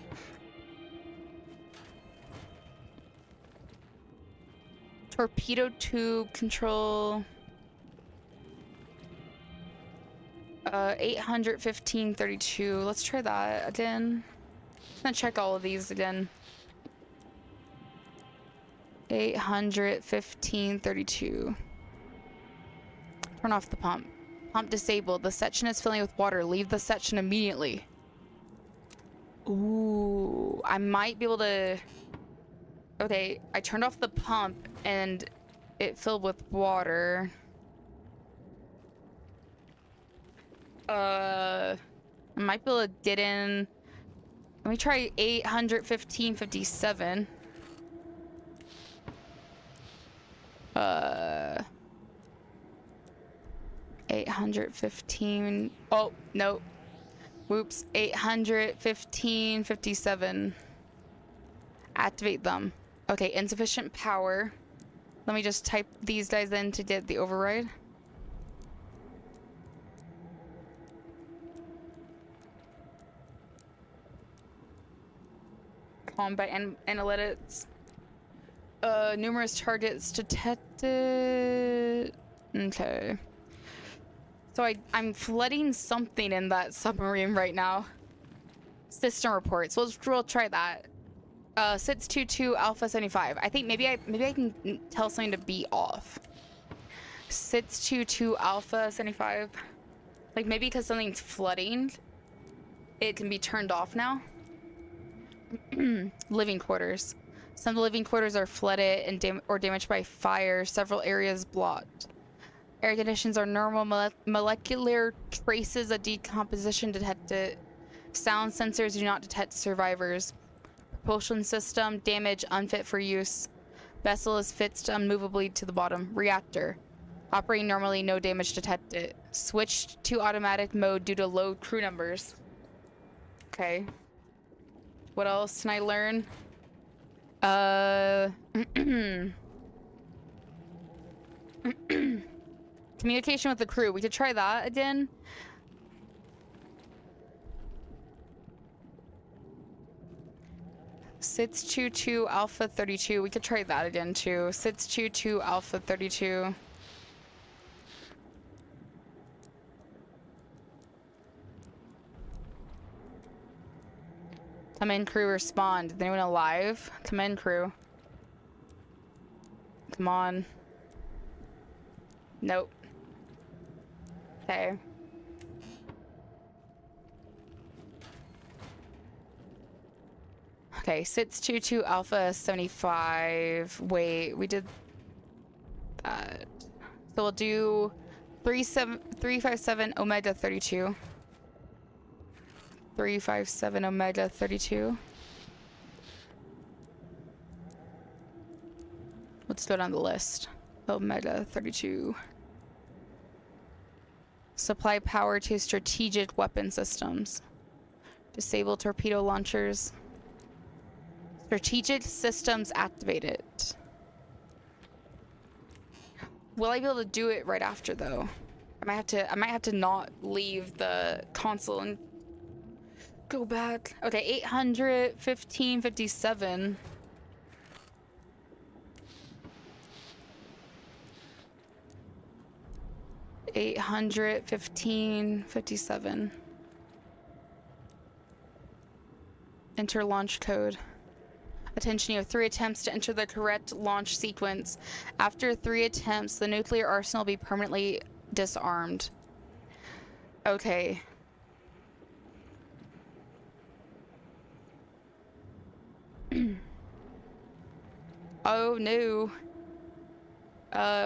Torpedo tube control. 815.32. Let's try that again. I'm gonna check all of these again. 815.32. Turn off the pump. Pump disabled. The section is filling with water. Leave the section immediately. Ooh, I might be able to... Okay, I turned off the pump and it filled with water. I might be able to get in... Let me try 815.57. 815. Oh, no. Whoops. 815, 57. Activate them. Okay, insufficient power. Let me just type these guys in to get the override. Combat analytics. Numerous targets detected. Okay. So I'm flooding something in that submarine right now. System reports. We'll try that. SITS 22 Alpha 75. I think maybe I can tell something to be off. SITS 22 Alpha 75. Like maybe because something's flooding, it can be turned off now. Living quarters. Some of the living quarters are flooded and or damaged by fire. Several areas blocked. Air conditions are normal. Molecular traces of decomposition detected. Sound sensors do not detect survivors. Propulsion system damage, unfit for use. Vessel is fixed unmovably to the bottom. Reactor operating normally, no damage detected. Switched to automatic mode due to low crew numbers. Okay. What else can I learn? Communication with the crew. We could try that again. SITS 22 Alpha 32. We could try that again too. SITS 22 Alpha 32. Come in, crew, respond. Is anyone alive? Come in, crew. Come on. Nope. Okay. Okay, SITS 22 Alpha 75. Wait, we did that. So we'll do 357 Omega 32. 357 Omega 32. Let's go down the list. Omega 32. Supply power to strategic weapon systems. Disable torpedo launchers. Strategic systems activated. Will I be able to do it right after though? I might have to not leave the console and go back. Okay, 815, 57. $815.57. Enter launch code. Attention, you have 3 attempts to enter the correct launch sequence. After 3 attempts, the nuclear arsenal will be permanently disarmed. Okay. Oh no.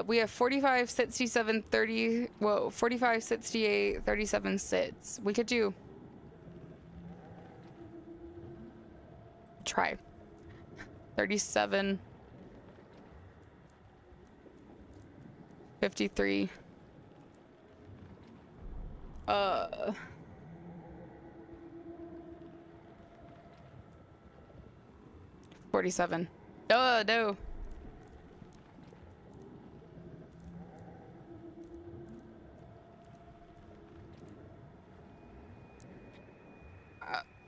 We have 45, 67, 30. Whoa, 45, 68, 37 sits. We could do. Try. 37. 53. 47. Oh, no.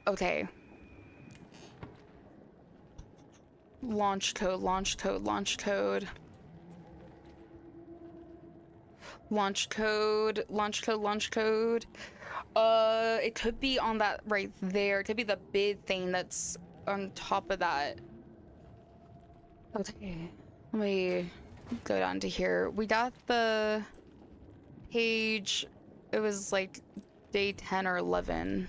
Okay. Launch code, launch code, launch code. Launch code, launch code, launch code. It could be on that right there. It could be the big thing that's on top of that. Okay. Let me go down to here. We got the page. It was like day 10 or 11.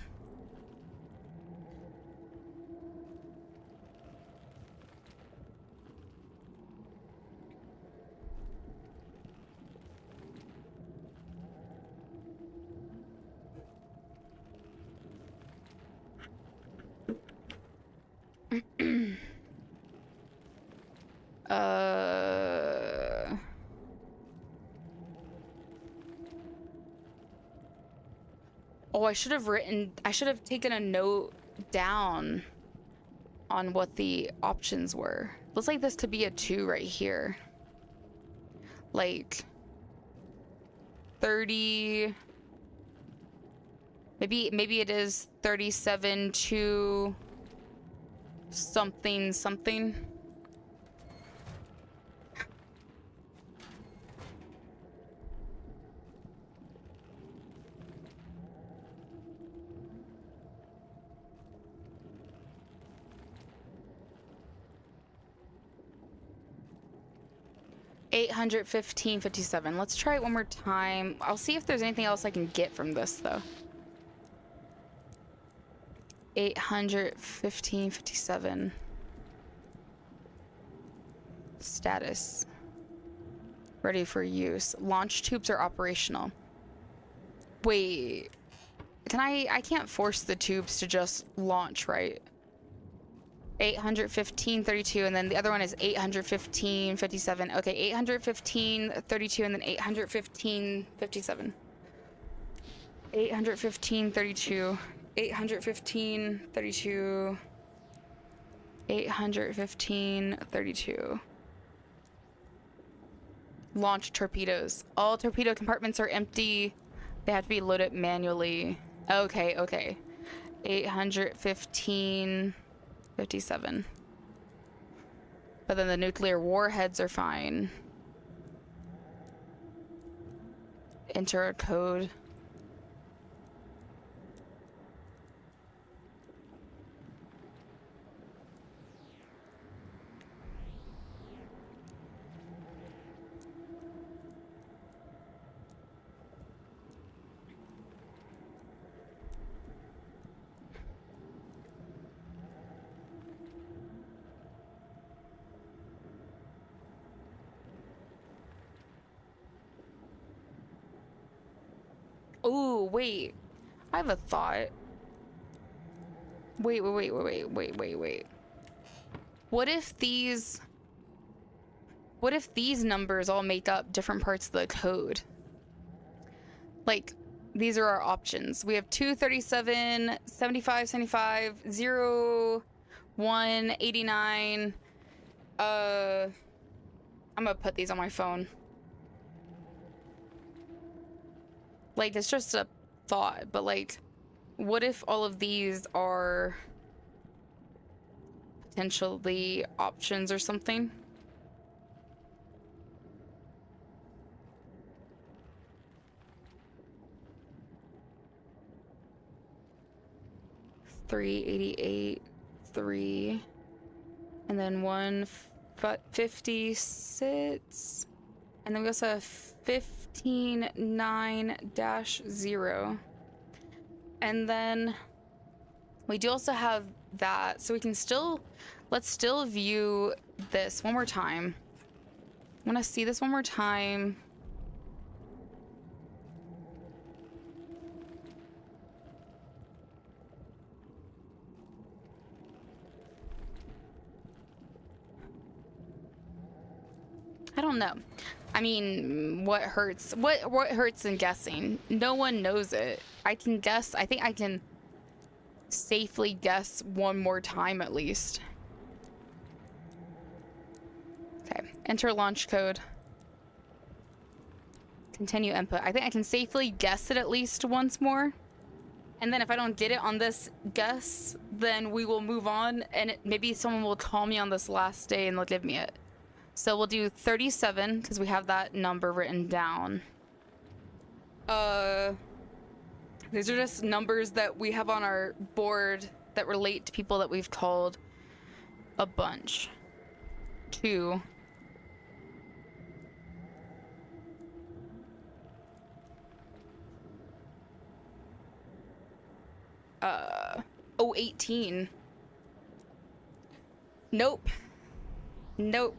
Oh, I should have taken a note down on what the options were. Looks like this could be a 2 right here. Like 30, maybe it is 37 to something something. $815.57. Let's try it one more time. I'll see if there's anything else I can get from this though. $815.57. Status. Ready for use. Launch tubes are operational. Wait. I can't force the tubes to just launch, right? 815.32, and then the other one is 815.57. Okay, 815.32 and then 815.57. 815.32. 815.32. 815.32. Launch torpedoes. All torpedo compartments are empty. They have to be loaded manually. Okay, okay. 815.57. But then the nuclear warheads are fine. Enter a code. Oh, wait. I have a thought. Wait. What if these numbers all make up different parts of the code? Like, these are our options. We have 237, 75, 75, 0, 1, 89. I'm gonna put these on my phone. Like, it's just a thought, but like, what if all of these are potentially options or something? $388, 3, and then 156, and then we also have 159-0, and then we do also have that, so we can still, let's still view this one more time. I want to see this one more time. I don't know. I mean, what hurts? What hurts in guessing? No one knows it. I can guess. I think I can safely guess one more time at least. Okay, enter launch code. Continue input. I think I can safely guess it at least once more. And then if I don't get it on this guess, then we will move on, and maybe someone will call me on this last day and they'll give me it. So we'll do 37 because we have that number written down. These are just numbers that we have on our board that relate to people that we've called a bunch. 2. Oh, 18. Nope. Nope.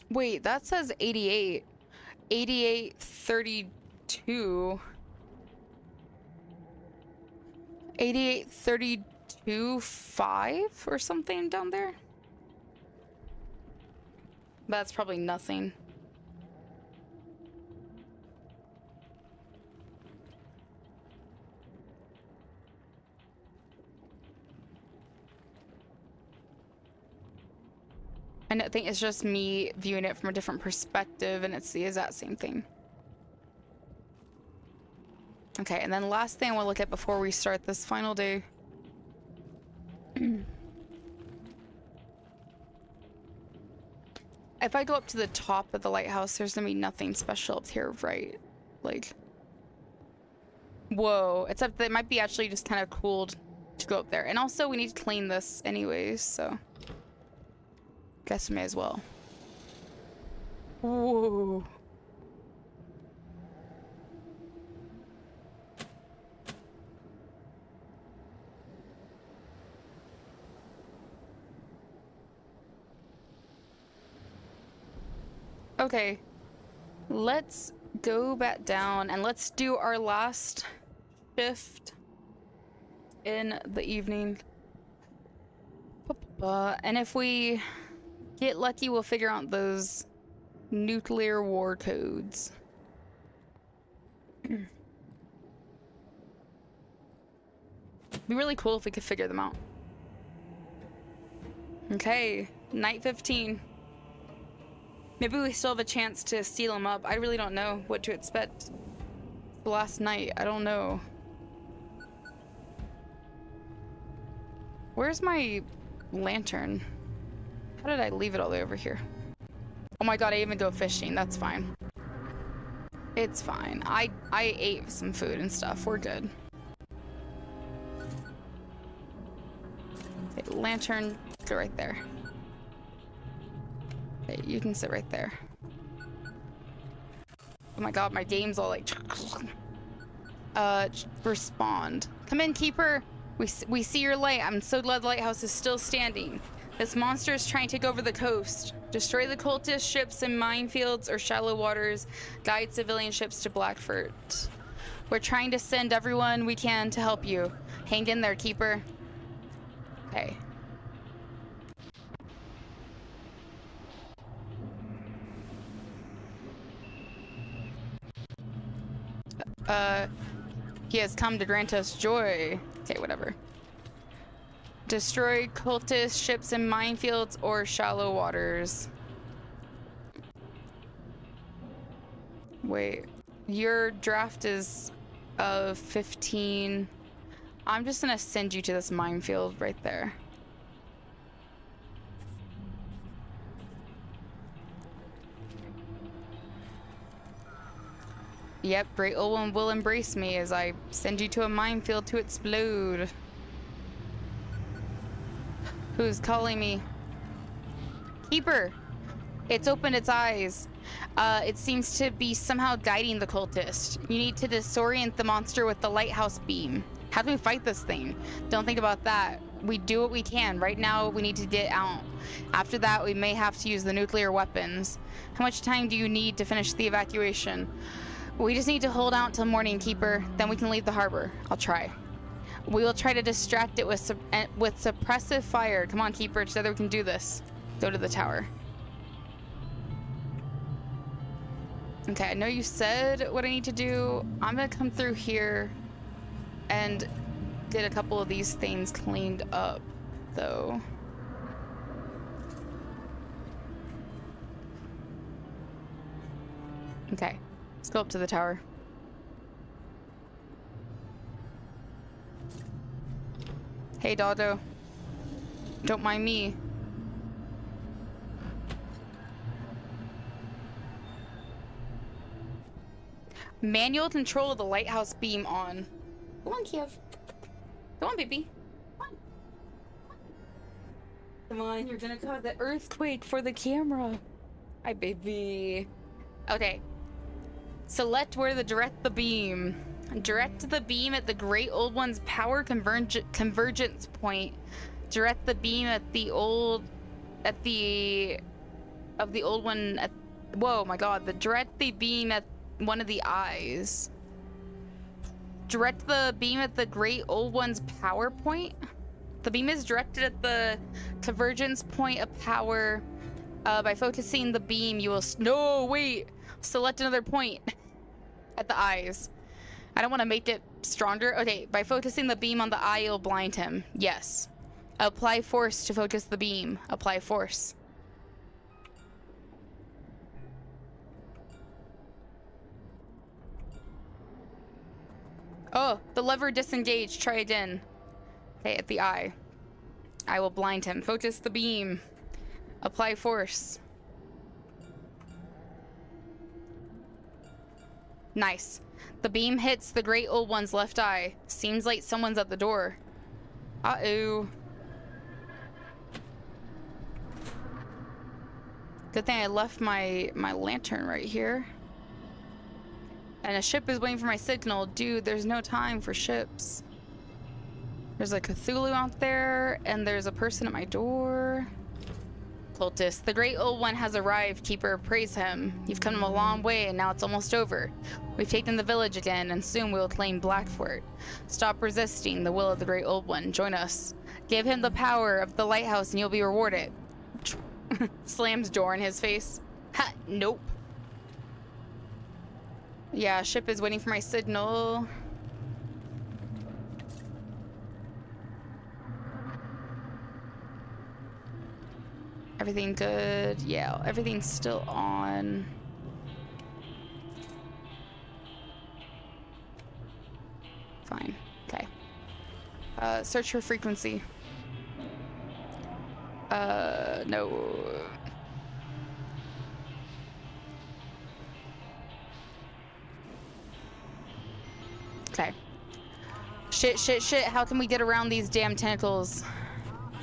Wait, that says 88. 88, 30. 32. 8832.5 or something down there. That's probably nothing. And I think it's just me viewing it from a different perspective, and it's the exact same thing. Okay, and then last thing I want to look at before we start this final day. If I go up to the top of the lighthouse, there's gonna be nothing special up here, right? Like, whoa, except that it might be actually just kind of cool to go up there. And also, we need to clean this anyways, so guess we may as well. Whoa. Okay, let's go back down and let's do our last shift in the evening. And if we get lucky, we'll figure out those nuclear war codes. It'd be really cool if we could figure them out. Okay, night 15. Maybe we still have a chance to seal them up. I really don't know what to expect. The last night, I don't know. Where's my lantern? How did I leave it all the way over here? Oh my god, I even go fishing. That's fine. It's fine. I ate some food and stuff. We're good. Okay, lantern, go right there. Okay, you can sit right there. Oh my god, my game's all like... respond. Come in, Keeper. We see your light. I'm so glad the lighthouse is still standing. This monster is trying to take over the coast. Destroy the cultist ships in minefields or shallow waters. Guide civilian ships to Blackfort. We're trying to send everyone we can to help you. Hang in there, Keeper. Okay. He has come to grant us joy. Okay, whatever. Destroy cultist ships in minefields or shallow waters. Wait, your draft is 15. I'm just gonna send you to this minefield right there. Yep, Great Old One will embrace me as I send you to a minefield to explode. Who's calling me? Keeper! It's opened its eyes. It seems to be somehow guiding the cultist. You need to disorient the monster with the lighthouse beam. How do we fight this thing? Don't think about that. We do what we can. Right now, we need to get out. After that, we may have to use the nuclear weapons. How much time do you need to finish the evacuation? We just need to hold out till morning, Keeper. Then we can leave the harbor. I'll try. We will try to distract it with suppressive fire. Come on, Keeper. Together we can do this. Go to the tower. Okay, I know you said what I need to do. I'm gonna come through here and get a couple of these things cleaned up, though. Okay, let's go up to the tower. Hey, Doddo. Don't mind me. Manual control of the lighthouse beam on. Come on, Kiev. Come on, baby. Come on. Come on, you're gonna cause the earthquake for the camera. Hi, baby. Okay. Select where to direct the beam. Direct the beam at the Great Old One's power convergence point. Direct the beam at the old one at, whoa, my god. Direct the beam at one of the eyes. Direct the beam at the Great Old One's power point. The beam is directed at the convergence point of power. By focusing the beam, you will... No, wait! Select another point at the eyes. I don't want to make it stronger. Okay, by focusing the beam on the eye, you'll blind him. Yes. Apply force to focus the beam. Apply force. Oh, the lever disengaged. Try again. Okay, at the eye. I will blind him. Focus the beam. Apply force. Nice. The beam hits the Great Old One's left eye. Seems like someone's at the door. Uh-oh. Good thing I left my lantern right here. And a ship is waiting for my signal. Dude, there's no time for ships. There's a Cthulhu out there, and there's a person at my door. Cultist, the Great Old One has arrived. Keeper, praise him. You've come a long way, and now it's almost over. We've taken the village again, and soon we will claim Blackfort. Stop resisting the will of the Great Old One. Join us. Give him the power of the lighthouse, and you'll be rewarded. Slams door in his face. Ha! Nope. Yeah, ship is waiting for my signal. Everything good? Yeah, everything's still on. Fine. Okay. Search for frequency. No. Okay. Shit. How can we get around these damn tentacles?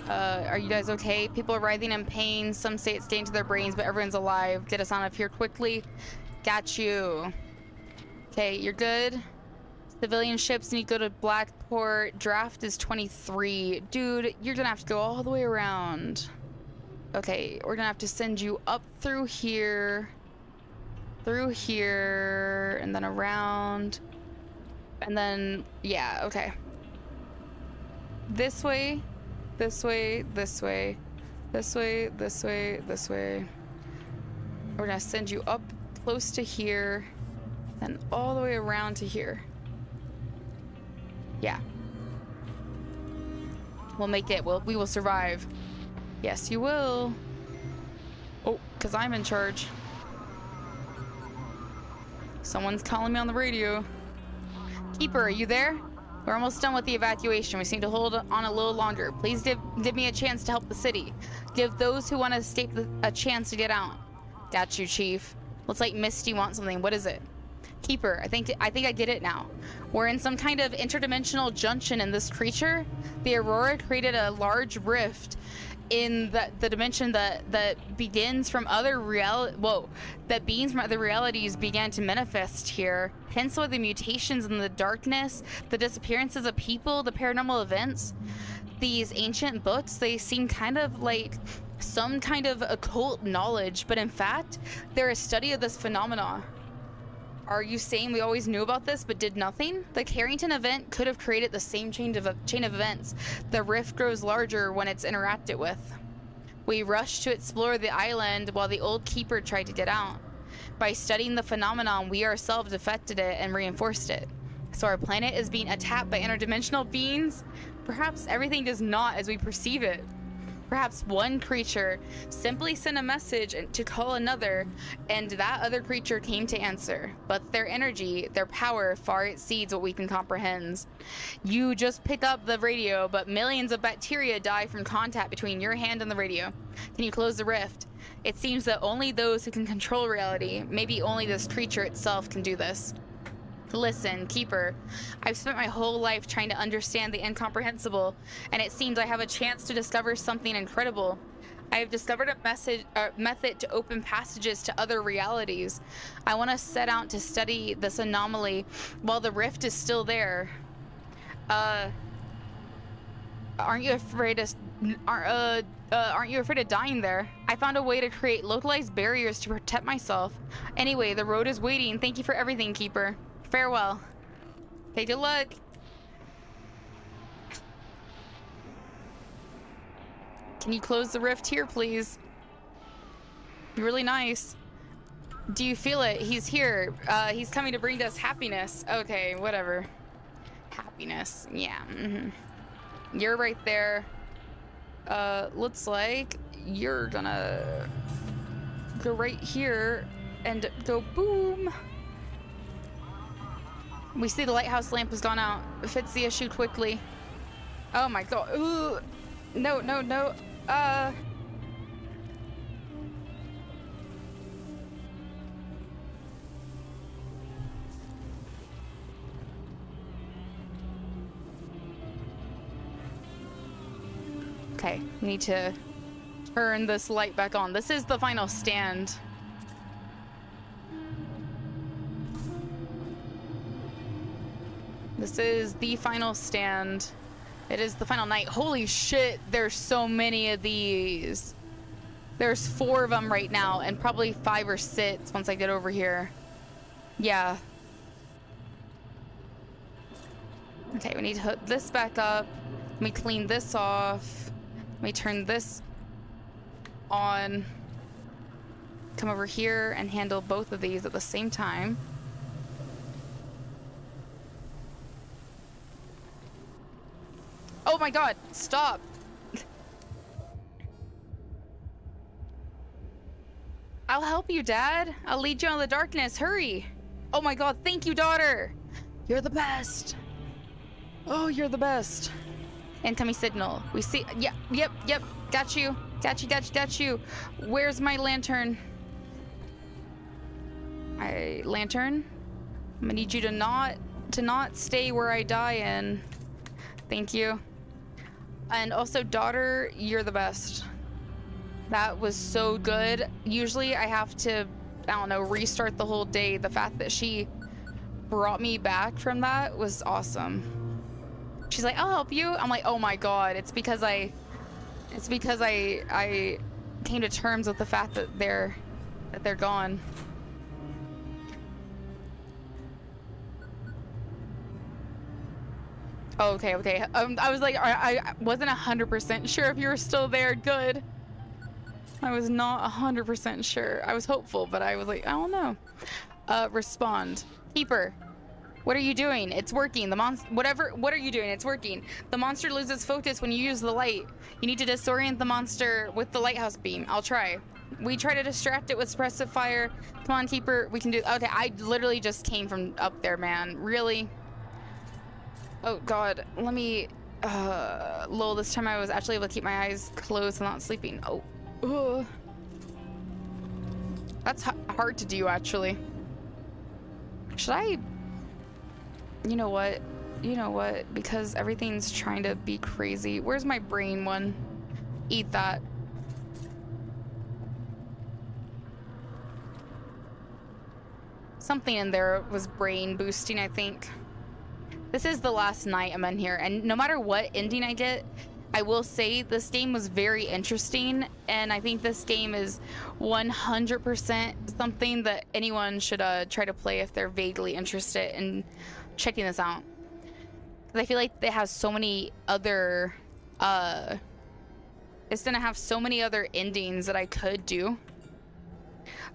Are you guys okay? People are writhing in pain. Some say it's getting to their brains, but everyone's alive. Get us out of here quickly. Got you. Okay, you're good. Civilian ships need to go to Blackport. Draft is 23. Dude, you're gonna have to go all the way around. Okay, we're gonna have to send you up through here, and then around. And then, yeah, okay. This way, this way, this way, this way, this way, this way. We're gonna send you up close to here, and all the way around to here. Yeah. We'll make it. We will survive. Yes, you will. Oh, because I'm in charge. Someone's calling me on the radio. Keeper, are you there? We're almost done with the evacuation. We seem to hold on a little longer. Please give me a chance to help the city. Give those who want to escape a chance to get out. Got you, Chief. Looks like Misty wants something. What is it? Keeper, I think I get it now. We're in some kind of interdimensional junction in this creature. The Aurora created a large rift in the dimension that begins from other that beings from other realities began to manifest here. Hence why the mutations in the darkness, the disappearances of people, the paranormal events. These ancient books, they seem kind of like some kind of occult knowledge, but in fact, they're a study of this phenomena. Are you saying we always knew about this but did nothing? The Carrington event could have created the same chain of events. The rift grows larger when it's interacted with. We rushed to explore the island while the old keeper tried to get out. By studying the phenomenon, we ourselves affected it and reinforced it. So our planet is being attacked by interdimensional beings? Perhaps everything is not as we perceive it. Perhaps one creature simply sent a message to call another, and that other creature came to answer. But their energy, their power, far exceeds what we can comprehend. You just pick up the radio, but millions of bacteria die from contact between your hand and the radio. Can you close the rift? It seems that only those who can control reality, maybe only this creature itself, can do this. Listen, Keeper, I've spent my whole life trying to understand the incomprehensible, and it seems I have a chance to discover something incredible. I have discovered a method to open passages to other realities. I want to set out to study this anomaly while the rift is still there. Aren't you afraid of dying there? I found a way to create localized barriers to protect myself. Anyway, the road is waiting. Thank you for everything, Keeper. Farewell. Okay, good luck. Can you close the rift here, please? You're really nice. Do you feel it? He's here. He's coming to bring us happiness. Okay, whatever. Happiness. Yeah. You're right there. Looks like you're gonna go right here and go boom. We see the lighthouse lamp has gone out. Fix the issue quickly. Oh my god. Ooh. No, no, no. Okay, we need to turn this light back on. This is the final stand. This is the final stand. It is the final night. Holy shit, there's so many of these. There's 4 of them right now, and probably 5 or 6 once I get over here. Yeah. Okay, we need to hook this back up. Let me clean this off. Let me turn this on. Come over here and handle both of these at the same time. Oh my god, stop. I'll help you, Dad. I'll lead you out of the darkness. Hurry. Oh my god, thank you, daughter. You're the best. Oh, you're the best. Incoming signal. We see. Yep. Got you. Got you. Where's my lantern? Lantern? I'm gonna need you to not stay where I die in. Thank you. And also, daughter, you're the best. That was so good. Usually I have to, I don't know, restart the whole day. The fact that she brought me back from that was awesome. She's like, I'll help you. I'm like, oh my god, it's because I came to terms with the fact that they're gone. Oh, okay. I was like, I wasn't 100% sure if you were still there. Good. I was not 100% sure. I was hopeful, but I was like, I don't know. Respond. Keeper. What are you doing? It's working. The monster. What are you doing? It's working. The monster loses focus when you use the light. You need to disorient the monster with the lighthouse beam. I'll try. We try to distract it with suppressive fire. Come on, Keeper. We can do. Okay, I literally just came from up there, man. Really? Oh God. Let me. Lol. This time I was actually able to keep my eyes closed and not sleeping. Oh. Ugh. That's hard to do, actually. Should I? You know what? Because everything's trying to be crazy. Where's my brain one? Eat that. Something in there was brain boosting, I think. This is the last night I'm in here, and no matter what ending I get, I will say this game was very interesting, and I think this game is 100% something that anyone should try to play if they're vaguely interested in checking this out. Because I feel like it has so many other, it's gonna have so many other endings that I could do.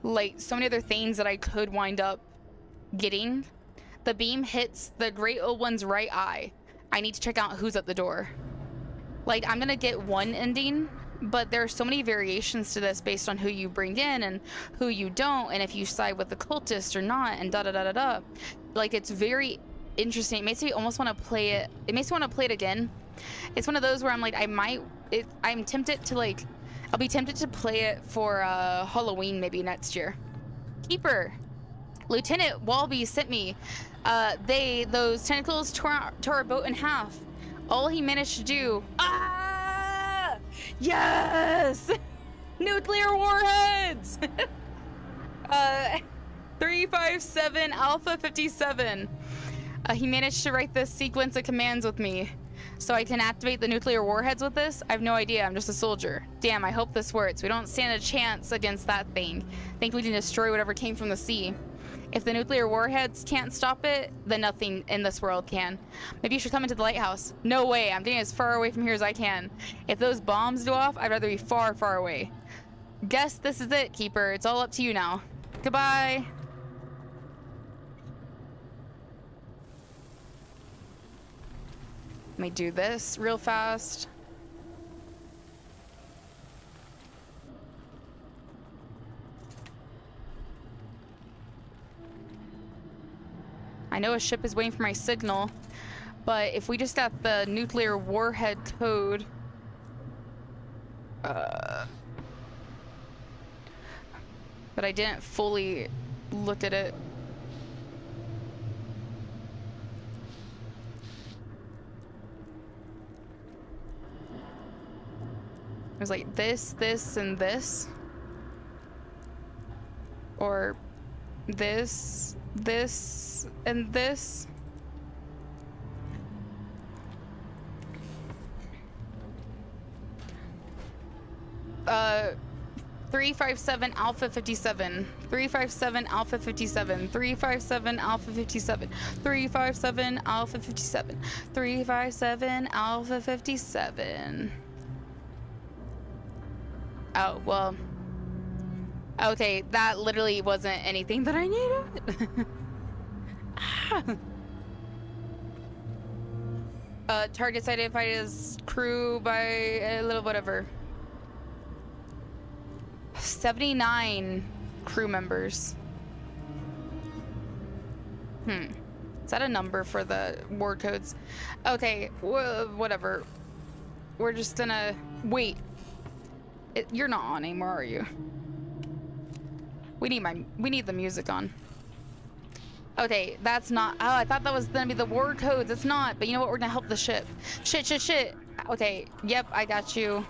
Like, so many other things that I could wind up getting. The beam hits the Great Old One's right eye. I need to check out who's at the door. Like, I'm gonna get one ending, but there are so many variations to this based on who you bring in and who you don't, and if you side with the cultist or not, and da-da-da-da-da. Like, it's very interesting. It makes me almost want to play it. It makes me want to play it again. It's one of those where I'm like, I'm tempted to, like, I'll be tempted to play it for Halloween maybe next year. Keeper. Lieutenant Walby sent me. Those tentacles tore our boat in half. All he managed to do. Ah! Yes! Nuclear warheads! 357 Alpha 57. He managed to write this sequence of commands with me. So I can activate the nuclear warheads with this? I have no idea. I'm just a soldier. Damn, I hope this works. We don't stand a chance against that thing. Think we can destroy whatever came from the sea. If the nuclear warheads can't stop it, then nothing in this world can. Maybe you should come into the lighthouse. No way. I'm getting as far away from here as I can. If those bombs go off, I'd rather be far, far away. Guess this is it, Keeper. It's all up to you now. Goodbye. Let me do this real fast. I know a ship is waiting for my signal, but if we just got the nuclear warhead code... but I didn't fully look at it. It was like this, this, and this. Or this, this, and this. 357 Alpha 57. 357 Alpha 57. 357 Alpha 57. 357 Alpha 57. 357 Alpha 57. Oh, well. Okay, that literally wasn't anything that I needed. Targets identified as crew by a little whatever. 79 crew members. Is that a number for the war codes? Okay, whatever. We're just gonna wait. You're not on anymore, are you? We need the music on. Okay, that's not. Oh, I thought that was gonna be the war codes. It's not. But you know what? We're gonna help the ship. Shit. Okay. Yep, I got you.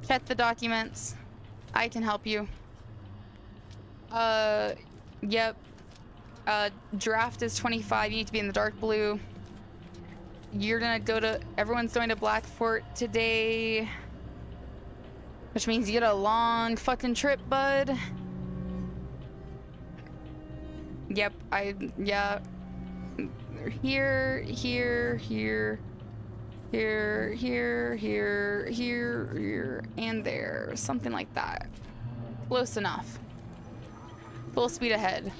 Check the documents. I can help you. Yep. Draft is 25. You need to be in the dark blue. You're gonna go to. Everyone's going to Blackfort today. Which means you get a long fucking trip, bud. Yep, yeah. Here, and there. Something like that. Close enough. Full speed ahead.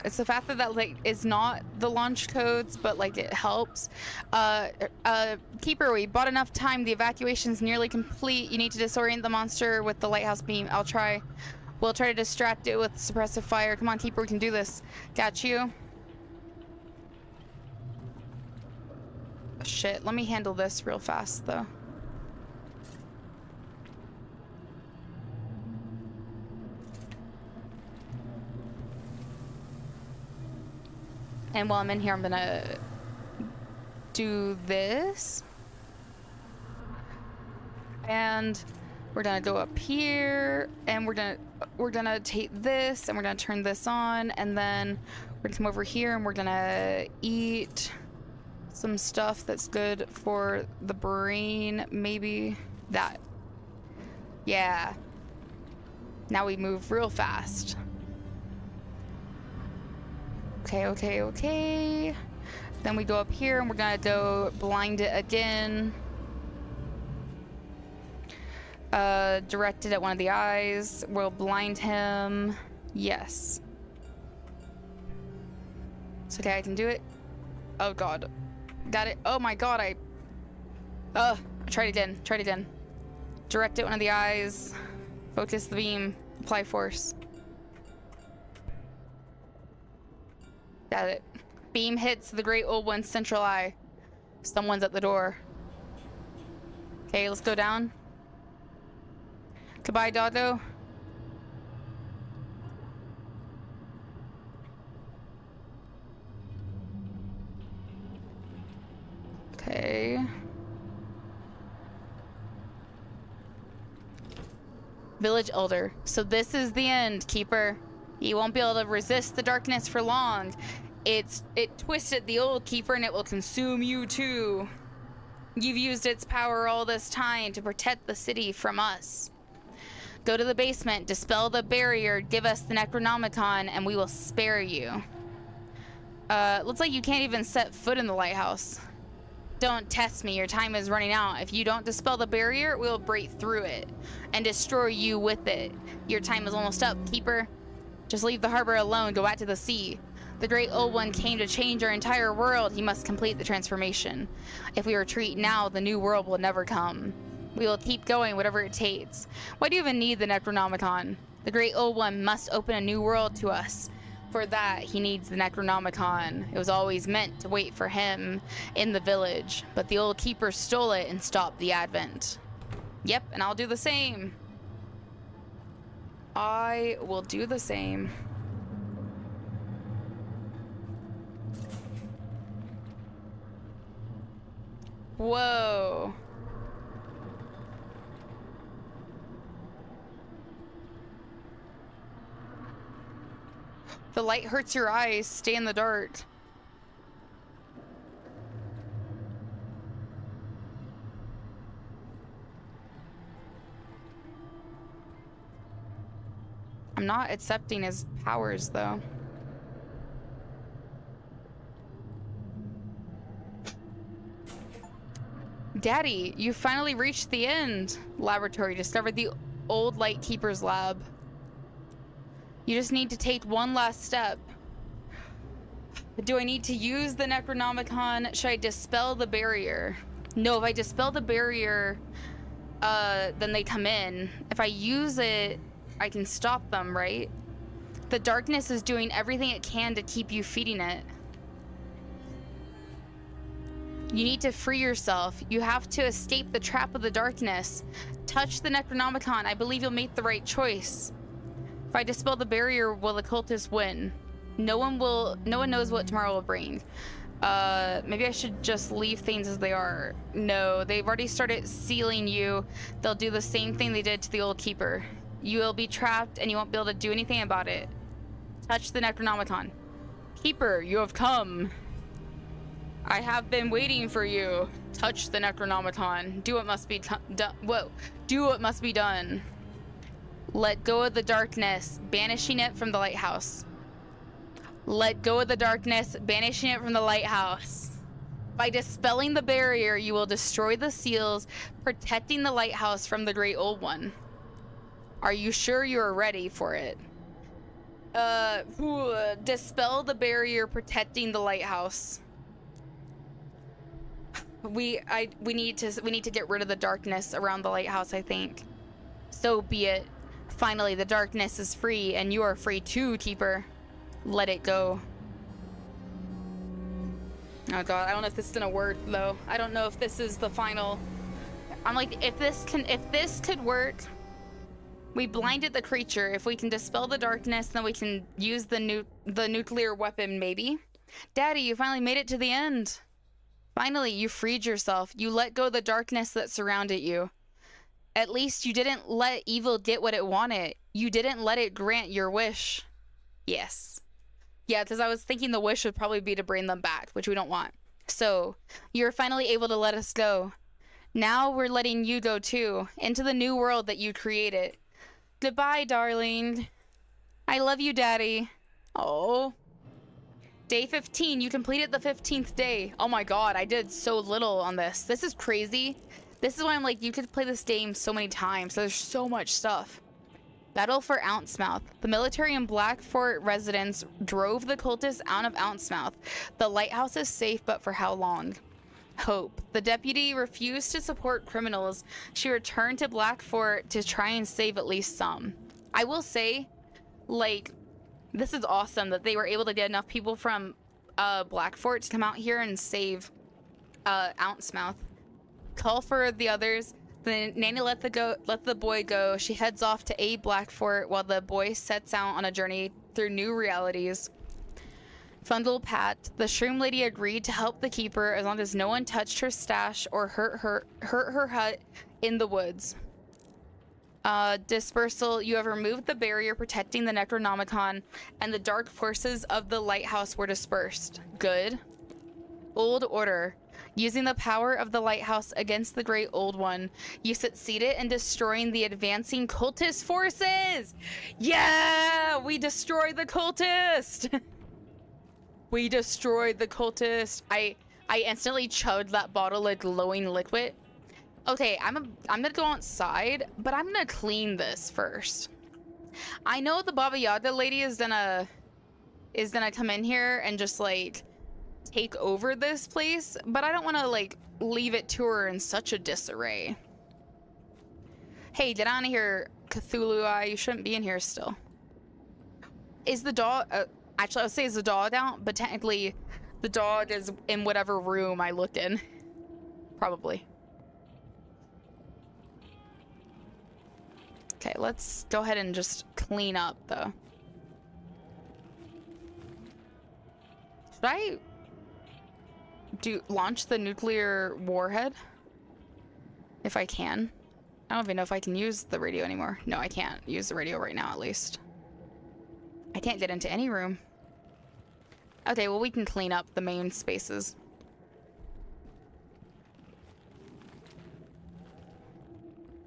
It's the fact that like is not the launch codes, but like it helps. Keeper, we bought enough time. The evacuation's nearly complete. You need to disorient the monster with the lighthouse beam. We'll try to distract it with suppressive fire. Come on, Keeper, we can do this. Got you. Shit, let me handle this real fast though. And while I'm in here, I'm gonna do this. And we're gonna go up here, and we're gonna take this, and we're gonna turn this on, and then we're gonna come over here, and we're gonna eat some stuff that's good for the brain. Maybe that. Yeah. Now we move real fast. Okay. Then we go up here and we're gonna go blind it again. Direct it at one of the eyes. We'll blind him. Yes. It's okay, I can do it. Oh god. Got it. Oh my god, try it again. Direct it at one of the eyes. Focus the beam. Apply force. Got it. Beam hits the great old one's central eye. Someone's at the door. Okay, let's go down. Goodbye, doggo. Okay. Village Elder. So this is the end, Keeper. You won't be able to resist the darkness for long. It twisted the old keeper and it will consume you too. You've used its power all this time to protect the city from us. Go to the basement, dispel the barrier, give us the Necronomicon, and we will spare you. Looks like you can't even set foot in the lighthouse. Don't test me, your time is running out. If you don't dispel the barrier, we'll break through it and destroy you with it. Your time is almost up, Keeper. Just leave the harbor alone, go back to the sea. The Great Old One came to change our entire world. He must complete the transformation. If we retreat now, the new world will never come. We will keep going, whatever it takes. Why do you even need the Necronomicon? The Great Old One must open a new world to us. For that, he needs the Necronomicon. It was always meant to wait for him in the village, but the old keeper stole it and stopped the advent. Yep, and I'll do the same. I will do the same. Whoa. The light hurts your eyes. Stay in the dark. I'm not accepting his powers, though. Daddy, you finally reached the end. Laboratory discovered the old Lightkeeper's lab. You just need to take one last step. Do I need to use the Necronomicon? Should I dispel the barrier? No, if I dispel the barrier, then they come in. If I use it, I can stop them, right? The darkness is doing everything it can to keep you feeding it. You need to free yourself. You have to escape the trap of the darkness. Touch the Necronomicon. I believe you'll make the right choice. If I dispel the barrier, will the cultists win? No one knows what tomorrow will bring. Maybe I should just leave things as they are. No, they've already started sealing you. They'll do the same thing they did to the old keeper. You will be trapped and you won't be able to do anything about it. Touch the Necronomicon. Keeper, you have come. I have been waiting for you. Touch the Necronomicon. Do what must be done. Whoa. Do what must be done. Let go of the darkness, banishing it from the lighthouse. Let go of the darkness, banishing it from the lighthouse. By dispelling the barrier, you will destroy the seals, protecting the lighthouse from the Great Old One. Are you sure you are ready for it? Dispel the barrier, protecting the lighthouse. We need to get rid of the darkness around the lighthouse, I think. So be it. Finally, the darkness is free, and you are free too, Keeper. Let it go. Oh god, I don't know if this is gonna work though. I don't know if this is the final. I'm like, if this could work. We blinded the creature. If we can dispel the darkness, then we can use the nuclear weapon, maybe. Daddy, you finally made it to the end. Finally, you freed yourself. You let go of the darkness that surrounded you. At least you didn't let evil get what it wanted. You didn't let it grant your wish. Yes. Yeah, because I was thinking the wish would probably be to bring them back, which we don't want. So, you're finally able to let us go. Now we're letting you go too, into the new world that you created. Goodbye, darling. I love you, Daddy. Oh. Day 15, you completed the 15th day. Oh my god, I did so little on this. This is crazy. This is why I'm like, you could play this game so many times. There's so much stuff. Battle for Ounce-Mouth. The military and Black Fort residents drove the cultists out of Ounce-Mouth. The lighthouse is safe, but for how long? Hope. The deputy refused to support criminals. She returned to Black Fort to try and save at least some. I will say, like, this is awesome that they were able to get enough people from Black Fort to come out here and save Ounce-Mouth. Call for the others. The nanny let the boy go. She heads off to aid Black Fort while the boy sets out on a journey through new realities. Fundle Pat, the shroom lady, agreed to help the keeper as long as no one touched her stash or hurt her hut in the woods. Dispersal. You have removed the barrier protecting the Necronomicon, and the dark forces of the lighthouse were dispersed. Good. Old Order. Using the power of the lighthouse against the Great Old One, you succeeded in destroying the advancing cultist forces! Yeah! We destroyed the cultist! We destroyed the cultist. I instantly chugged that bottle of glowing liquid. Okay, I'm gonna go outside, but I'm gonna clean this first. I know the Baba Yaga lady is gonna come in here and just like take over this place, but I don't want to like leave it to her in such a disarray. Hey, get out of here, Cthulhu Eye. You shouldn't be in here still. Is the dog actually I would say is the dog out, but technically the dog is in whatever room I looked in. Probably. Okay, let's go ahead and just clean up though. Should I launch the nuclear warhead? If I can. I don't even know if I can use the radio anymore. No, I can't use the radio right now, at least. I can't get into any room. Okay, well, we can clean up the main spaces.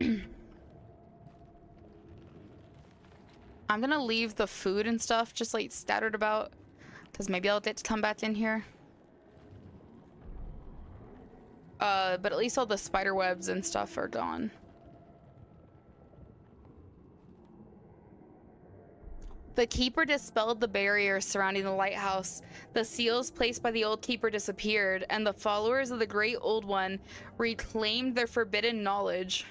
I'm gonna leave the food and stuff just like scattered about, because maybe I'll get to come back in here. But at least all the spider webs and stuff are gone. The keeper dispelled the barriers surrounding the lighthouse. The seals placed by the old keeper disappeared, and the followers of the Great Old One reclaimed their forbidden knowledge.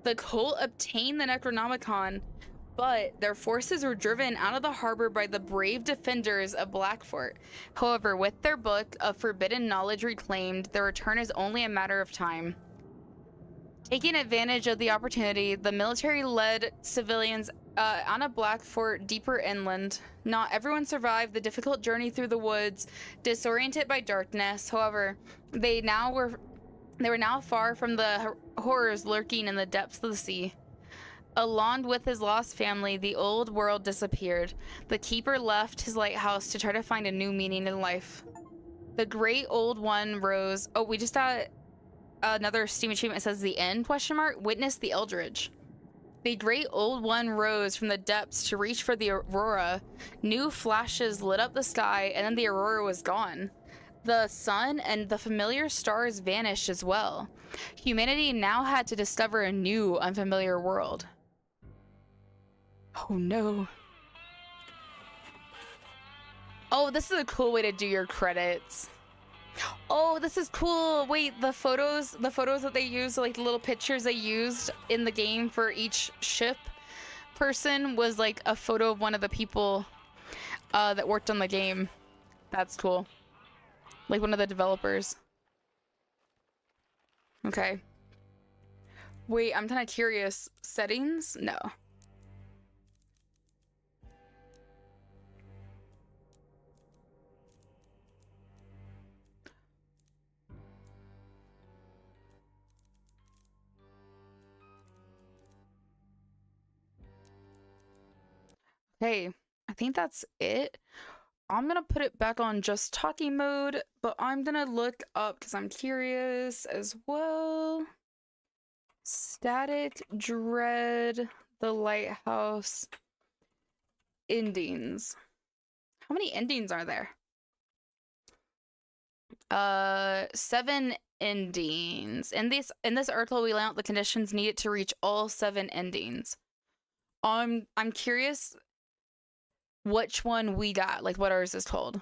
The cult obtained the Necronomicon, but their forces were driven out of the harbor by the brave defenders of Blackfort. However, with their book of forbidden knowledge reclaimed, their return is only a matter of time. Taking advantage of the opportunity, the military led civilians on a Blackfort deeper inland. Not everyone survived the difficult journey through the woods, disoriented by darkness. However, they were now far from the horrors lurking in the depths of the sea. Along with his lost family, the old world disappeared. The keeper left his lighthouse to try to find a new meaning in life. The Great Old One rose. Oh, we just got another Steam achievement. It says the end, question mark, witness the Eldridge. The Great Old One rose from the depths to reach for the aurora. New flashes lit up the sky, and then the aurora was gone. The sun and the familiar stars vanished as well. Humanity now had to discover a new, unfamiliar world. Oh no. Oh, this is a cool way to do your credits. Oh, this is cool. Wait, the photos that they used, like the little pictures they used in the game for each ship person was like a photo of one of the people that worked on the game. That's cool. Like one of the developers. Okay. Wait, I'm kind of curious. Settings? No. Okay, I think that's it. I'm gonna put it back on just talking mode, but I'm gonna look up because I'm curious as well. Static Dread, the Lighthouse endings. How many endings are there? 7 endings. In this article, we lay out the conditions needed to reach all 7 endings. I'm curious which one we got, like what ours is called.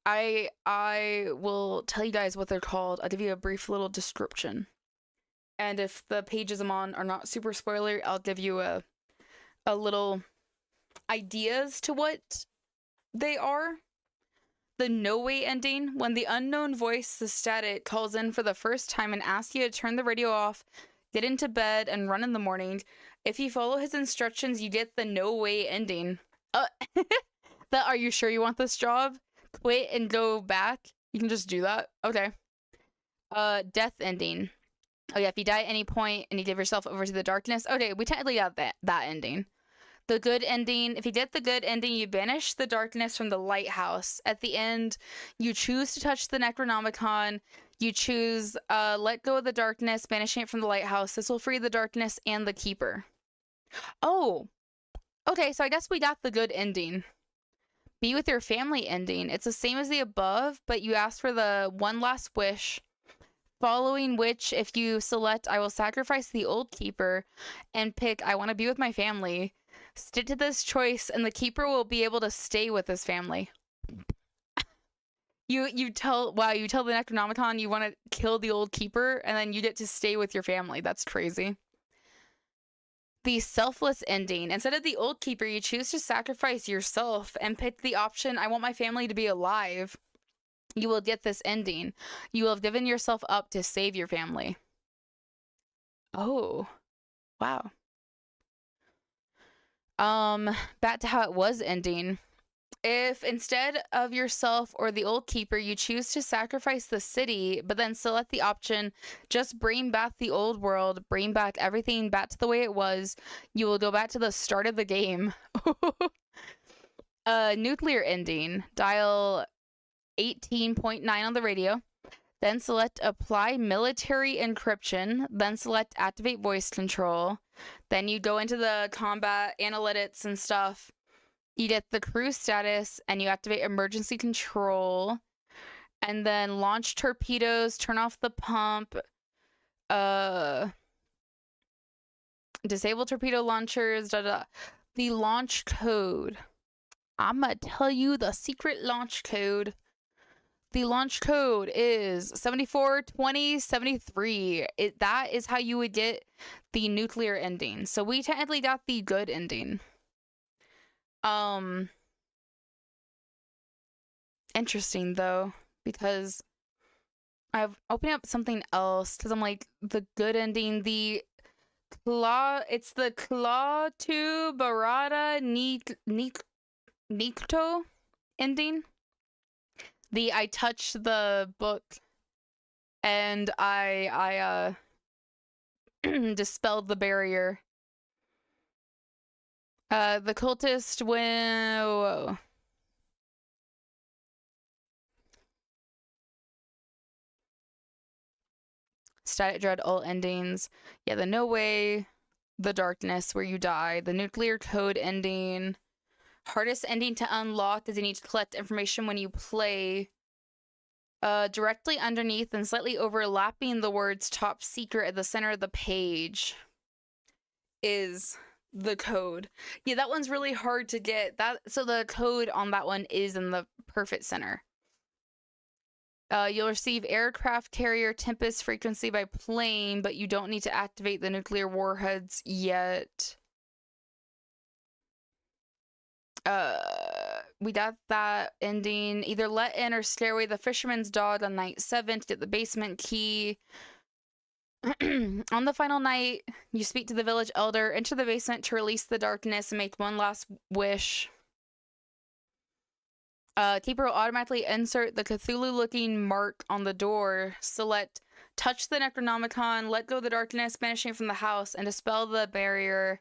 I will tell you guys what they're called. I'll give you a brief little description. And if the pages I'm on are not super spoiler, I'll give you a little ideas to what they are. The no way ending, when the unknown voice, the static, calls in for the first time and asks you to turn the radio off, get into bed, and run in the morning. If you follow his instructions, you get the no way ending. Are you sure you want this job? Quit and go back? You can just do that? Okay. Death ending. Oh yeah, if you die at any point and you give yourself over to the darkness. Okay, we technically got that ending. The good ending, if you get the good ending, you banish the darkness from the lighthouse. At the end, you choose to touch the Necronomicon. You choose let go of the darkness, banishing it from the lighthouse. This will free the darkness and the keeper. Oh, okay, so I guess we got the good ending. Be with your family ending. It's the same as the above, but you ask for the one last wish, following which, if you select I will sacrifice the old keeper and pick I want to be with my family, stick to this choice and the keeper will be able to stay with his family. You tell the Necronomicon you want to kill the old keeper and then you get to stay with your family. That's crazy. The selfless ending. Instead of the old keeper, you choose to sacrifice yourself and pick the option I want my family to be alive. You will get this ending. You will have given yourself up to save your family. Oh, wow. Back to how it was ending. If instead of yourself or the old keeper, you choose to sacrifice the city, but then select the option, just bring back the old world, bring back everything back to the way it was, you will go back to the start of the game. Nuclear ending. Dial 18.9 on the radio. Then select apply military encryption. Then select activate voice control. Then you go into the combat analytics and stuff. You get the crew status and you activate emergency control. And then launch torpedoes, turn off the pump, disable torpedo launchers, The launch code. I'm gonna tell you the secret launch code. The launch code is 742073. That is how you would get the nuclear ending. So we technically got the good ending. Interesting though, because I've opened up something else because I'm like the good ending, it's the Claw to Barada Nikto ending. I touched the book and I dispelled the barrier. The cultist whoa. Static Dread all endings. Yeah, the No Way, the Darkness where you die, the nuclear code ending. Hardest ending to unlock is you need to collect information when you play. Directly underneath and slightly overlapping the words top secret at the center of the page is the code. Yeah, that one's really hard to get. So the code on that one is in the perfect center. You'll receive aircraft carrier Tempest frequency by plane, but you don't need to activate the nuclear warheads yet. We got that ending. Either let in or scare away the fisherman's dog on night 7 to get the basement key. On the final night, you speak to the village elder, enter the basement to release the darkness and make one last wish. Keeper will automatically insert the Cthulhu-looking mark on the door. Select touch the Necronomicon, let go of the darkness, banishing it from the house, and dispel the barrier.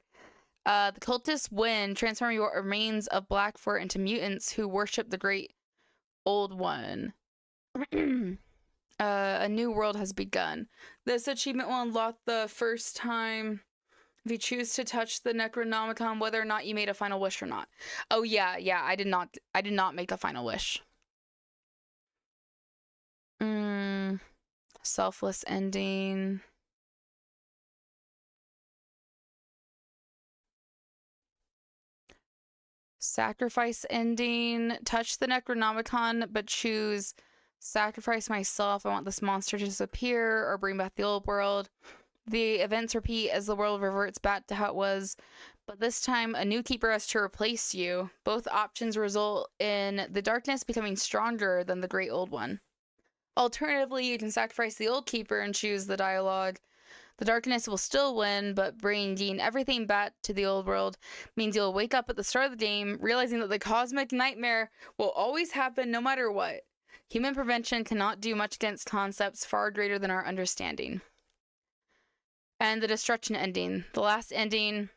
The cultists win, transform your remains of Blackfort into mutants who worship the great old one. A new world has begun. This achievement will unlock the first time if you choose to touch the Necronomicon, whether or not you made a final wish or not. Oh yeah, I did not make a final wish. Selfless ending. Sacrifice ending. Touch the Necronomicon, but choose sacrifice myself. I want this monster to disappear or bring back the old world. The events repeat as the world reverts back to how it was, but this time a new keeper has to replace you. Both options result in the darkness becoming stronger than the great old one. Alternatively, you can sacrifice the old keeper and choose the dialogue. The darkness will still win, but bringing everything back to the old world means you'll wake up at the start of the game realizing that the cosmic nightmare will always happen no matter what. Human prevention cannot do much against concepts far greater than our understanding. And the destruction ending. The last ending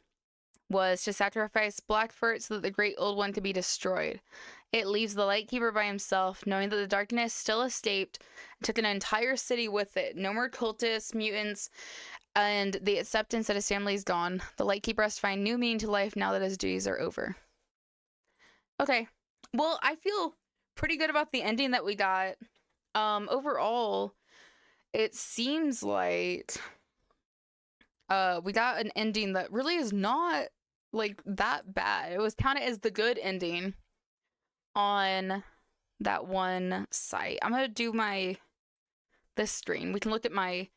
was to sacrifice Blackfoot so that the Great Old One could be destroyed. It leaves the Lightkeeper by himself, knowing that the darkness still escaped and took an entire city with it. No more cultists, mutants, and the acceptance that his family is gone. The Lightkeeper has to find new meaning to life now that his duties are over. Okay. Well, I feel pretty good about the ending that we got. Overall, it seems like we got an ending that really is not like that bad. It was counted as the good ending on that one site. I'm gonna do this screen. We can look at my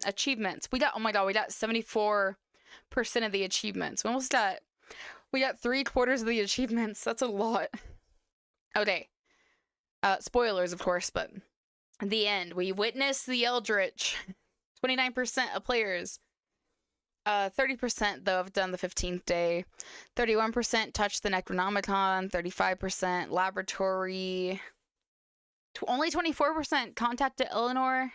achievements. We got, oh my god, we got 74% of the achievements. We got 3/4 of the achievements. That's a lot. Okay. Spoilers, of course, but the end. We witnessed the Eldritch. 29% of players. 30% though have done the 15th day. 31% touched the Necronomicon. 35% laboratory. Only 24% contacted Eleanor.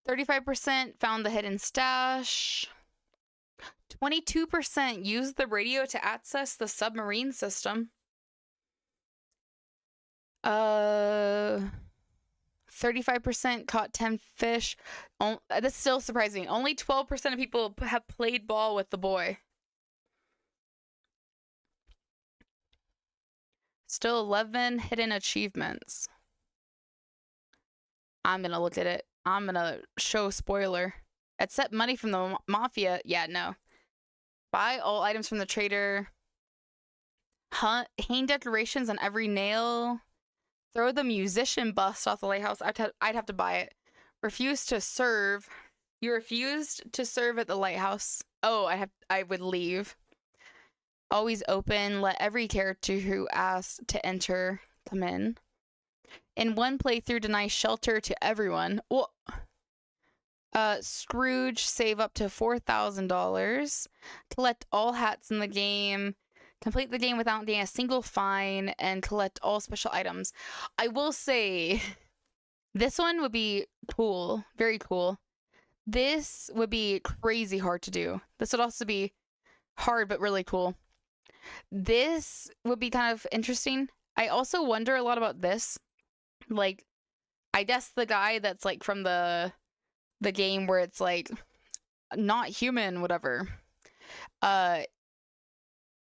35% found the hidden stash. 22% used the radio to access the submarine system. 35% caught 10 fish. That's still surprising. Only 12% of people have played ball with the boy. Still 11 hidden achievements. I'm gonna look at it. I'm gonna show spoiler. Accept money from the mafia. Yeah, no. Buy all items from the trader. Hang decorations on every nail. Throw the musician bust off the lighthouse. I'd have to buy it. Refuse to serve. You refused to serve at the lighthouse. Oh, I would leave. Always open. Let every character who asks to enter come in. In one playthrough, deny shelter to everyone. Well, Scrooge, save up to $4,000. Collect all hats in the game. Complete the game without getting a single fine, and collect all special items. I will say, this one would be cool. Very cool. This would be crazy hard to do. This would also be hard, but really cool. This would be kind of interesting. I also wonder a lot about this. Like, I guess the guy that's like from the game where it's like not human, whatever.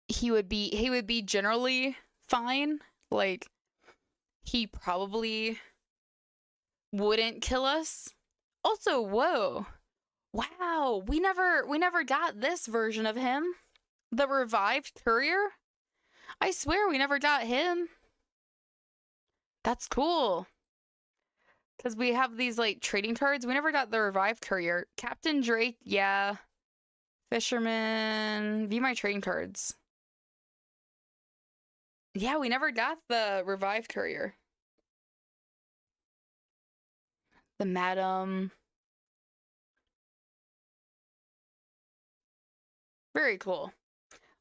He would be generally fine. Like, he probably wouldn't kill us. Also, whoa. Wow, we never got this version of him. The revived courier? I swear we never got him. That's cool. Because we have these, like, trading cards. We never got the revived courier. Captain Drake, yeah. Fisherman. View my trading cards. Yeah, we never got the revived courier. The madam. Very cool.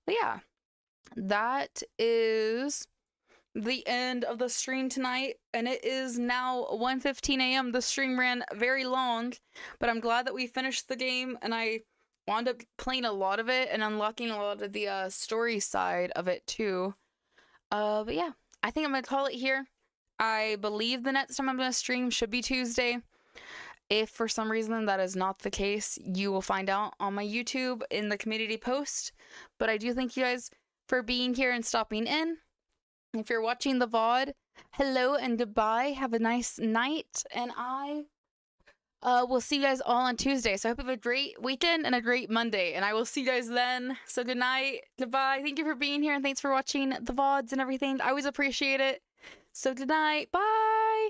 But yeah, that is the end of the stream tonight, and it is now 1:15 a.m. The stream ran very long, but I'm glad that we finished the game, and I wound up playing a lot of it and unlocking a lot of the story side of it too. But yeah, I think I'm gonna call it here. I believe the next time I'm gonna stream should be Tuesday. If for some reason that is not the case, you will find out on my YouTube in the community post. But I do thank you guys for being here and stopping in. If you're watching the VOD, hello and goodbye. Have a nice night, and I will see you guys all on Tuesday. So I hope you have a great weekend and a great Monday, and I will see you guys then. So good night, goodbye. Thank you for being here, and thanks for watching the VODs and everything. I always appreciate it. So good night, bye.